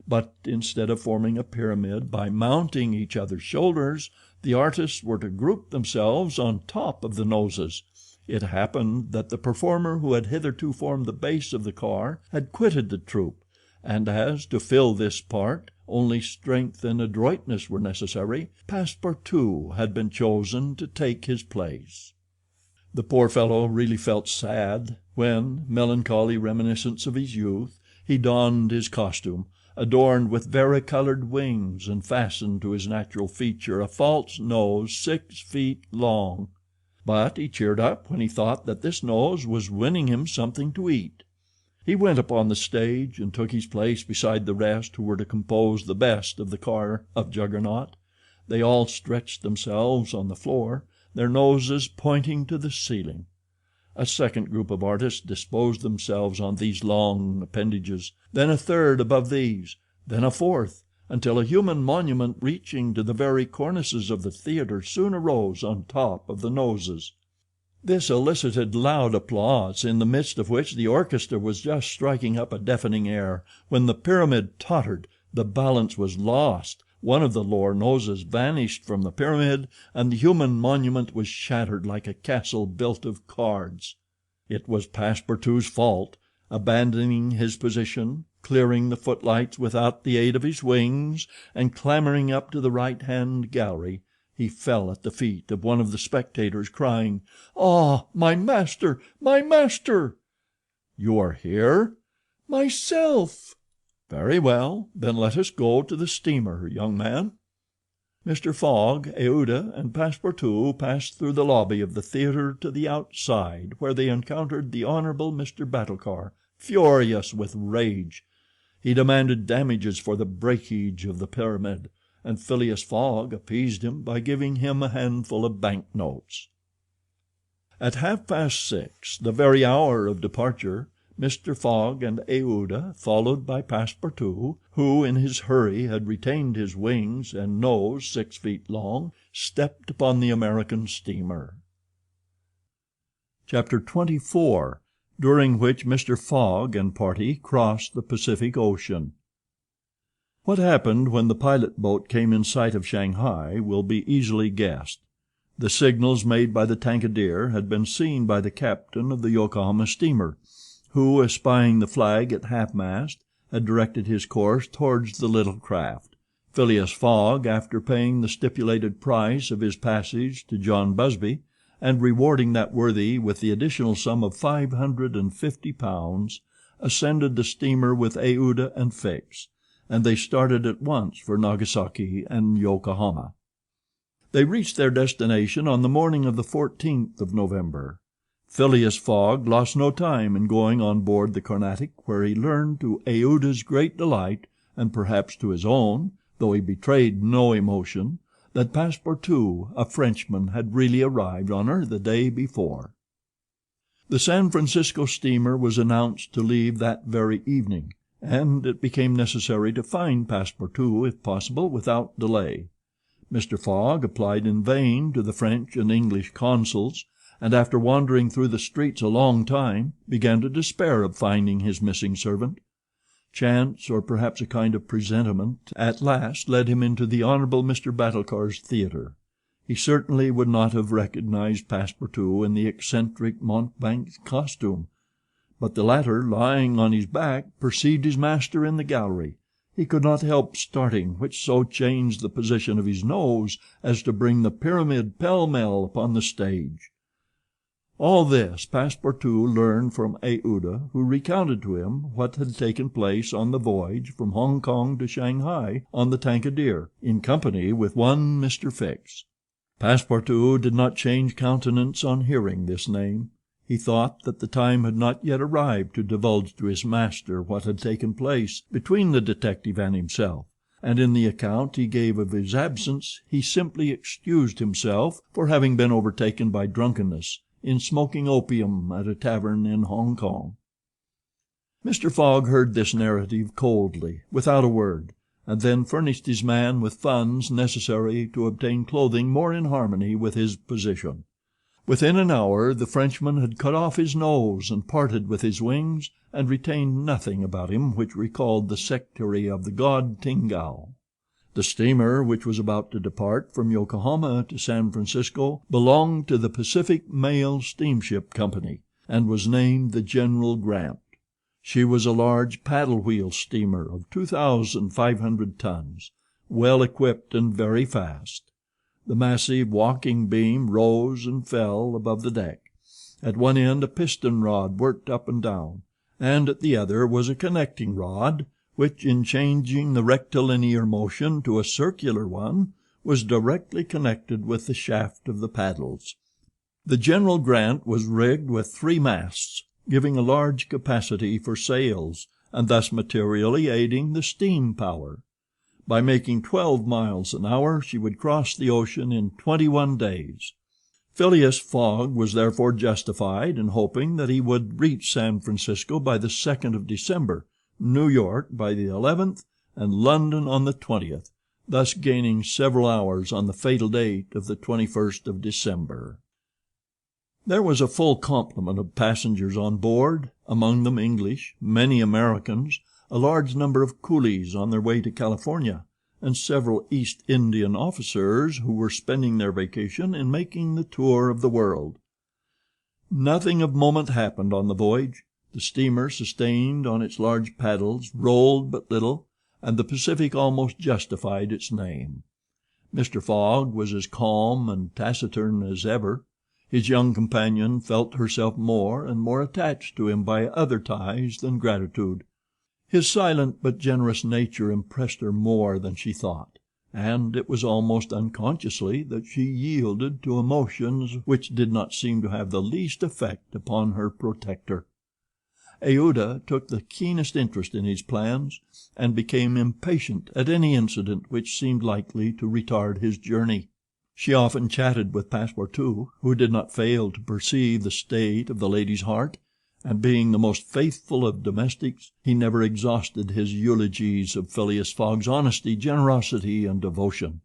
But instead of forming a pyramid by mounting each other's shoulders, the artists were to group themselves on top of the noses. It happened that the performer who had hitherto formed the base of the car had quitted the troupe, and as, to fill this part, only strength and adroitness were necessary, Passepartout had been chosen to take his place. The poor fellow really felt sad when, melancholy reminiscence of his youth, he donned his costume, adorned with varicolored wings, and fastened to his natural feature a false nose 6 feet long. But he cheered up when he thought that this nose was winning him something to eat. He went upon the stage and took his place beside the rest who were to compose the best of the car of Juggernaut. They all stretched themselves on the floor, their noses pointing to the ceiling. A second group of artists disposed themselves on these long appendages, then a third above these, then a fourth, until a human monument reaching to the very cornices of the theater soon arose on top of the noses. This elicited loud applause, in the midst of which the orchestra was just striking up a deafening air, when the pyramid tottered, the balance was lost, One of the lower noses vanished from the pyramid, and the human monument was shattered like a castle built of cards. It was Passepartout's fault. Abandoning his position, clearing the footlights without the aid of his wings, and clambering up to the right-hand gallery, he fell at the feet of one of the spectators, crying: "Ah, my master! My master!" "You are here?" "Myself." "Very well. Then let us go to the steamer, young man." Mr. Fogg, Aouda, and Passepartout passed through the lobby of the theater to the outside, where they encountered the Honorable Mr. Batulcar, furious with rage. He demanded damages for the breakage of the pyramid, and Phileas Fogg appeased him by giving him a handful of banknotes. At 6:30, the very hour of departure, Mr. Fogg and Aouda, followed by Passepartout, who in his hurry had retained his wings and nose 6 feet long, stepped upon the American steamer. Chapter 24, during which Mr. Fogg and party crossed the Pacific Ocean. What happened when the pilot boat came in sight of Shanghai will be easily guessed. The signals made by the Tankadere had been seen by the captain of the Yokohama steamer, who, espying the flag at half-mast, had directed his course towards the little craft. Phileas Fogg, after paying the stipulated price of his passage to John Busby, and rewarding that worthy with the additional sum of £550, ascended the steamer with Aouda and Fix, and they started at once for Nagasaki and Yokohama. They reached their destination on the morning of the 14th of November. Phileas Fogg lost no time in going on board the Carnatic, where he learned, to Aouda's great delight, and perhaps to his own, though he betrayed no emotion, that Passepartout, a Frenchman, had really arrived on her the day before. The San Francisco steamer was announced to leave that very evening, and it became necessary to find Passepartout, if possible, without delay. Mr. Fogg applied in vain to the French and English consuls, and after wandering through the streets a long time, began to despair of finding his missing servant. Chance, or perhaps a kind of presentiment, at last led him into the Honorable Mr. Batulcar's theater. He certainly would not have recognized Passepartout in the eccentric mountebank's costume, but the latter, lying on his back, perceived his master in the gallery. He could not help starting, which so changed the position of his nose as to bring the pyramid pell-mell upon the stage. All this Passepartout learned from Aouda, who recounted to him what had taken place on the voyage from Hong Kong to Shanghai on the Tankadere, in company with one Mr. Fix. Passepartout did not change countenance on hearing this name. He thought that the time had not yet arrived to divulge to his master what had taken place between the detective and himself, and in the account he gave of his absence he simply excused himself for having been overtaken by drunkenness in smoking opium at a tavern in Hong Kong. Mr. Fogg heard this narrative coldly, without a word, and then furnished his man with funds necessary to obtain clothing more in harmony with his position. Within an hour the Frenchman had cut off his nose and parted with his wings, and retained nothing about him which recalled the sectary of the god Tingao. The steamer, which was about to depart from Yokohama to San Francisco, belonged to the Pacific Mail Steamship Company, and was named the General Grant. She was a large paddle-wheel steamer of 2,500 tons, well equipped and very fast. The massive walking beam rose and fell above the deck. At one end a piston rod worked up and down, and at the other was a connecting rod, which, in changing the rectilinear motion to a circular one, was directly connected with the shaft of the paddles. The General Grant was rigged with 3 masts, giving a large capacity for sails, and thus materially aiding the steam power. By making 12 miles an hour she would cross the ocean in 21 days. Phileas Fogg was therefore justified in hoping that he would reach San Francisco by the 2nd of December, New York by the 11th, and London on the 20th, thus gaining several hours on the fatal date of the 21st of December. There was a full complement of passengers on board, among them English, many Americans, a large number of coolies on their way to California, and several East Indian officers who were spending their vacation in making the tour of the world. Nothing of moment happened on the voyage. The steamer, sustained on its large paddles, rolled but little, and the Pacific almost justified its name. Mr. Fogg was as calm and taciturn as ever. His young companion felt herself more and more attached to him by other ties than gratitude. His silent but generous nature impressed her more than she thought, and it was almost unconsciously that she yielded to emotions which did not seem to have the least effect upon her protector. Aouda took the keenest interest in his plans, and became impatient at any incident which seemed likely to retard his journey. She often chatted with Passepartout, who did not fail to perceive the state of the lady's heart, and being the most faithful of domestics, he never exhausted his eulogies of Phileas Fogg's honesty, generosity, and devotion.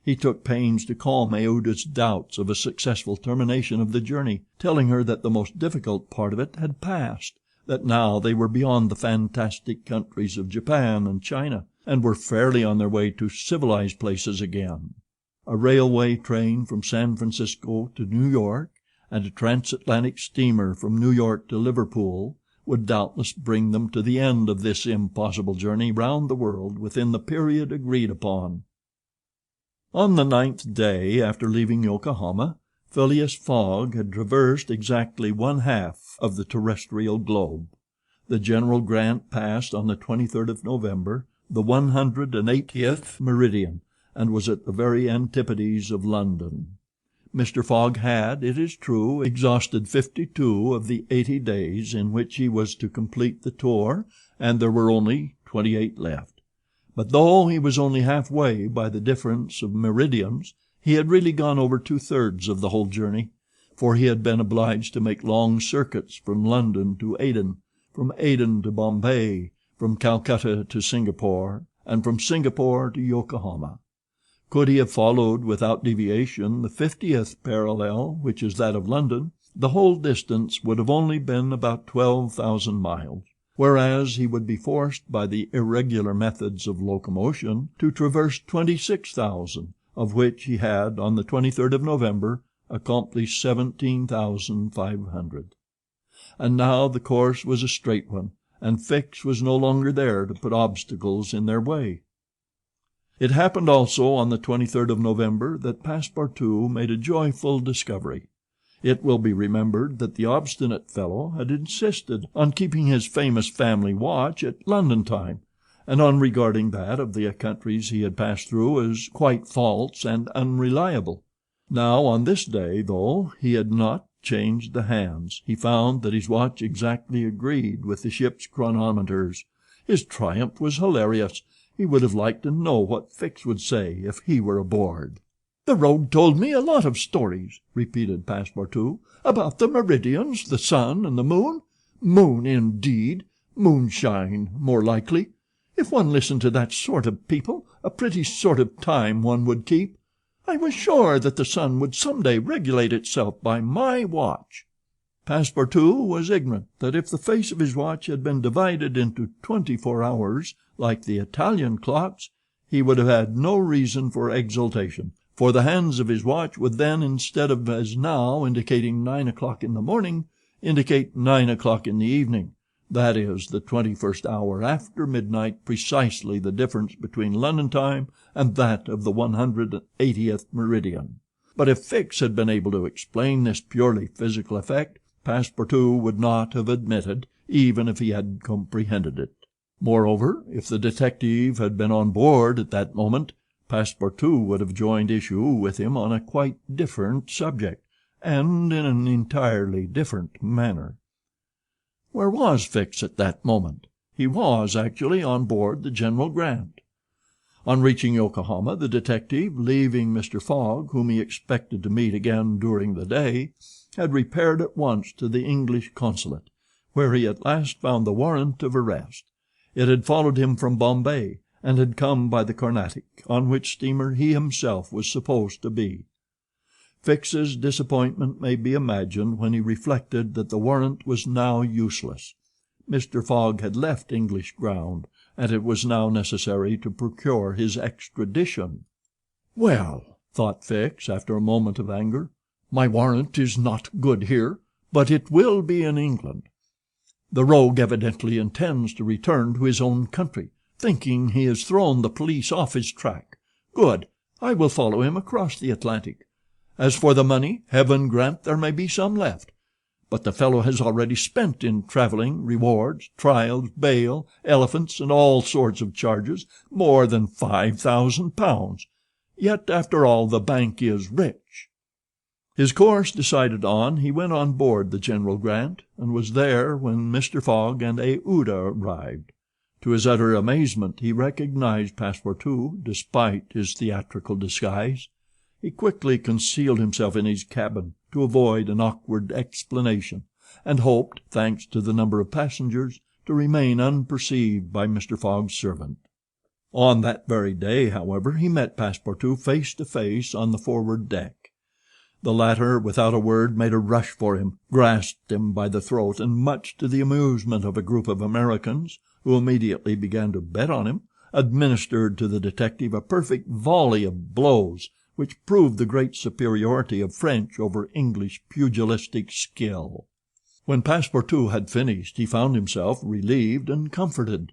He took pains to calm Aouda's doubts of a successful termination of the journey, telling her that the most difficult part of it had passed, that now they were beyond the fantastic countries of Japan and China, and were fairly on their way to civilized places again. A railway train from San Francisco to New York, and a transatlantic steamer from New York to Liverpool, would doubtless bring them to the end of this impossible journey round the world within the period agreed upon. On the 9th day after leaving Yokohama, Phileas Fogg had traversed exactly 1/2 of the terrestrial globe. The General Grant passed on the 23rd of November the 180th meridian, and was at the very antipodes of London. Mr. Fogg had, it is true, exhausted 52 of the 80 days in which he was to complete the tour, and there were only 28 left. But though he was only halfway by the difference of meridians, he had really gone over 2/3 of the whole journey, for he had been obliged to make long circuits from London to Aden, from Aden to Bombay, from Calcutta to Singapore, and from Singapore to Yokohama. Could he have followed without deviation the 50th parallel, which is that of London, the whole distance would have only been about 12,000 miles, whereas he would be forced by the irregular methods of locomotion to traverse 26,000, of which he had, on the 23rd of November, accomplished 17,500. And now the course was a straight one, and Fix was no longer there to put obstacles in their way. It happened also on the 23rd of November that Passepartout made a joyful discovery. It will be remembered that the obstinate fellow had insisted on keeping his famous family watch at London time, and on regarding that of the countries he had passed through as quite false and unreliable. Now, on this day, though he had not changed the hands, he found that his watch exactly agreed with the ship's chronometers. His triumph was hilarious. He would have liked to know what Fix would say if he were aboard. "The rogue told me a lot of stories," repeated Passepartout, "about the meridians, the sun, and the moon. Moon, indeed! Moonshine, more likely. If one listened to that sort of people, a pretty sort of time one would keep. I was sure that the sun would some day regulate itself by my watch." Passepartout was ignorant that if the face of his watch had been divided into 24 hours, like the Italian clocks, he would have had no reason for exultation, for the hands of his watch would then, instead of as now indicating 9 o'clock in the morning, indicate 9 o'clock in the evening, that is, the 21st hour after midnight, precisely the difference between London time and that of the 180th meridian. But if Fix had been able to explain this purely physical effect, Passepartout would not have admitted, even if he had comprehended it. Moreover, if the detective had been on board at that moment, Passepartout would have joined issue with him on a quite different subject, and in an entirely different manner. Where was Fix at that moment? He was actually on board the General Grant. On reaching Yokohama, the detective, leaving Mr. Fogg, whom he expected to meet again during the day, had repaired at once to the English consulate, where he at last found the warrant of arrest. It had followed him from Bombay, and had come by the Carnatic, on which steamer he himself was supposed to be. Fix's disappointment may be imagined when he reflected that the warrant was now useless. Mr. Fogg had left English ground, and it was now necessary to procure his extradition. "Well," thought Fix, after a moment of anger, "my warrant is not good here, but it will be in England. The rogue evidently intends to return to his own country, thinking he has thrown the police off his track. Good, I will follow him across the Atlantic. As for the money, heaven grant there may be some left. But the fellow has already spent in travelling, rewards, trials, bail, elephants, and all sorts of charges, more than £5,000. Yet, after all, the bank is rich." His course decided on, he went on board the General Grant, and was there when Mr. Fogg and Aouda arrived. To his utter amazement he recognized Passepartout, despite his theatrical disguise. He quickly concealed himself in his cabin, to avoid an awkward explanation, and hoped, thanks to the number of passengers, to remain unperceived by Mr. Fogg's servant. On that very day, however, he met Passepartout face to face on the forward deck. The latter, without a word, made a rush for him, grasped him by the throat, and, much to the amusement of a group of Americans, who immediately began to bet on him, administered to the detective a perfect volley of blows, which proved the great superiority of French over English pugilistic skill. When Passepartout had finished, he found himself relieved and comforted.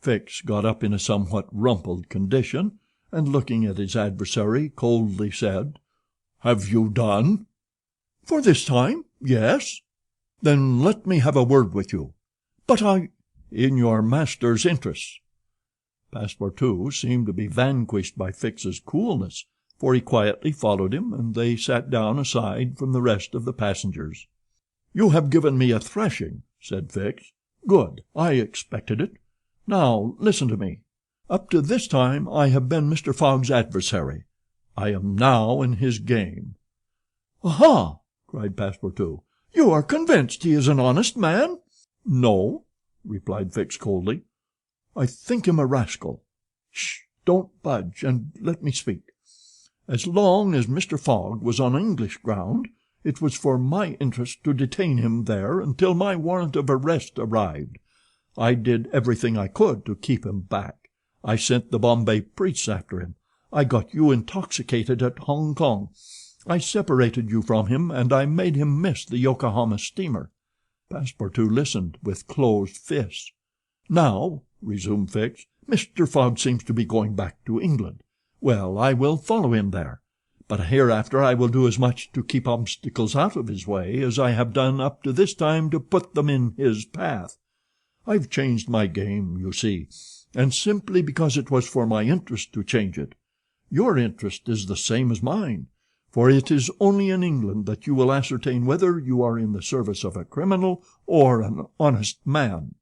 Fix got up in a somewhat rumpled condition, and, looking at his adversary, coldly said, "Have you done?" "For this time, yes." "Then let me have a word with you." "But "In your master's interests." Passepartout seemed to be vanquished by Fix's coolness, for he quietly followed him, and they sat down aside from the rest of the passengers. "You have given me a thrashing," said Fix. "Good, I expected it. Now listen to me. Up to this time I have been Mr. Fogg's adversary. I am now in his game." "Aha!" cried Passepartout. "You are convinced he is an honest man?" "No," replied Fix coldly. "I think him a rascal. Shh! Don't budge, and let me speak. As long as Mr. Fogg was on English ground, it was for my interest to detain him there until my warrant of arrest arrived. I did everything I could to keep him back. I sent the Bombay priests after him. I got you intoxicated at Hong Kong. I separated you from him, and I made him miss the Yokohama steamer." Passepartout listened with closed fists. "Now," resumed Fix, "Mr. Fogg seems to be going back to England. Well, I will follow him there, but hereafter I will do as much to keep obstacles out of his way as I have done up to this time to put them in his path. I've changed my game, you see, and simply because it was for my interest to change it. Your interest is the same as mine, for it is only in England that you will ascertain whether you are in the service of a criminal or an honest man."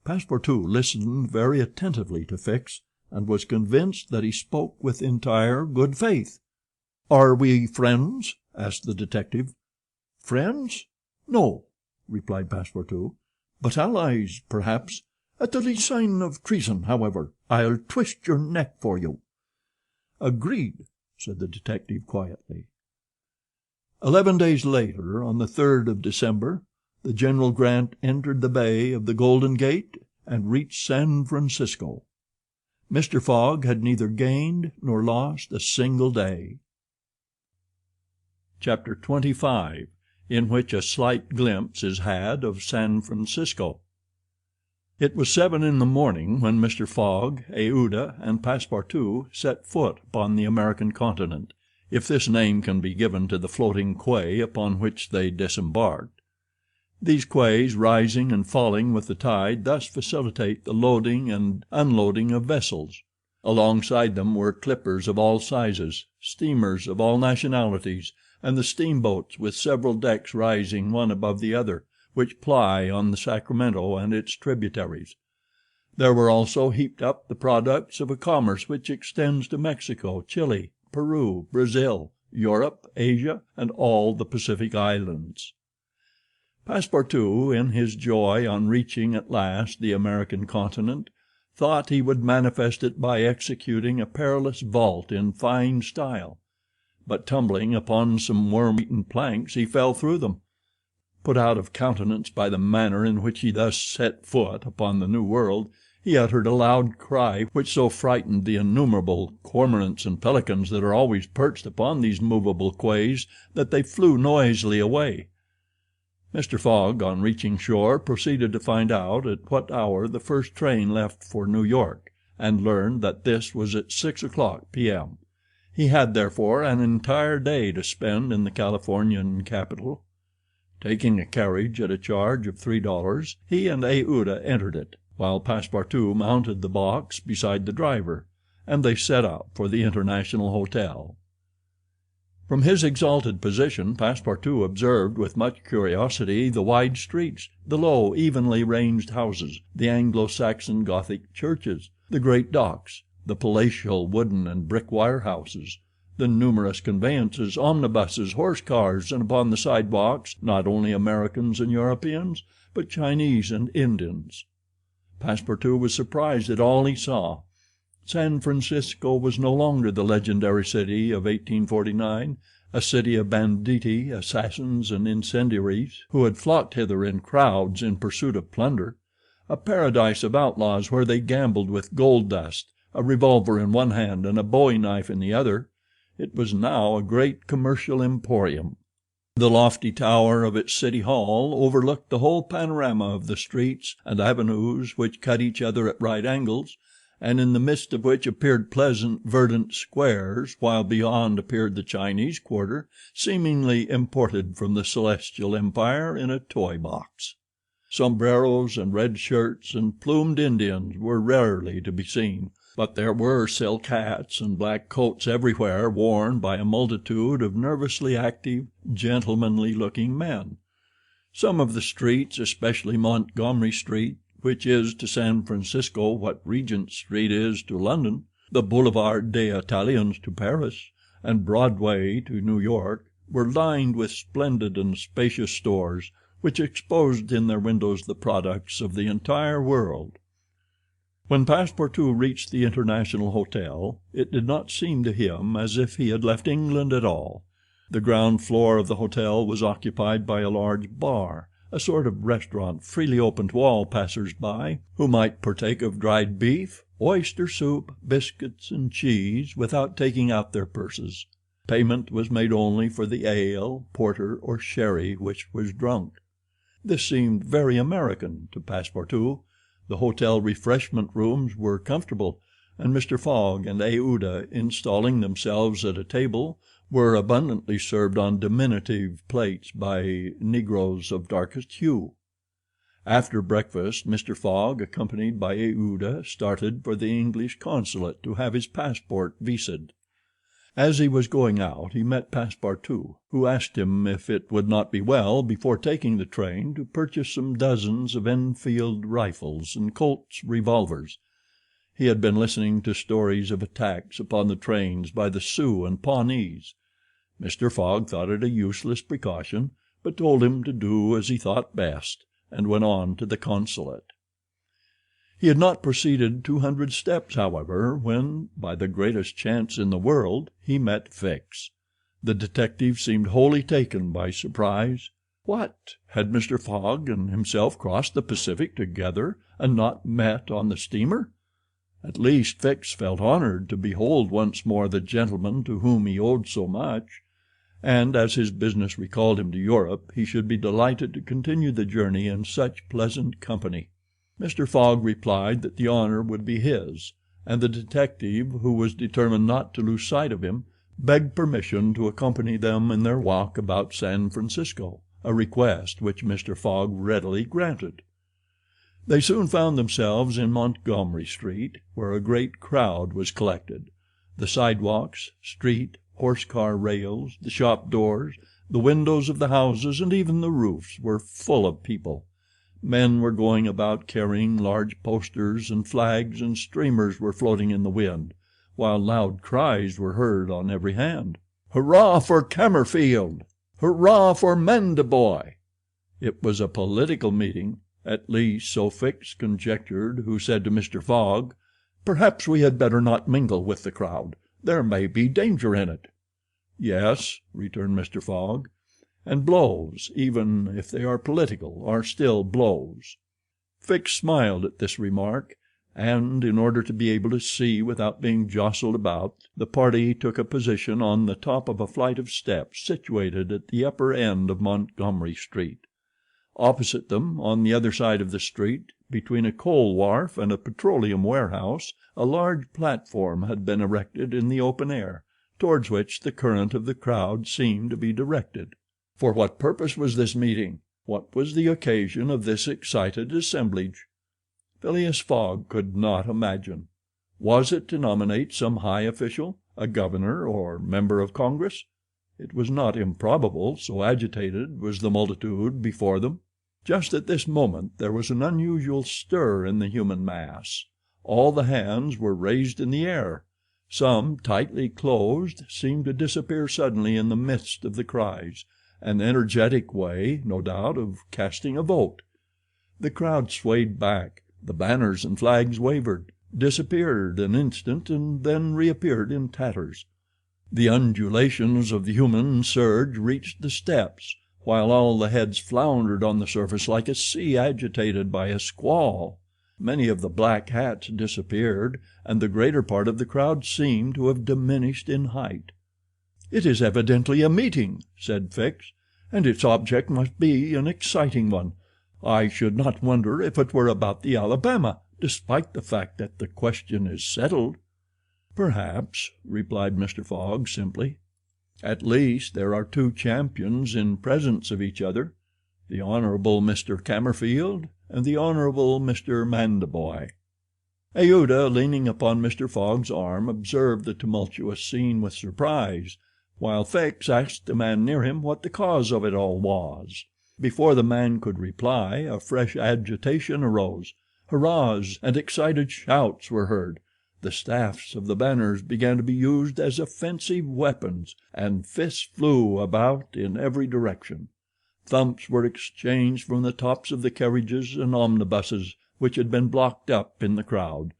Passepartout listened very attentively to Fix, and was convinced that he spoke with entire good faith. "Are we friends?" asked the detective. "Friends? No," replied Passepartout, "but allies, perhaps. At the least sign of treason, however, I'll twist your neck for you." "Agreed," said the detective quietly. 11 days later, on the 3rd of December, the General Grant entered the bay of the Golden Gate and reached San Francisco. Mr. Fogg had neither gained nor lost a single day. Chapter 25, in which a slight glimpse is had of San Francisco. It was 7 in the morning when Mr. Fogg, Aouda, and Passepartout set foot upon the American continent, if this name can be given to the floating quay upon which they disembarked. These quays, rising and falling with the tide, thus facilitate the loading and unloading of vessels. Alongside them were clippers of all sizes, steamers of all nationalities, and the steamboats with several decks rising one above the other, which ply on the Sacramento and its tributaries. There were also heaped up the products of a commerce which extends to Mexico, Chile, Peru, Brazil, Europe, Asia, and all the Pacific islands. Passepartout, in his joy on reaching at last the American continent, thought he would manifest it by executing a perilous vault in fine style, but tumbling upon some worm-eaten planks he fell through them. Put out of countenance by the manner in which he thus set foot upon the New World, He uttered a loud cry which so frightened the innumerable cormorants and pelicans that are always perched upon these movable quays that they flew noisily away. Mr. Fogg, on reaching shore, proceeded to find out at what hour the first train left for New York, and learned that this was at 6 o'clock p.m. He had, therefore, an entire day to spend in the Californian capital. Taking a carriage at a charge of $3, he and Aouda entered it, while Passepartout mounted the box beside the driver, and they set out for the International Hotel. From his exalted position Passepartout observed with much curiosity the wide streets, the low, evenly ranged houses, the Anglo-Saxon Gothic churches, the great docks, the palatial wooden and brick warehouses, the numerous conveyances, omnibuses, horse cars, and upon the sidewalks not only Americans and Europeans, but Chinese and Indians. Passepartout was surprised at all he saw. San Francisco was no longer the legendary city of 1849, a city of banditti, assassins, and incendiaries, who had flocked hither in crowds in pursuit of plunder, a paradise of outlaws where they gambled with gold dust, a revolver in one hand and a bowie knife in the other. It was now a great commercial emporium. The lofty tower of its city hall overlooked the whole panorama of the streets and avenues which cut each other at right angles, and in the midst of which appeared pleasant verdant squares, while beyond appeared the Chinese quarter, seemingly imported from the Celestial Empire in a toy box. Sombreros and red shirts and plumed Indians were rarely to be seen, but there were silk hats and black coats everywhere worn by a multitude of nervously active, gentlemanly-looking men. Some of the streets, especially Montgomery Street, which is to San Francisco what Regent Street is to London, the Boulevard des Italiens to Paris, and Broadway to New York, were lined with splendid and spacious stores, which exposed in their windows the products of the entire world. When Passepartout reached the International Hotel, it did not seem to him as if he had left England at all. The ground floor of the hotel was occupied by a large bar, a sort of restaurant freely open to all passers-by, who might partake of dried beef, oyster soup, biscuits, and cheese without taking out their purses. Payment was made only for the ale, porter, or sherry which was drunk. This seemed very American to Passepartout. The hotel refreshment rooms were comfortable, and Mr. Fogg and Aouda, installing themselves at a table, were abundantly served on diminutive plates by negroes of darkest hue. After breakfast Mr. Fogg, accompanied by Aouda, started for the English consulate to have his passport visaed. As he was going out he met Passepartout, who asked him if it would not be well, before taking the train, to purchase some dozens of Enfield rifles and Colt's revolvers. He had been listening to stories of attacks upon the trains by the Sioux and Pawnees. Mr. Fogg thought it a useless precaution, but told him to do as he thought best, and went on to the consulate. He had not proceeded 200 steps, however, when, by the greatest chance in the world, he met Fix. The detective seemed wholly taken by surprise. What! Had Mr. Fogg and himself crossed the Pacific together, and not met on the steamer? At least Fix felt honored to behold once more the gentleman to whom he owed so much, and as his business recalled him to Europe, he should be delighted to continue the journey in such pleasant company. Mr. Fogg replied that the honor would be his, and the detective, who was determined not to lose sight of him, begged permission to accompany them in their walk about San Francisco, a request which Mr. Fogg readily granted. They soon found themselves in Montgomery Street, where a great crowd was collected. The sidewalks, street, horse-car rails, the shop doors, the windows of the houses, and even the roofs were full of people. Men were going about carrying large posters, and flags and streamers were floating in the wind, while loud cries were heard on every hand. "Hurrah for Cammerfield! Hurrah for Mandaboy!" It was a political meeting, at least so Fix conjectured, who said to Mr. Fogg, "Perhaps we had better not mingle with the crowd. There may be danger in it." "Yes," returned Mr. Fogg, "and blows, even if they are political, are still blows." Fix smiled at this remark, and in order to be able to see without being jostled about, the party took a position on the top of a flight of steps situated at the upper end of Montgomery Street. Opposite them, on the other side of the street, between a coal wharf and a petroleum warehouse, a large platform had been erected in the open air, towards which the current of the crowd seemed to be directed. For what purpose was this meeting? What was the occasion of this excited assemblage? Phileas Fogg could not imagine. Was it to nominate some high official, a governor or member of Congress? It was not improbable, so agitated was the multitude before them. Just at this moment there was an unusual stir in the human mass. All the hands were raised in the air. Some, tightly closed, seemed to disappear suddenly in the midst of the cries, an energetic way, no doubt, of casting a vote. The crowd swayed back. The banners and flags wavered, disappeared an instant, and then reappeared in tatters. The undulations of the human surge reached the steps, while all the heads floundered on the surface like a sea agitated by a squall. Many of the black hats disappeared, and the greater part of the crowd seemed to have diminished in height. "It is evidently a meeting," said Fix, "and its object must be an exciting one. I should not wonder if it were about the Alabama, despite the fact that the question is settled." "Perhaps," replied Mr. Fogg simply. "At least there are two champions in presence of each other, the Honorable Mr. Cammerfield and the Honorable Mr. Mandaboy." Aouda, leaning upon Mr. Fogg's arm, observed the tumultuous scene with surprise, while Fix asked the man near him what the cause of it all was. Before the man could reply, a fresh agitation arose. Hurrahs and excited shouts were heard. The staffs of the banners began to be used as offensive weapons, and fists flew about in every direction. Thumps were exchanged from the tops of the carriages and omnibuses which had been blocked up in the crowd.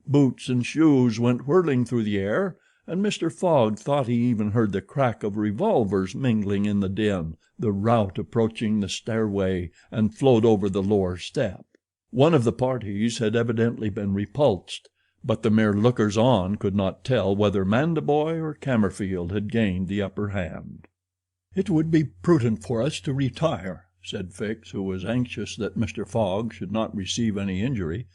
Boots and shoes went whirling through the air, and Mr. Fogg thought he even heard the crack of revolvers mingling in the din. The rout approaching the stairway and flowed over the lower step. One of the parties had evidently been repulsed, but the mere lookers-on could not tell whether Mandaboy or Cammerfield had gained the upper hand. "It would be prudent for us to retire," said Fix, who was anxious that Mr. Fogg should not receive any injury,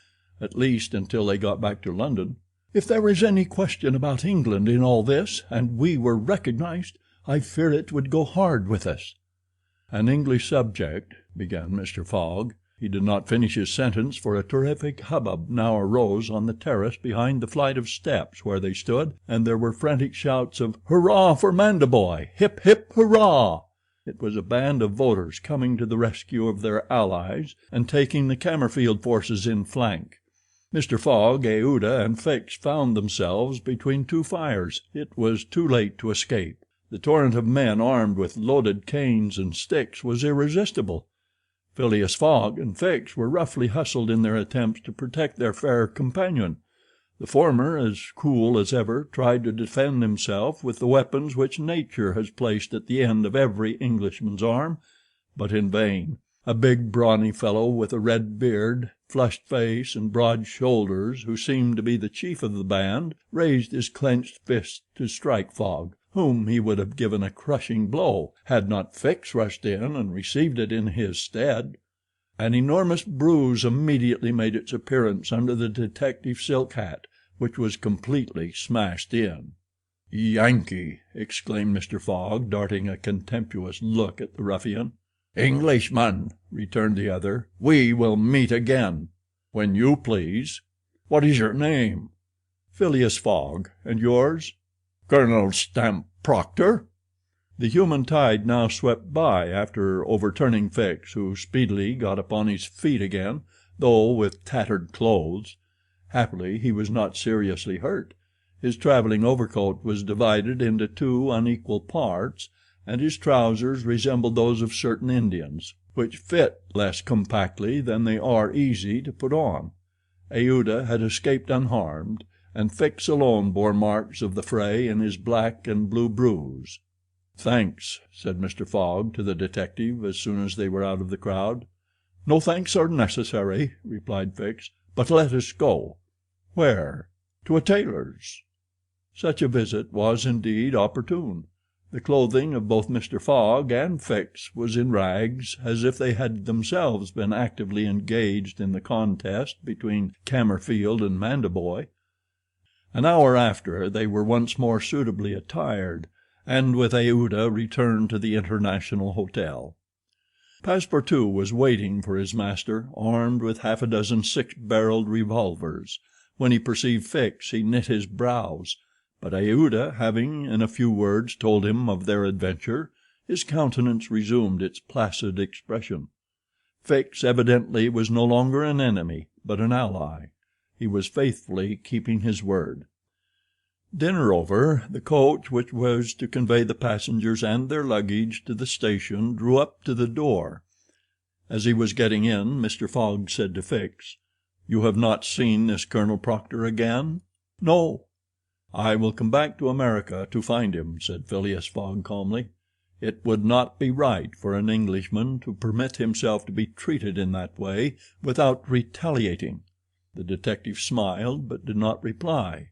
at least until they got back to London. "If there is any question about England in all this, and we were recognized, I fear it would go hard with us." "An English subject," began Mr. Fogg. He did not finish his sentence, for a terrific hubbub now arose on the terrace behind the flight of steps where they stood, and there were frantic shouts of "Hurrah for Mandaboy! Hip, hip, hurrah!" It was a band of voters coming to the rescue of their allies and taking the Cammerfield forces in flank. Mr. Fogg, Aouda, and Fix found themselves between two fires. It was too late to escape. The torrent of men armed with loaded canes and sticks was irresistible. Phileas Fogg and Fix were roughly hustled in their attempts to protect their fair companion. The former, as cool as ever, tried to defend himself with the weapons which nature has placed at the end of every Englishman's arm, but in vain. A big, brawny fellow with a red beard, flushed face, and broad shoulders, who seemed to be the chief of the band, raised his clenched fist to strike Fogg, whom he would have given a crushing blow, had not Fix rushed in and received it in his stead. An enormous bruise immediately made its appearance under the detective's silk hat, which was completely smashed in. "Yankee!" exclaimed Mr. Fogg, darting a contemptuous look at the ruffian. "Englishman," returned the other, "we will meet again." "When you please. What is your name?" "Phileas Fogg. And yours?" "Colonel Stamp Proctor." The human tide now swept by after overturning Fix, who speedily got upon his feet again, though with tattered clothes. Happily he was not seriously hurt. His traveling overcoat was divided into two unequal parts, and his trousers resembled those of certain Indians, which fit less compactly than they are easy to put on. Aouda had escaped unharmed, and Fix alone bore marks of the fray in his black and blue bruise. "Thanks," said Mr. Fogg to the detective as soon as they were out of the crowd. "No thanks are necessary," replied Fix, "but let us go." Where? To a tailor's. Such a visit was indeed opportune. The clothing of both Mr. Fogg and Fix was in rags, as if they had themselves been actively engaged in the contest between Cammerfield and Mandaboy. An hour after, they were once more suitably attired, and with Aouda returned to the International Hotel. Passepartout was waiting for his master, armed with half a dozen six-barreled revolvers. When he perceived Fix, he knit his brows, but Aouda having in a few words told him of their adventure, his countenance resumed its placid expression. Fix evidently was no longer an enemy, but an ally. He was faithfully keeping his word. Dinner over, the coach which was to convey the passengers and their luggage to the station drew up to the door. As he was getting in, Mr. Fogg said to Fix, "You have not seen this Colonel Proctor again?" "No." "I will come back to America to find him," said Phileas Fogg calmly. "It would not be right for an Englishman to permit himself to be treated in that way without retaliating." The detective smiled, but did not reply.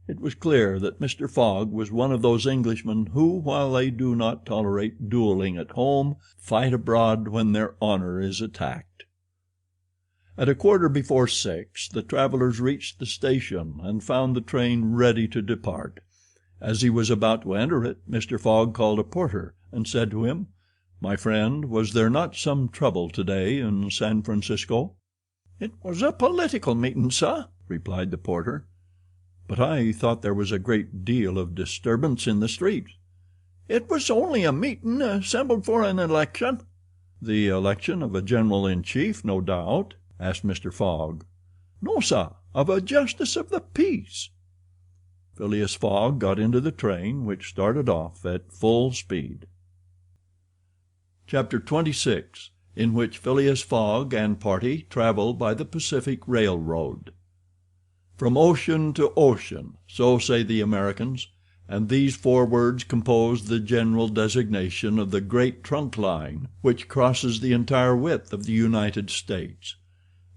It was clear that Mr. Fogg was one of those Englishmen who, while they do not tolerate dueling at home, fight abroad when their honor is attacked. At 6:15 the travelers reached the station and found the train ready to depart. As he was about to enter it, Mr. Fogg called a porter and said to him, "My friend, was there not some trouble today in San Francisco?" "It was a political meeting, sir," replied the porter. "But I thought there was a great deal of disturbance in the streets." "It was only a meeting assembled for an election." "The election of a general-in-chief, no doubt?" asked Mr. Fogg. "No, sir, of a justice of the peace." Phileas Fogg got into the train, which started off at full speed. Chapter 26, in which Phileas Fogg and party travel by the Pacific Railroad. From ocean to ocean, so say the Americans, and these four words compose the general designation of the great trunk line which crosses the entire width of the United States.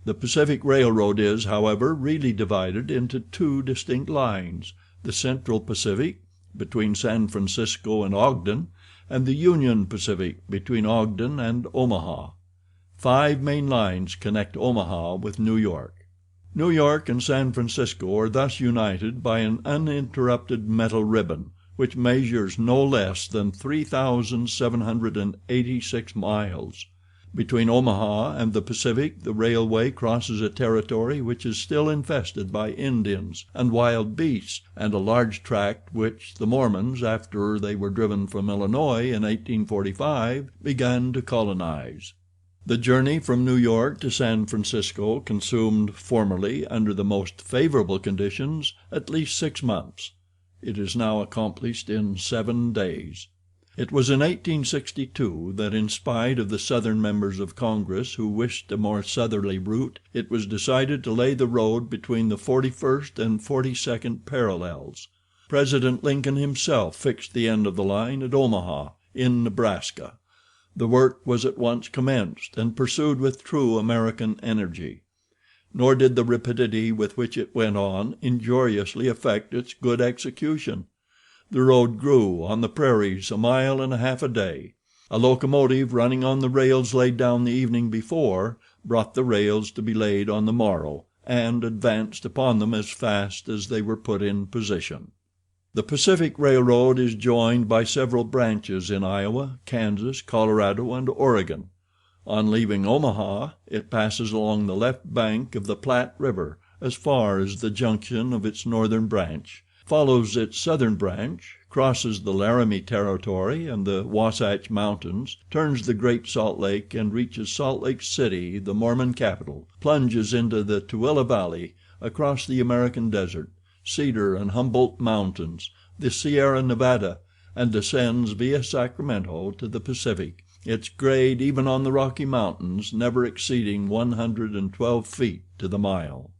The Pacific Railroad is, however, really divided into two distinct lines, the Central Pacific, between San Francisco and Ogden, and the Union Pacific, between Ogden and Omaha. 5 main lines connect Omaha with New York. New York and San Francisco are thus united by an uninterrupted metal ribbon, which measures no less than 3,786 miles. Between Omaha and the Pacific the railway crosses a territory which is still infested by Indians and wild beasts, and a large tract which the Mormons, after they were driven from Illinois in 1845, began to colonize. The journey from New York to San Francisco consumed formerly, under the most favorable conditions, at least 6 months. It is now accomplished in 7 days. It was in 1862 that, in spite of the Southern members of Congress who wished a more southerly route, it was decided to lay the road between the 41st and 42nd parallels. President Lincoln himself fixed the end of the line at Omaha, in Nebraska. The work was at once commenced and pursued with true American energy. Nor did the rapidity with which it went on injuriously affect its good execution. The road grew on the prairies 1.5 miles a day. A locomotive running on the rails laid down the evening before brought the rails to be laid on the morrow, and advanced upon them as fast as they were put in position. The Pacific Railroad is joined by several branches in Iowa, Kansas, Colorado, and Oregon. On leaving Omaha, it passes along the left bank of the Platte River as far as the junction of its northern branch, follows its southern branch, crosses the Laramie Territory and the Wasatch Mountains, turns the Great Salt Lake and reaches Salt Lake City, the Mormon capital, plunges into the Tooele Valley, across the American desert, Cedar and Humboldt Mountains, the Sierra Nevada, and descends via Sacramento to the Pacific, its grade even on the Rocky Mountains never exceeding 112 feet to the mile.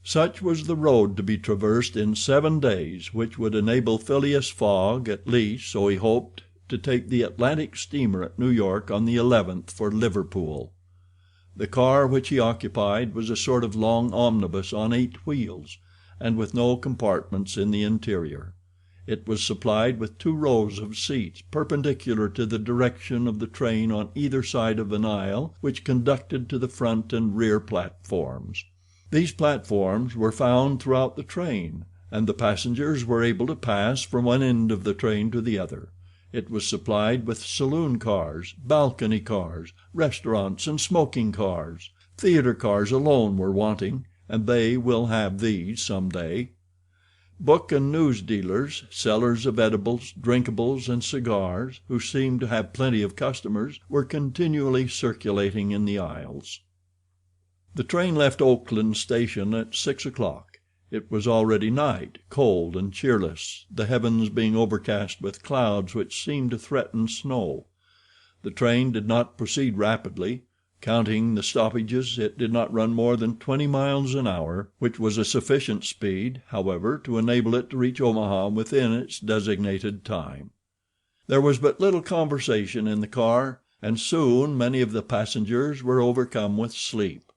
Such was the road to be traversed in 7 days, which would enable Phileas Fogg, at least, so he hoped, to take the Atlantic steamer at New York on the 11th for Liverpool. The car which he occupied was a sort of long omnibus on 8 wheels, and with no compartments in the interior. It was supplied with 2 rows of seats perpendicular to the direction of the train on either side of an aisle which conducted to the front and rear platforms. These platforms were found throughout the train, and the passengers were able to pass from one end of the train to the other. It was supplied with saloon cars, balcony cars, restaurants and smoking cars. Theater cars alone were wanting, and they will have these some day. Book and news dealers, sellers of edibles, drinkables, and cigars, who seemed to have plenty of customers, were continually circulating in the aisles. The train left Oakland station at 6 o'clock. It was already night, cold and cheerless, the heavens being overcast with clouds which seemed to threaten snow. The train did not proceed rapidly. Counting the stoppages, it did not run more than 20 miles an hour, which was a sufficient speed, however, to enable it to reach Omaha within its designated time. There was but little conversation in the car, and soon many of the passengers were overcome with sleep.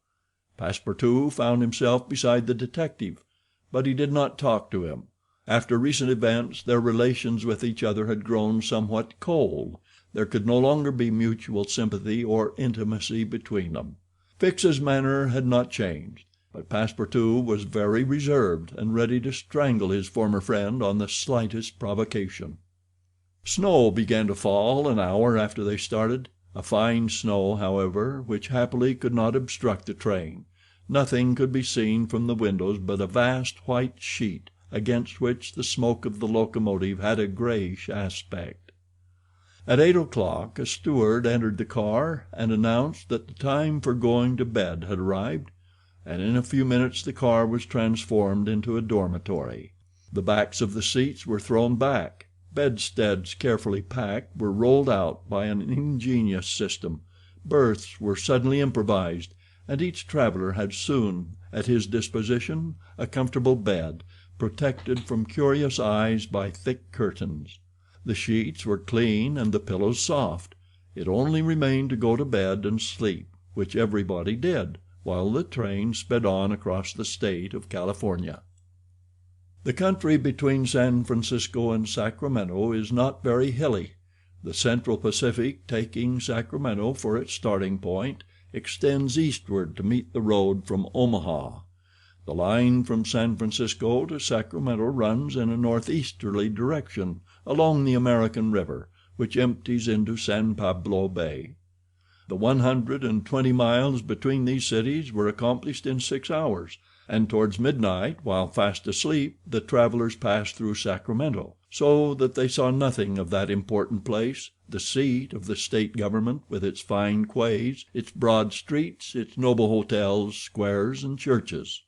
Passepartout found himself beside the detective, but he did not talk to him. After recent events, their relations with each other had grown somewhat cold. There could no longer be mutual sympathy or intimacy between them. Fix's manner had not changed, but Passepartout was very reserved and ready to strangle his former friend on the slightest provocation. Snow began to fall an hour after they started, a fine snow, however, which happily could not obstruct the train. Nothing could be seen from the windows but a vast white sheet, against which the smoke of the locomotive had a grayish aspect. At 8 o'clock a steward entered the car and announced that the time for going to bed had arrived, and in a few minutes the car was transformed into a dormitory. The backs of the seats were thrown back, bedsteads carefully packed were rolled out by an ingenious system, berths were suddenly improvised, and each traveler had soon at his disposition a comfortable bed, protected from curious eyes by thick curtains. The sheets were clean and the pillows soft. It only remained to go to bed and sleep, which everybody did, while the train sped on across the state of California. The country between San Francisco and Sacramento is not very hilly. The Central Pacific, taking Sacramento for its starting point, extends eastward to meet the road from Omaha. The line from San Francisco to Sacramento runs in a northeasterly direction along the American River, which empties into San Pablo Bay. The 120 miles between these cities were accomplished in 6 hours, and towards midnight, while fast asleep, the travelers passed through Sacramento, so that they saw nothing of that important place, the seat of the state government, with its fine quays, its broad streets, its noble hotels, squares, and churches.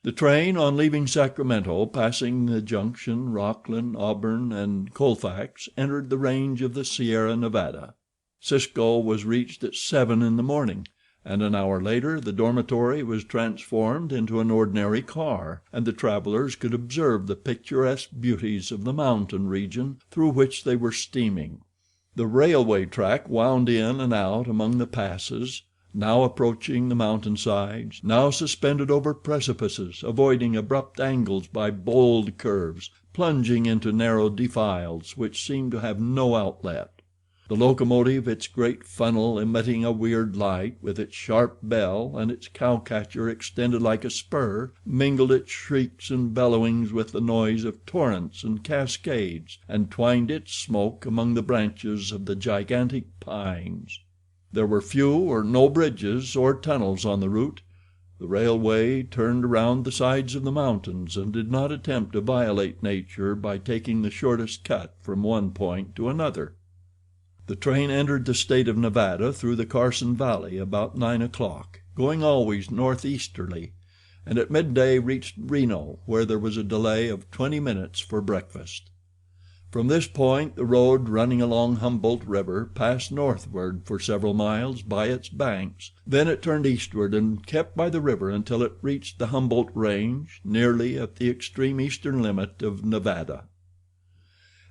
The train, on leaving Sacramento, passing the Junction, Rocklin, Auburn, and Colfax, entered the range of the Sierra Nevada. Cisco was reached at 7 in the morning, and an hour later the dormitory was transformed into an ordinary car, and the travelers could observe the picturesque beauties of the mountain region through which they were steaming. The railway track wound in and out among the passes, now approaching the mountain sides, now suspended over precipices, avoiding abrupt angles by bold curves, plunging into narrow defiles which seemed to have no outlet. The locomotive, its great funnel emitting a weird light, with its sharp bell and its cowcatcher extended like a spur, mingled its shrieks and bellowings with the noise of torrents and cascades, and twined its smoke among the branches of the gigantic pines. There were few or no bridges or tunnels on the route. The railway turned around the sides of the mountains and did not attempt to violate nature by taking the shortest cut from one point to another. The train entered the state of Nevada through the Carson Valley about 9 o'clock, going always northeasterly, and at midday reached Reno, where there was a delay of 20 minutes for breakfast. From this point the road running along Humboldt River passed northward for several miles by its banks. Then it turned eastward and kept by the river until it reached the Humboldt Range, nearly at the extreme eastern limit of Nevada.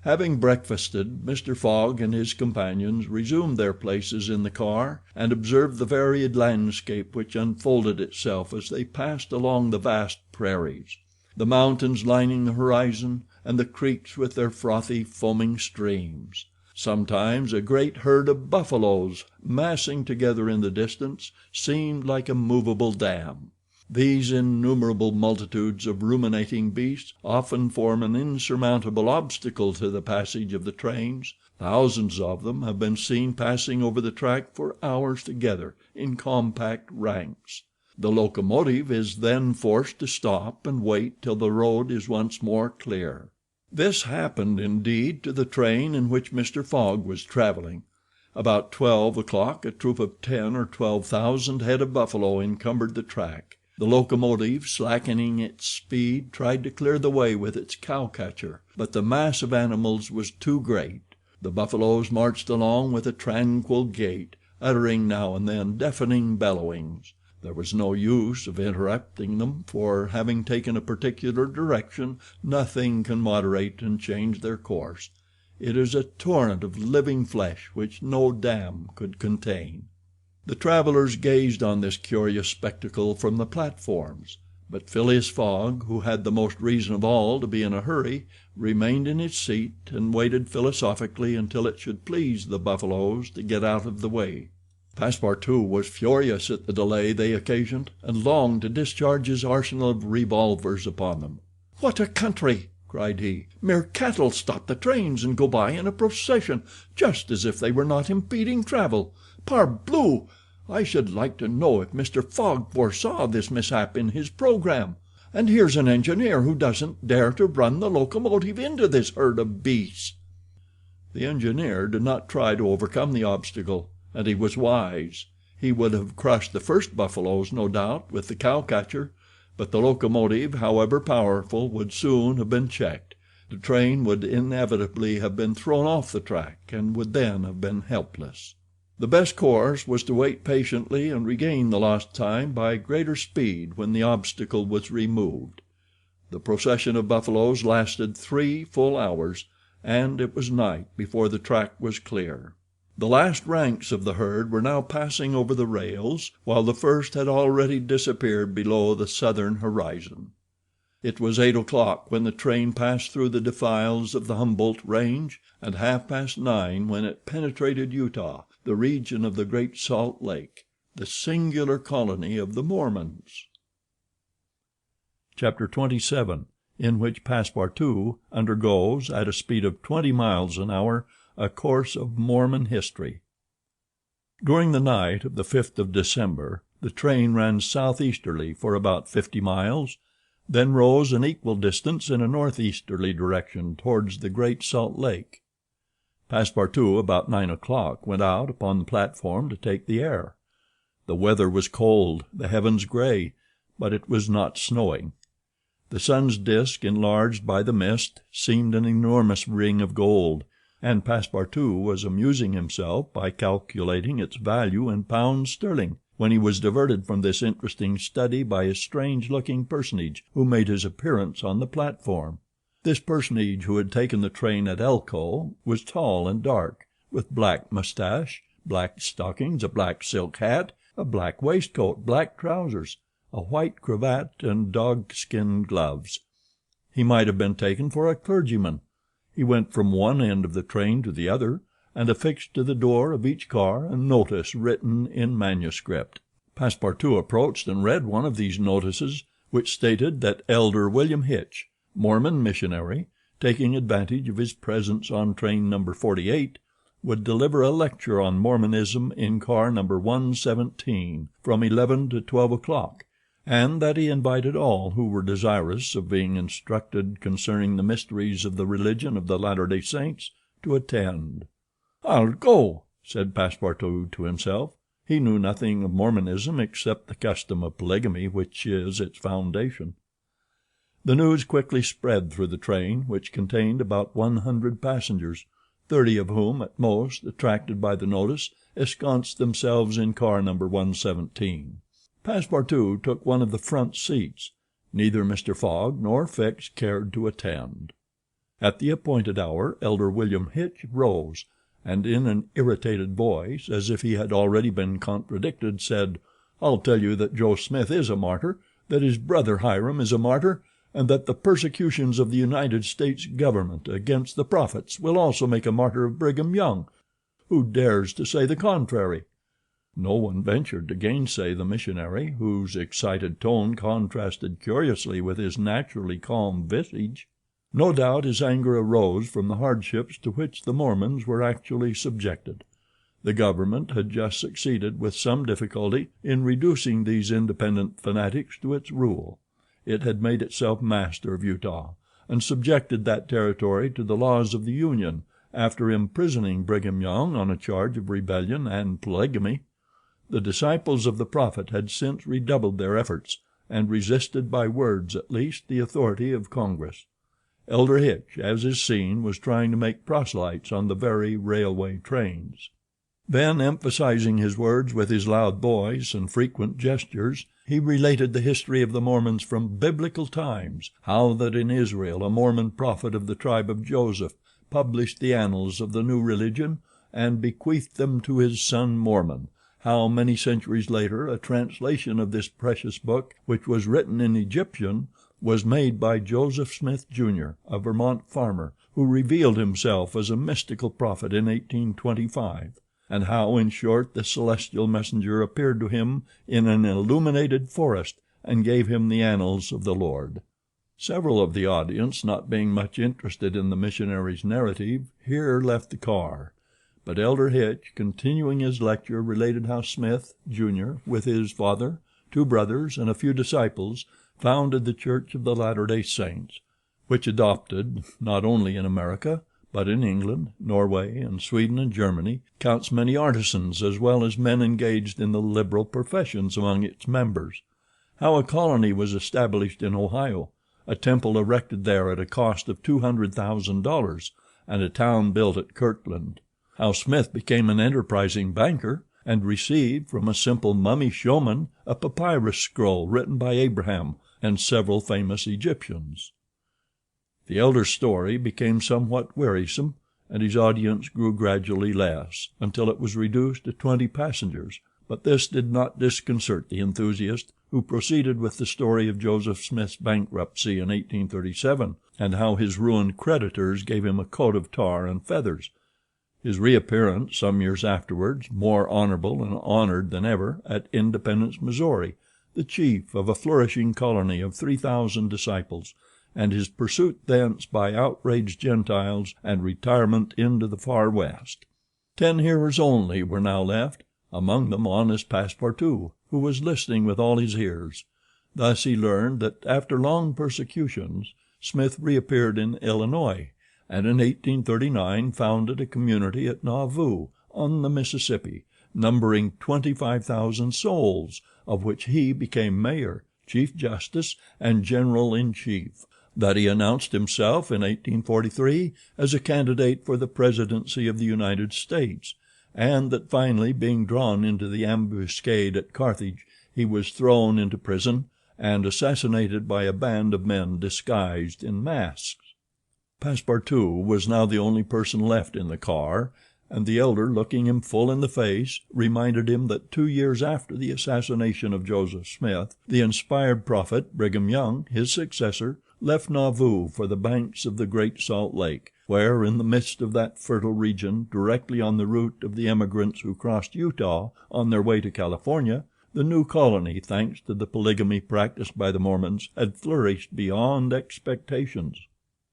Having breakfasted, Mr. Fogg and his companions resumed their places in the car, and observed the varied landscape which unfolded itself as they passed along the vast prairies, the mountains lining the horizon, and the creeks with their frothy, foaming streams. Sometimes a great herd of buffaloes, massing together in the distance, seemed like a movable dam. These innumerable multitudes of ruminating beasts often form an insurmountable obstacle to the passage of the trains. Thousands of them have been seen passing over the track for hours together in compact ranks. The locomotive is then forced to stop and wait till the road is once more clear. This happened, indeed, to the train in which Mr. Fogg was traveling. About 12 o'clock a troop of 10 or 12,000 head of buffalo encumbered the track. The locomotive, slackening its speed, tried to clear the way with its cowcatcher, but the mass of animals was too great. The buffaloes marched along with a tranquil gait, uttering now and then deafening bellowings. There was no use of interrupting them, for, having taken a particular direction, nothing can moderate and change their course. It is a torrent of living flesh which no dam could contain. The travelers gazed on this curious spectacle from the platforms, but Phileas Fogg, who had the most reason of all to be in a hurry, remained in his seat and waited philosophically until it should please the buffaloes to get out of the way. Passepartout was furious at the delay they occasioned, and longed to discharge his arsenal of revolvers upon them. "What a country!" cried he. "Mere cattle stop the trains and go by in a procession, just as if they were not impeding travel. Parbleu! I should like to know if Mr. Fogg foresaw this mishap in his programme. And here's an engineer who doesn't dare to run the locomotive into this herd of beasts." The engineer did not try to overcome the obstacle, and he was wise. He would have crushed the first buffaloes, no doubt, with the cowcatcher, but the locomotive, however powerful, would soon have been checked. The train would inevitably have been thrown off the track, and would then have been helpless. The best course was to wait patiently and regain the lost time by greater speed when the obstacle was removed. The procession of buffaloes lasted 3 full hours, and it was night before the track was clear. The last ranks of the herd were now passing over the rails, while the first had already disappeared below the southern horizon. It was 8 o'clock when the train passed through the defiles of the Humboldt Range, and 9:30 when it penetrated Utah, the region of the Great Salt Lake, the singular colony of the Mormons. Chapter 27, in which Passepartout undergoes, at a speed of 20 miles an hour, a course of Mormon history. During the night of the 5th of December, the train ran southeasterly for about 50 miles, then rose an equal distance in a northeasterly direction towards the Great Salt Lake. Passepartout, about 9 o'clock, went out upon the platform to take the air. The weather was cold, the heavens gray, but it was not snowing. The sun's disk, enlarged by the mist, seemed an enormous ring of gold, and Passepartout was amusing himself by calculating its value in pounds sterling, when he was diverted from this interesting study by a strange-looking personage who made his appearance on the platform. This personage, who had taken the train at Elko, was tall and dark, with black mustache, black stockings, a black silk hat, a black waistcoat, black trousers, a white cravat, and dog-skin gloves. He might have been taken for a clergyman. He went from one end of the train to the other, and affixed to the door of each car a notice written in manuscript. Passepartout approached and read one of these notices, which stated that Elder William Hitch, Mormon missionary, taking advantage of his presence on train number 48, would deliver a lecture on Mormonism in car number 117 from 11 to 12 o'clock, and that he invited all who were desirous of being instructed concerning the mysteries of the religion of the Latter-day Saints to attend. "I'll go," said Passepartout to himself. He knew nothing of Mormonism except the custom of polygamy, which is its foundation. The news quickly spread through the train, which contained about 100 passengers, 30 of whom, at most, attracted by the notice, ensconced themselves in car number 117. Passepartout took one of the front seats. Neither Mr. Fogg nor Fix cared to attend. At the appointed hour Elder William Hitch rose, and in an irritated voice, as if he had already been contradicted, said, "I'll tell you that Joe Smith is a martyr, that his brother Hiram is a martyr, and that the persecutions of the United States government against the prophets will also make a martyr of Brigham Young. Who dares to say the contrary?" No one ventured to gainsay the missionary, whose excited tone contrasted curiously with his naturally calm visage. No doubt his anger arose from the hardships to which the Mormons were actually subjected. The government had just succeeded with some difficulty in reducing these independent fanatics to its rule. It had made itself master of Utah, and subjected that territory to the laws of the Union, after imprisoning Brigham Young on a charge of rebellion and polygamy. The disciples of the prophet had since redoubled their efforts, and resisted by words at least the authority of Congress. Elder Hitch, as is seen, was trying to make proselytes on the very railway trains. Then, emphasizing his words with his loud voice and frequent gestures, he related the history of the Mormons from biblical times, how that in Israel a Mormon prophet of the tribe of Joseph published the annals of the new religion and bequeathed them to his son Mormon, how many centuries later a translation of this precious book, which was written in Egyptian, was made by Joseph Smith, Jr., a Vermont farmer, who revealed himself as a mystical prophet in 1825, and how, in short, the celestial messenger appeared to him in an illuminated forest and gave him the annals of the Lord. Several of the audience, not being much interested in the missionary's narrative, here left the car, but Elder Hitch, continuing his lecture, related how Smith, Jr., with his father, 2 brothers, and a few disciples, founded the Church of the Latter-day Saints, which adopted, not only in America, but in England, Norway, and Sweden and Germany, counts many artisans as well as men engaged in the liberal professions among its members; how a colony was established in Ohio, a temple erected there at a cost of $200,000, and a town built at Kirtland; how Smith became an enterprising banker, and received from a simple mummy showman a papyrus scroll written by Abraham and several famous Egyptians. The elder's story became somewhat wearisome, and his audience grew gradually less, until it was reduced to 20 passengers, but this did not disconcert the enthusiast, who proceeded with the story of Joseph Smith's bankruptcy in 1837, and how his ruined creditors gave him a coat of tar and feathers. His reappearance some years afterwards, more honorable and honored than ever, at Independence, Missouri, the chief of a flourishing colony of 3,000 disciples, and his pursuit thence by outraged Gentiles and retirement into the far West. 10 hearers only were now left, among them honest Passepartout, who was listening with all his ears. Thus he learned that after long persecutions Smith reappeared in Illinois, and in 1839 founded a community at Nauvoo, on the Mississippi, numbering 25,000 souls, of which he became mayor, chief justice, and general-in-chief; that he announced himself in 1843 as a candidate for the presidency of the United States, and that finally, being drawn into the ambuscade at Carthage, he was thrown into prison and assassinated by a band of men disguised in masks. Passepartout was now the only person left in the car, and the elder, looking him full in the face, reminded him that 2 years after the assassination of Joseph Smith, the inspired prophet, Brigham Young, his successor, left Nauvoo for the banks of the Great Salt Lake, where, in the midst of that fertile region, directly on the route of the emigrants who crossed Utah on their way to California, the new colony, thanks to the polygamy practiced by the Mormons, had flourished beyond expectations.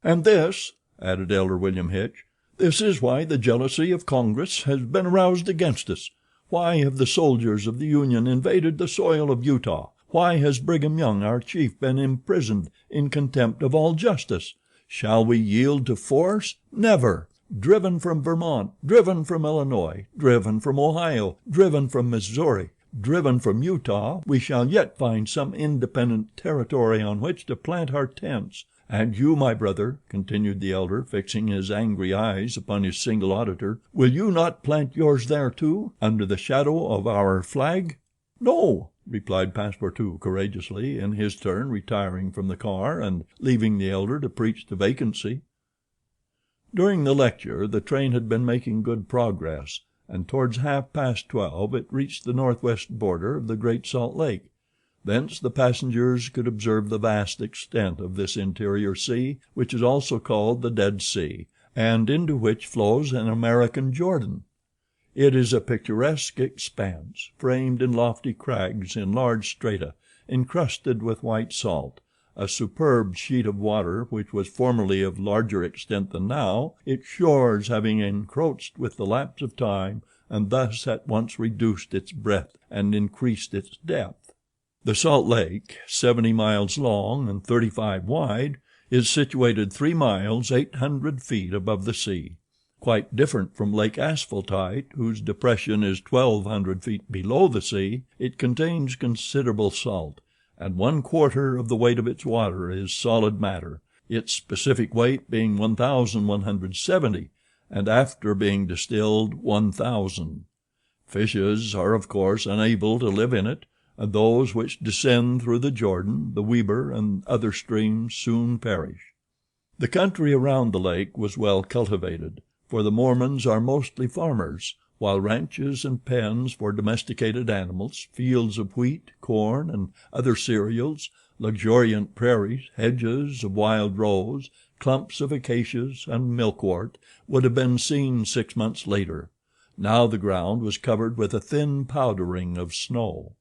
"And this," added Elder William Hitch, "this is why the jealousy of Congress has been aroused against us. Why have the soldiers of the Union invaded the soil of Utah? Why has Brigham Young, our chief, been imprisoned in contempt of all justice? Shall we yield to force? Never! Driven from Vermont, driven from Illinois, driven from Ohio, driven from Missouri, driven from Utah, we shall yet find some independent territory on which to plant our tents. And you, my brother," continued the elder, fixing his angry eyes upon his single auditor, "will you not plant yours there too, under the shadow of our flag?" "No," replied Passepartout courageously, in his turn retiring from the car and leaving the elder to preach to vacancy. During the lecture the train had been making good progress, and towards 12:30 it reached the northwest border of the Great Salt Lake. Thence the passengers could observe the vast extent of this interior sea, which is also called the Dead Sea, and into which flows an American Jordan. It is a picturesque expanse, framed in lofty crags in large strata, encrusted with white salt, a superb sheet of water which was formerly of larger extent than now, its shores having encroached with the lapse of time and thus at once reduced its breadth and increased its depth. The Salt Lake, 70 miles long and 35 wide, is situated 3 miles 800 feet above the sea. Quite different from Lake Asphaltite, whose depression is 1,200 feet below the sea, it contains considerable salt, and 1/4 of the weight of its water is solid matter, its specific weight being 1,170, and after being distilled 1,000. Fishes are of course unable to live in it, and those which descend through the Jordan, the Weber, and other streams soon perish. The country around the lake was well cultivated, for the Mormons are mostly farmers, while ranches and pens for domesticated animals, fields of wheat, corn, and other cereals, luxuriant prairies, hedges of wild rose, clumps of acacias, and milkwort would have been seen 6 months later. Now the ground was covered with a thin powdering of snow.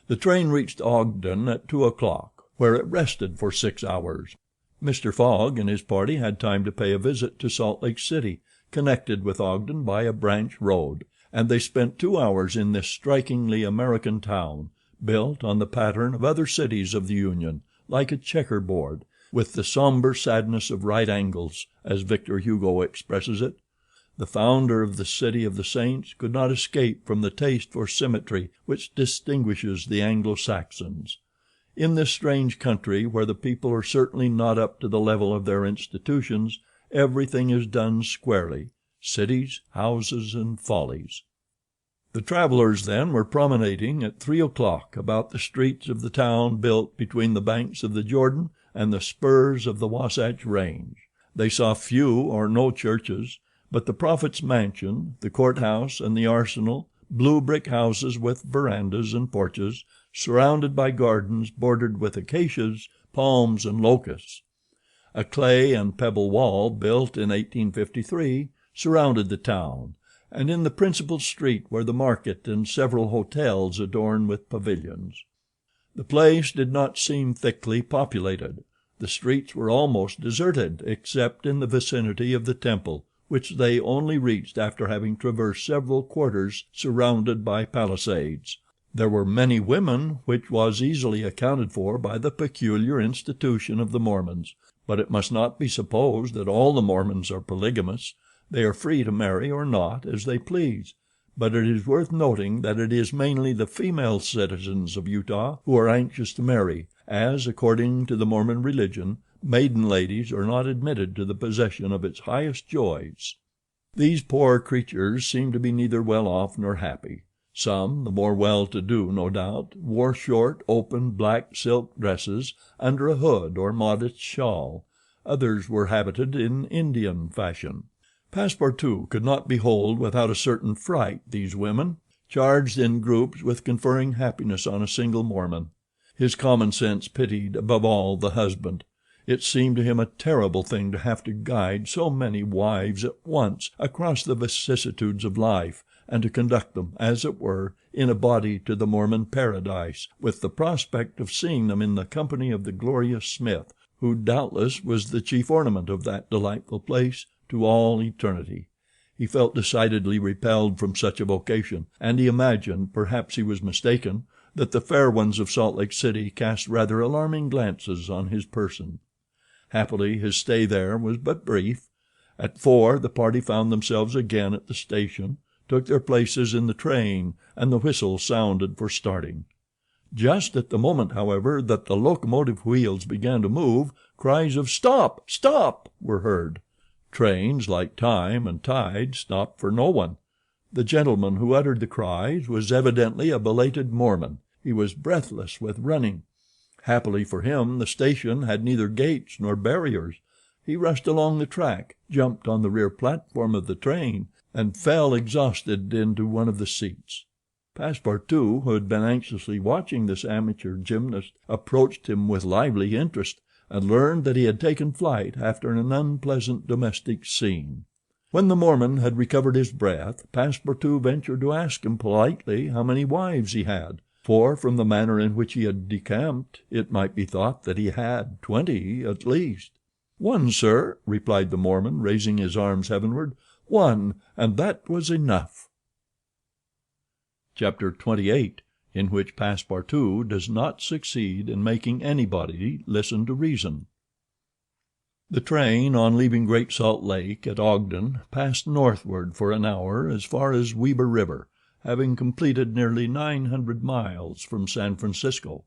The train reached Ogden at 2 o'clock, where it rested for 6 hours. Mr. Fogg and his party had time to pay a visit to Salt Lake City, connected with Ogden by a branch road, and they spent 2 hours in this strikingly American town, built on the pattern of other cities of the Union, like a checkerboard, with the somber sadness of right angles, as Victor Hugo expresses it. The founder of the City of the Saints could not escape from the taste for symmetry which distinguishes the Anglo-Saxons. In this strange country, where the people are certainly not up to the level of their institutions, everything is done squarely: cities, houses, and follies. The travelers, then, were promenading at 3 o'clock about the streets of the town built between the banks of the Jordan and the spurs of the Wasatch Range. They saw few or no churches, but the prophet's mansion, the courthouse, and the arsenal, blue brick houses with verandas and porches, surrounded by gardens bordered with acacias, palms, and locusts. A clay and pebble wall, built in 1853, surrounded the town, and in the principal street were the market and several hotels adorned with pavilions. The place did not seem thickly populated. The streets were almost deserted, except in the vicinity of the temple, which they only reached after having traversed several quarters surrounded by palisades. There were many women, which was easily accounted for by the peculiar institution of the Mormons, but it must not be supposed that all the Mormons are polygamous. They are free to marry or not as they please, but it is worth noting that it is mainly the female citizens of Utah who are anxious to marry, as, according to the Mormon religion, maiden ladies are not admitted to the possession of its highest joys. These poor creatures seemed to be neither well off nor happy. Some, the more well-to-do no doubt, wore short, open, black silk dresses under a hood or modest shawl. Others were habited in Indian fashion. Passepartout could not behold without a certain fright these women, charged in groups with conferring happiness on a single Mormon. His common sense pitied, above all, the husband. It seemed to him a terrible thing to have to guide so many wives at once across the vicissitudes of life, and to conduct them, as it were, in a body to the Mormon paradise, with the prospect of seeing them in the company of the glorious Smith, who doubtless was the chief ornament of that delightful place to all eternity. He felt decidedly repelled from such a vocation, and he imagined, perhaps he was mistaken, that the fair ones of Salt Lake City cast rather alarming glances on his person. Happily his stay there was but brief. At 4 the party found themselves again at the station, took their places in the train, and the whistle sounded for starting. Just at the moment, however, that the locomotive wheels began to move, cries of "Stop! Stop!" were heard. Trains, like time and tide, stopped for no one. The gentleman who uttered the cries was evidently a belated Mormon. He was breathless with running. Happily for him, the station had neither gates nor barriers. he rushed along the track, jumped on the rear platform of the train, and fell exhausted into one of the seats. Passepartout, who had been anxiously watching this amateur gymnast, approached him with lively interest, and learned that he had taken flight after an unpleasant domestic scene. When the Mormon had recovered his breath, Passepartout ventured to ask him politely how many wives he had, for from the manner in which he had decamped it might be thought that he had 20 at least. "One, sir," replied the Mormon, raising his arms heavenward. "One, and that was enough." Chapter 28, in which Passepartout does not succeed in making anybody listen to reason. The train, on leaving Great Salt Lake at Ogden, passed northward for an hour as far as Weber River, having completed nearly 900 miles from San Francisco.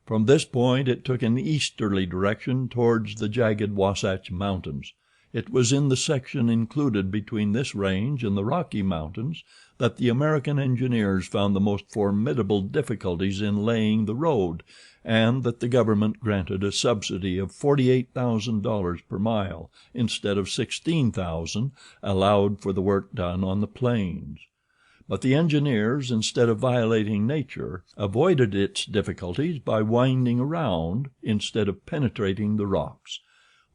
From this point it took an easterly direction towards the jagged Wasatch Mountains. It was in the section included between this range and the Rocky Mountains that the American engineers found the most formidable difficulties in laying the road, and that the government granted a subsidy of $48,000 per mile instead of $16,000 allowed for the work done on the plains. But the engineers, instead of violating nature, avoided its difficulties by winding around instead of penetrating the rocks.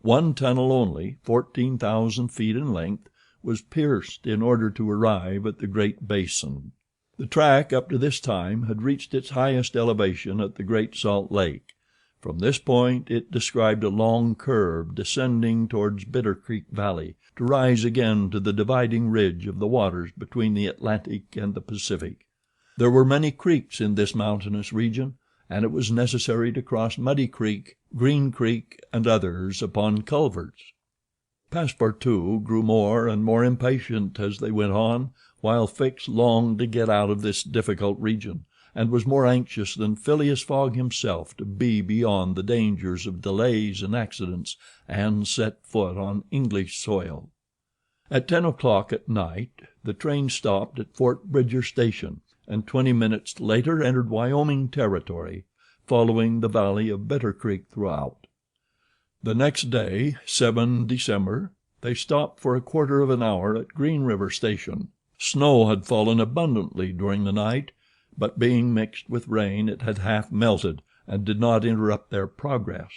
One tunnel only, 14,000 feet in length, was pierced in order to arrive at the Great Basin. The track up to this time had reached its highest elevation at the Great Salt Lake. From this point it described a long curve descending towards Bitter Creek Valley, to rise again to the dividing ridge of the waters between the Atlantic and the Pacific. There were many creeks in this mountainous region, and it was necessary to cross Muddy Creek, Green Creek, and others upon culverts. Passepartout grew more and more impatient as they went on, while Fix longed to get out of this difficult region, and was more anxious than Phileas Fogg himself to be beyond the dangers of delays and accidents, and set foot on English soil. At 10 o'clock at night the train stopped at Fort Bridger Station, and 20 minutes later entered Wyoming territory, following the valley of Bitter Creek throughout. The next day, 7 December, they stopped for a quarter of an hour at Green River Station. Snow had fallen abundantly during the night, but being mixed with rain it had half melted and did not interrupt their progress.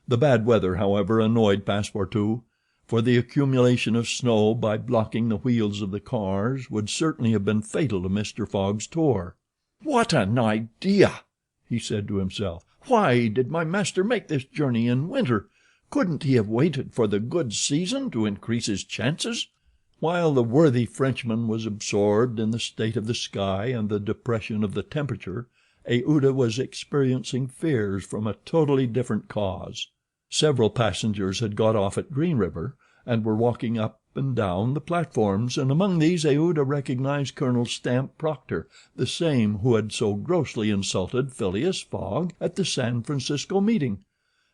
The bad weather, however, annoyed Passepartout, for the accumulation of snow by blocking the wheels of the cars would certainly have been fatal to Mr. Fogg's tour. "What an idea!" he said to himself. "Why did my master make this journey in winter? Couldn't he have waited for the good season to increase his chances?" While the worthy Frenchman was absorbed in the state of the sky and the depression of the temperature, Aouda was experiencing fears from a totally different cause. Several passengers had got off at Green River and were walking up and down the platforms, and among these Aouda recognized Colonel Stamp Proctor, the same who had so grossly insulted Phileas Fogg at the San Francisco meeting.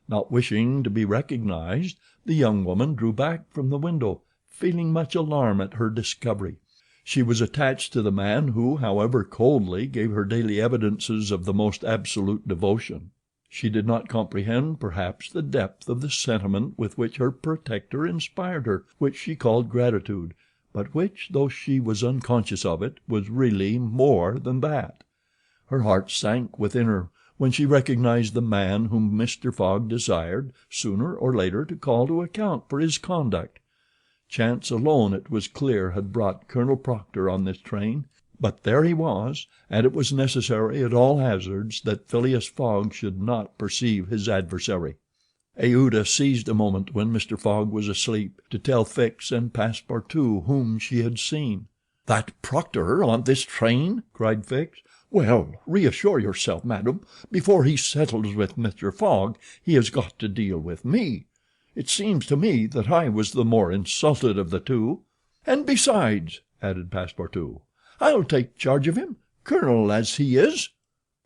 Not wishing to be recognized, the young woman drew back from the window, feeling much alarm at her discovery. She was attached to the man who, however coldly, gave her daily evidences of the most absolute devotion. She did not comprehend, perhaps, the depth of the sentiment with which her protector inspired her, which she called gratitude, but which, though she was unconscious of it, was really more than that. Her heart sank within her when she recognized the man whom Mr. Fogg desired, sooner or later, to call to account for his conduct. Chance alone, it was clear, had brought Colonel Proctor on this train, but there he was, and it was necessary at all hazards that Phileas Fogg should not perceive his adversary. Aouda seized a moment when Mr. Fogg was asleep to tell Fix and Passepartout whom she had seen. "That Proctor on this train?" cried Fix. "Well, reassure yourself, madam. Before he settles with Mr. Fogg he has got to deal with me. It seems to me that I was the more insulted of the two. And besides," added Passepartout, "I'll take charge of him, colonel as he is."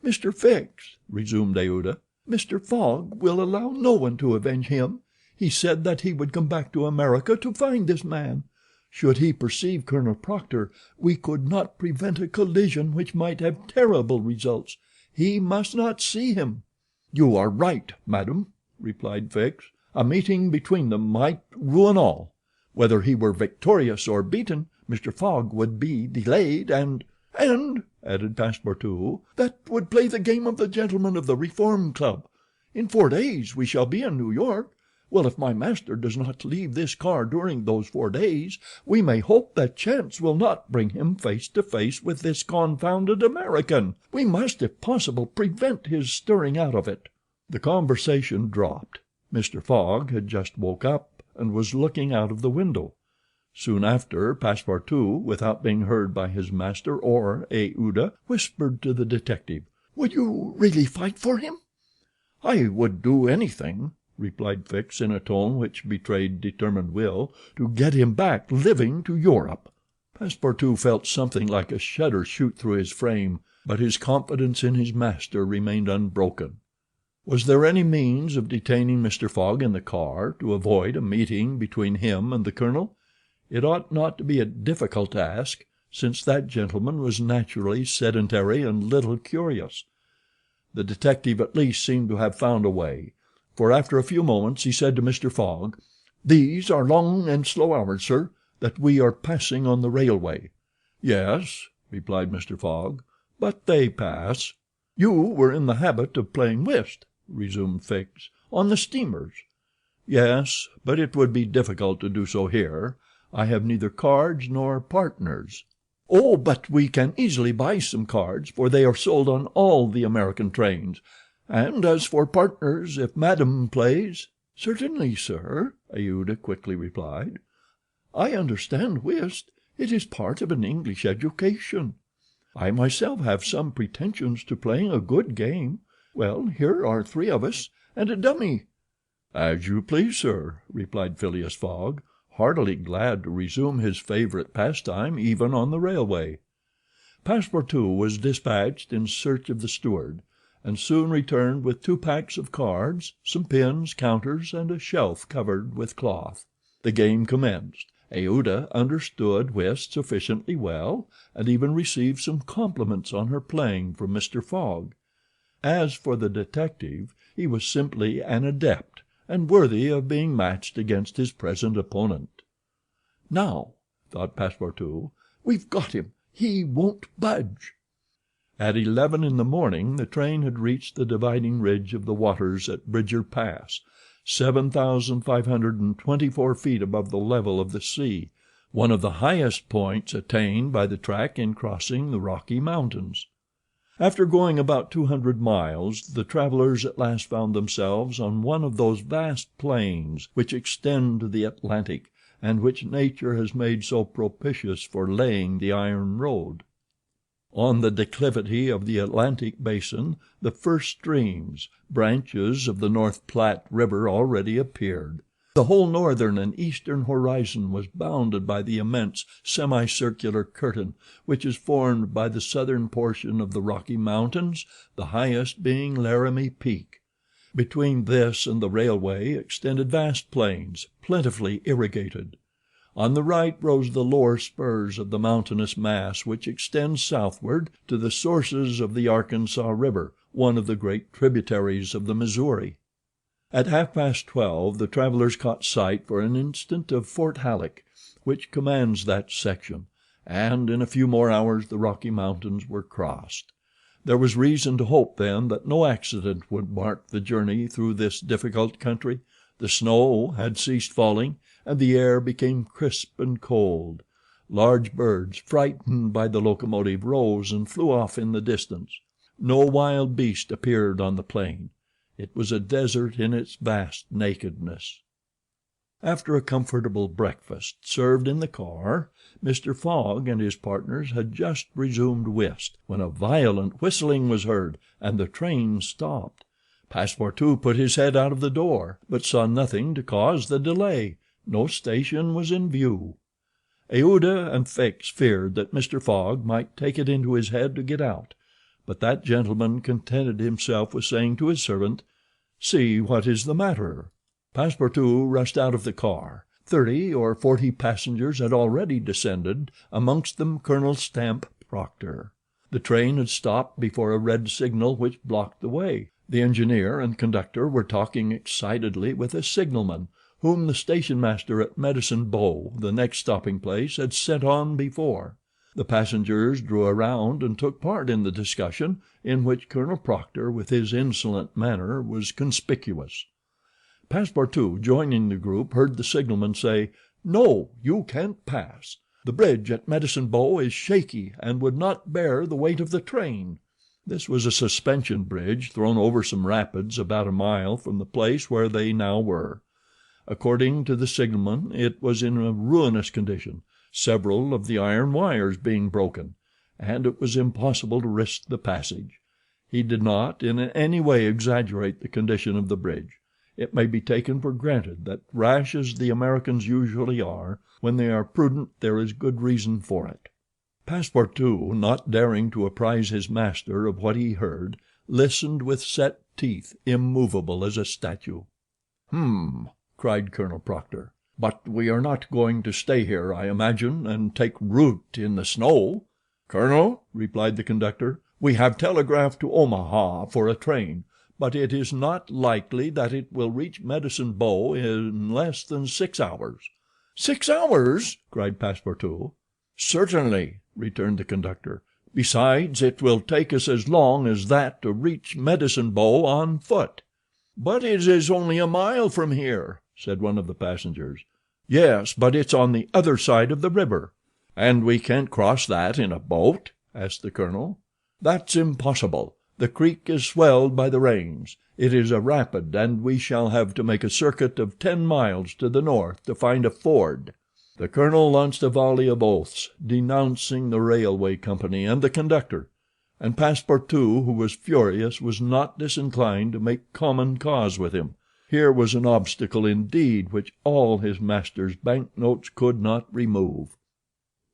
"Mr. Fix," resumed Aouda, "Mr. Fogg will allow no one to avenge him. He said that he would come back to America to find this man. Should he perceive Colonel Proctor, we could not prevent a collision which might have terrible results. He must not see him." "You are right, madam," replied Fix. A meeting between them might ruin all. Whether he were victorious or beaten, Mr. Fogg would be delayed and, added Passepartout, that would play the game of the gentlemen of the Reform Club. In 4 days we shall be in New York. Well, if my master does not leave this car during those 4 days, we may hope that chance will not bring him face to face with this confounded American. We must, if possible, prevent his stirring out of it." The conversation dropped. Mr. Fogg had just woke up and was looking out of the window. Soon after, Passepartout, without being heard by his master or Aouda, whispered to the detective, "Would you really fight for him?" "I would do anything," replied Fix in a tone which betrayed determined will, "to get him back living to Europe." Passepartout felt something like a shudder shoot through his frame, but his confidence in his master remained unbroken. Was there any means of detaining Mr. Fogg in the car to avoid a meeting between him and the Colonel? It ought not to be a difficult task, since that gentleman was naturally sedentary and little curious. The detective at least seemed to have found a way, for after a few moments he said to Mr. Fogg, "These are long and slow hours, sir, that we are passing on the railway." "Yes," replied Mr. Fogg, "but they pass." "You were in the habit of playing whist," resumed Fix, "on the steamers." "Yes, but it would be difficult to do so here. I have neither cards nor partners." "Oh, but we can easily buy some cards, for they are sold on all the American trains. And as for partners, if Madame plays—" "Certainly, sir," Aouda quickly replied. "I understand whist. It is part of an English education. I myself have some pretensions to playing a good game. Well, here are 3 of us, and a dummy." "As you please, sir," replied Phileas Fogg, heartily glad to resume his favorite pastime even on the railway. Passepartout was dispatched in search of the steward, and soon returned with 2 packs of cards, some pins, counters, and a shelf covered with cloth. The game commenced. Aouda understood whist sufficiently well, and even received some compliments on her playing from Mr. Fogg. As for the detective, he was simply an adept, and worthy of being matched against his present opponent. "Now," thought Passepartout, "we've got him. He won't budge." At 11 in the morning the train had reached the dividing ridge of the waters at Bridger Pass, 7,524 feet above the level of the sea, one of the highest points attained by the track in crossing the Rocky Mountains. After going about 200 miles, the travelers at last found themselves on one of those vast plains which extend to the Atlantic, and which nature has made so propitious for laying the iron road. On the declivity of the Atlantic basin the first streams, branches of the North Platte River, already appeared. The whole northern and eastern horizon was bounded by the immense semicircular curtain which is formed by the southern portion of the Rocky Mountains, the highest being Laramie Peak. Between this and the railway extended vast plains, plentifully irrigated. On the right rose the lower spurs of the mountainous mass which extends southward to the sources of the Arkansas River, one of the great tributaries of the Missouri. At 12:30 the travelers caught sight for an instant of Fort Halleck, which commands that section, and in a few more hours the Rocky Mountains were crossed. There was reason to hope then that no accident would mark the journey through this difficult country. The snow had ceased falling, and the air became crisp and cold. Large birds, frightened by the locomotive, rose and flew off in the distance. No wild beast appeared on the plain. It was a desert in its vast nakedness. After a comfortable breakfast served in the car, Mr. Fogg and his partners had just resumed whist, when a violent whistling was heard, and the train stopped. Passepartout put his head out of the door, but saw nothing to cause the delay. No station was in view. Aouda and Fix feared that Mr. Fogg might take it into his head to get out, but that gentleman contented himself with saying to his servant, "See what is the matter." Passepartout rushed out of the car. 30 or 40 passengers had already descended, amongst them Colonel Stamp Proctor. The train had stopped before a red signal which blocked the way. The engineer and conductor were talking excitedly with a signalman, whom the station master at Medicine Bow, the next stopping place, had sent on before. The passengers drew around and took part in the discussion, in which Colonel Proctor, with his insolent manner, was conspicuous. Passepartout, joining the group, heard the signalman say, "No, you can't pass. The bridge at Medicine Bow is shaky and would not bear the weight of the train." This was a suspension bridge thrown over some rapids about a mile from the place where they now were. According to the signalman, it was in a ruinous condition, several of the iron wires being broken, and it was impossible to risk the passage. He did not in any way exaggerate the condition of the bridge. It may be taken for granted that, rash as the Americans usually are, when they are prudent there is good reason for it. Passepartout, not daring to apprise his master of what he heard, listened with set teeth, immovable as a statue. Cried Colonel Proctor. "But we are not going to stay here, I imagine, and take root in the snow." "Colonel," replied the conductor, "we have telegraphed to Omaha for a train, but it is not likely that it will reach Medicine Bow in less than 6 hours." "6 hours!" cried Passepartout. "Certainly," returned the conductor. "Besides, it will take us as long as that to reach Medicine Bow on foot." "But it is only a mile from here," said one of the passengers. "Yes, but it's on the other side of the river." "And we can't cross that in a boat?" asked the colonel. "That's impossible. The creek is swelled by the rains. It is a rapid, and we shall have to make a circuit of 10 miles to the north to find a ford." The colonel launched a volley of oaths, denouncing the railway company and the conductor, and Passepartout, who was furious, was not disinclined to make common cause with him. Here was an obstacle indeed which all his master's banknotes could not remove.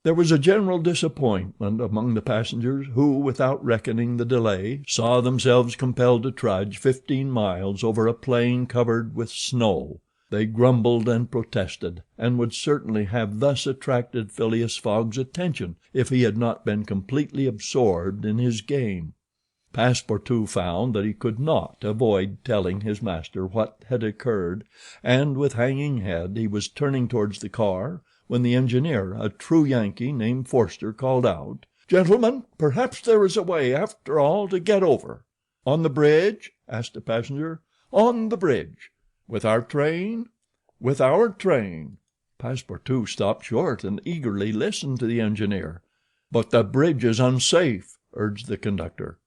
There was a general disappointment among the passengers, who, without reckoning the delay, saw themselves compelled to trudge 15 miles over a plain covered with snow. They grumbled and protested, and would certainly have thus attracted Phileas Fogg's attention if he had not been completely absorbed in his game. Passepartout found that he could not avoid telling his master what had occurred, and with hanging head he was turning towards the car when the engineer, a true Yankee named Forster, called out: "Gentlemen, perhaps there is a way, after all, to get over." "On the bridge?" asked a passenger. "On the bridge." "With our train?" "With our train." Passepartout stopped short and eagerly listened to the engineer. "But the bridge is unsafe," urged the conductor.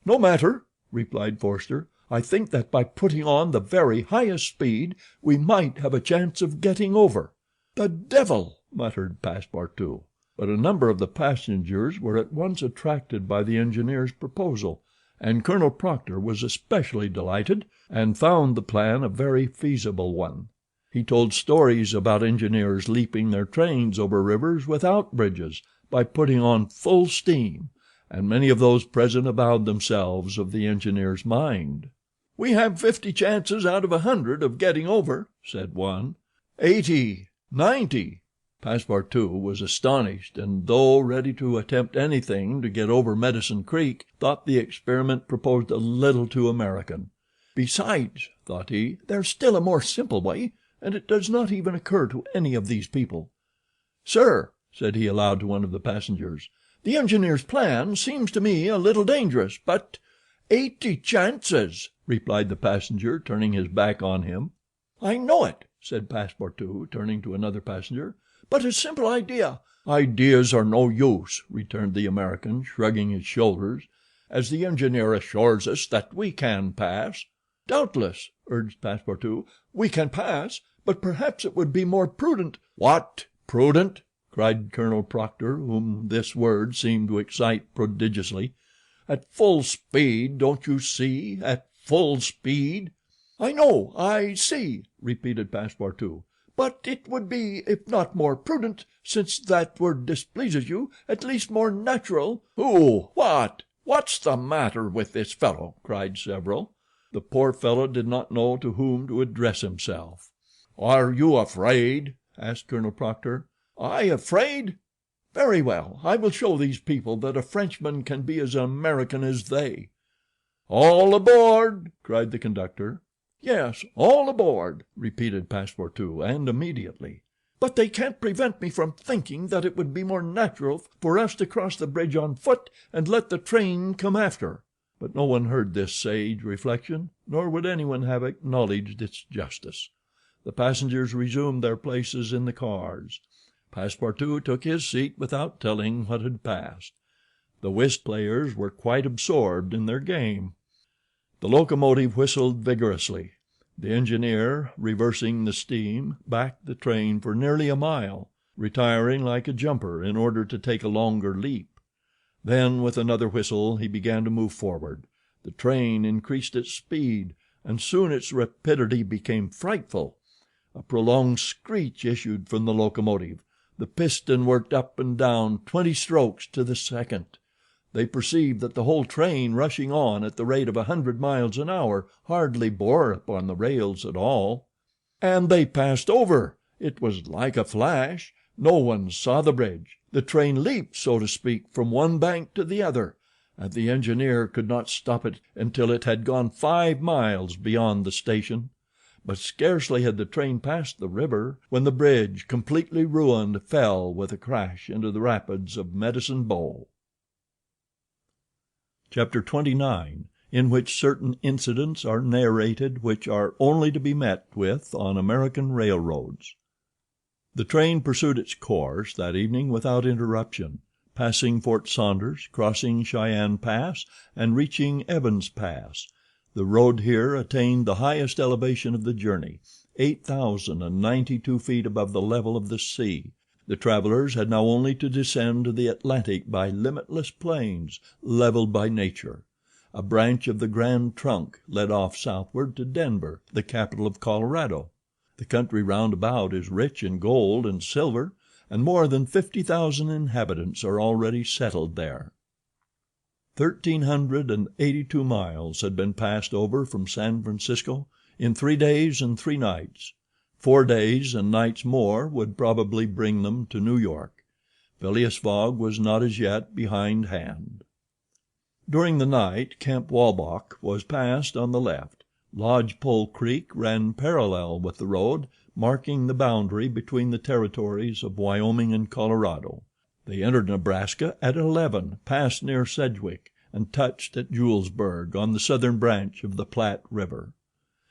"No matter," replied Forster. "I think that by putting on the very highest speed we might have a chance of getting over." "The devil!" muttered Passepartout. But a number of the passengers were at once attracted by the engineer's proposal, and Colonel Proctor was especially delighted, and found the plan a very feasible one. He told stories about engineers leaping their trains over rivers without bridges, by putting on full steam, and many of those present avowed themselves of the engineer's mind. "We have 50 chances out of 100 of getting over," said one. 80, 90. Passepartout was astonished, and though ready to attempt anything to get over Medicine Creek, thought the experiment proposed a little too American. "Besides," thought he, "there's still a more simple way, and it does not even occur to any of these people." "Sir," said he aloud to one of the passengers, "the engineer's plan seems to me a little dangerous, but—" "80 chances," replied the passenger, turning his back on him. "I know it," said Passepartout, turning to another passenger, "but a simple idea—" "Ideas are no use," returned the American, shrugging his shoulders, "as the engineer assures us that we can pass." "Doubtless," urged Passepartout, "we can pass, but perhaps it would be more prudent—" "What, prudent?" cried Colonel Proctor, whom this word seemed to excite prodigiously. "At full speed, don't you see, at full speed?" "I know, I see," repeated Passepartout, "but it would be, if not more prudent, since that word displeases you, at least more natural." "Who? What? What's the matter with this fellow?" cried several. The poor fellow did not know to whom to address himself. "Are you afraid?" asked Colonel Proctor. "I afraid? Very well, I will show these people that a Frenchman can be as American as they." "All aboard!" cried the conductor. "Yes, all aboard," repeated Passepartout, and immediately. "But they can't prevent me from thinking that it would be more natural for us to cross the bridge on foot and let the train come after." But no one heard this sage reflection, nor would anyone have acknowledged its justice. The passengers resumed their places in the cars. Passepartout took his seat without telling what had passed. The whist players were quite absorbed in their game. The locomotive whistled vigorously. The engineer, reversing the steam, backed the train for nearly a mile, retiring like a jumper in order to take a longer leap. Then, with another whistle, he began to move forward. The train increased its speed, and soon its rapidity became frightful. A prolonged screech issued from the locomotive. The piston worked up and down 20 strokes to the second. They perceived that the whole train, rushing on at the rate of 100 miles an hour, hardly bore upon the rails at all. And they passed over! It was like a flash. No one saw the bridge. The train leaped, so to speak, from one bank to the other, and the engineer could not stop it until it had gone 5 miles beyond the station. But scarcely had the train passed the river when the bridge, completely ruined, fell with a crash into the rapids of Medicine Bow. Chapter 29, in which certain incidents are narrated which are only to be met with on American railroads. The train pursued its course that evening without interruption, passing Fort Saunders, crossing Cheyenne Pass, and reaching Evans Pass. The road here attained the highest elevation of the journey, 8,092 feet above the level of the sea. The travelers had now only to descend to the Atlantic by limitless plains, leveled by nature. A branch of the Grand Trunk led off southward to Denver, the capital of Colorado. The country round about is rich in gold and silver, and more than 50,000 inhabitants are already settled there. 1,382 miles had been passed over from San Francisco in 3 days and 3 nights. 4 days and nights more would probably bring them to New York. Phileas Fogg was not as yet behindhand. During the night Camp Walbach was passed on the left. Lodge Pole Creek ran parallel with the road, marking the boundary between the territories of Wyoming and Colorado. They entered Nebraska at 11, passed near Sedgwick, and touched at Julesburg on the southern branch of the Platte River.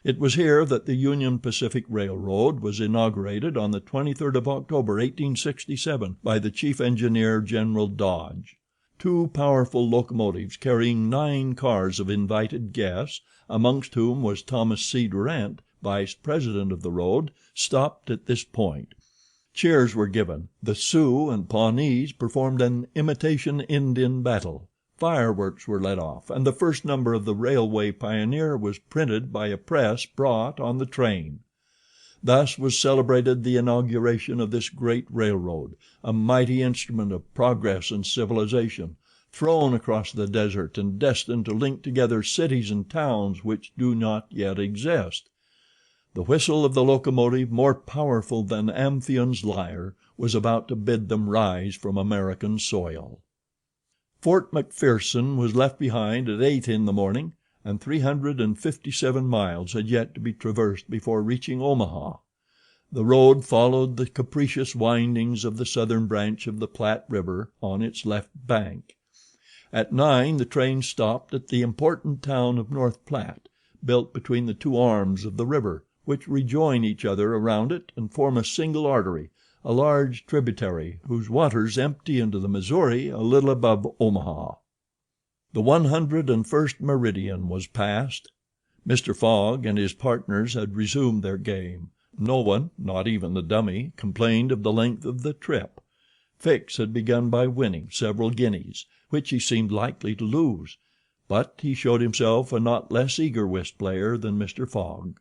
It was here that the Union Pacific Railroad was inaugurated on the 23rd of October, 1867, by the chief engineer, General Dodge. 2 powerful locomotives carrying 9 cars of invited guests, amongst whom was Thomas C. Durant, vice president of the road, stopped at this point. Cheers were given. The Sioux and Pawnees performed an imitation Indian battle. Fireworks were let off, and the first number of the Railway Pioneer was printed by a press brought on the train. Thus was celebrated the inauguration of this great railroad, a mighty instrument of progress and civilization, thrown across the desert and destined to link together cities and towns which do not yet exist. The whistle of the locomotive, more powerful than Amphion's lyre, was about to bid them rise from American soil. Fort McPherson was left behind at 8 in the morning, and 357 miles had yet to be traversed before reaching Omaha. The road followed the capricious windings of the southern branch of the Platte River on its left bank. At 9 the train stopped at the important town of North Platte, built between the 2 arms of the river, which rejoin each other around it and form a single artery, a large tributary whose waters empty into the Missouri a little above Omaha. The 101st meridian was passed. Mr. Fogg and his partners had resumed their game. No one, not even the dummy, complained of the length of the trip. Fix had begun by winning several guineas, which he seemed likely to lose, but he showed himself a not less eager whist player than Mr. Fogg.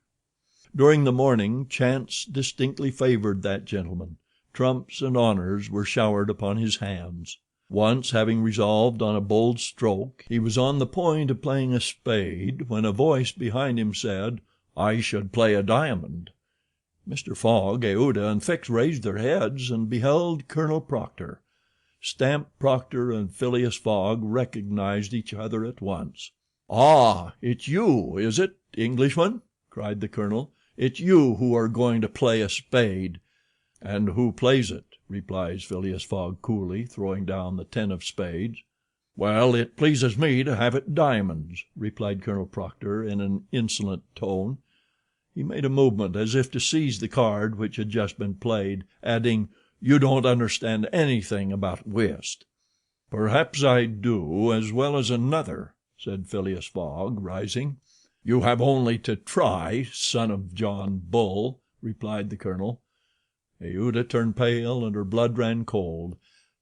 During the morning chance distinctly favored that gentleman. Trumps and honors were showered upon his hands. Once, having resolved on a bold stroke, he was on the point of playing a spade when a voice behind him said, "I should play a diamond." Mr. Fogg, Euda, and Fix raised their heads and beheld Colonel Proctor. Stamp Proctor and Phileas Fogg recognized each other at once. "Ah, it's you, is it, Englishman?" cried the Colonel. "It's you who are going to play a spade." "And who plays it?" replies Phileas Fogg coolly, throwing down the 10 of spades. "Well, it pleases me to have it diamonds," replied Colonel Proctor in an insolent tone. He made a movement as if to seize the card which had just been played, adding, "You don't understand anything about whist." "Perhaps I do, as well as another," said Phileas Fogg, rising. "You have only to try, son of John Bull," replied the Colonel. Aouda turned pale and her blood ran cold.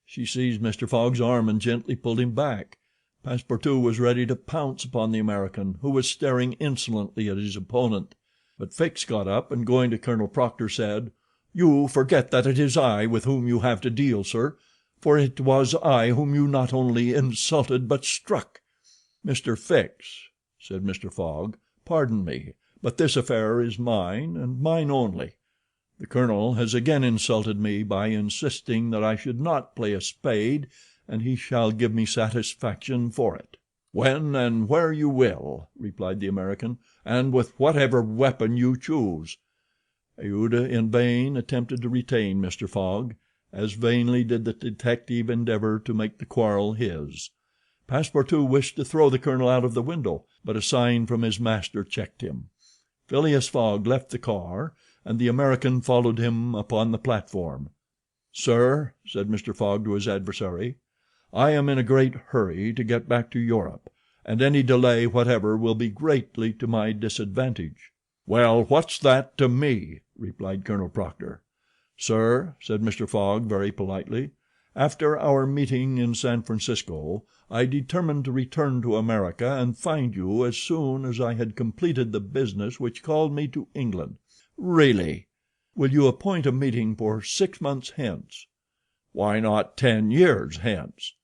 She seized Mr. Fogg's arm and gently pulled him back. Passepartout was ready to pounce upon the American, who was staring insolently at his opponent. But Fix got up and going to Colonel Proctor said, "You forget that it is I with whom you have to deal, sir, for it was I whom you not only insulted but struck." "Mr. Fix," said Mr. Fogg, "pardon me, but this affair is mine and mine only. The Colonel has again insulted me by insisting that I should not play a spade, and he shall give me satisfaction for it." "When and where you will," replied the American, "and with whatever weapon you choose." Aouda in vain attempted to retain Mr. Fogg. As vainly did the detective endeavor to make the quarrel his. Passepartout wished to throw the Colonel out of the window, but a sign from his master checked him. Phileas Fogg left the car, and the American followed him upon the platform. "Sir," said Mr. Fogg to his adversary, "I am in a great hurry to get back to Europe, and any delay whatever will be greatly to my disadvantage." "Well, what's that to me?" replied Colonel Proctor. "Sir," said Mr. Fogg very politely, "after our meeting in San Francisco I determined to return to America and find you as soon as I had completed the business which called me to England." "Really?" "Will you appoint a meeting for 6 months hence?" "Why not 10 years hence?"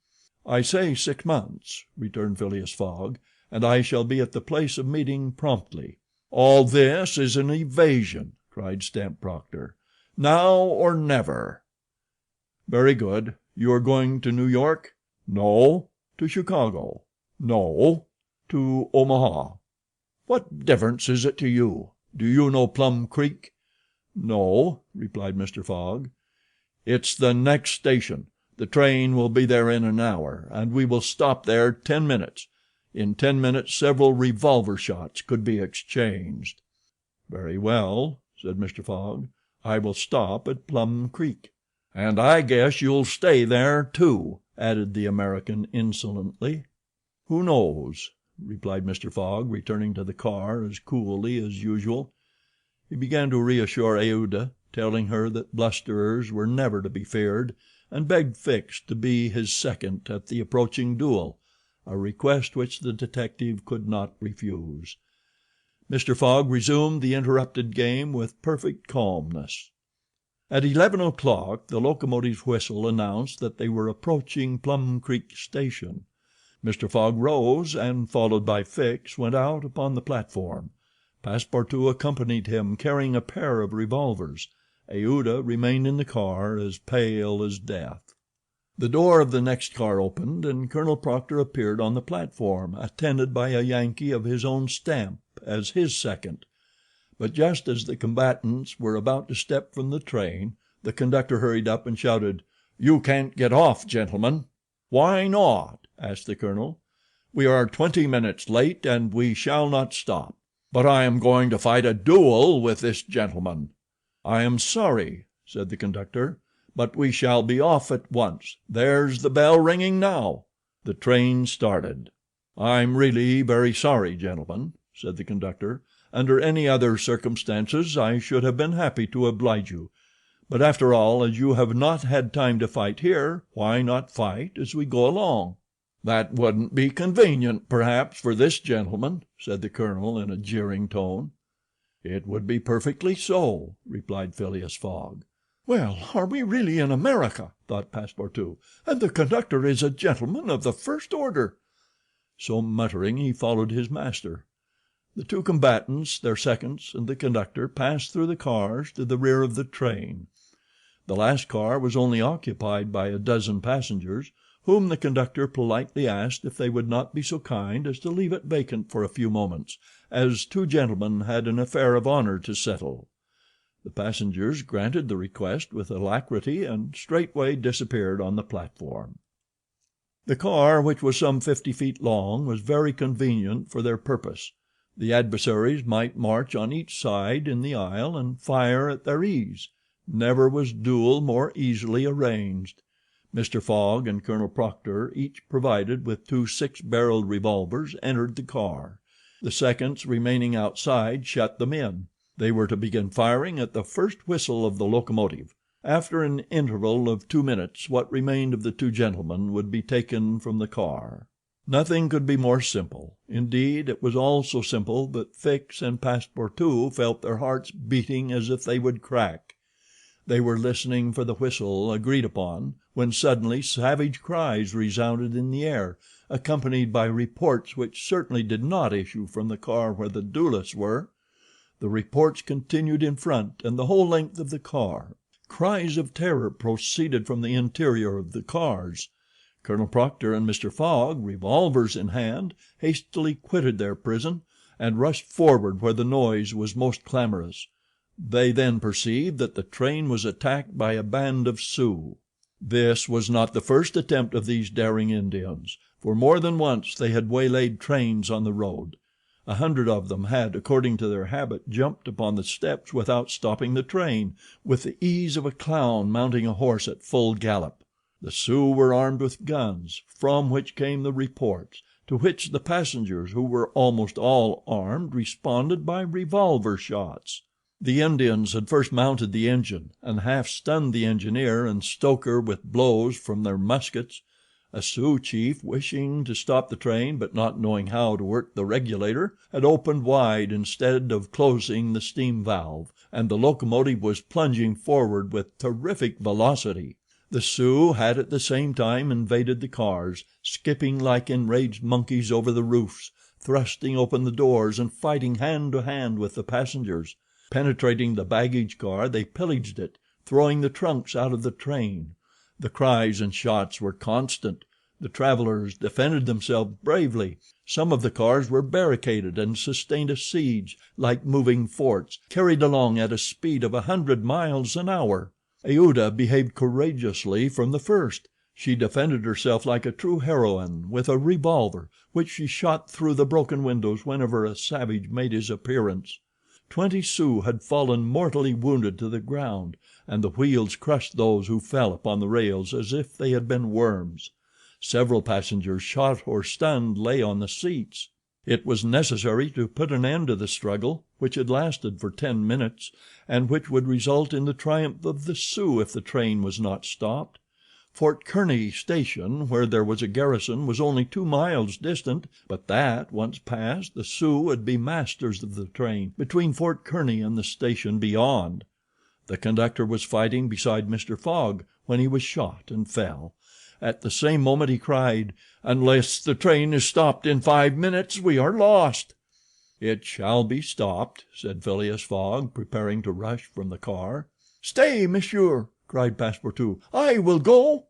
"I say 6 months," returned Phileas Fogg, "and I shall be at the place of meeting promptly." "All this is an evasion," cried Stamp Proctor. "Now or never." "Very good. You are going to New York?" "No." "To Chicago?" "No." "To Omaha?" "What difference is it to you? Do you know Plum Creek?" "No," replied Mr. Fogg. "It's the next station. The train will be there in an hour, and we will stop there 10 minutes. In 10 minutes several revolver shots could be exchanged." "Very well," said Mr. Fogg. "I will stop at Plum Creek." "And I guess you'll stay there, too," added the American insolently. "Who knows?" replied Mr. Fogg, returning to the car as coolly as usual. He began to reassure Aouda, telling her that blusterers were never to be feared, and begged Fix to be his second at the approaching duel, a request which the detective could not refuse. Mr. Fogg resumed the interrupted game with perfect calmness. At 11 o'clock the locomotive's whistle announced that they were approaching Plum Creek Station. Mr. Fogg rose and, followed by Fix, went out upon the platform. Passepartout accompanied him, carrying a pair of revolvers. Aouda remained in the car as pale as death. The door of the next car opened, and Colonel Proctor appeared on the platform, attended by a Yankee of his own stamp as his second. But just as the combatants were about to step from the train, the conductor hurried up and shouted, "You can't get off, gentlemen." "Why not?" asked the Colonel. "We are 20 minutes late, and we shall not stop." "But I am going to fight a duel with this gentleman." "I am sorry," said the conductor, "but we shall be off at once. There's the bell ringing now." The train started. "I'm really very sorry, gentlemen," said the conductor. "Under any other circumstances I should have been happy to oblige you; but after all, as you have not had time to fight here, why not fight as we go along?" "That wouldn't be convenient, perhaps, for this gentleman," said the Colonel in a jeering tone. "It would be perfectly so," replied Phileas Fogg. "Well, are we really in America?" thought Passepartout, "and the conductor is a gentleman of the first order." So muttering, he followed his master. The two combatants, their seconds, and the conductor passed through the cars to the rear of the train. The last car was only occupied by a dozen passengers, whom the conductor politely asked if they would not be so kind as to leave it vacant for a few moments, as two gentlemen had an affair of honor to settle. The passengers granted the request with alacrity and straightway disappeared on the platform. The car, which was some 50 feet long, was very convenient for their purpose. The adversaries might march on each side in the aisle and fire at their ease. Never was duel more easily arranged. Mr. Fogg and Colonel Proctor, each provided with 2 6-barreled revolvers, entered the car. The seconds remaining outside shut them in. They were to begin firing at the first whistle of the locomotive. After an interval of 2 minutes what remained of the two gentlemen would be taken from the car. Nothing could be more simple. Indeed, it was all so simple that Fix and Passepartout felt their hearts beating as if they would crack. They were listening for the whistle agreed upon, when suddenly savage cries resounded in the air, accompanied by reports which certainly did not issue from the car where the duelists were. The reports continued in front and the whole length of the car. Cries of terror proceeded from the interior of the cars. Colonel Proctor and Mr. Fogg, revolvers in hand, hastily quitted their prison and rushed forward where the noise was most clamorous. They then perceived that the train was attacked by a band of Sioux. This was not the first attempt of these daring Indians, for more than once they had waylaid trains on the road. 100 of them had, according to their habit, jumped upon the steps without stopping the train, with the ease of a clown mounting a horse at full gallop. The Sioux were armed with guns, from which came the reports, to which the passengers, who were almost all armed, responded by revolver shots. The Indians had first mounted the engine, and half stunned the engineer and stoker with blows from their muskets. A Sioux chief, wishing to stop the train but not knowing how to work the regulator, had opened wide instead of closing the steam valve, and the locomotive was plunging forward with terrific velocity. The Sioux had at the same time invaded the cars, skipping like enraged monkeys over the roofs, thrusting open the doors and fighting hand to hand with the passengers. Penetrating the baggage car, they pillaged it, throwing the trunks out of the train. The cries and shots were constant. The travelers defended themselves bravely. Some of the cars were barricaded and sustained a siege like moving forts, carried along at a speed of 100 miles an hour. Aouda behaved courageously from the first. She defended herself like a true heroine with a revolver, which she shot through the broken windows whenever a savage made his appearance. 20 Sioux had fallen mortally wounded to the ground, and the wheels crushed those who fell upon the rails as if they had been worms. Several passengers, shot or stunned, lay on the seats. It was necessary to put an end to the struggle, which had lasted for 10 minutes, and which would result in the triumph of the Sioux if the train was not stopped. Fort Kearny station, where there was a garrison, was only 2 miles distant, but that once passed, the Sioux would be masters of the train between Fort Kearny and the station beyond. The conductor was fighting beside Mr. Fogg when he was shot and fell. At the same moment he cried, "Unless the train is stopped in 5 minutes we are lost." "It shall be stopped," said Phileas Fogg, preparing to rush from the car. "Stay, monsieur," cried Passepartout. "I will go."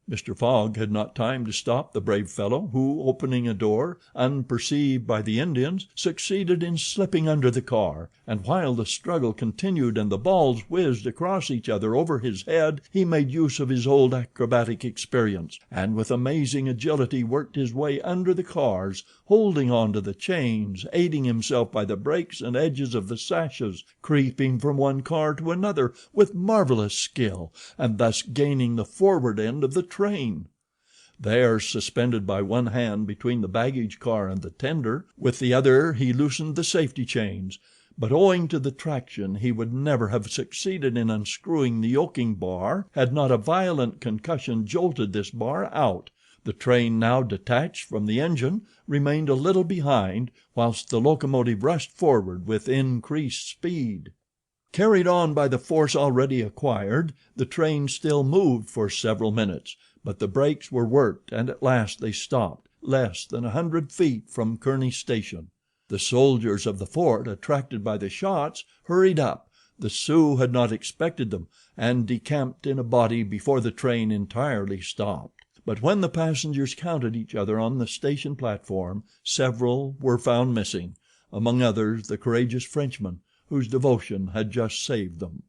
Mr. Fogg had not time to stop the brave fellow, who, opening a door, unperceived by the Indians, succeeded in slipping under the car, and while the struggle continued and the balls whizzed across each other over his head, he made use of his old acrobatic experience, and with amazing agility worked his way under the cars, holding on to the chains, aiding himself by the brakes and edges of the sashes, creeping from one car to another with marvelous skill, and thus gaining the forward end of the train. There, suspended by one hand between the baggage car and the tender, with the other he loosened the safety chains, but owing to the traction he would never have succeeded in unscrewing the yoking bar had not a violent concussion jolted this bar out. The train, now detached from the engine, remained a little behind, whilst the locomotive rushed forward with increased speed. Carried on by the force already acquired, the train still moved for several minutes, but the brakes were worked and at last they stopped, less than 100 feet from Kearny station. The soldiers of the fort, attracted by the shots, hurried up. The Sioux had not expected them, and decamped in a body before the train entirely stopped. But when the passengers counted each other on the station platform, several were found missing, among others the courageous Frenchman whose devotion had just saved them.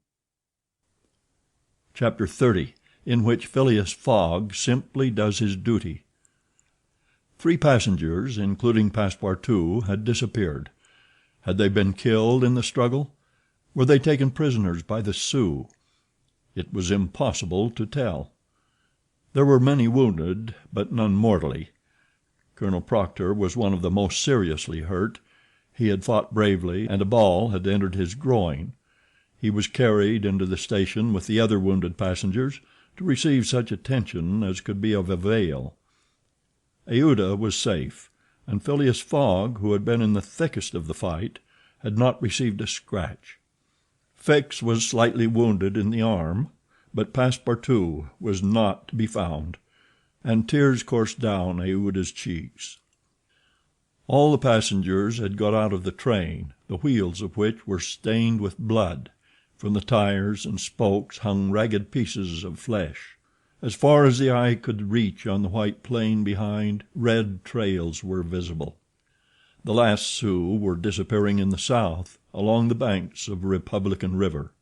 Chapter 30, in which Phileas Fogg simply does his duty. 3 passengers, including Passepartout, had disappeared. Had they been killed in the struggle? Were they taken prisoners by the Sioux? It was impossible to tell. There were many wounded, but none mortally. Colonel Proctor was one of the most seriously hurt. He had fought bravely, and a ball had entered his groin. He was carried into the station with the other wounded passengers to receive such attention as could be of avail. Aouda was safe, and Phileas Fogg, who had been in the thickest of the fight, had not received a scratch. Fix was slightly wounded in the arm, but Passepartout was not to be found, and tears coursed down Aouda's cheeks. All the passengers had got out of the train, the wheels of which were stained with blood. From the tires and spokes hung ragged pieces of flesh. As far as the eye could reach on the white plain behind, red trails were visible. The last Sioux were disappearing in the south, along the banks of Republican River.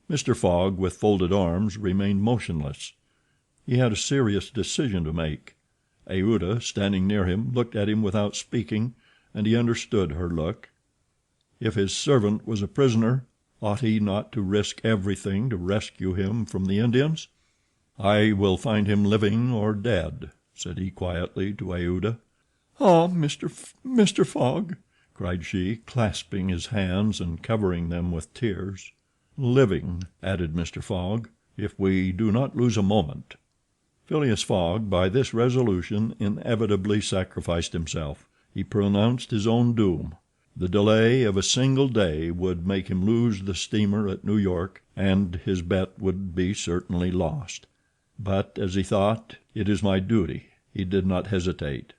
Mr. Fogg, with folded arms, remained motionless. He had a serious decision to make. Aouda, standing near him, looked at him without speaking, and he understood her look. If his servant was a prisoner, ought he not to risk everything to rescue him from the Indians? "I will find him living or dead," said he quietly to Aouda. "Ah, Mr. Fogg," cried she, clasping his hands and covering them with tears. "Living," added Mr. Fogg, "if we do not lose a moment." Phileas Fogg, by this resolution, inevitably sacrificed himself. He pronounced his own doom. The delay of a single day would make him lose the steamer at New York, and his bet would be certainly lost. But, as he thought, "It is my duty," he did not hesitate.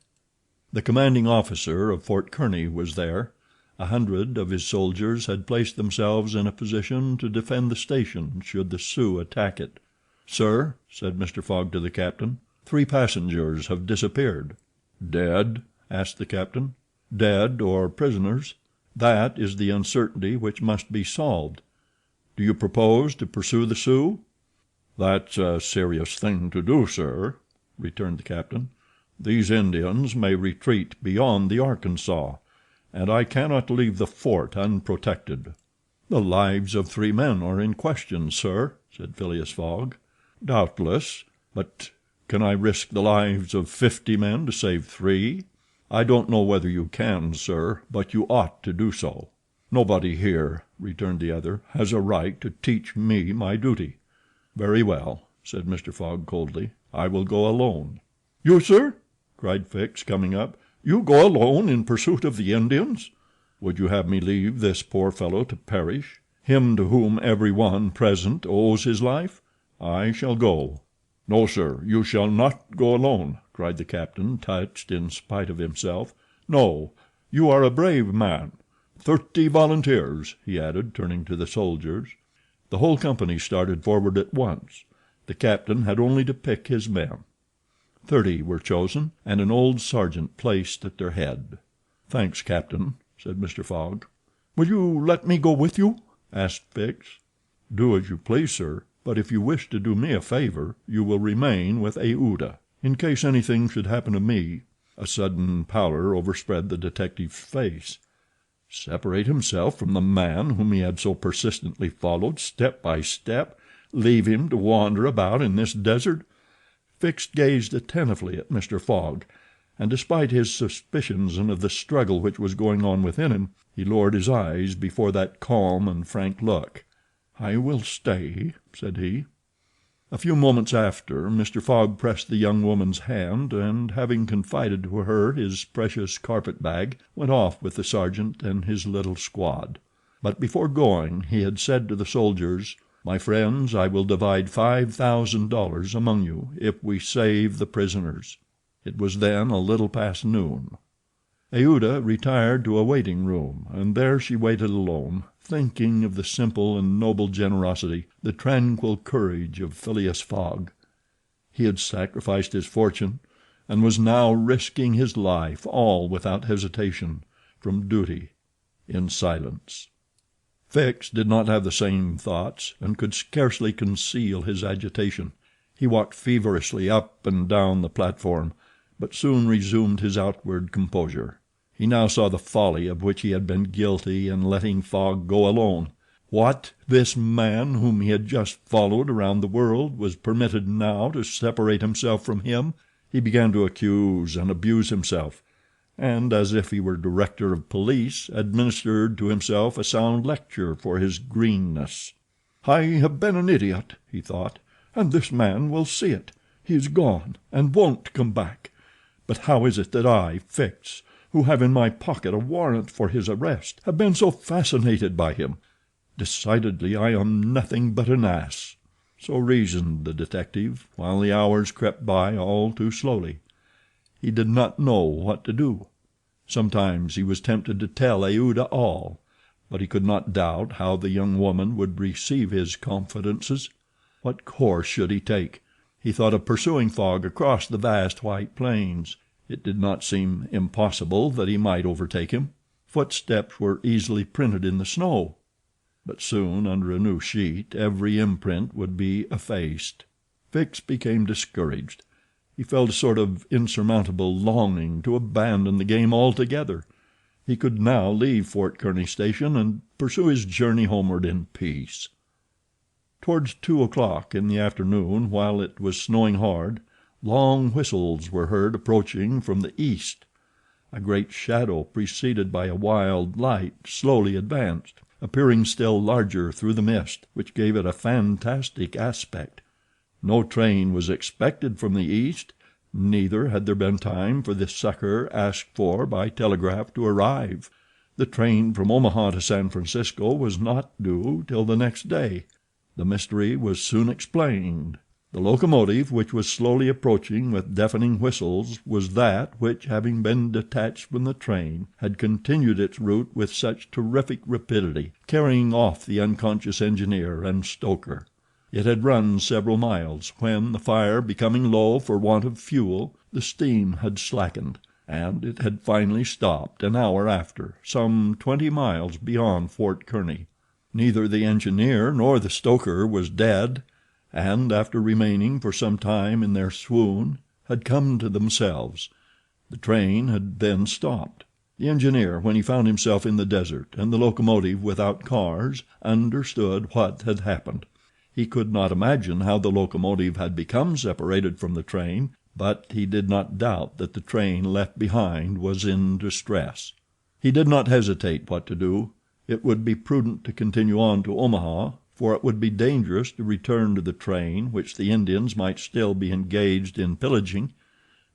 The commanding officer of Fort Kearny was there. 100 of his soldiers had placed themselves in a position to defend the station should the Sioux attack it. "Sir," said Mr. Fogg to the captain, "3 passengers have disappeared." "Dead?" asked the captain. "Dead or prisoners. That is the uncertainty which must be solved. Do you propose to pursue the Sioux?" "That's a serious thing to do, sir," returned the captain. "These Indians may retreat beyond the Arkansas, and I cannot leave the fort unprotected." "The lives of 3 men are in question, sir," said Phileas Fogg. "Doubtless, but can I risk the lives of 50 men to save 3? I don't know whether you can, sir, but you ought to do so." "Nobody here," returned the other, "has a right to teach me my duty." "Very well," said Mr. Fogg coldly. "I will go alone." "You, sir?" cried Fix, coming up. "You go alone in pursuit of the Indians?" "Would you have me leave this poor fellow to perish, him to whom every one present owes his life? I shall go." "No, sir, you shall not go alone," cried the captain, touched in spite of himself. "No, you are a brave man. 30 volunteers," he added, turning to the soldiers. The whole company started forward at once. The captain had only to pick his men. 30 were chosen, and an old sergeant placed at their head. "Thanks, Captain," said Mr. Fogg. "Will you let me go with you?" asked Fix. "Do as you please, sir, but if you wish to do me a favor, you will remain with Aouda. In case anything should happen to me—" A sudden pallor overspread the detective's face. Separate himself from the man whom he had so persistently followed step by step, leave him to wander about in this desert? Fix gazed attentively at Mr. Fogg, and despite his suspicions and of the struggle which was going on within him, he lowered his eyes before that calm and frank look. "I will stay," said he. A few moments after, Mr. Fogg pressed the young woman's hand, and, having confided to her his precious carpet-bag, went off with the sergeant and his little squad. But before going he had said to the soldiers, "My friends, I will divide $5,000 among you if we save the prisoners." It was then a little past noon. Aouda retired to a waiting room, and there she waited alone, thinking of the simple and noble generosity, the tranquil courage of Phileas Fogg. He had sacrificed his fortune, and was now risking his life, all without hesitation, from duty, in silence. Fix did not have the same thoughts, and could scarcely conceal his agitation. He walked feverishly up and down the platform, but soon resumed his outward composure. He now saw the folly of which he had been guilty in letting Fogg go alone. What! This man whom he had just followed around the world was permitted now to separate himself from him. He began to accuse and abuse himself, and, as if he were director of police, administered to himself a sound lecture for his greenness. "I have been an idiot," he thought, "and this man will see it. He is gone, and won't come back. But how is it that I, Fix, who have in my pocket a warrant for his arrest, have been so fascinated by him? Decidedly I am nothing but an ass." So reasoned the detective, while the hours crept by all too slowly. He did not know what to do. Sometimes he was tempted to tell Aouda all, but he could not doubt how the young woman would receive his confidences. What course should he take? He thought of pursuing Fogg across the vast white plains. It did not seem impossible that he might overtake him. Footsteps were easily printed in the snow. But soon, under a new sheet, every imprint would be effaced. Fix became discouraged. He felt a sort of insurmountable longing to abandon the game altogether. He could now leave Fort Kearney station and pursue his journey homeward in peace. Towards 2 o'clock in the afternoon, while it was snowing hard, long whistles were heard approaching from the east. A great shadow, preceded by a wild light, slowly advanced, appearing still larger through the mist, which gave it a fantastic aspect. No train was expected from the east, neither had there been time for the succor asked for by telegraph to arrive. The train from Omaha to San Francisco was not due till the next day. The mystery was soon explained. The locomotive, which was slowly approaching with deafening whistles, was that which, having been detached from the train, had continued its route with such terrific rapidity, carrying off the unconscious engineer and stoker. It had run several miles, when, the fire becoming low for want of fuel, the steam had slackened, and it had finally stopped an hour after, some 20 miles beyond Fort Kearney. Neither the engineer nor the stoker was dead, and, after remaining for some time in their swoon, had come to themselves. The train had then stopped. The engineer, when he found himself in the desert and the locomotive without cars, understood what had happened. He could not imagine how the locomotive had become separated from the train, but he did not doubt that the train left behind was in distress. He did not hesitate what to do. It would be prudent to continue on to Omaha, for it would be dangerous to return to the train, which the Indians might still be engaged in pillaging.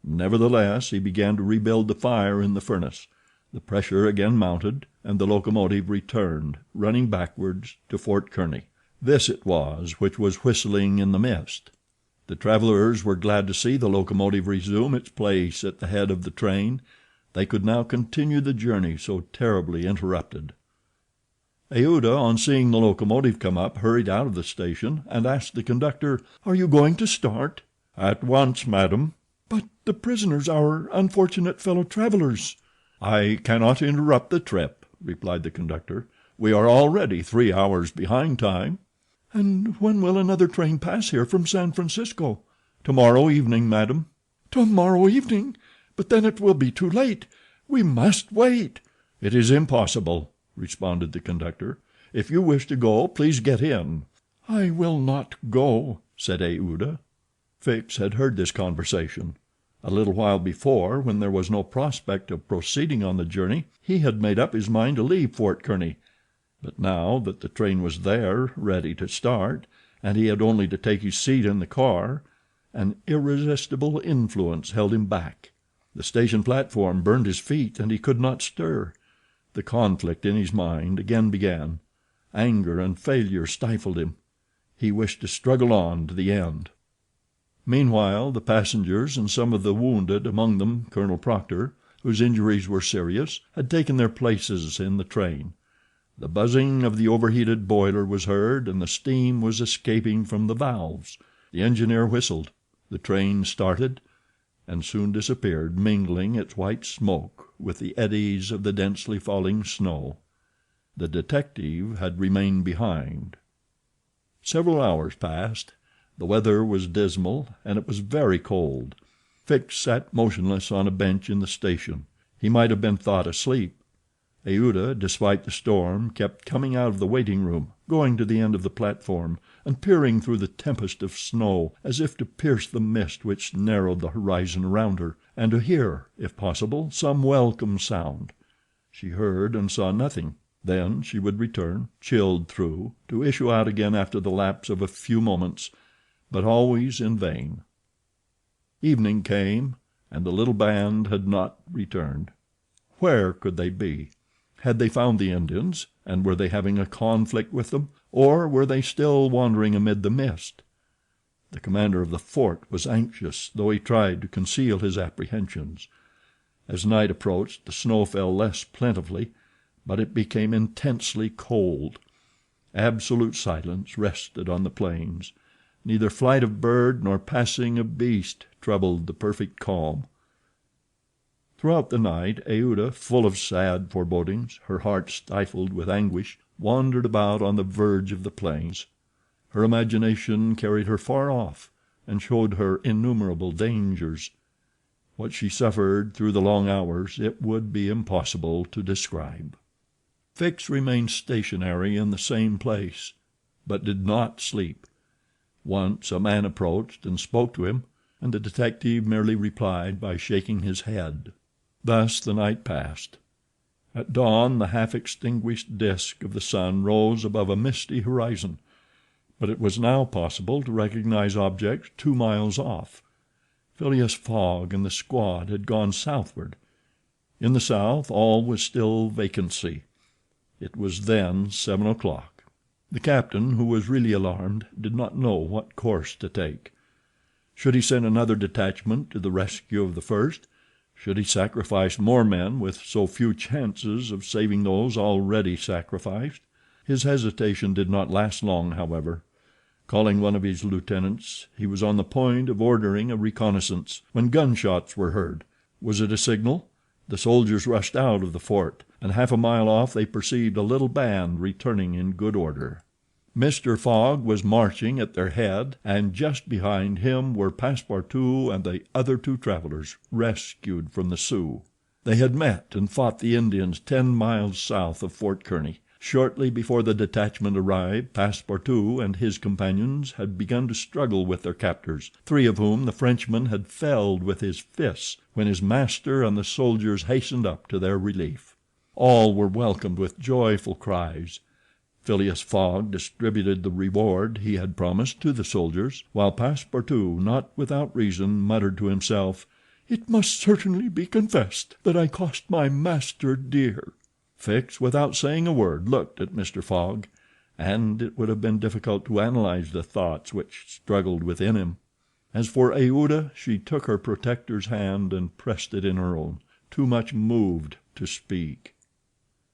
Nevertheless, he began to rebuild the fire in the furnace. The pressure again mounted, and the locomotive returned, running backwards, to Fort Kearney. This it was which was whistling in the mist. The travelers were glad to see the locomotive resume its place at the head of the train. They could now continue the journey so terribly interrupted. Aouda, on seeing the locomotive come up, hurried out of the station and asked the conductor, "Are you going to start?" "At once, madam." "But the prisoners, our unfortunate fellow travelers?" "I cannot interrupt the trip," replied the conductor. "We are already 3 hours behind time." "And when will another train pass here from San Francisco?" "Tomorrow evening, madam." "Tomorrow evening? But then it will be too late. We must wait." "It is impossible," responded the conductor. "If you wish to go, please get in." "I will not go," said Aouda. Fix had heard this conversation. A little while before, when there was no prospect of proceeding on the journey, he had made up his mind to leave Fort Kearney; but now that the train was there, ready to start, and he had only to take his seat in the car, an irresistible influence held him back. The station platform burned his feet, and he could not stir. The conflict in his mind again began. Anger and failure stifled him. He wished to struggle on to the end. Meanwhile, the passengers and some of the wounded, among them Colonel Proctor, whose injuries were serious, had taken their places in the train. The buzzing of the overheated boiler was heard, and the steam was escaping from the valves. The engineer whistled. The train started, and soon disappeared, mingling its white smoke with the eddies of the densely falling snow. The detective had remained behind. Several hours passed. The weather was dismal, and it was very cold. Fix sat motionless on a bench in the station. He might have been thought asleep. Aouda, despite the storm, kept coming out of the waiting room, going to the end of the platform, and peering through the tempest of snow, as if to pierce the mist which narrowed the horizon around her, and to hear, if possible, some welcome sound. She heard and saw nothing. Then she would return, chilled through, to issue out again after the lapse of a few moments, but always in vain. Evening came, and the little band had not returned. Where could they be? Had they found the Indians, and were they having a conflict with them, or were they still wandering amid the mist? The commander of the fort was anxious, though he tried to conceal his apprehensions. As night approached, the snow fell less plentifully, but it became intensely cold. Absolute silence rested on the plains. Neither flight of bird nor passing of beast troubled the perfect calm. Throughout the night Aouda, full of sad forebodings, her heart stifled with anguish, wandered about on the verge of the plains. Her imagination carried her far off, and showed her innumerable dangers. What she suffered through the long hours it would be impossible to describe. Fix remained stationary in the same place, but did not sleep. Once a man approached and spoke to him, and the detective merely replied by shaking his head. Thus the night passed. At dawn the half-extinguished disk of the sun rose above a misty horizon, but it was now possible to recognize objects 2 miles off. Phileas Fogg and the squad had gone southward. In the south all was still vacancy. It was then 7 o'clock. The captain, who was really alarmed, did not know what course to take. Should he send another detachment to the rescue of the first? Should he sacrifice more men with so few chances of saving those already sacrificed? His hesitation did not last long, however. Calling one of his lieutenants, he was on the point of ordering a reconnaissance, when gunshots were heard. Was it a signal? The soldiers rushed out of the fort, and half a mile off they perceived a little band returning in good order. Mr. Fogg was marching at their head, and just behind him were Passepartout and the other 2 travelers, rescued from the Sioux. They had met and fought the Indians 10 miles south of Fort Kearny. Shortly before the detachment arrived, Passepartout and his companions had begun to struggle with their captors, 3 of whom the Frenchman had felled with his fists, when his master and the soldiers hastened up to their relief. All were welcomed with joyful cries. Phileas Fogg distributed the reward he had promised to the soldiers, while Passepartout, not without reason, muttered to himself, "It must certainly be confessed that I cost my master dear." Fix, without saying a word, looked at Mr. Fogg, and it would have been difficult to analyze the thoughts which struggled within him. As for Aouda, she took her protector's hand and pressed it in her own, too much moved to speak.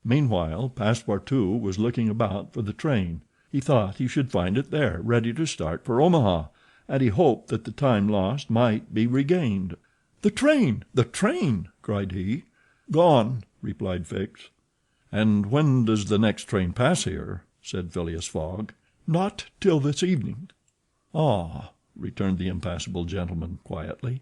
Meanwhile, Passepartout was looking about for the train. He thought he should find it there, ready to start for Omaha, and he hoped that the time lost might be regained. "The train! The train!" cried he. "Gone," replied Fix. "And when does the next train pass here?" said Phileas Fogg. "Not till this evening." "Ah," returned the impassible gentleman quietly.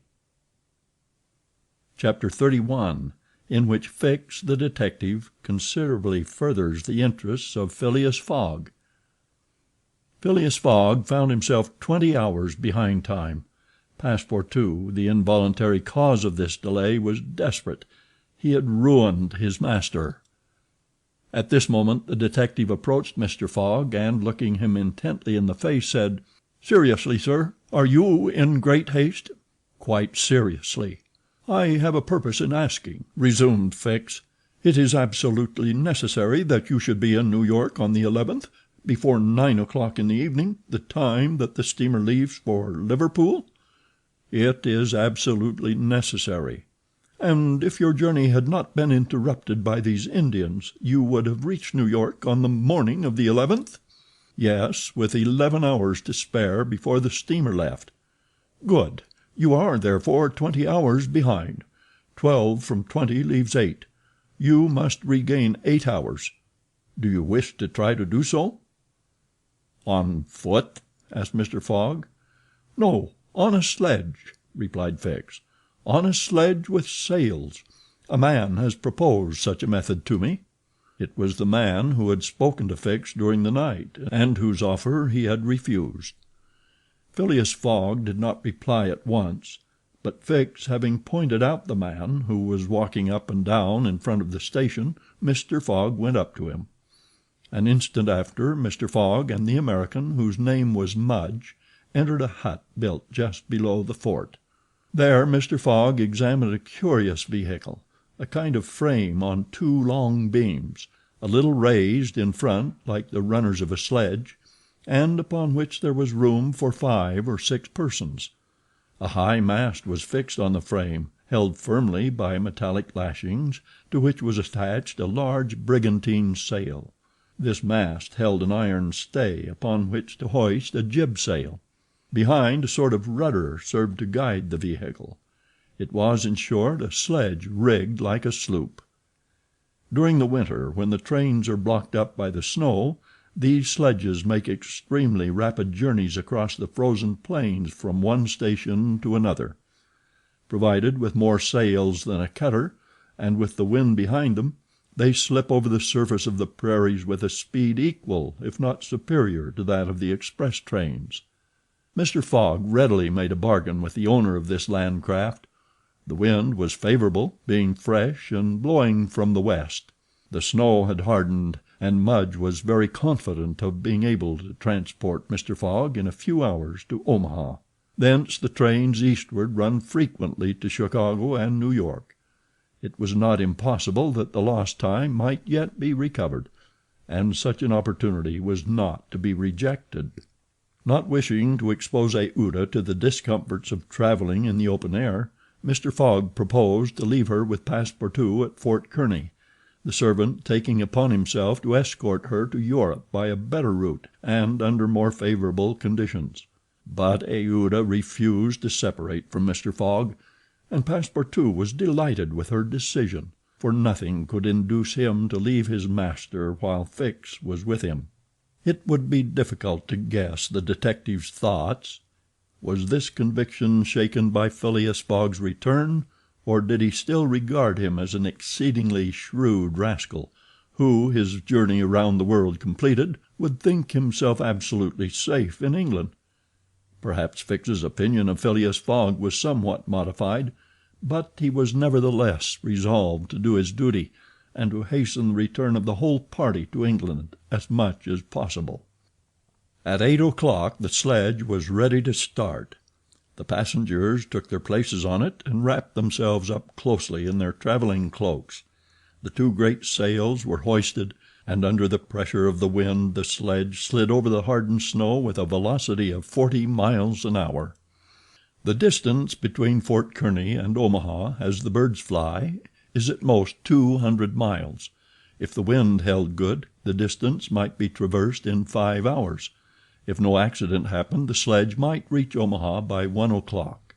Chapter 31, in which Fix, the detective, considerably furthers the interests of Phileas Fogg. Phileas Fogg found himself 20 hours behind time. Passepartout, the involuntary cause of this delay, was desperate. He had ruined his master. At this moment the detective approached Mr. Fogg, and, looking him intently in the face, said, "Seriously, sir, are you in great haste?" "Quite seriously." "I have a purpose in asking," resumed Fix. "It is absolutely necessary that you should be in New York on the 11th, before 9 o'clock in the evening, the time that the steamer leaves for Liverpool?" "It is absolutely necessary." "And if your journey had not been interrupted by these Indians, you would have reached New York on the morning of the 11th?" "Yes, with 11 hours to spare before the steamer left." "Good. You are, therefore, 20 hours behind. 12 from 20 leaves 8. You must regain 8 hours. Do you wish to try to do so?" "On foot?" asked Mr. Fogg. "No, on a sledge," replied Fix. "On a sledge with sails. A man has proposed such a method to me." It was the man who had spoken to Fix during the night, and whose offer he had refused. Phileas Fogg did not reply at once, but Fix having pointed out the man, who was walking up and down in front of the station, Mr. Fogg went up to him. An instant after, Mr. Fogg and the American, whose name was Mudge, entered a hut built just below the fort. There Mr. Fogg examined a curious vehicle, a kind of frame on 2 long beams, a little raised in front like the runners of a sledge, and upon which there was room for 5 or 6 persons. A high mast was fixed on the frame, held firmly by metallic lashings, to which was attached a large brigantine sail. This mast held an iron stay upon which to hoist a jib sail. Behind, a sort of rudder served to guide the vehicle. It was, in short, a sledge rigged like a sloop. During the winter, when the trains are blocked up by the snow, these sledges make extremely rapid journeys across the frozen plains from one station to another. Provided with more sails than a cutter, and with the wind behind them, they slip over the surface of the prairies with a speed equal, if not superior, to that of the express trains. Mr. Fogg readily made a bargain with the owner of this land craft. The wind was favorable, being fresh and blowing from the west. The snow had hardened, and Mudge was very confident of being able to transport Mr. Fogg in a few hours to Omaha. Thence the trains eastward run frequently to Chicago and New York. It was not impossible that the lost time might yet be recovered, and such an opportunity was not to be rejected. Not wishing to expose Aouda to the discomforts of traveling in the open air, Mr. Fogg proposed to leave her with Passepartout at Fort Kearny, the servant taking upon himself to escort her to Europe by a better route and under more favorable conditions. But Aouda refused to separate from Mr. Fogg, and Passepartout was delighted with her decision, for nothing could induce him to leave his master while Fix was with him. It would be difficult to guess the detective's thoughts. Was this conviction shaken by Phileas Fogg's return, or did he still regard him as an exceedingly shrewd rascal, who, his journey around the world completed, would think himself absolutely safe in England? Perhaps Fix's opinion of Phileas Fogg was somewhat modified, but he was nevertheless resolved to do his duty, and to hasten the return of the whole party to England as much as possible. At 8 o'clock the sledge was ready to start. The passengers took their places on it and wrapped themselves up closely in their traveling cloaks. The 2 great sails were hoisted, and under the pressure of the wind the sledge slid over the hardened snow with a velocity of 40 miles an hour. The distance between Fort Kearny and Omaha, as the birds fly, is at most 200 miles. If the wind held good, the distance might be traversed in 5 hours. If no accident happened, the sledge might reach Omaha by 1 o'clock.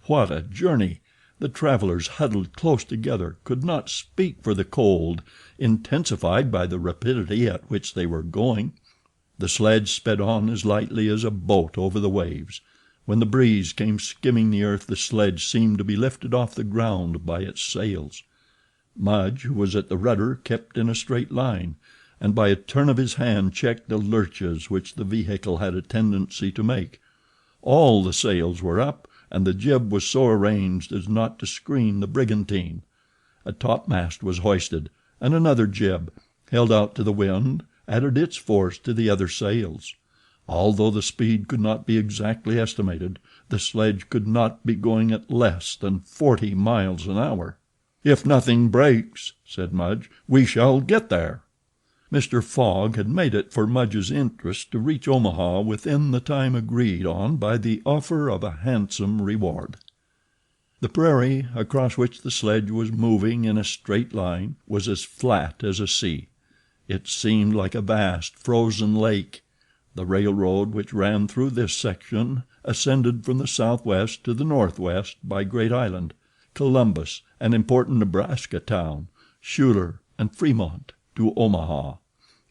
What a journey! The travelers, huddled close together, could not speak for the cold, intensified by the rapidity at which they were going. The sledge sped on as lightly as a boat over the waves. When the breeze came skimming the earth, the sledge seemed to be lifted off the ground by its sails. Mudge, who was at the rudder, kept in a straight line, and by a turn of his hand checked the lurches which the vehicle had a tendency to make. All the sails were up, and the jib was so arranged as not to screen the brigantine. A topmast was hoisted, and another jib, held out to the wind, added its force to the other sails. Although the speed could not be exactly estimated, the sledge could not be going at less than 40 miles an hour. "If nothing breaks," said Mudge, "we shall get there." Mr. Fogg had made it for Mudge's interest to reach Omaha within the time agreed on by the offer of a handsome reward. The prairie, across which the sledge was moving in a straight line, was as flat as a sea. It seemed like a vast frozen lake. The railroad which ran through this section ascended from the southwest to the northwest by Great Island, Columbus, an important Nebraska town, Schuyler, and Fremont, to Omaha.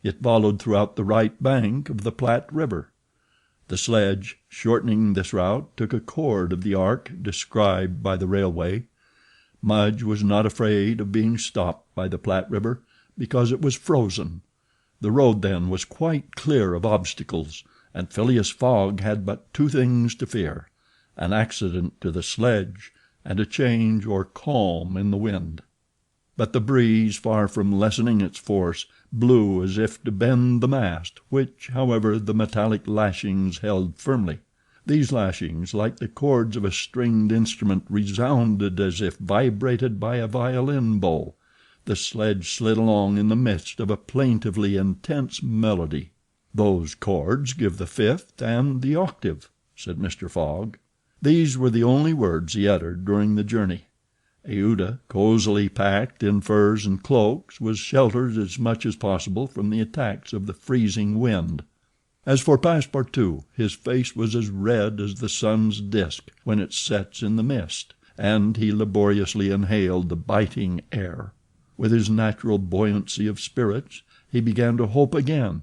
It followed throughout the right bank of the Platte River. The sledge, shortening this route, took a chord of the arc described by the railway. Mudge was not afraid of being stopped by the Platte River, because it was frozen. The road then was quite clear of obstacles, and Phileas Fogg had but two things to fear: an accident to the sledge, and a change or calm in the wind. But the breeze, far from lessening its force, blew as if to bend the mast, which, however, the metallic lashings held firmly. These lashings, like the chords of a stringed instrument, resounded as if vibrated by a violin bow. The sledge slid along in the midst of a plaintively intense melody. "Those chords give the fifth and the octave," said Mr. Fogg. These were the only words he uttered during the journey. Aouda, cozily packed in furs and cloaks, was sheltered as much as possible from the attacks of the freezing wind. As for Passepartout, his face was as red as the sun's disk when it sets in the mist, and he laboriously inhaled the biting air. With his natural buoyancy of spirits, he began to hope again.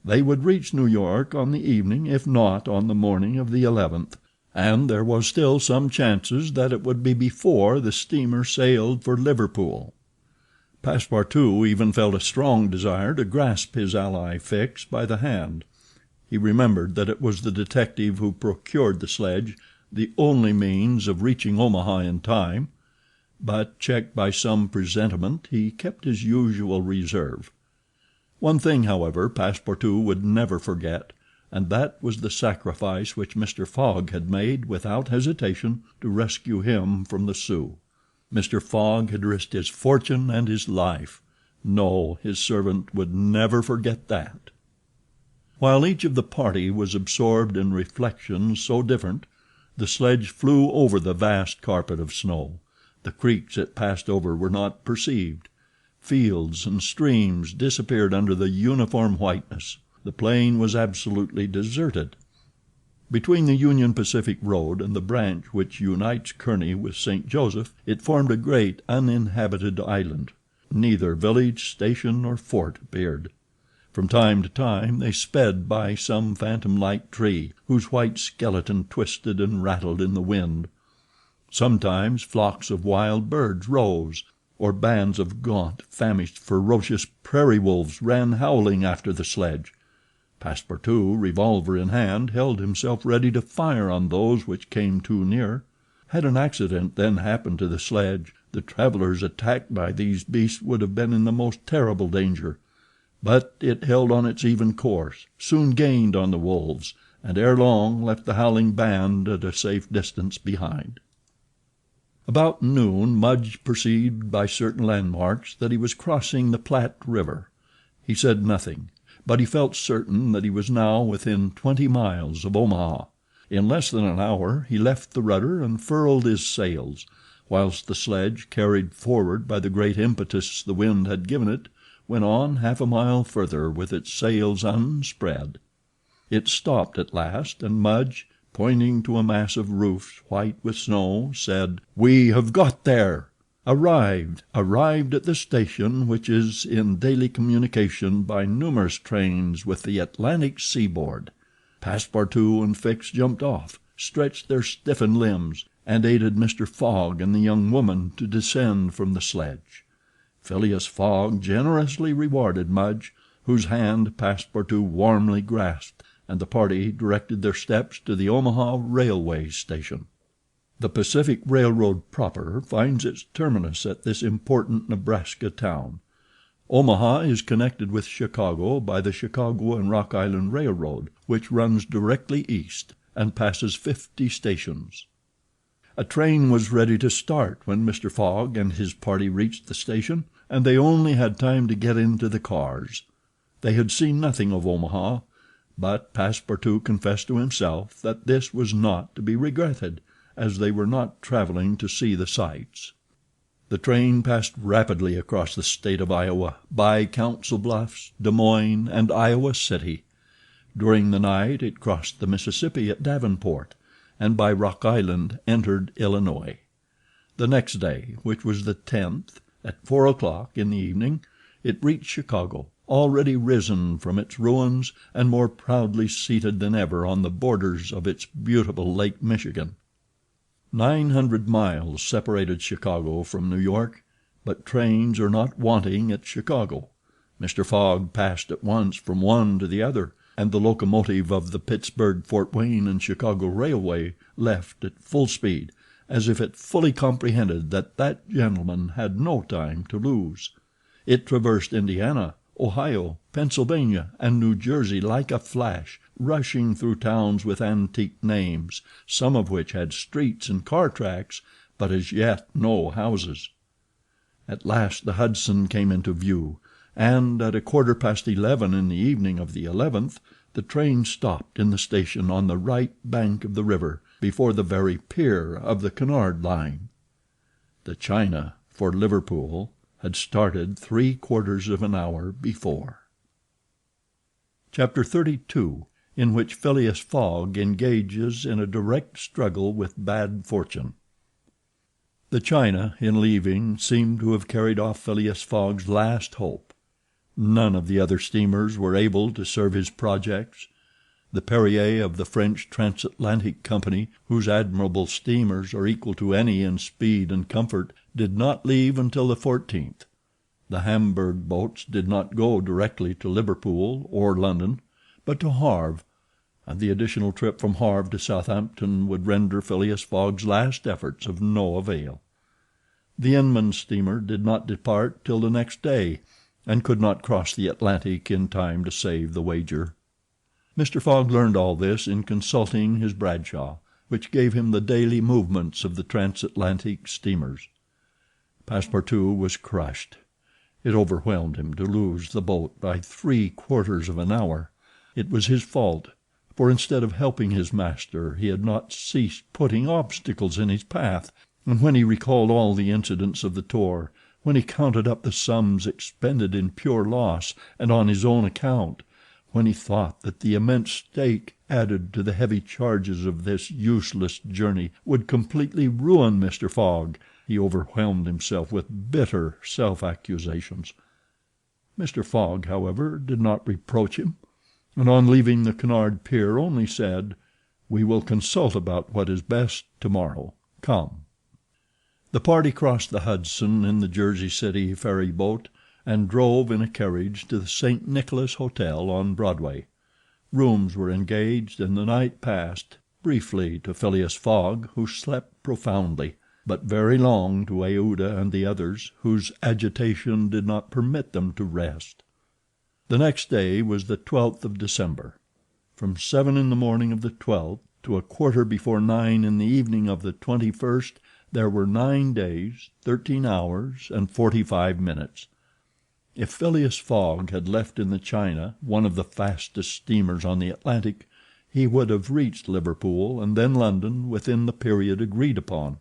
They would reach New York on the evening, if not on the morning of the 11th. And there was still some chances that it would be before the steamer sailed for Liverpool. Passepartout even felt a strong desire to grasp his ally Fix by the hand. He remembered that it was the detective who procured the sledge, the only means of reaching Omaha in time, but, checked by some presentiment, he kept his usual reserve. One thing, however, Passepartout would never forget, and that was the sacrifice which Mr. Fogg had made without hesitation to rescue him from the Sioux. Mr. Fogg had risked his fortune and his life. No, his servant would never forget that. While each of the party was absorbed in reflections so different, the sledge flew over the vast carpet of snow. The creeks it passed over were not perceived. Fields and streams disappeared under the uniform whiteness. The plain was absolutely deserted. Between the Union Pacific Road and the branch which unites Kearney with St. Joseph, it formed a great uninhabited island. Neither village, station, nor fort appeared. From time to time they sped by some phantom-like tree, whose white skeleton twisted and rattled in the wind. Sometimes flocks of wild birds rose, or bands of gaunt, famished, ferocious prairie wolves ran howling after the sledge. Passepartout, revolver in hand, held himself ready to fire on those which came too near. Had an accident then happened to the sledge, the travelers attacked by these beasts would have been in the most terrible danger. But it held on its even course, soon gained on the wolves, and ere long left the howling band at a safe distance behind. About noon Mudge perceived by certain landmarks that he was crossing the Platte River. He said nothing, but he felt certain that he was now within 20 miles of Omaha. In less than an hour he left the rudder and furled his sails, whilst the sledge, carried forward by the great impetus the wind had given it, went on half a mile further with its sails unspread. It stopped at last, and Mudge, pointing to a mass of roofs white with snow, said, "We have got there! Arrived at the station which is in daily communication by numerous trains with the Atlantic seaboard." Passepartout and Fix jumped off, stretched their stiffened limbs, and aided Mr. Fogg and the young woman to descend from the sledge. Phileas Fogg generously rewarded Mudge, whose hand Passepartout warmly grasped, and the party directed their steps to the Omaha railway station. The Pacific Railroad proper finds its terminus at this important Nebraska town. Omaha is connected with Chicago by the Chicago and Rock Island Railroad, which runs directly east, and passes 50 stations. A train was ready to start when Mr. Fogg and his party reached the station, and they only had time to get into the cars. They had seen nothing of Omaha, but Passepartout confessed to himself that this was not to be regretted, as they were not traveling to see the sights. The train passed rapidly across the state of Iowa, by Council Bluffs, Des Moines, and Iowa City. During the night it crossed the Mississippi at Davenport, and by Rock Island entered Illinois. The next day, which was the 10th, at 4 o'clock in the evening, it reached Chicago, already risen from its ruins and more proudly seated than ever on the borders of its beautiful Lake Michigan. 900 miles separated Chicago from New York, but trains are not wanting at Chicago. Mr. Fogg passed at once from one to the other, and the locomotive of the Pittsburgh, Fort Wayne and Chicago Railway left at full speed, as if it fully comprehended that that gentleman had no time to lose. It traversed Indiana, Ohio, Pennsylvania, and New Jersey like a flash, rushing through towns with antique names, some of which had streets and car tracks, but as yet no houses. At last the Hudson came into view, and at 11:15 in the evening of the 11th the train stopped in the station on the right bank of the river, before the very pier of the Cunard line. The China for Liverpool had started 3/4 of an hour before. Chapter 32, in which Phileas Fogg engages in a direct struggle with bad fortune. The China, in leaving, seemed to have carried off Phileas Fogg's last hope. None of the other steamers were able to serve his projects. The Perrier of the French Transatlantic Company, whose admirable steamers are equal to any in speed and comfort, did not leave until the 14th. The Hamburg boats did not go directly to Liverpool or London, but to Havre, and the additional trip from Havre to Southampton would render Phileas Fogg's last efforts of no avail. The Inman steamer did not depart till the next day, and could not cross the Atlantic in time to save the wager. Mr. Fogg learned all this in consulting his Bradshaw, which gave him the daily movements of the transatlantic steamers. Passepartout was crushed. It overwhelmed him to lose the boat by 3/4 of an hour. It was his fault, for instead of helping his master he had not ceased putting obstacles in his path, and when he recalled all the incidents of the tour, when he counted up the sums expended in pure loss and on his own account, when he thought that the immense stake added to the heavy charges of this useless journey would completely ruin Mr. Fogg, he overwhelmed himself with bitter self-accusations. Mr. Fogg, however, did not reproach him, and on leaving the Cunard pier only said, "We will consult about what is best tomorrow. Come." The party crossed the Hudson in the Jersey City ferry boat, and drove in a carriage to the St. Nicholas Hotel on Broadway. Rooms were engaged, and the night passed briefly to Phileas Fogg, who slept profoundly, but very long to Aouda and the others, whose agitation did not permit them to rest. The next day was the 12th of December. From 7 in the morning of the 12th to 9:15 in the evening of the 21st there were 9 days, 13 hours, and 45 minutes. If Phileas Fogg had left in the China, one of the fastest steamers on the Atlantic, he would have reached Liverpool and then London within the period agreed upon.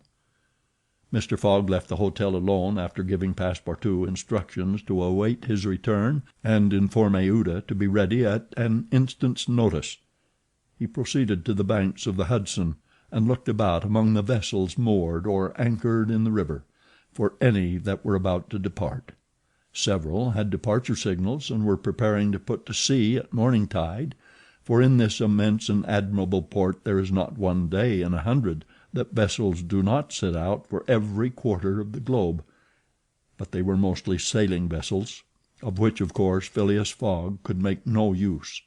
Mr. Fogg left the hotel alone after giving Passepartout instructions to await his return and inform Aouda to be ready at an instant's notice. He proceeded to the banks of the Hudson and looked about among the vessels moored or anchored in the river, for any that were about to depart. Several had departure signals and were preparing to put to sea at morning tide, for in this immense and admirable port there is not one day in 100 that vessels do not set out for every quarter of the globe. But they were mostly sailing vessels, of which of course Phileas Fogg could make no use.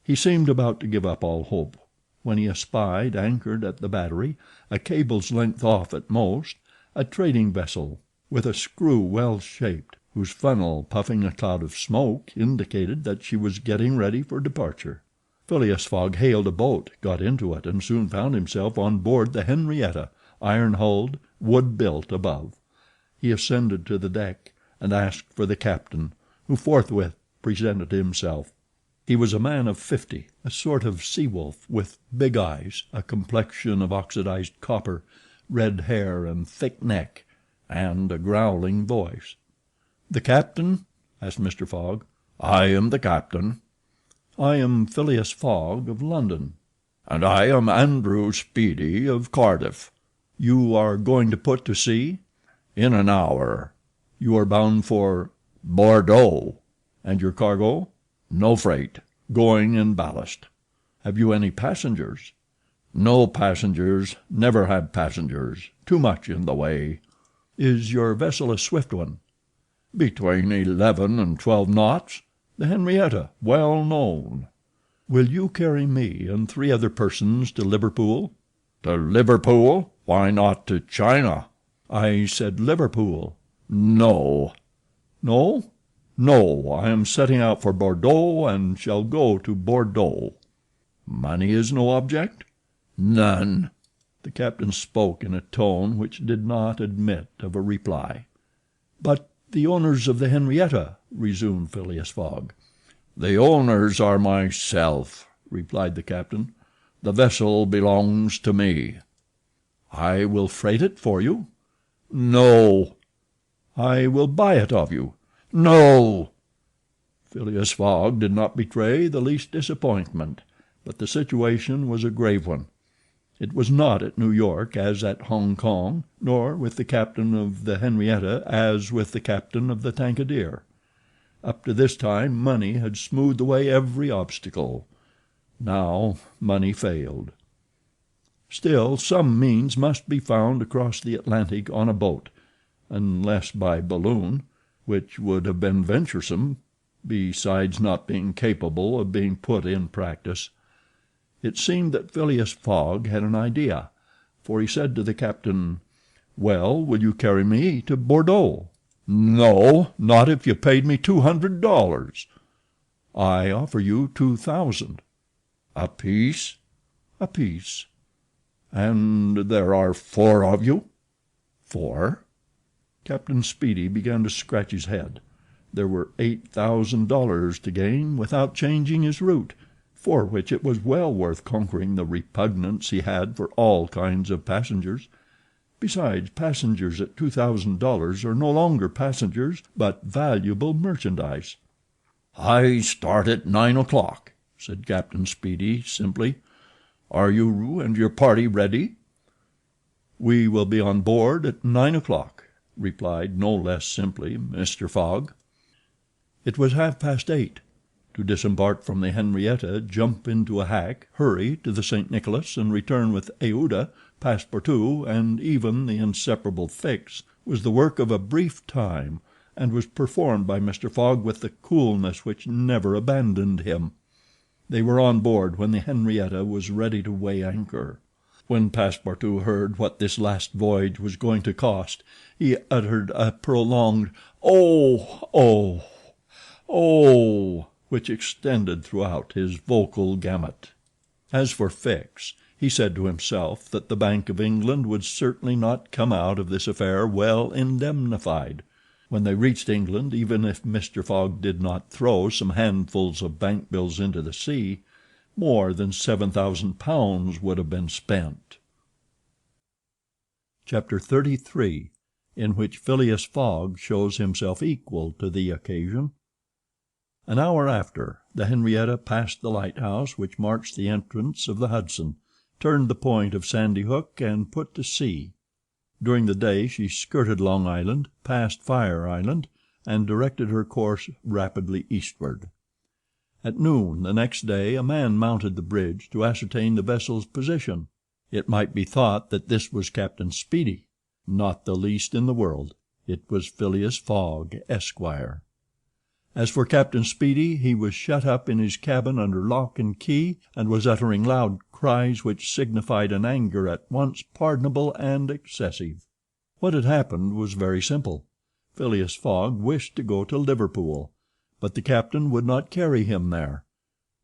He seemed about to give up all hope, when he espied, anchored at the battery, a cable's length off at most, a trading vessel with a screw well shaped, whose funnel, puffing a cloud of smoke, indicated that she was getting ready for departure. Phileas Fogg hailed a boat, got into it, and soon found himself on board the Henrietta, iron-hulled, wood-built above. He ascended to the deck and asked for the captain, who forthwith presented himself. He was a man of 50, a sort of sea-wolf, with big eyes, a complexion of oxidized copper, red hair and thick neck, and a growling voice. "The captain?" asked Mr. Fogg. "I am the captain." I am Phileas Fogg of London." "And I am Andrew Speedy of Cardiff." "You are going to put to sea?" "In an hour." "You are bound for—" "Bordeaux." "And your cargo?" "No freight. Going in ballast." "Have you any passengers?" "No passengers. Never had passengers. Too much in the way." "Is your vessel a swift one?" "Between 11 and 12 knots. The Henrietta, well known." "Will you carry me and 3 other persons to Liverpool?" "To Liverpool? Why not to China?" "I said Liverpool." "No." "No?" "No. I am setting out for Bordeaux, and shall go to Bordeaux." "Money is no object?" "None." The captain spoke in a tone which did not admit of a reply. "But the owners of the Henrietta?" resumed Phileas Fogg. "The owners are myself," replied the captain. "The vessel belongs to me." "I will freight it for you." "No." "I will buy it of you." "No." Phileas Fogg did not betray the least disappointment, but the situation was a grave one. It was not at New York as at Hong Kong, nor with the captain of the Henrietta as with the captain of the Tankadere. Up to this time money had smoothed away every obstacle. Now money failed. Still, some means must be found to cross the Atlantic on a boat, unless by balloon, which would have been venturesome, besides not being capable of being put in practice. It seemed that Phileas Fogg had an idea, for he said to the captain, "Well, will you carry me to Bordeaux?" "No, not if you paid me $200. "I offer you 2,000. "A piece?" "A piece." "And there are 4 of you?" "4." Captain Speedy began to scratch his head. There were $8,000 to gain without changing his route, for which it was well worth conquering the repugnance he had for all kinds of passengers. Besides, passengers at $2,000 are no longer passengers, but valuable merchandise. "I start at 9 o'clock," said Captain Speedy simply. "Are you and your party ready?" "We will be on board at 9 o'clock," replied no less simply Mr. Fogg. It was 8:30. To disembark from the Henrietta, jump into a hack, hurry to the St. Nicholas, and return with Aouda, Passepartout, and even the inseparable Fix, was the work of a brief time, and was performed by Mr. Fogg with the coolness which never abandoned him. They were on board when the Henrietta was ready to weigh anchor. When Passepartout heard what this last voyage was going to cost, he uttered a prolonged "Oh! oh! oh!" which extended throughout his vocal gamut. As for Fix, he said to himself that the Bank of England would certainly not come out of this affair well indemnified. When they reached England, even if Mr. Fogg did not throw some handfuls of bank bills into the sea, more than £7,000 would have been spent. Chapter 33, in which Phileas Fogg shows himself equal to the occasion. An hour after, the Henrietta passed the lighthouse which marks the entrance of the Hudson, turned the point of Sandy Hook, and put to sea. During the day she skirted Long Island, passed Fire Island, and directed her course rapidly eastward. At noon the next day a man mounted the bridge to ascertain the vessel's position. It might be thought that this was Captain Speedy. Not the least in the world. It was Phileas Fogg, Esquire. As for Captain Speedy, he was shut up in his cabin under lock and key, and was uttering loud cries which signified an anger at once pardonable and excessive. What had happened was very simple. Phileas Fogg wished to go to Liverpool, but the captain would not carry him there.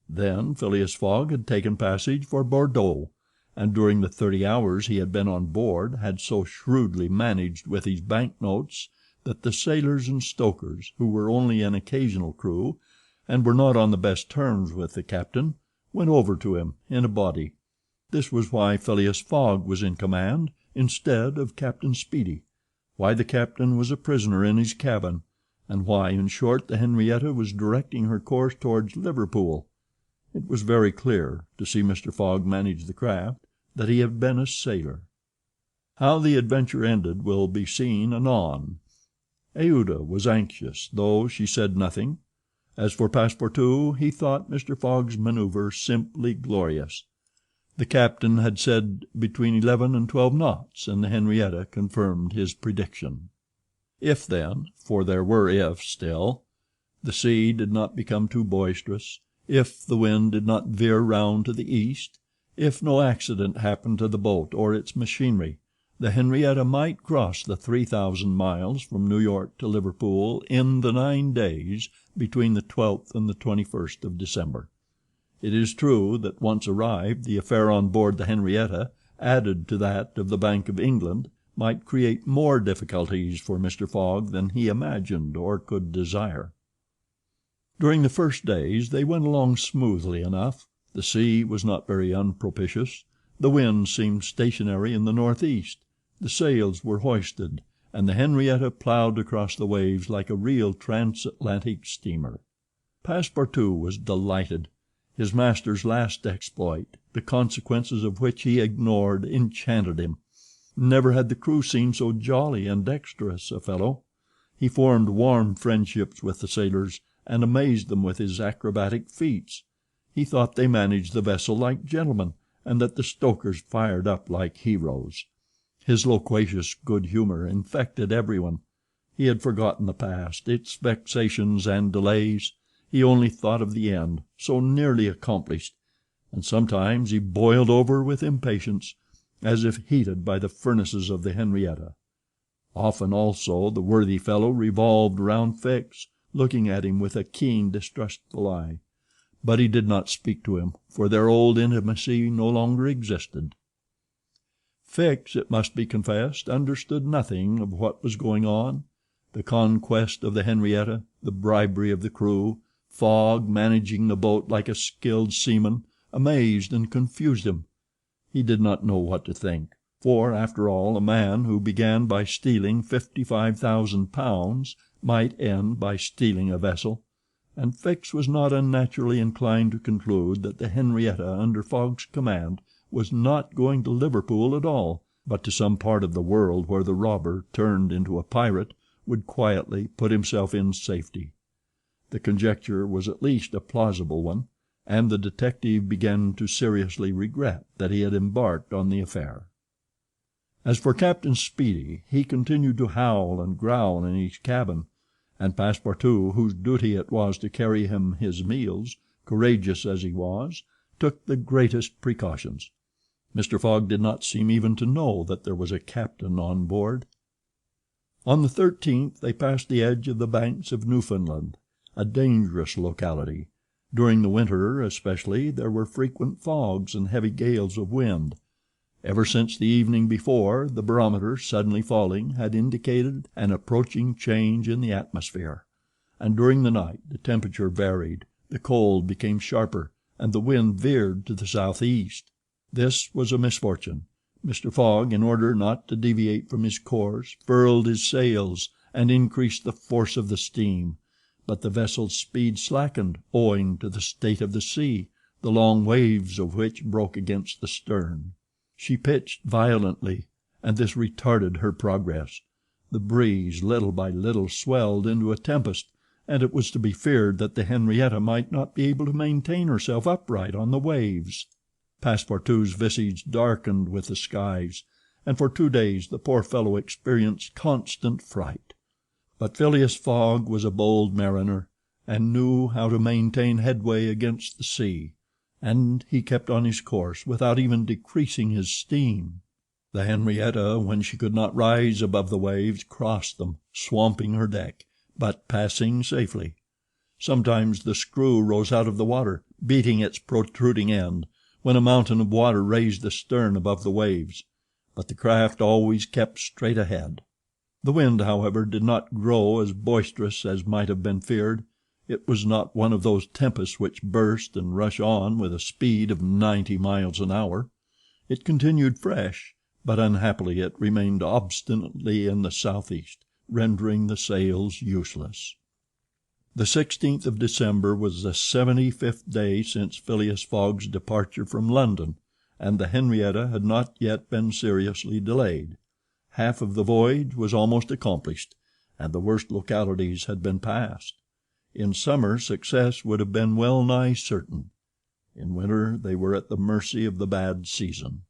Then Phileas Fogg had taken passage for Bordeaux, and during the 30 hours he had been on board had so shrewdly managed with his bank notes that the sailors and stokers, who were only an occasional crew, and were not on the best terms with the captain, went over to him in a body. This was why Phileas Fogg was in command instead of Captain Speedy, why the captain was a prisoner in his cabin, and why, in short, the Henrietta was directing her course towards Liverpool. It was very clear, to see Mr. Fogg manage the craft, that he had been a sailor. How the adventure ended will be seen anon. Aouda was anxious, though she said nothing. As for Passepartout, he thought Mr. Fogg's maneuver simply glorious. The captain had said between 11 and 12 knots, and the Henrietta confirmed his prediction. If then, for there were ifs still, the sea did not become too boisterous, if the wind did not veer round to the east, if no accident happened to the boat or its machinery, the Henrietta might cross the 3,000 miles from New York to Liverpool in the 9 days between the 12th and the 21st of December. It is true that once arrived, the affair on board the Henrietta, added to that of the Bank of England, might create more difficulties for Mr. Fogg than he imagined or could desire. During the first days they went along smoothly enough. The sea was not very unpropitious. The wind seemed stationary in the northeast. The sails were hoisted, and the Henrietta plowed across the waves like a real transatlantic steamer. Passepartout was delighted. His master's last exploit, the consequences of which he ignored, enchanted him. Never had the crew seen so jolly and dexterous a fellow. He formed warm friendships with the sailors, and amazed them with his acrobatic feats. He thought they managed the vessel like gentlemen, and that the stokers fired up like heroes. His loquacious good humor infected everyone. He had forgotten the past, its vexations and delays. He only thought of the end, so nearly accomplished, and sometimes he boiled over with impatience, as if heated by the furnaces of the Henrietta. Often also the worthy fellow revolved round Fix, looking at him with a keen, distrustful eye. But he did not speak to him, for their old intimacy no longer existed. Fix, it must be confessed, understood nothing of what was going on. The conquest of the Henrietta, the bribery of the crew, Fogg managing the boat like a skilled seaman, amazed and confused him. He did not know what to think, for, after all, a man who began by stealing £55,000 might end by stealing a vessel, and Fix was not unnaturally inclined to conclude that the Henrietta under Fogg's command was not going to Liverpool at all, but to some part of the world where the robber, turned into a pirate, would quietly put himself in safety. The conjecture was at least a plausible one, and the detective began to seriously regret that he had embarked on the affair. As for Captain Speedy, he continued to howl and growl in his cabin, and Passepartout, whose duty it was to carry him his meals, courageous as he was, took the greatest precautions. Mr. Fogg did not seem even to know that there was a captain on board. On the 13th they passed the edge of the banks of Newfoundland, a dangerous locality. During the winter, especially, there were frequent fogs and heavy gales of wind. Ever since the evening before, the barometer, suddenly falling, had indicated an approaching change in the atmosphere, and during the night the temperature varied, the cold became sharper, and the wind veered to the southeast. This was a misfortune. Mr. Fogg, in order not to deviate from his course, furled his sails and increased the force of the steam, but the vessel's speed slackened owing to the state of the sea, the long waves of which broke against the stern. She pitched violently, and this retarded her progress. The breeze, little by little, swelled into a tempest, and it was to be feared that the Henrietta might not be able to maintain herself upright on the waves. Passepartout's visage darkened with the skies, and for 2 days the poor fellow experienced constant fright. But Phileas Fogg was a bold mariner, and knew how to maintain headway against the sea, and he kept on his course without even decreasing his steam. The Henrietta, when she could not rise above the waves, crossed them, swamping her deck, but passing safely. Sometimes the screw rose out of the water, beating its protruding end, when a mountain of water raised the stern above the waves, but the craft always kept straight ahead. The wind, however, did not grow as boisterous as might have been feared. It was not one of those tempests which burst and rush on with a speed of 90 miles an hour. It continued fresh, but unhappily it remained obstinately in the southeast, rendering the sails useless. The 16th of December was the 75th day since Phileas Fogg's departure from London, and the Henrietta had not yet been seriously delayed. Half of the voyage was almost accomplished, and the worst localities had been passed. In summer success would have been well nigh certain. In winter they were at the mercy of the bad season.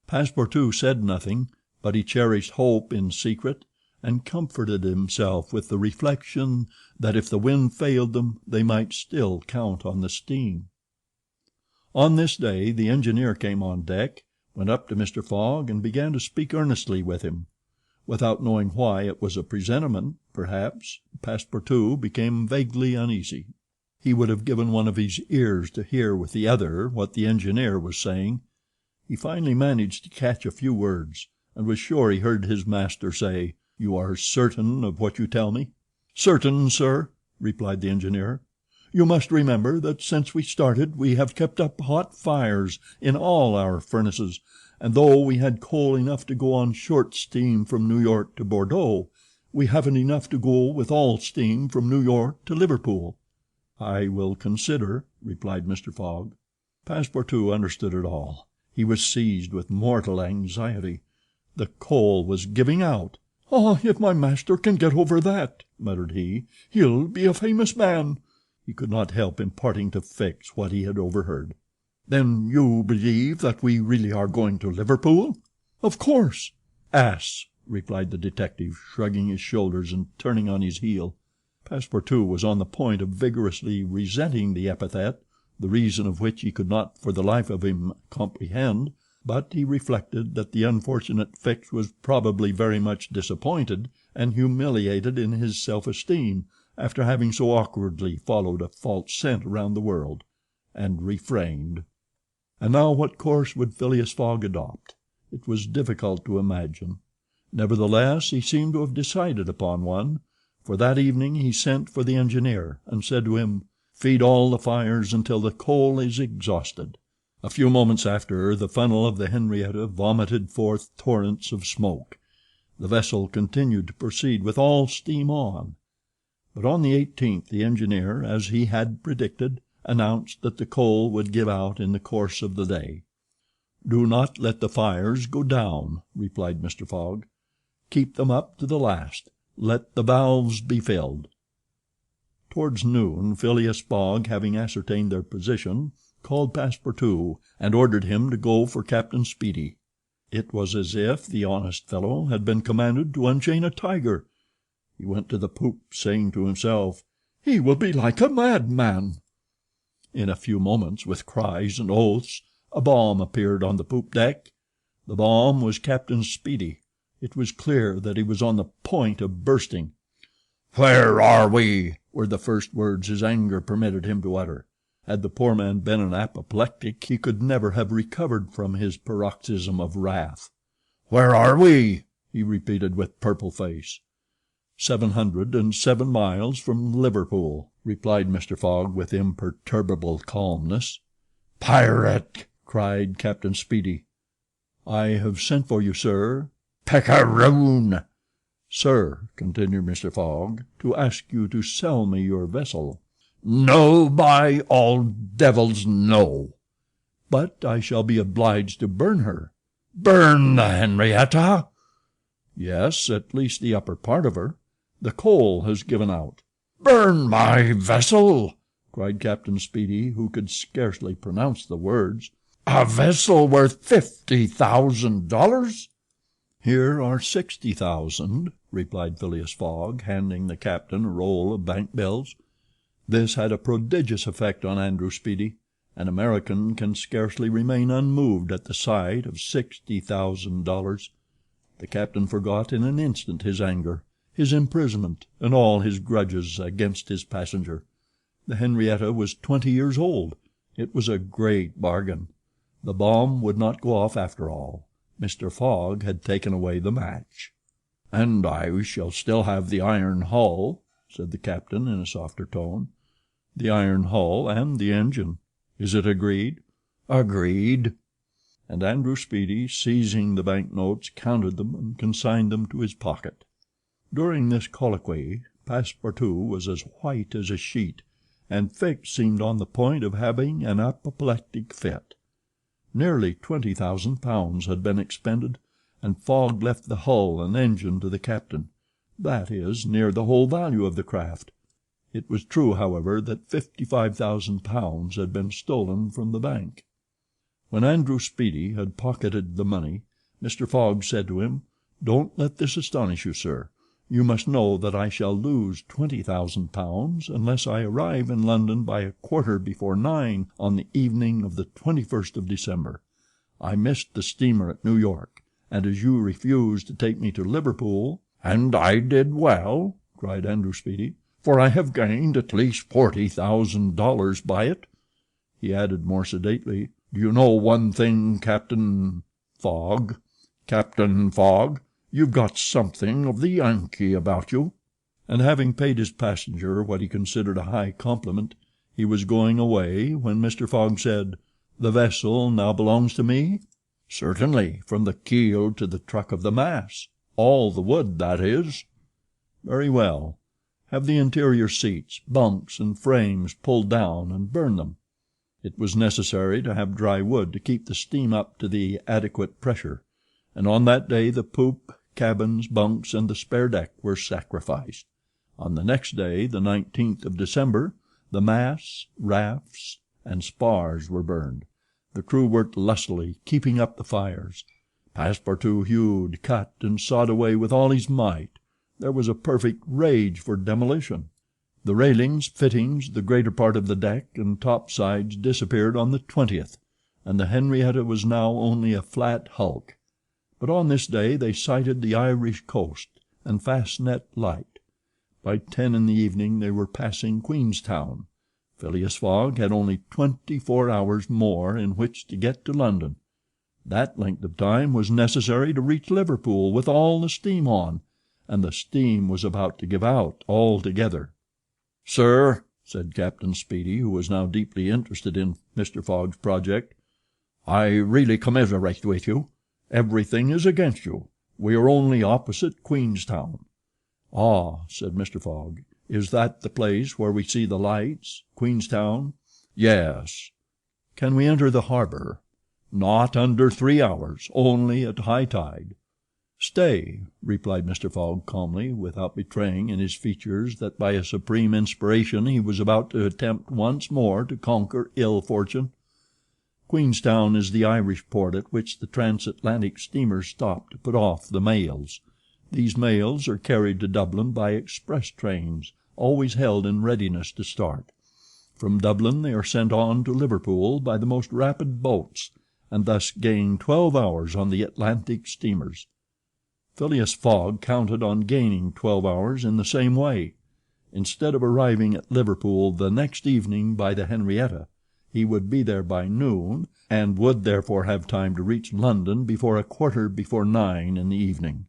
Passepartout said nothing, but he cherished hope in secret, and comforted himself with the reflection that if the wind failed them they might still count on the steam. On this day the engineer came on deck, went up to Mr. Fogg, and began to speak earnestly with him. Without knowing why it was a presentiment, perhaps, Passepartout became vaguely uneasy. He would have given one of his ears to hear with the other what the engineer was saying. He finally managed to catch a few words, and was sure he heard his master say, "You are certain of what you tell me?" "Certain, sir," replied the engineer. "You must remember that since we started we have kept up hot fires in all our furnaces, and though we had coal enough to go on short steam from New York to Bordeaux, we haven't enough to go with all steam from New York to Liverpool." "I will consider," replied Mr. Fogg. Passepartout understood it all. He was seized with mortal anxiety. The coal was giving out. "Ah, if my master can get over that," muttered he, "he'll be a famous man." He could not help imparting to Fix what he had overheard. "Then you believe that we really are going to Liverpool?" "Of course." "Ass," replied the detective, shrugging his shoulders and turning on his heel. Passepartout was on the point of vigorously resenting the epithet, the reason of which he could not for the life of him comprehend, but he reflected that the unfortunate Fix was probably very much disappointed and humiliated in his self-esteem after having so awkwardly followed a false scent around the world, and refrained. And now what course would Phileas Fogg adopt? It was difficult to imagine. Nevertheless, he seemed to have decided upon one, for that evening he sent for the engineer, and said to him, "Feed all the fires until the coal is exhausted." A few moments after, the funnel of the Henrietta vomited forth torrents of smoke. The vessel continued to proceed with all steam on. But on the 18th the engineer, as he had predicted, announced that the coal would give out in the course of the day. "Do not let the fires go down," replied Mr. Fogg. "Keep them up to the last. Let the valves be filled." Towards noon Phileas Fogg, having ascertained their position, called Passepartout and ordered him to go for Captain Speedy. It was as if the honest fellow had been commanded to unchain a tiger. He went to the poop, saying to himself, "He will be like a madman." In a few moments, with cries and oaths, a bomb appeared on the poop deck. The bomb was Captain Speedy. It was clear that he was on the point of bursting. "Where are we?" were the first words his anger permitted him to utter. Had the poor man been an apoplectic, he could never have recovered from his paroxysm of wrath. "Where are we?" he repeated with purple face. 707 miles from Liverpool," replied Mr. Fogg with imperturbable calmness. "Pirate!" cried Captain Speedy. "I have sent for you, sir." "Picaroon!" "Sir," continued Mr. Fogg, "to ask you to sell me your vessel." "No, by all devils, no." "But I shall be obliged to burn her." "Burn the Henrietta?" "Yes, at least the upper part of her. The coal has given out." "Burn my vessel!" cried Captain Speedy, who could scarcely pronounce the words. "A vessel worth $50,000?" "Here are 60,000," replied Phileas Fogg, handing the captain a roll of bank bills. This had a prodigious effect on Andrew Speedy. An American can scarcely remain unmoved at the sight of $60,000. The captain forgot in an instant his anger, his imprisonment, and all his grudges against his passenger. The Henrietta was 20 years old. It was a great bargain. The bomb would not go off after all. Mr. Fogg had taken away the match. "And I shall still have the iron hull," said the captain in a softer tone. "The iron hull and the engine. Is it agreed?" "Agreed." And Andrew Speedy, seizing the bank notes, counted them and consigned them to his pocket. During this colloquy Passepartout was as white as a sheet, and Fix seemed on the point of having an apoplectic fit. Nearly £20,000 had been expended, and Fogg left the hull and engine to the captain—that is, near the whole value of the craft. It was true, however, that £55,000 had been stolen from the bank. When Andrew Speedy had pocketed the money, Mr. Fogg said to him, "Don't let this astonish you, sir. You must know that I shall lose £20,000 unless I arrive in London by 9:15 on the evening of the 21st of December. I missed the steamer at New York, and as you refused to take me to Liverpool—" "And I did well," cried Andrew Speedy, "for I have gained at least $40,000 by it." He added more sedately, "Do you know one thing, Captain Fogg? Captain Fogg, you've got something of the Yankee about you." And having paid his passenger what he considered a high compliment, he was going away when Mr. Fogg said, "The vessel now belongs to me?" "Certainly, from the keel to the truck of the mass. All the wood, that is." "Very well. Have the interior seats, bunks, and frames pulled down and burn them." It was necessary to have dry wood to keep the steam up to the adequate pressure, and on that day the poop, cabins, bunks, and the spare deck were sacrificed. On the next day, the 19th of December, the masts, rafts, and spars were burned. The crew worked lustily, keeping up the fires. Passepartout hewed, cut, and sawed away with all his might. There was a perfect rage for demolition. The railings, fittings, the greater part of the deck and topsides disappeared on the 20th, and the Henrietta was now only a flat hulk. But on this day they sighted the Irish coast and Fastnet Light. By 10 in the evening they were passing Queenstown. Phileas Fogg had only 24 hours more in which to get to London. That length of time was necessary to reach Liverpool with all the steam on, and the steam was about to give out altogether. "Sir," said Captain Speedy, who was now deeply interested in Mr. Fogg's project, "I really commiserate with you. Everything is against you. We are only opposite Queenstown." "Ah," said Mr. Fogg, "is that the place where we see the lights, Queenstown?" "Yes." "Can we enter the harbor?" "Not under 3 hours, only at high tide." "Stay," replied Mr. Fogg calmly, without betraying in his features that by a supreme inspiration he was about to attempt once more to conquer ill fortune. "Queenstown is the Irish port at which the transatlantic steamers stop to put off the mails. These mails are carried to Dublin by express trains, always held in readiness to start. From Dublin they are sent on to Liverpool by the most rapid boats, and thus gain 12 hours on the Atlantic steamers. Phileas Fogg counted on gaining 12 hours in the same way. Instead of arriving at Liverpool the next evening by the Henrietta, he would be there by noon, and would therefore have time to reach London before 9:15 in the evening.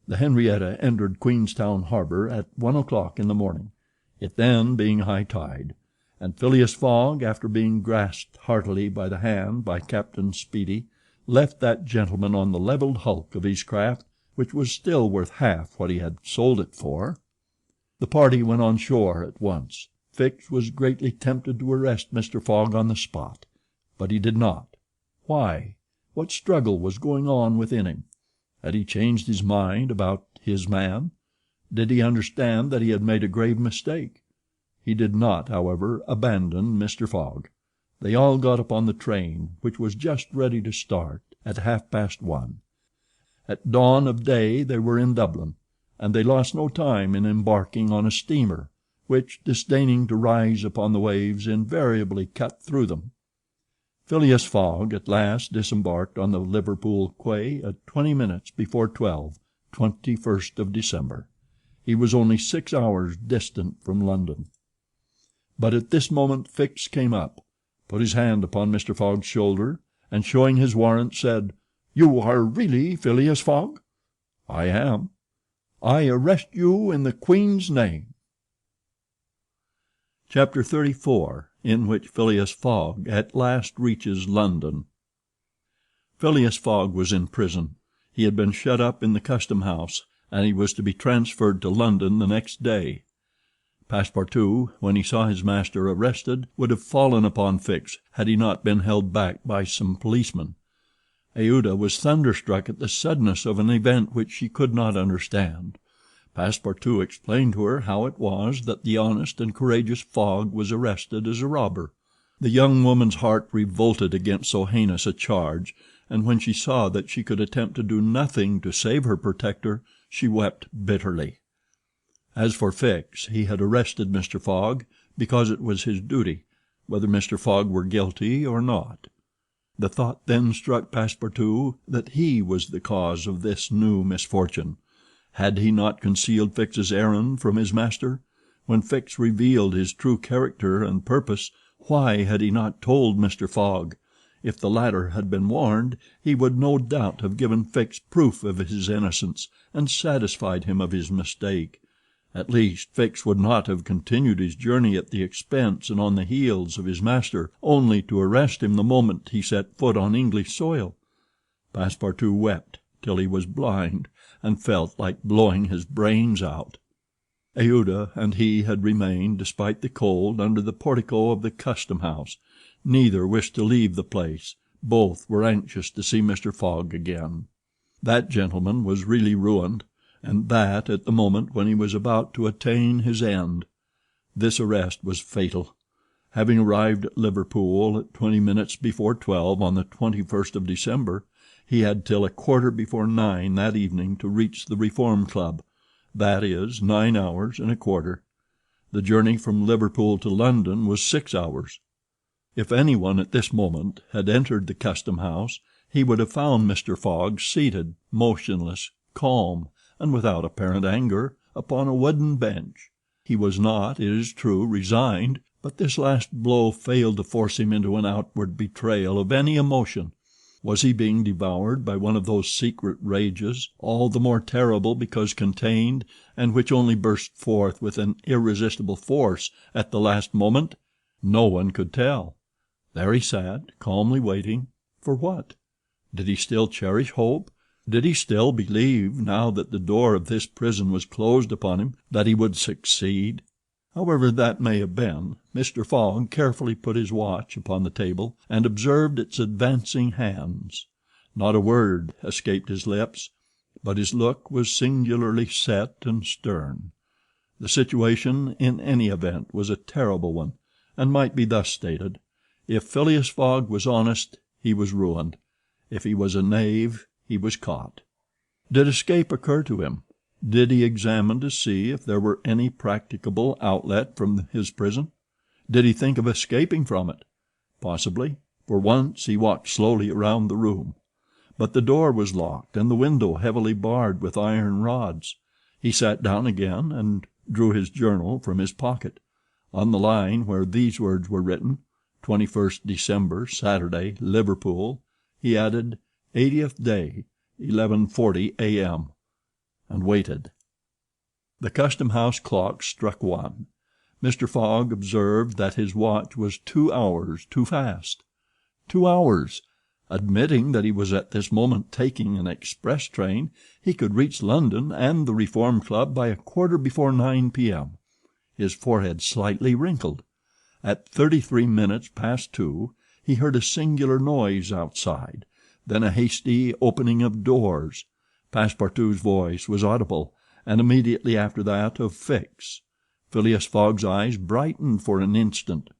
The Henrietta entered Queenstown harbor at 1 o'clock in the morning, it then being high tide, and Phileas Fogg, after being grasped heartily by the hand by Captain Speedy, left that gentleman on the levelled hulk of his craft, which was still worth half what he had sold it for. The party went on shore at once. Fix was greatly tempted to arrest Mr. Fogg on the spot, but he did not. Why? What struggle was going on within him? Had he changed his mind about his man? Did he understand that he had made a grave mistake? He did not, however, abandon Mr. Fogg. They all got upon the train, which was just ready to start, at 1:30. At dawn of day they were in Dublin, and they lost no time in embarking on a steamer, which, disdaining to rise upon the waves, invariably cut through them. Phileas Fogg at last disembarked on the Liverpool quay at 20 minutes before 12, 21st of December. He was only 6 hours distant from London. But at this moment Fix came up, put his hand upon Mr. Fogg's shoulder, and showing his warrant, said, "You are really Phileas Fogg?" "I am." "I arrest you in the Queen's name." Chapter 34, in which Phileas Fogg at last reaches London. Phileas Fogg was in prison. He had been shut up in the custom house, and he was to be transferred to London the next day. Passepartout, when he saw his master arrested, would have fallen upon Fix had he not been held back by some policemen. Aouda was thunderstruck at the suddenness of an event which she could not understand. Passepartout explained to her how it was that the honest and courageous Fogg was arrested as a robber. The young woman's heart revolted against so heinous a charge, and when she saw that she could attempt to do nothing to save her protector, she wept bitterly. As for Fix, he had arrested Mr. Fogg because it was his duty, whether Mr. Fogg were guilty or not. The thought then struck Passepartout that he was the cause of this new misfortune. Had he not concealed Fix's errand from his master? When Fix revealed his true character and purpose, why had he not told Mr. Fogg? If the latter had been warned, he would no doubt have given Fix proof of his innocence, and satisfied him of his mistake. At least, Fix would not have continued his journey at the expense and on the heels of his master, only to arrest him the moment he set foot on English soil. Passepartout wept till he was blind, and felt like blowing his brains out. Aouda and he had remained, despite the cold, under the portico of the custom-house. Neither wished to leave the place. Both were anxious to see Mr. Fogg again. That gentleman was really ruined, and that at the moment when he was about to attain his end. This arrest was fatal. Having arrived at Liverpool at 20 minutes before 12 on the 21st of December, he had till 9:15 that evening to reach the Reform Club, that is, 9 hours and a quarter. The journey from Liverpool to London was 6 hours. If anyone at this moment had entered the custom-house, he would have found Mr. Fogg seated, motionless, calm, and without apparent anger, upon a wooden bench. He was not, it is true, resigned, but this last blow failed to force him into an outward betrayal of any emotion. Was he being devoured by one of those secret rages, all the more terrible because contained, and which only burst forth with an irresistible force at the last moment? No one could tell. There he sat, calmly waiting. For what? Did he still cherish hope? Did he still believe, now that the door of this prison was closed upon him, that he would succeed? However that may have been, Mr. Fogg carefully put his watch upon the table and observed its advancing hands. Not a word escaped his lips, but his look was singularly set and stern. The situation, in any event, was a terrible one, and might be thus stated: if Phileas Fogg was honest, he was ruined; if he was a knave, he was caught. Did escape occur to him? Did he examine to see if there were any practicable outlet from his prison? Did he think of escaping from it? Possibly. For once he walked slowly around the room. But the door was locked and the window heavily barred with iron rods. He sat down again and drew his journal from his pocket. On the line where these words were written, 21st December, Saturday, Liverpool, he added 80th day, 11:40 a.m., and waited. The custom-house clock struck 1. Mr. Fogg observed that his watch was 2 hours too fast. 2 hours! Admitting that he was at this moment taking an express train, he could reach London and the Reform Club by 9:15 p.m. His forehead slightly wrinkled. At 33 minutes past 2 he heard a singular noise outside, then a hasty opening of doors. Passepartout's voice was audible, and immediately after that of Fix. Phileas Fogg's eyes brightened for an instant.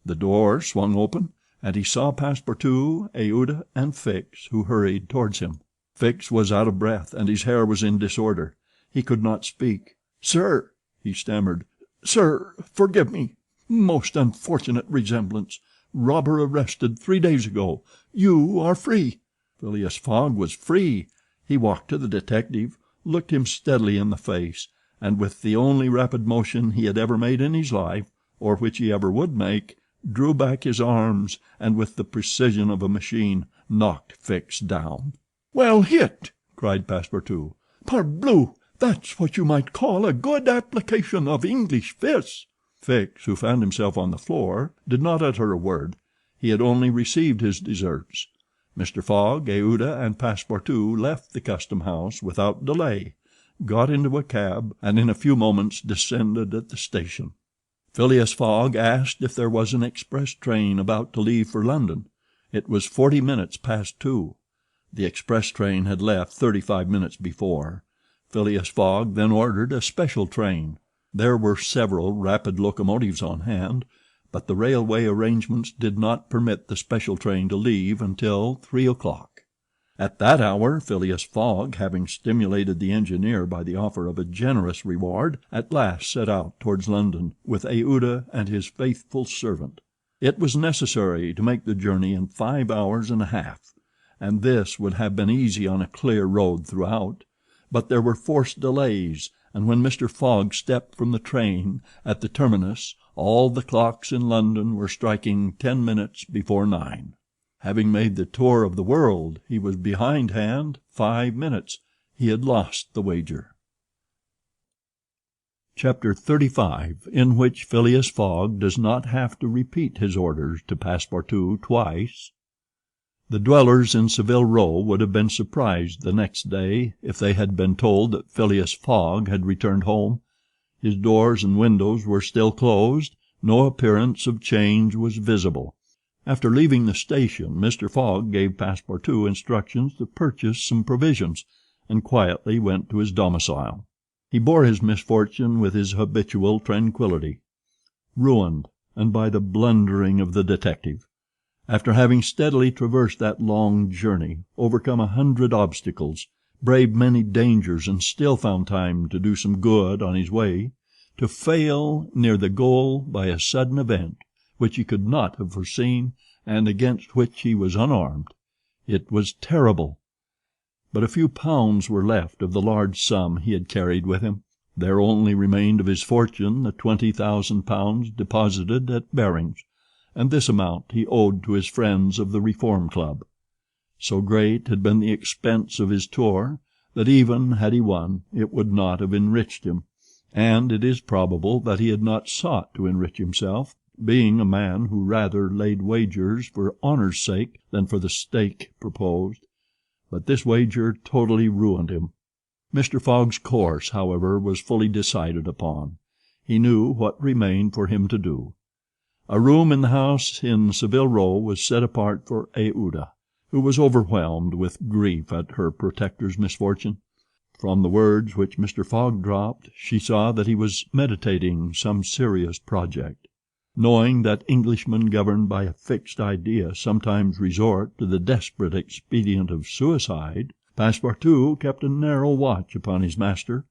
The door swung open, and he saw Passepartout, Aouda, and Fix, who hurried towards him. Fix was out of breath, and his hair was in disorder. He could not speak. "Sir," he stammered, "sir, forgive me. Most unfortunate resemblance. Robber arrested 3 days ago. You are free." Phileas Fogg was free. He walked to the detective, looked him steadily in the face, and with the only rapid motion he had ever made in his life, or which he ever would make, drew back his arms, and with the precision of a machine knocked Fix down. "Well hit!" cried Passepartout. "Parbleu! That's what you might call a good application of English fists." Fix, who found himself on the floor, did not utter a word. He had only received his deserts. Mr. Fogg, Aouda, and Passepartout left the custom-house without delay. got into a cab, and in a few moments descended at the station. Phileas Fogg asked if there was an express train about to leave for London. It was 40 minutes past 2. The express train had left 35 minutes before. Phileas Fogg then ordered a special train. There were several rapid locomotives on hand, but the railway arrangements did not permit the special train to leave until 3 o'clock. At that hour Phileas Fogg, having stimulated the engineer by the offer of a generous reward, at last set out towards London with Aouda and his faithful servant. It was necessary to make the journey in 5 hours and a half, and this would have been easy on a clear road throughout. But there were forced delays, and when Mr. Fogg stepped from the train at the terminus, all the clocks in London were striking 10 minutes before 9. Having made the tour of the world, he was behindhand 5 minutes. He had lost the wager. Chapter 35, in which Phileas Fogg does not have to repeat his orders to Passepartout twice. The dwellers in Savile Row would have been surprised the next day if they had been told that Phileas Fogg had returned home. His doors and windows were still closed. No appearance of change was visible. After leaving the station, Mr. Fogg gave Passepartout instructions to purchase some provisions, and quietly went to his domicile. He bore his misfortune with his habitual tranquillity. Ruined, and by the blundering of the detective. After having steadily traversed that long journey, overcome 100 obstacles, braved many dangers, and still found time to do some good on his way, to fail near the goal by a sudden event which he could not have foreseen and against which he was unarmed, it was terrible. But a few pounds were left of the large sum he had carried with him. There only remained of his fortune the £20,000 deposited at Baring's, and this amount he owed to his friends of the Reform Club. So great had been the expense of his tour that even had he won it would not have enriched him, and it is probable that he had not sought to enrich himself, being a man who rather laid wagers for honour's sake than for the stake proposed. But this wager totally ruined him. Mr. Fogg's course, however, was fully decided upon. He knew what remained for him to do. A room in the house in Savile Row was set apart for Aouda, who was overwhelmed with grief at her protector's misfortune. From the words which Mr. Fogg dropped, she saw that he was meditating some serious project. Knowing that Englishmen governed by a fixed idea sometimes resort to the desperate expedient of suicide, Passepartout kept a narrow watch upon his master,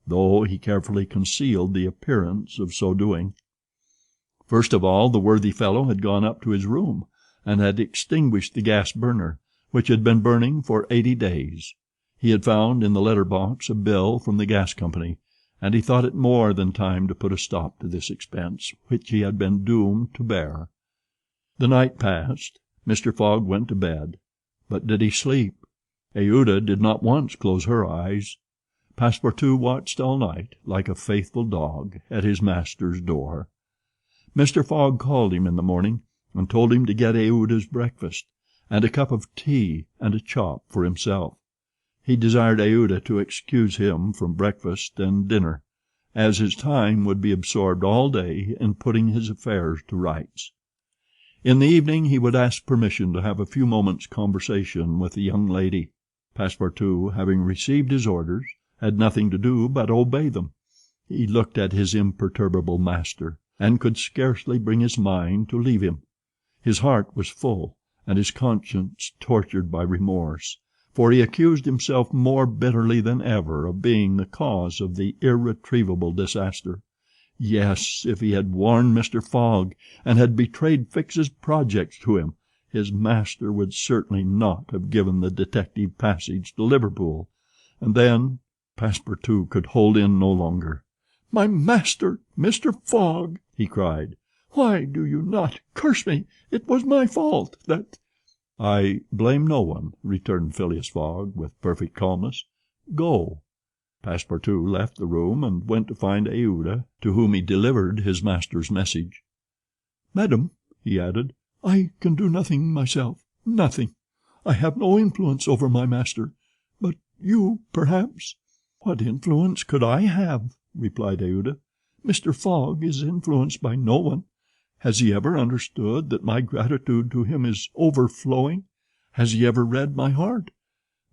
though he carefully concealed the appearance of so doing. First of all, the worthy fellow had gone up to his room, and had extinguished the gas burner, which had been burning for 80 days. He had found in the letter box a bill from the gas company, and he thought it more than time to put a stop to this expense, which he had been doomed to bear. The night passed. Mr. Fogg went to bed. But did he sleep? Aouda did not once close her eyes. Passepartout watched all night, like a faithful dog, at his master's door. Mr. Fogg called him in the morning, and told him to get Aouda's breakfast, and a cup of tea and a chop for himself. He desired Aouda to excuse him from breakfast and dinner, as his time would be absorbed all day in putting his affairs to rights. In the evening he would ask permission to have a few moments' conversation with the young lady. Passepartout, having received his orders, had nothing to do but obey them. He looked at his imperturbable master, and could scarcely bring his mind to leave him. His heart was full, and his conscience tortured by remorse, for he accused himself more bitterly than ever of being the cause of the irretrievable disaster. Yes, if he had warned Mr. Fogg, and had betrayed Fix's projects to him, his master would certainly not have given the detective passage to Liverpool. And then Passepartout could hold in no longer. "My master, Mr. Fogg!" he cried. "Why do you not curse me? It was my fault that—" "I blame no one," returned Phileas Fogg, with perfect calmness. "Go." Passepartout left the room, and went to find Aouda, to whom he delivered his master's message. "Madam," he added, "I can do nothing myself, nothing. I have no influence over my master, but you, perhaps—" "What influence could I have?" replied Aouda. "Mr. Fogg is influenced by no one. Has he ever understood that my gratitude to him is overflowing? Has he ever read my heart?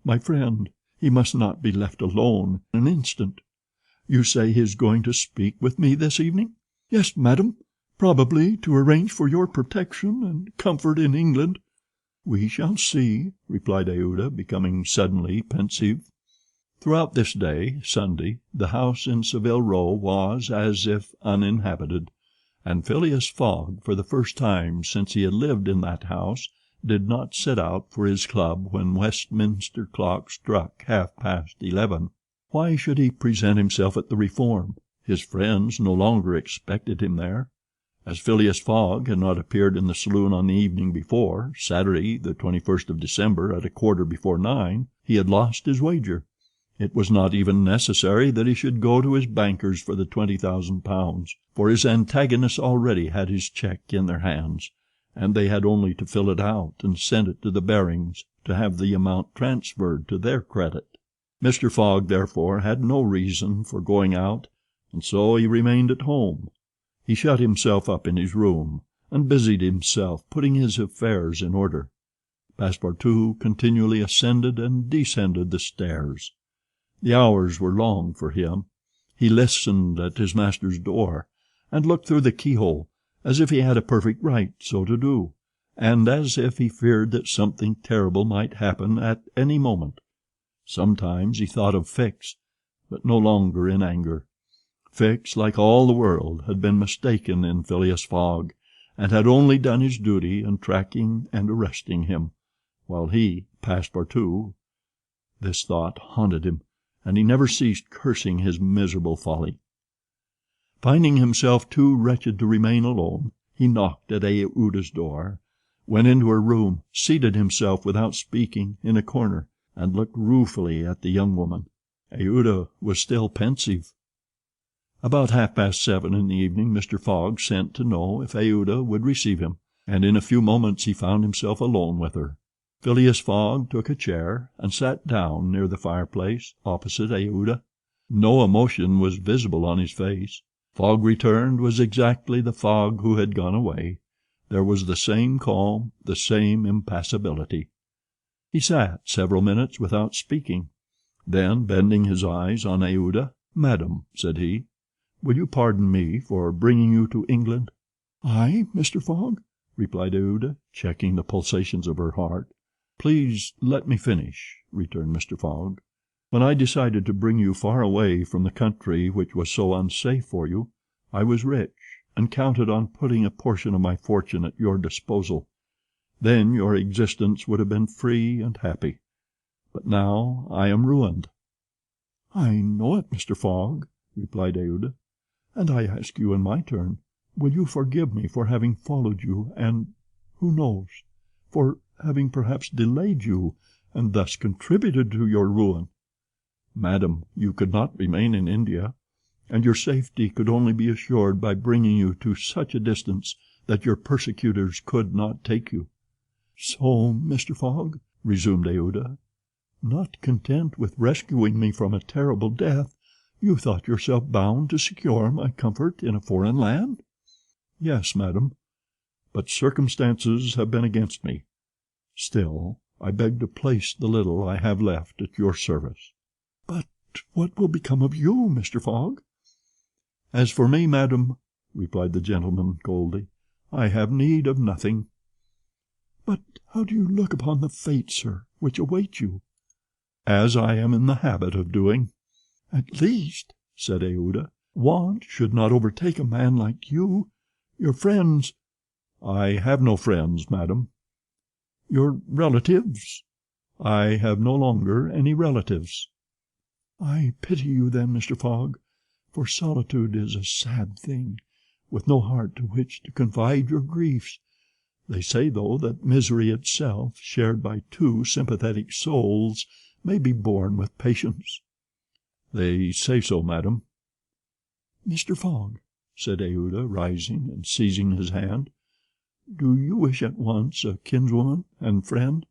My friend, he must not be left alone an instant. You say he is going to speak with me this evening?" "Yes, madam, probably to arrange for your protection and comfort in England." "We shall see," replied Aouda, becoming suddenly pensive. Throughout this day, Sunday, the house in Savile Row was as if uninhabited, and Phileas Fogg, for the first time since he had lived in that house, did not set out for his club when Westminster clock struck 11:30. Why should he present himself at the Reform? His friends no longer expected him there. As Phileas Fogg had not appeared in the saloon on the evening before, Saturday, the 21st of December, at 9:15, he had lost his wager. It was not even necessary that he should go to his bankers for the £20,000, for his antagonists already had his cheque in their hands, and they had only to fill it out and send it to the Barings to have the amount transferred to their credit. Mr. Fogg, therefore, had no reason for going out, and so he remained at home. He shut himself up in his room, and busied himself putting his affairs in order. Passepartout continually ascended and descended the stairs. The hours were long for him. He listened at his master's door, and looked through the keyhole, as if he had a perfect right so to do, and as if he feared that something terrible might happen at any moment. Sometimes he thought of Fix, but no longer in anger. Fix, like all the world, had been mistaken in Phileas Fogg, and had only done his duty in tracking and arresting him, while he, Passepartout— This thought haunted him, and he never ceased cursing his miserable folly. Finding himself too wretched to remain alone, he knocked at Aouda's door, went into her room, seated himself without speaking in a corner, and looked ruefully at the young woman. Aouda was still pensive. About 7:30 in the evening Mr. Fogg sent to know if Aouda would receive him, and in a few moments he found himself alone with her. Phileas Fogg took a chair, and sat down near the fireplace, opposite Aouda. No emotion was visible on his face. Fogg returned was exactly the Fogg who had gone away. There was the same calm, the same impassibility. He sat several minutes without speaking. Then, bending his eyes on Aouda, "Madam," said he, "will you pardon me for bringing you to England?" "I, Mr. Fogg?" replied Aouda, checking the pulsations of her heart. "Please let me finish," returned Mr. Fogg. "When I decided to bring you far away from the country which was so unsafe for you, I was rich, and counted on putting a portion of my fortune at your disposal. Then your existence would have been free and happy. But now I am ruined." "I know it, Mr. Fogg," replied Aouda, "and I ask you in my turn, will you forgive me for having followed you, and, who knows, for having perhaps delayed you, and thus contributed to your ruin?" "Madam, you could not remain in India, and your safety could only be assured by bringing you to such a distance that your persecutors could not take you." "So, Mr. Fogg," resumed Aouda, "not content with rescuing me from a terrible death, you thought yourself bound to secure my comfort in a foreign land?" "Yes, madam, but circumstances have been against me. Still, I beg to place the little I have left at your service." "But what will become of you, Mr. Fogg?" "As for me, madam," replied the gentleman coldly, "I have need of nothing." "But how do you look upon the fate, sir, which awaits you?" "As I am in the habit of doing." "At least," said Aouda, "want should not overtake a man like you. Your friends—" "I have no friends, madam." "Your relatives—" "I have no longer any relatives." "I pity you, then, Mr. Fogg, for solitude is a sad thing, with no heart to which to confide your griefs. They say, though, that misery itself, shared by two sympathetic souls, may be borne with patience." "They say so, madam." "Mr. Fogg," said Aouda, rising and seizing his hand, "do you wish at once a kinswoman and friend?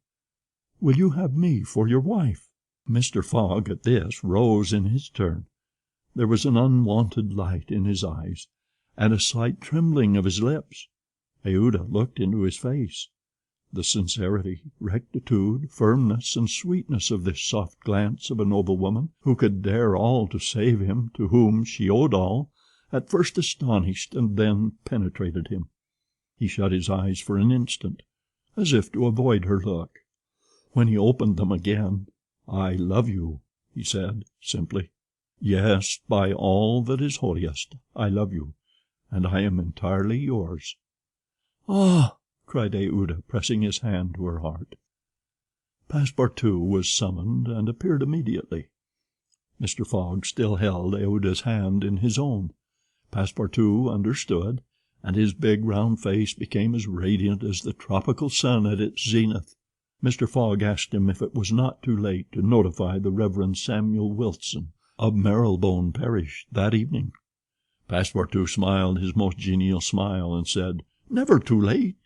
Will you have me for your wife?" Mr. Fogg, at this, rose in his turn. There was an unwonted light in his eyes, and a slight trembling of his lips. Aouda looked into his face. The sincerity, rectitude, firmness, and sweetness of this soft glance of a noble woman, who could dare all to save him, to whom she owed all, at first astonished and then penetrated him. He shut his eyes for an instant, as if to avoid her look. When he opened them again, "I love you," he said, simply. "Yes, by all that is holiest, I love you, and I am entirely yours." "Ah!" cried Aouda, pressing his hand to her heart. Passepartout was summoned, and appeared immediately. Mr. Fogg still held Aouda's hand in his own. Passepartout understood, and his big round face became as radiant as the tropical sun at its zenith. Mr. Fogg asked him if it was not too late to notify the Reverend Samuel Wilson of Marylebone parish that evening. Passepartout smiled his most genial smile, and said, "Never too late."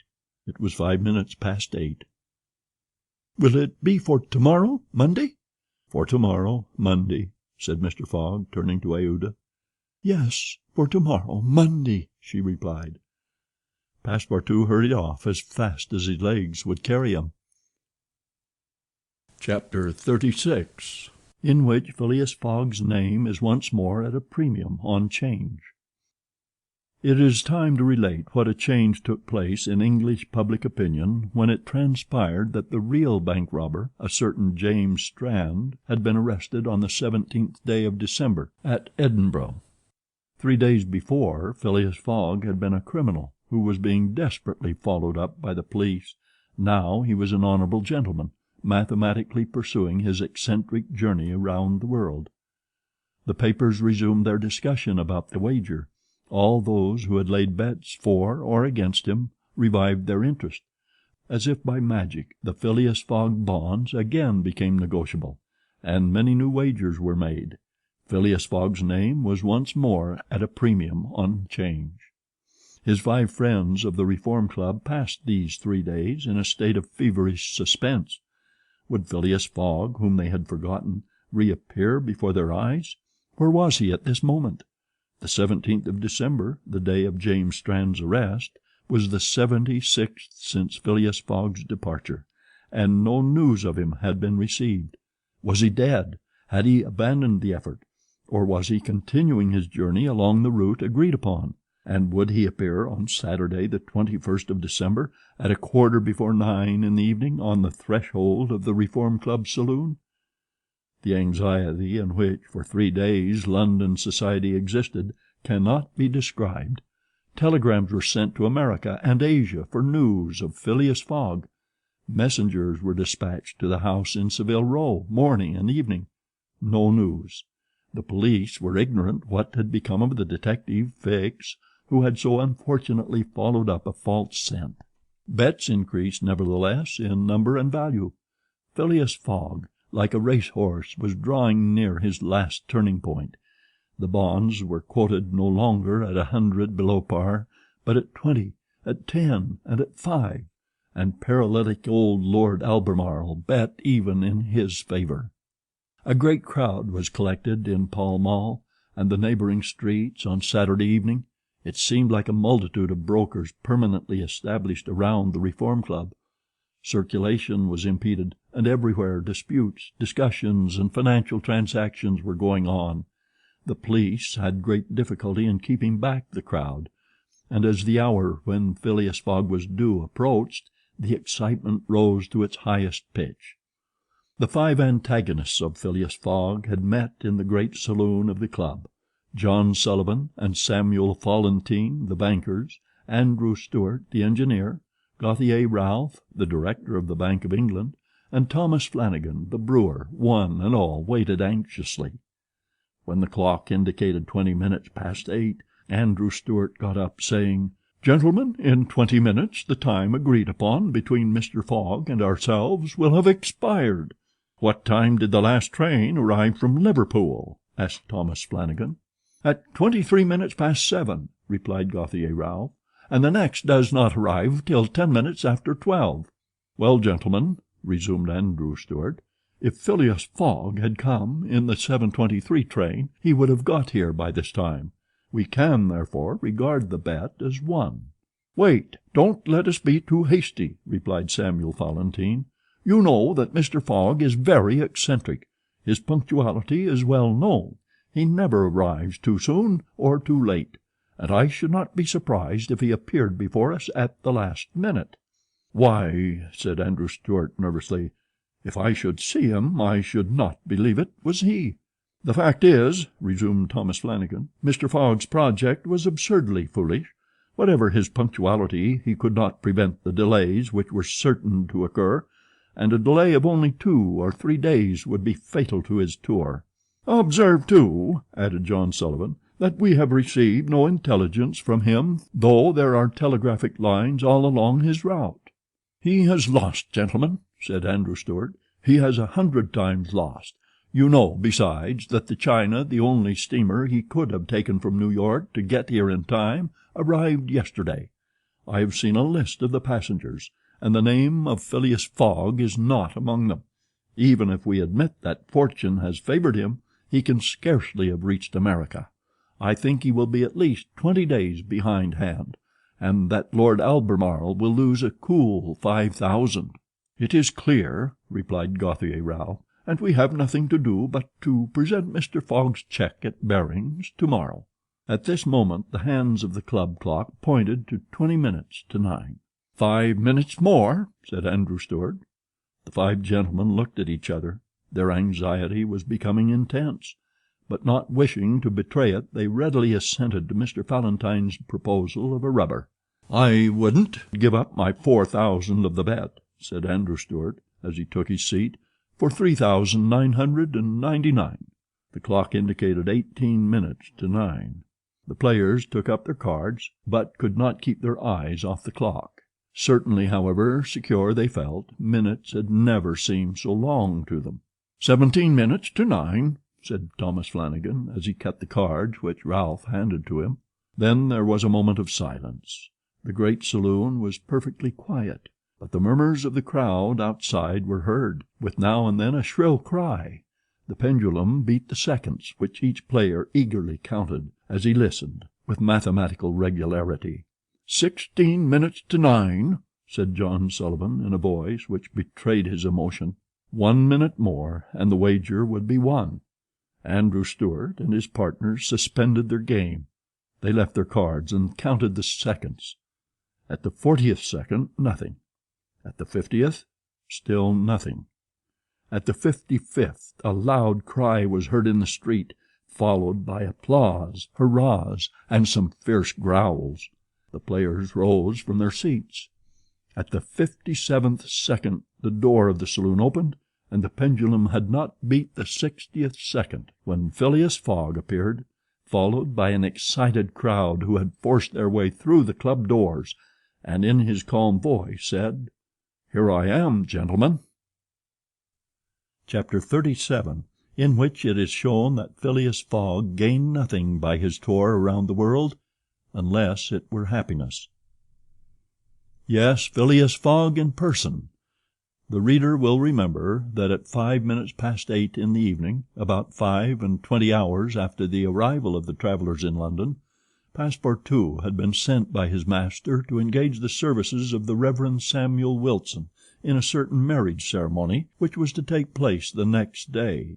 It was 5 minutes past 8. "Will it be for tomorrow, Monday?" "For tomorrow, Monday," said Mr. Fogg, turning to Aouda. "Yes, for tomorrow, Monday," she replied. Passepartout hurried off as fast as his legs would carry him. Chapter 36, in which Phileas Fogg's name is once more at a premium on 'Change. It is time to relate what a change took place in English public opinion when it transpired that the real bank robber, a certain James Strand, had been arrested on the 17th day of December at Edinburgh. 3 days before, Phileas Fogg had been a criminal who was being desperately followed up by the police. Now he was an honorable gentleman, mathematically pursuing his eccentric journey around the world. The papers resumed their discussion about the wager. All those who had laid bets for or against him revived their interest. As if by magic, the Phileas Fogg bonds again became negotiable, and many new wagers were made. Phileas Fogg's name was once more at a premium on 'Change. His 5 friends of the Reform Club passed these 3 days in a state of feverish suspense. Would Phileas Fogg, whom they had forgotten, reappear before their eyes? Where was he at this moment? The 17th of December, the day of James Strand's arrest, was the 76th since Phileas Fogg's departure, and no news of him had been received. Was he dead? Had he abandoned the effort? Or was he continuing his journey along the route agreed upon? And would he appear on Saturday, the 21st of December, at 9:15 in the evening, on the threshold of the Reform Club saloon? The anxiety in which, for 3 days, London society existed cannot be described. Telegrams were sent to America and Asia for news of Phileas Fogg. Messengers were dispatched to the house in Savile Row, morning and evening. No news. The police were ignorant what had become of the detective, Fix, who had so unfortunately followed up a false scent. Bets increased, nevertheless, in number and value. Phileas Fogg, like a racehorse, was drawing near his last turning point. The bonds were quoted no longer at 100 below par, but at 20, at 10, and at 5, and paralytic old Lord Albemarle bet even in his favour. A great crowd was collected in Pall Mall and the neighbouring streets on Saturday evening. It seemed like a multitude of brokers permanently established around the Reform Club. Circulation was impeded, and everywhere disputes, discussions, and financial transactions were going on. The police had great difficulty in keeping back the crowd, and as the hour when Phileas Fogg was due approached, the excitement rose to its highest pitch. The 5 antagonists of Phileas Fogg had met in the great saloon of the club: John Sullivan and Samuel Fallentin, the bankers; Andrew Stewart, the engineer; Gauthier Ralph, the director of the Bank of England; and Thomas Flanagan, the brewer. One and all waited anxiously. When the clock indicated 20 minutes past 8, Andrew Stewart got up, saying, "Gentlemen, in 20 minutes the time agreed upon between Mr. Fogg and ourselves will have expired." "What time did the last train arrive from Liverpool?" asked Thomas Flanagan. "At 23 minutes past 7, replied Gauthier Ralph, "and the next does not arrive till 10 minutes after 12. "Well, gentlemen," resumed Andrew Stewart, If Phileas Fogg had come in the 7:23 train, he would have got here by this time. We can, therefore, regard the bet as won." "Wait, don't let us be too hasty," replied Samuel Fallentin. "You know that Mr. Fogg is very eccentric. His punctuality is well known. He never arrives too soon or too late, and I should not be surprised if he appeared before us at the last minute." "Why," said Andrew Stuart nervously, "if I should see him I should not believe it was he." "The fact is," resumed Thomas Flanagan, "Mr. Fogg's project was absurdly foolish. Whatever his punctuality, he could not prevent the delays which were certain to occur, and a delay of only 2 or 3 days would be fatal to his tour." "Observe, too," added John Sullivan, "that we have received no intelligence from him, though there are telegraphic lines all along his route." "He has lost, gentlemen," said Andrew Stuart. "He has 100 times lost. You know, besides, that the China, the only steamer he could have taken from New York to get here in time, arrived yesterday. I have seen a list of the passengers, and the name of Phileas Fogg is not among them. Even if we admit that fortune has favored him, he can scarcely have reached America. I think he will be at least 20 days behindhand, and that Lord Albemarle will lose a cool 5,000. "It is clear," replied Gauthier Ralph, "and we have nothing to do but to present Mr. Fogg's cheque at Baring's tomorrow." At this moment the hands of the club clock pointed to 20 minutes to 9. "5 minutes more," said Andrew Stuart. The 5 gentlemen looked at each other. Their anxiety was becoming intense, but not wishing to betray it, they readily assented to Mr. Fallentin's proposal of a rubber. "I wouldn't give up my 4,000 of the bet," said Andrew Stuart, as he took his seat, "for 3,999. The clock indicated 18 minutes to 9. The players took up their cards, but could not keep their eyes off the clock. Certainly, however secure they felt, minutes had never seemed so long to them. 17 minutes to 9, said Thomas Flanagan, as he cut the cards which Ralph handed to him. Then there was a moment of silence. The great saloon was perfectly quiet, but the murmurs of the crowd outside were heard, with now and then a shrill cry. The pendulum beat the seconds, which each player eagerly counted, as he listened, with mathematical regularity. 16 minutes to 9, said John Sullivan, in a voice which betrayed his emotion. 1 minute more, and the wager would be won. Andrew Stuart and his partners suspended their game. They left their cards and counted the seconds. At the 40th second, nothing. At the 50th, still nothing. At the 55th, a loud cry was heard in the street, followed by applause, hurrahs, and some fierce growls. The players rose from their seats. At the 57th second, the door of the saloon opened, and the pendulum had not beat the 60th second when Phileas Fogg appeared, followed by an excited crowd who had forced their way through the club doors, and in his calm voice said, "Here I am, gentlemen." Chapter 37, in which it is shown that Phileas Fogg gained nothing by his tour around the world, unless it were happiness. Yes, Phileas Fogg in person. The reader will remember that at 5 minutes past 8 in the evening, about 25 hours after the arrival of the travellers in London, Passepartout had been sent by his master to engage the services of the Reverend Samuel Wilson in a certain marriage ceremony which was to take place the next day.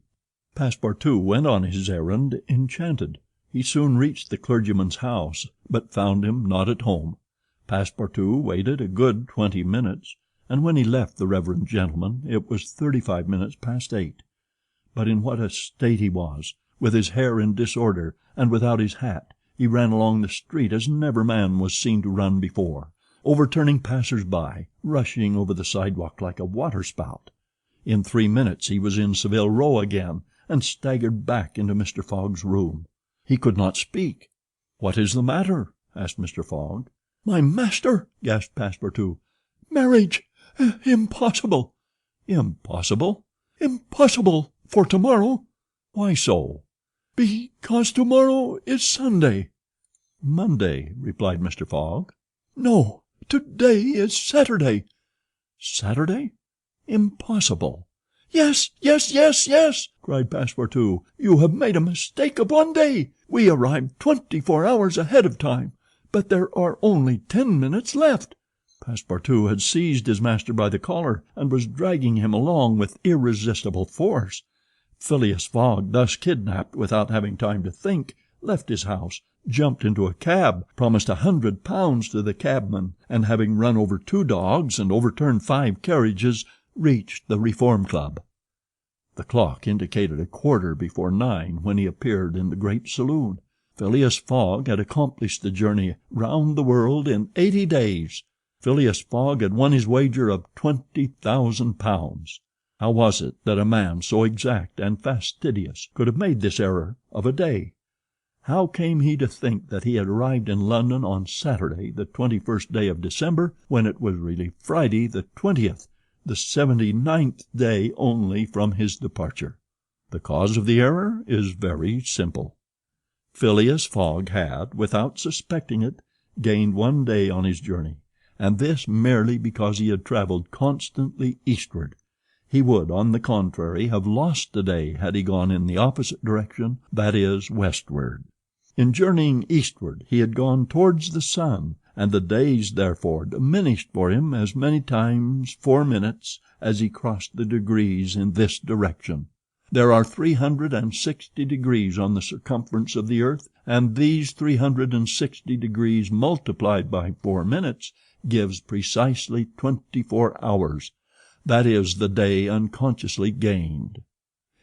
Passepartout went on his errand enchanted. He soon reached the clergyman's house, but found him not at home. Passepartout waited a good 20 minutes, and when he left the reverend gentleman it was 35 minutes past 8. But in what a state he was! With his hair in disorder, and without his hat, he ran along the street as never man was seen to run before, overturning passers-by, rushing over the sidewalk like a waterspout. In 3 minutes he was in Savile Row again, and staggered back into Mr. Fogg's room. He could not speak. "What is the matter?" asked Mr. Fogg. "My master!" gasped Passepartout. "Marriage! Impossible!" "Impossible?" "Impossible for tomorrow." "Why so?" "Because tomorrow is Sunday." "Monday," replied Mr. Fogg. "No, today is Saturday." "Saturday? Impossible." "Yes, yes, yes, yes!" cried Passepartout. "You have made a mistake of 1 day. We arrived 24 hours ahead of time, but there are only 10 minutes left." Passepartout had seized his master by the collar and was dragging him along with irresistible force. Phileas Fogg, thus kidnapped without having time to think, left his house, jumped into a cab, promised £100 to the cabman, and having run over 2 dogs and overturned 5 carriages, reached the Reform Club. The clock indicated 9:15 when he appeared in the great saloon. Phileas Fogg had accomplished the journey round the world in 80 days. Phileas Fogg had won his wager of £20,000. How was it that a man so exact and fastidious could have made this error of a day? How came he to think that he had arrived in London on Saturday, the 21st day of December, when it was really Friday the 20th, the 79th day only from his departure? The cause of the error is very simple. Phileas Fogg had, without suspecting it, gained 1 day on his journey, and this merely because he had travelled constantly eastward. He would, on the contrary, have lost a day had he gone in the opposite direction, that is, westward. In journeying eastward he had gone towards the sun, and the days therefore diminished for him as many times 4 minutes as he crossed the degrees in this direction. There are 360 degrees on the circumference of the earth, and these 360 degrees multiplied by 4 minutes gives precisely 24 hours. That is the day unconsciously gained.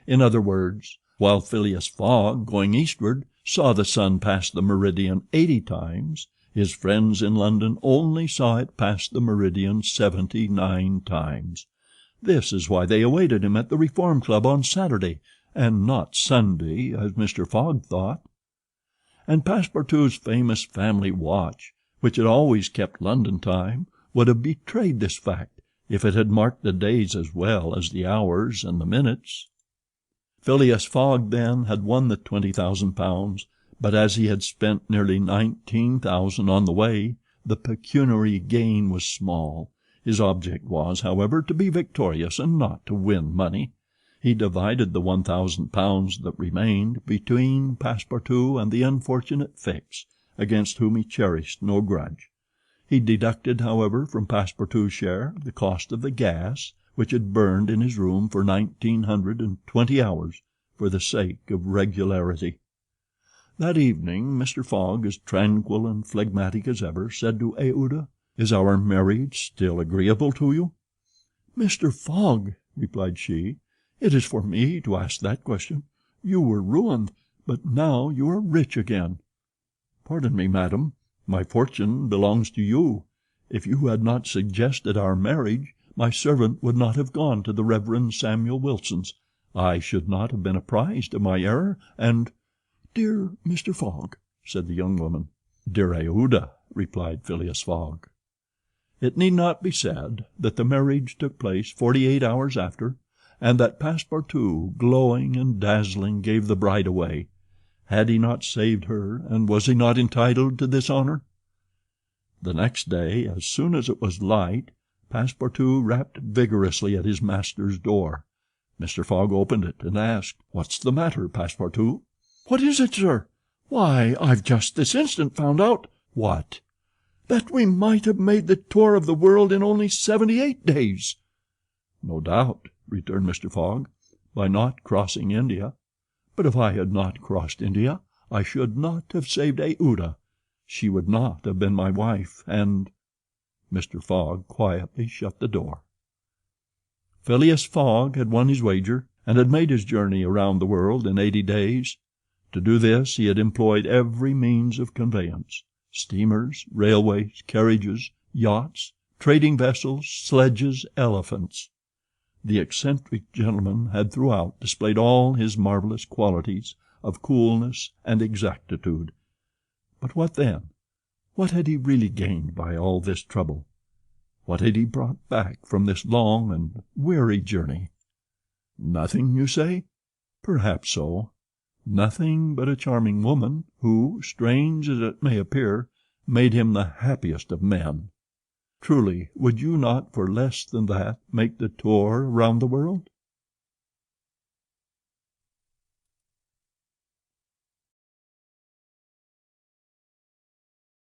In other words, while Phileas Fogg, going eastward, saw the sun pass the meridian 80 times, his friends in London only saw it pass the meridian 79 times. This is why they awaited him at the Reform Club on Saturday, and not Sunday, as Mr. Fogg thought. And Passepartout's famous family watch, which had always kept London time, would have betrayed this fact if it had marked the days as well as the hours and the minutes. Phileas Fogg, then, had won the £20,000, but as he had spent nearly 19,000 on the way, the pecuniary gain was small. His object was, however, to be victorious and not to win money. He divided the £1,000 that remained between Passepartout and the unfortunate Fix, against whom he cherished no grudge. He deducted, however, from Passepartout's share the cost of the gas, which had burned in his room for 1920 hours, for the sake of regularity. That evening Mr. Fogg, as tranquil and phlegmatic as ever, said to Aouda, "Is our marriage still agreeable to you?" "Mr. Fogg," replied she, "it is for me to ask that question. You were ruined, but now you are rich again." "Pardon me, madam. My fortune belongs to you. If you had not suggested our marriage, my servant would not have gone to the Reverend Samuel Wilson's. I should not have been apprised of my error, and—" "Dear Mr. Fogg," said the young woman. "Dear Aouda," replied Phileas Fogg. It need not be said that the marriage took place 48 hours after, and that Passepartout, glowing and dazzling, gave the bride away. Had he not saved her, and was he not entitled to this honor? The next day, as soon as it was light, Passepartout rapped vigorously at his master's door. Mr. Fogg opened it, and asked, "What's the matter, Passepartout?" "What is it, sir? Why, I've just this instant found out—" "What?" "That we might have made the tour of the world in only 78 days." "No doubt," returned Mr. Fogg, "by not crossing India. But if I had not crossed India, I should not have saved Aouda. She would not have been my wife, and—" Mr. Fogg quietly shut the door. Phileas Fogg had won his wager, and had made his journey around the world in 80 days. To do this he had employed every means of conveyance: steamers, railways, carriages, yachts, trading vessels, sledges, elephants. The eccentric gentleman had throughout displayed all his marvelous qualities of coolness and exactitude. But what then? What had he really gained by all this trouble? What had he brought back from this long and weary journey? Nothing, you say? Perhaps so. Nothing but a charming woman, who, strange as it may appear, made him the happiest of men. Truly, would you not for less than that make the tour round the world?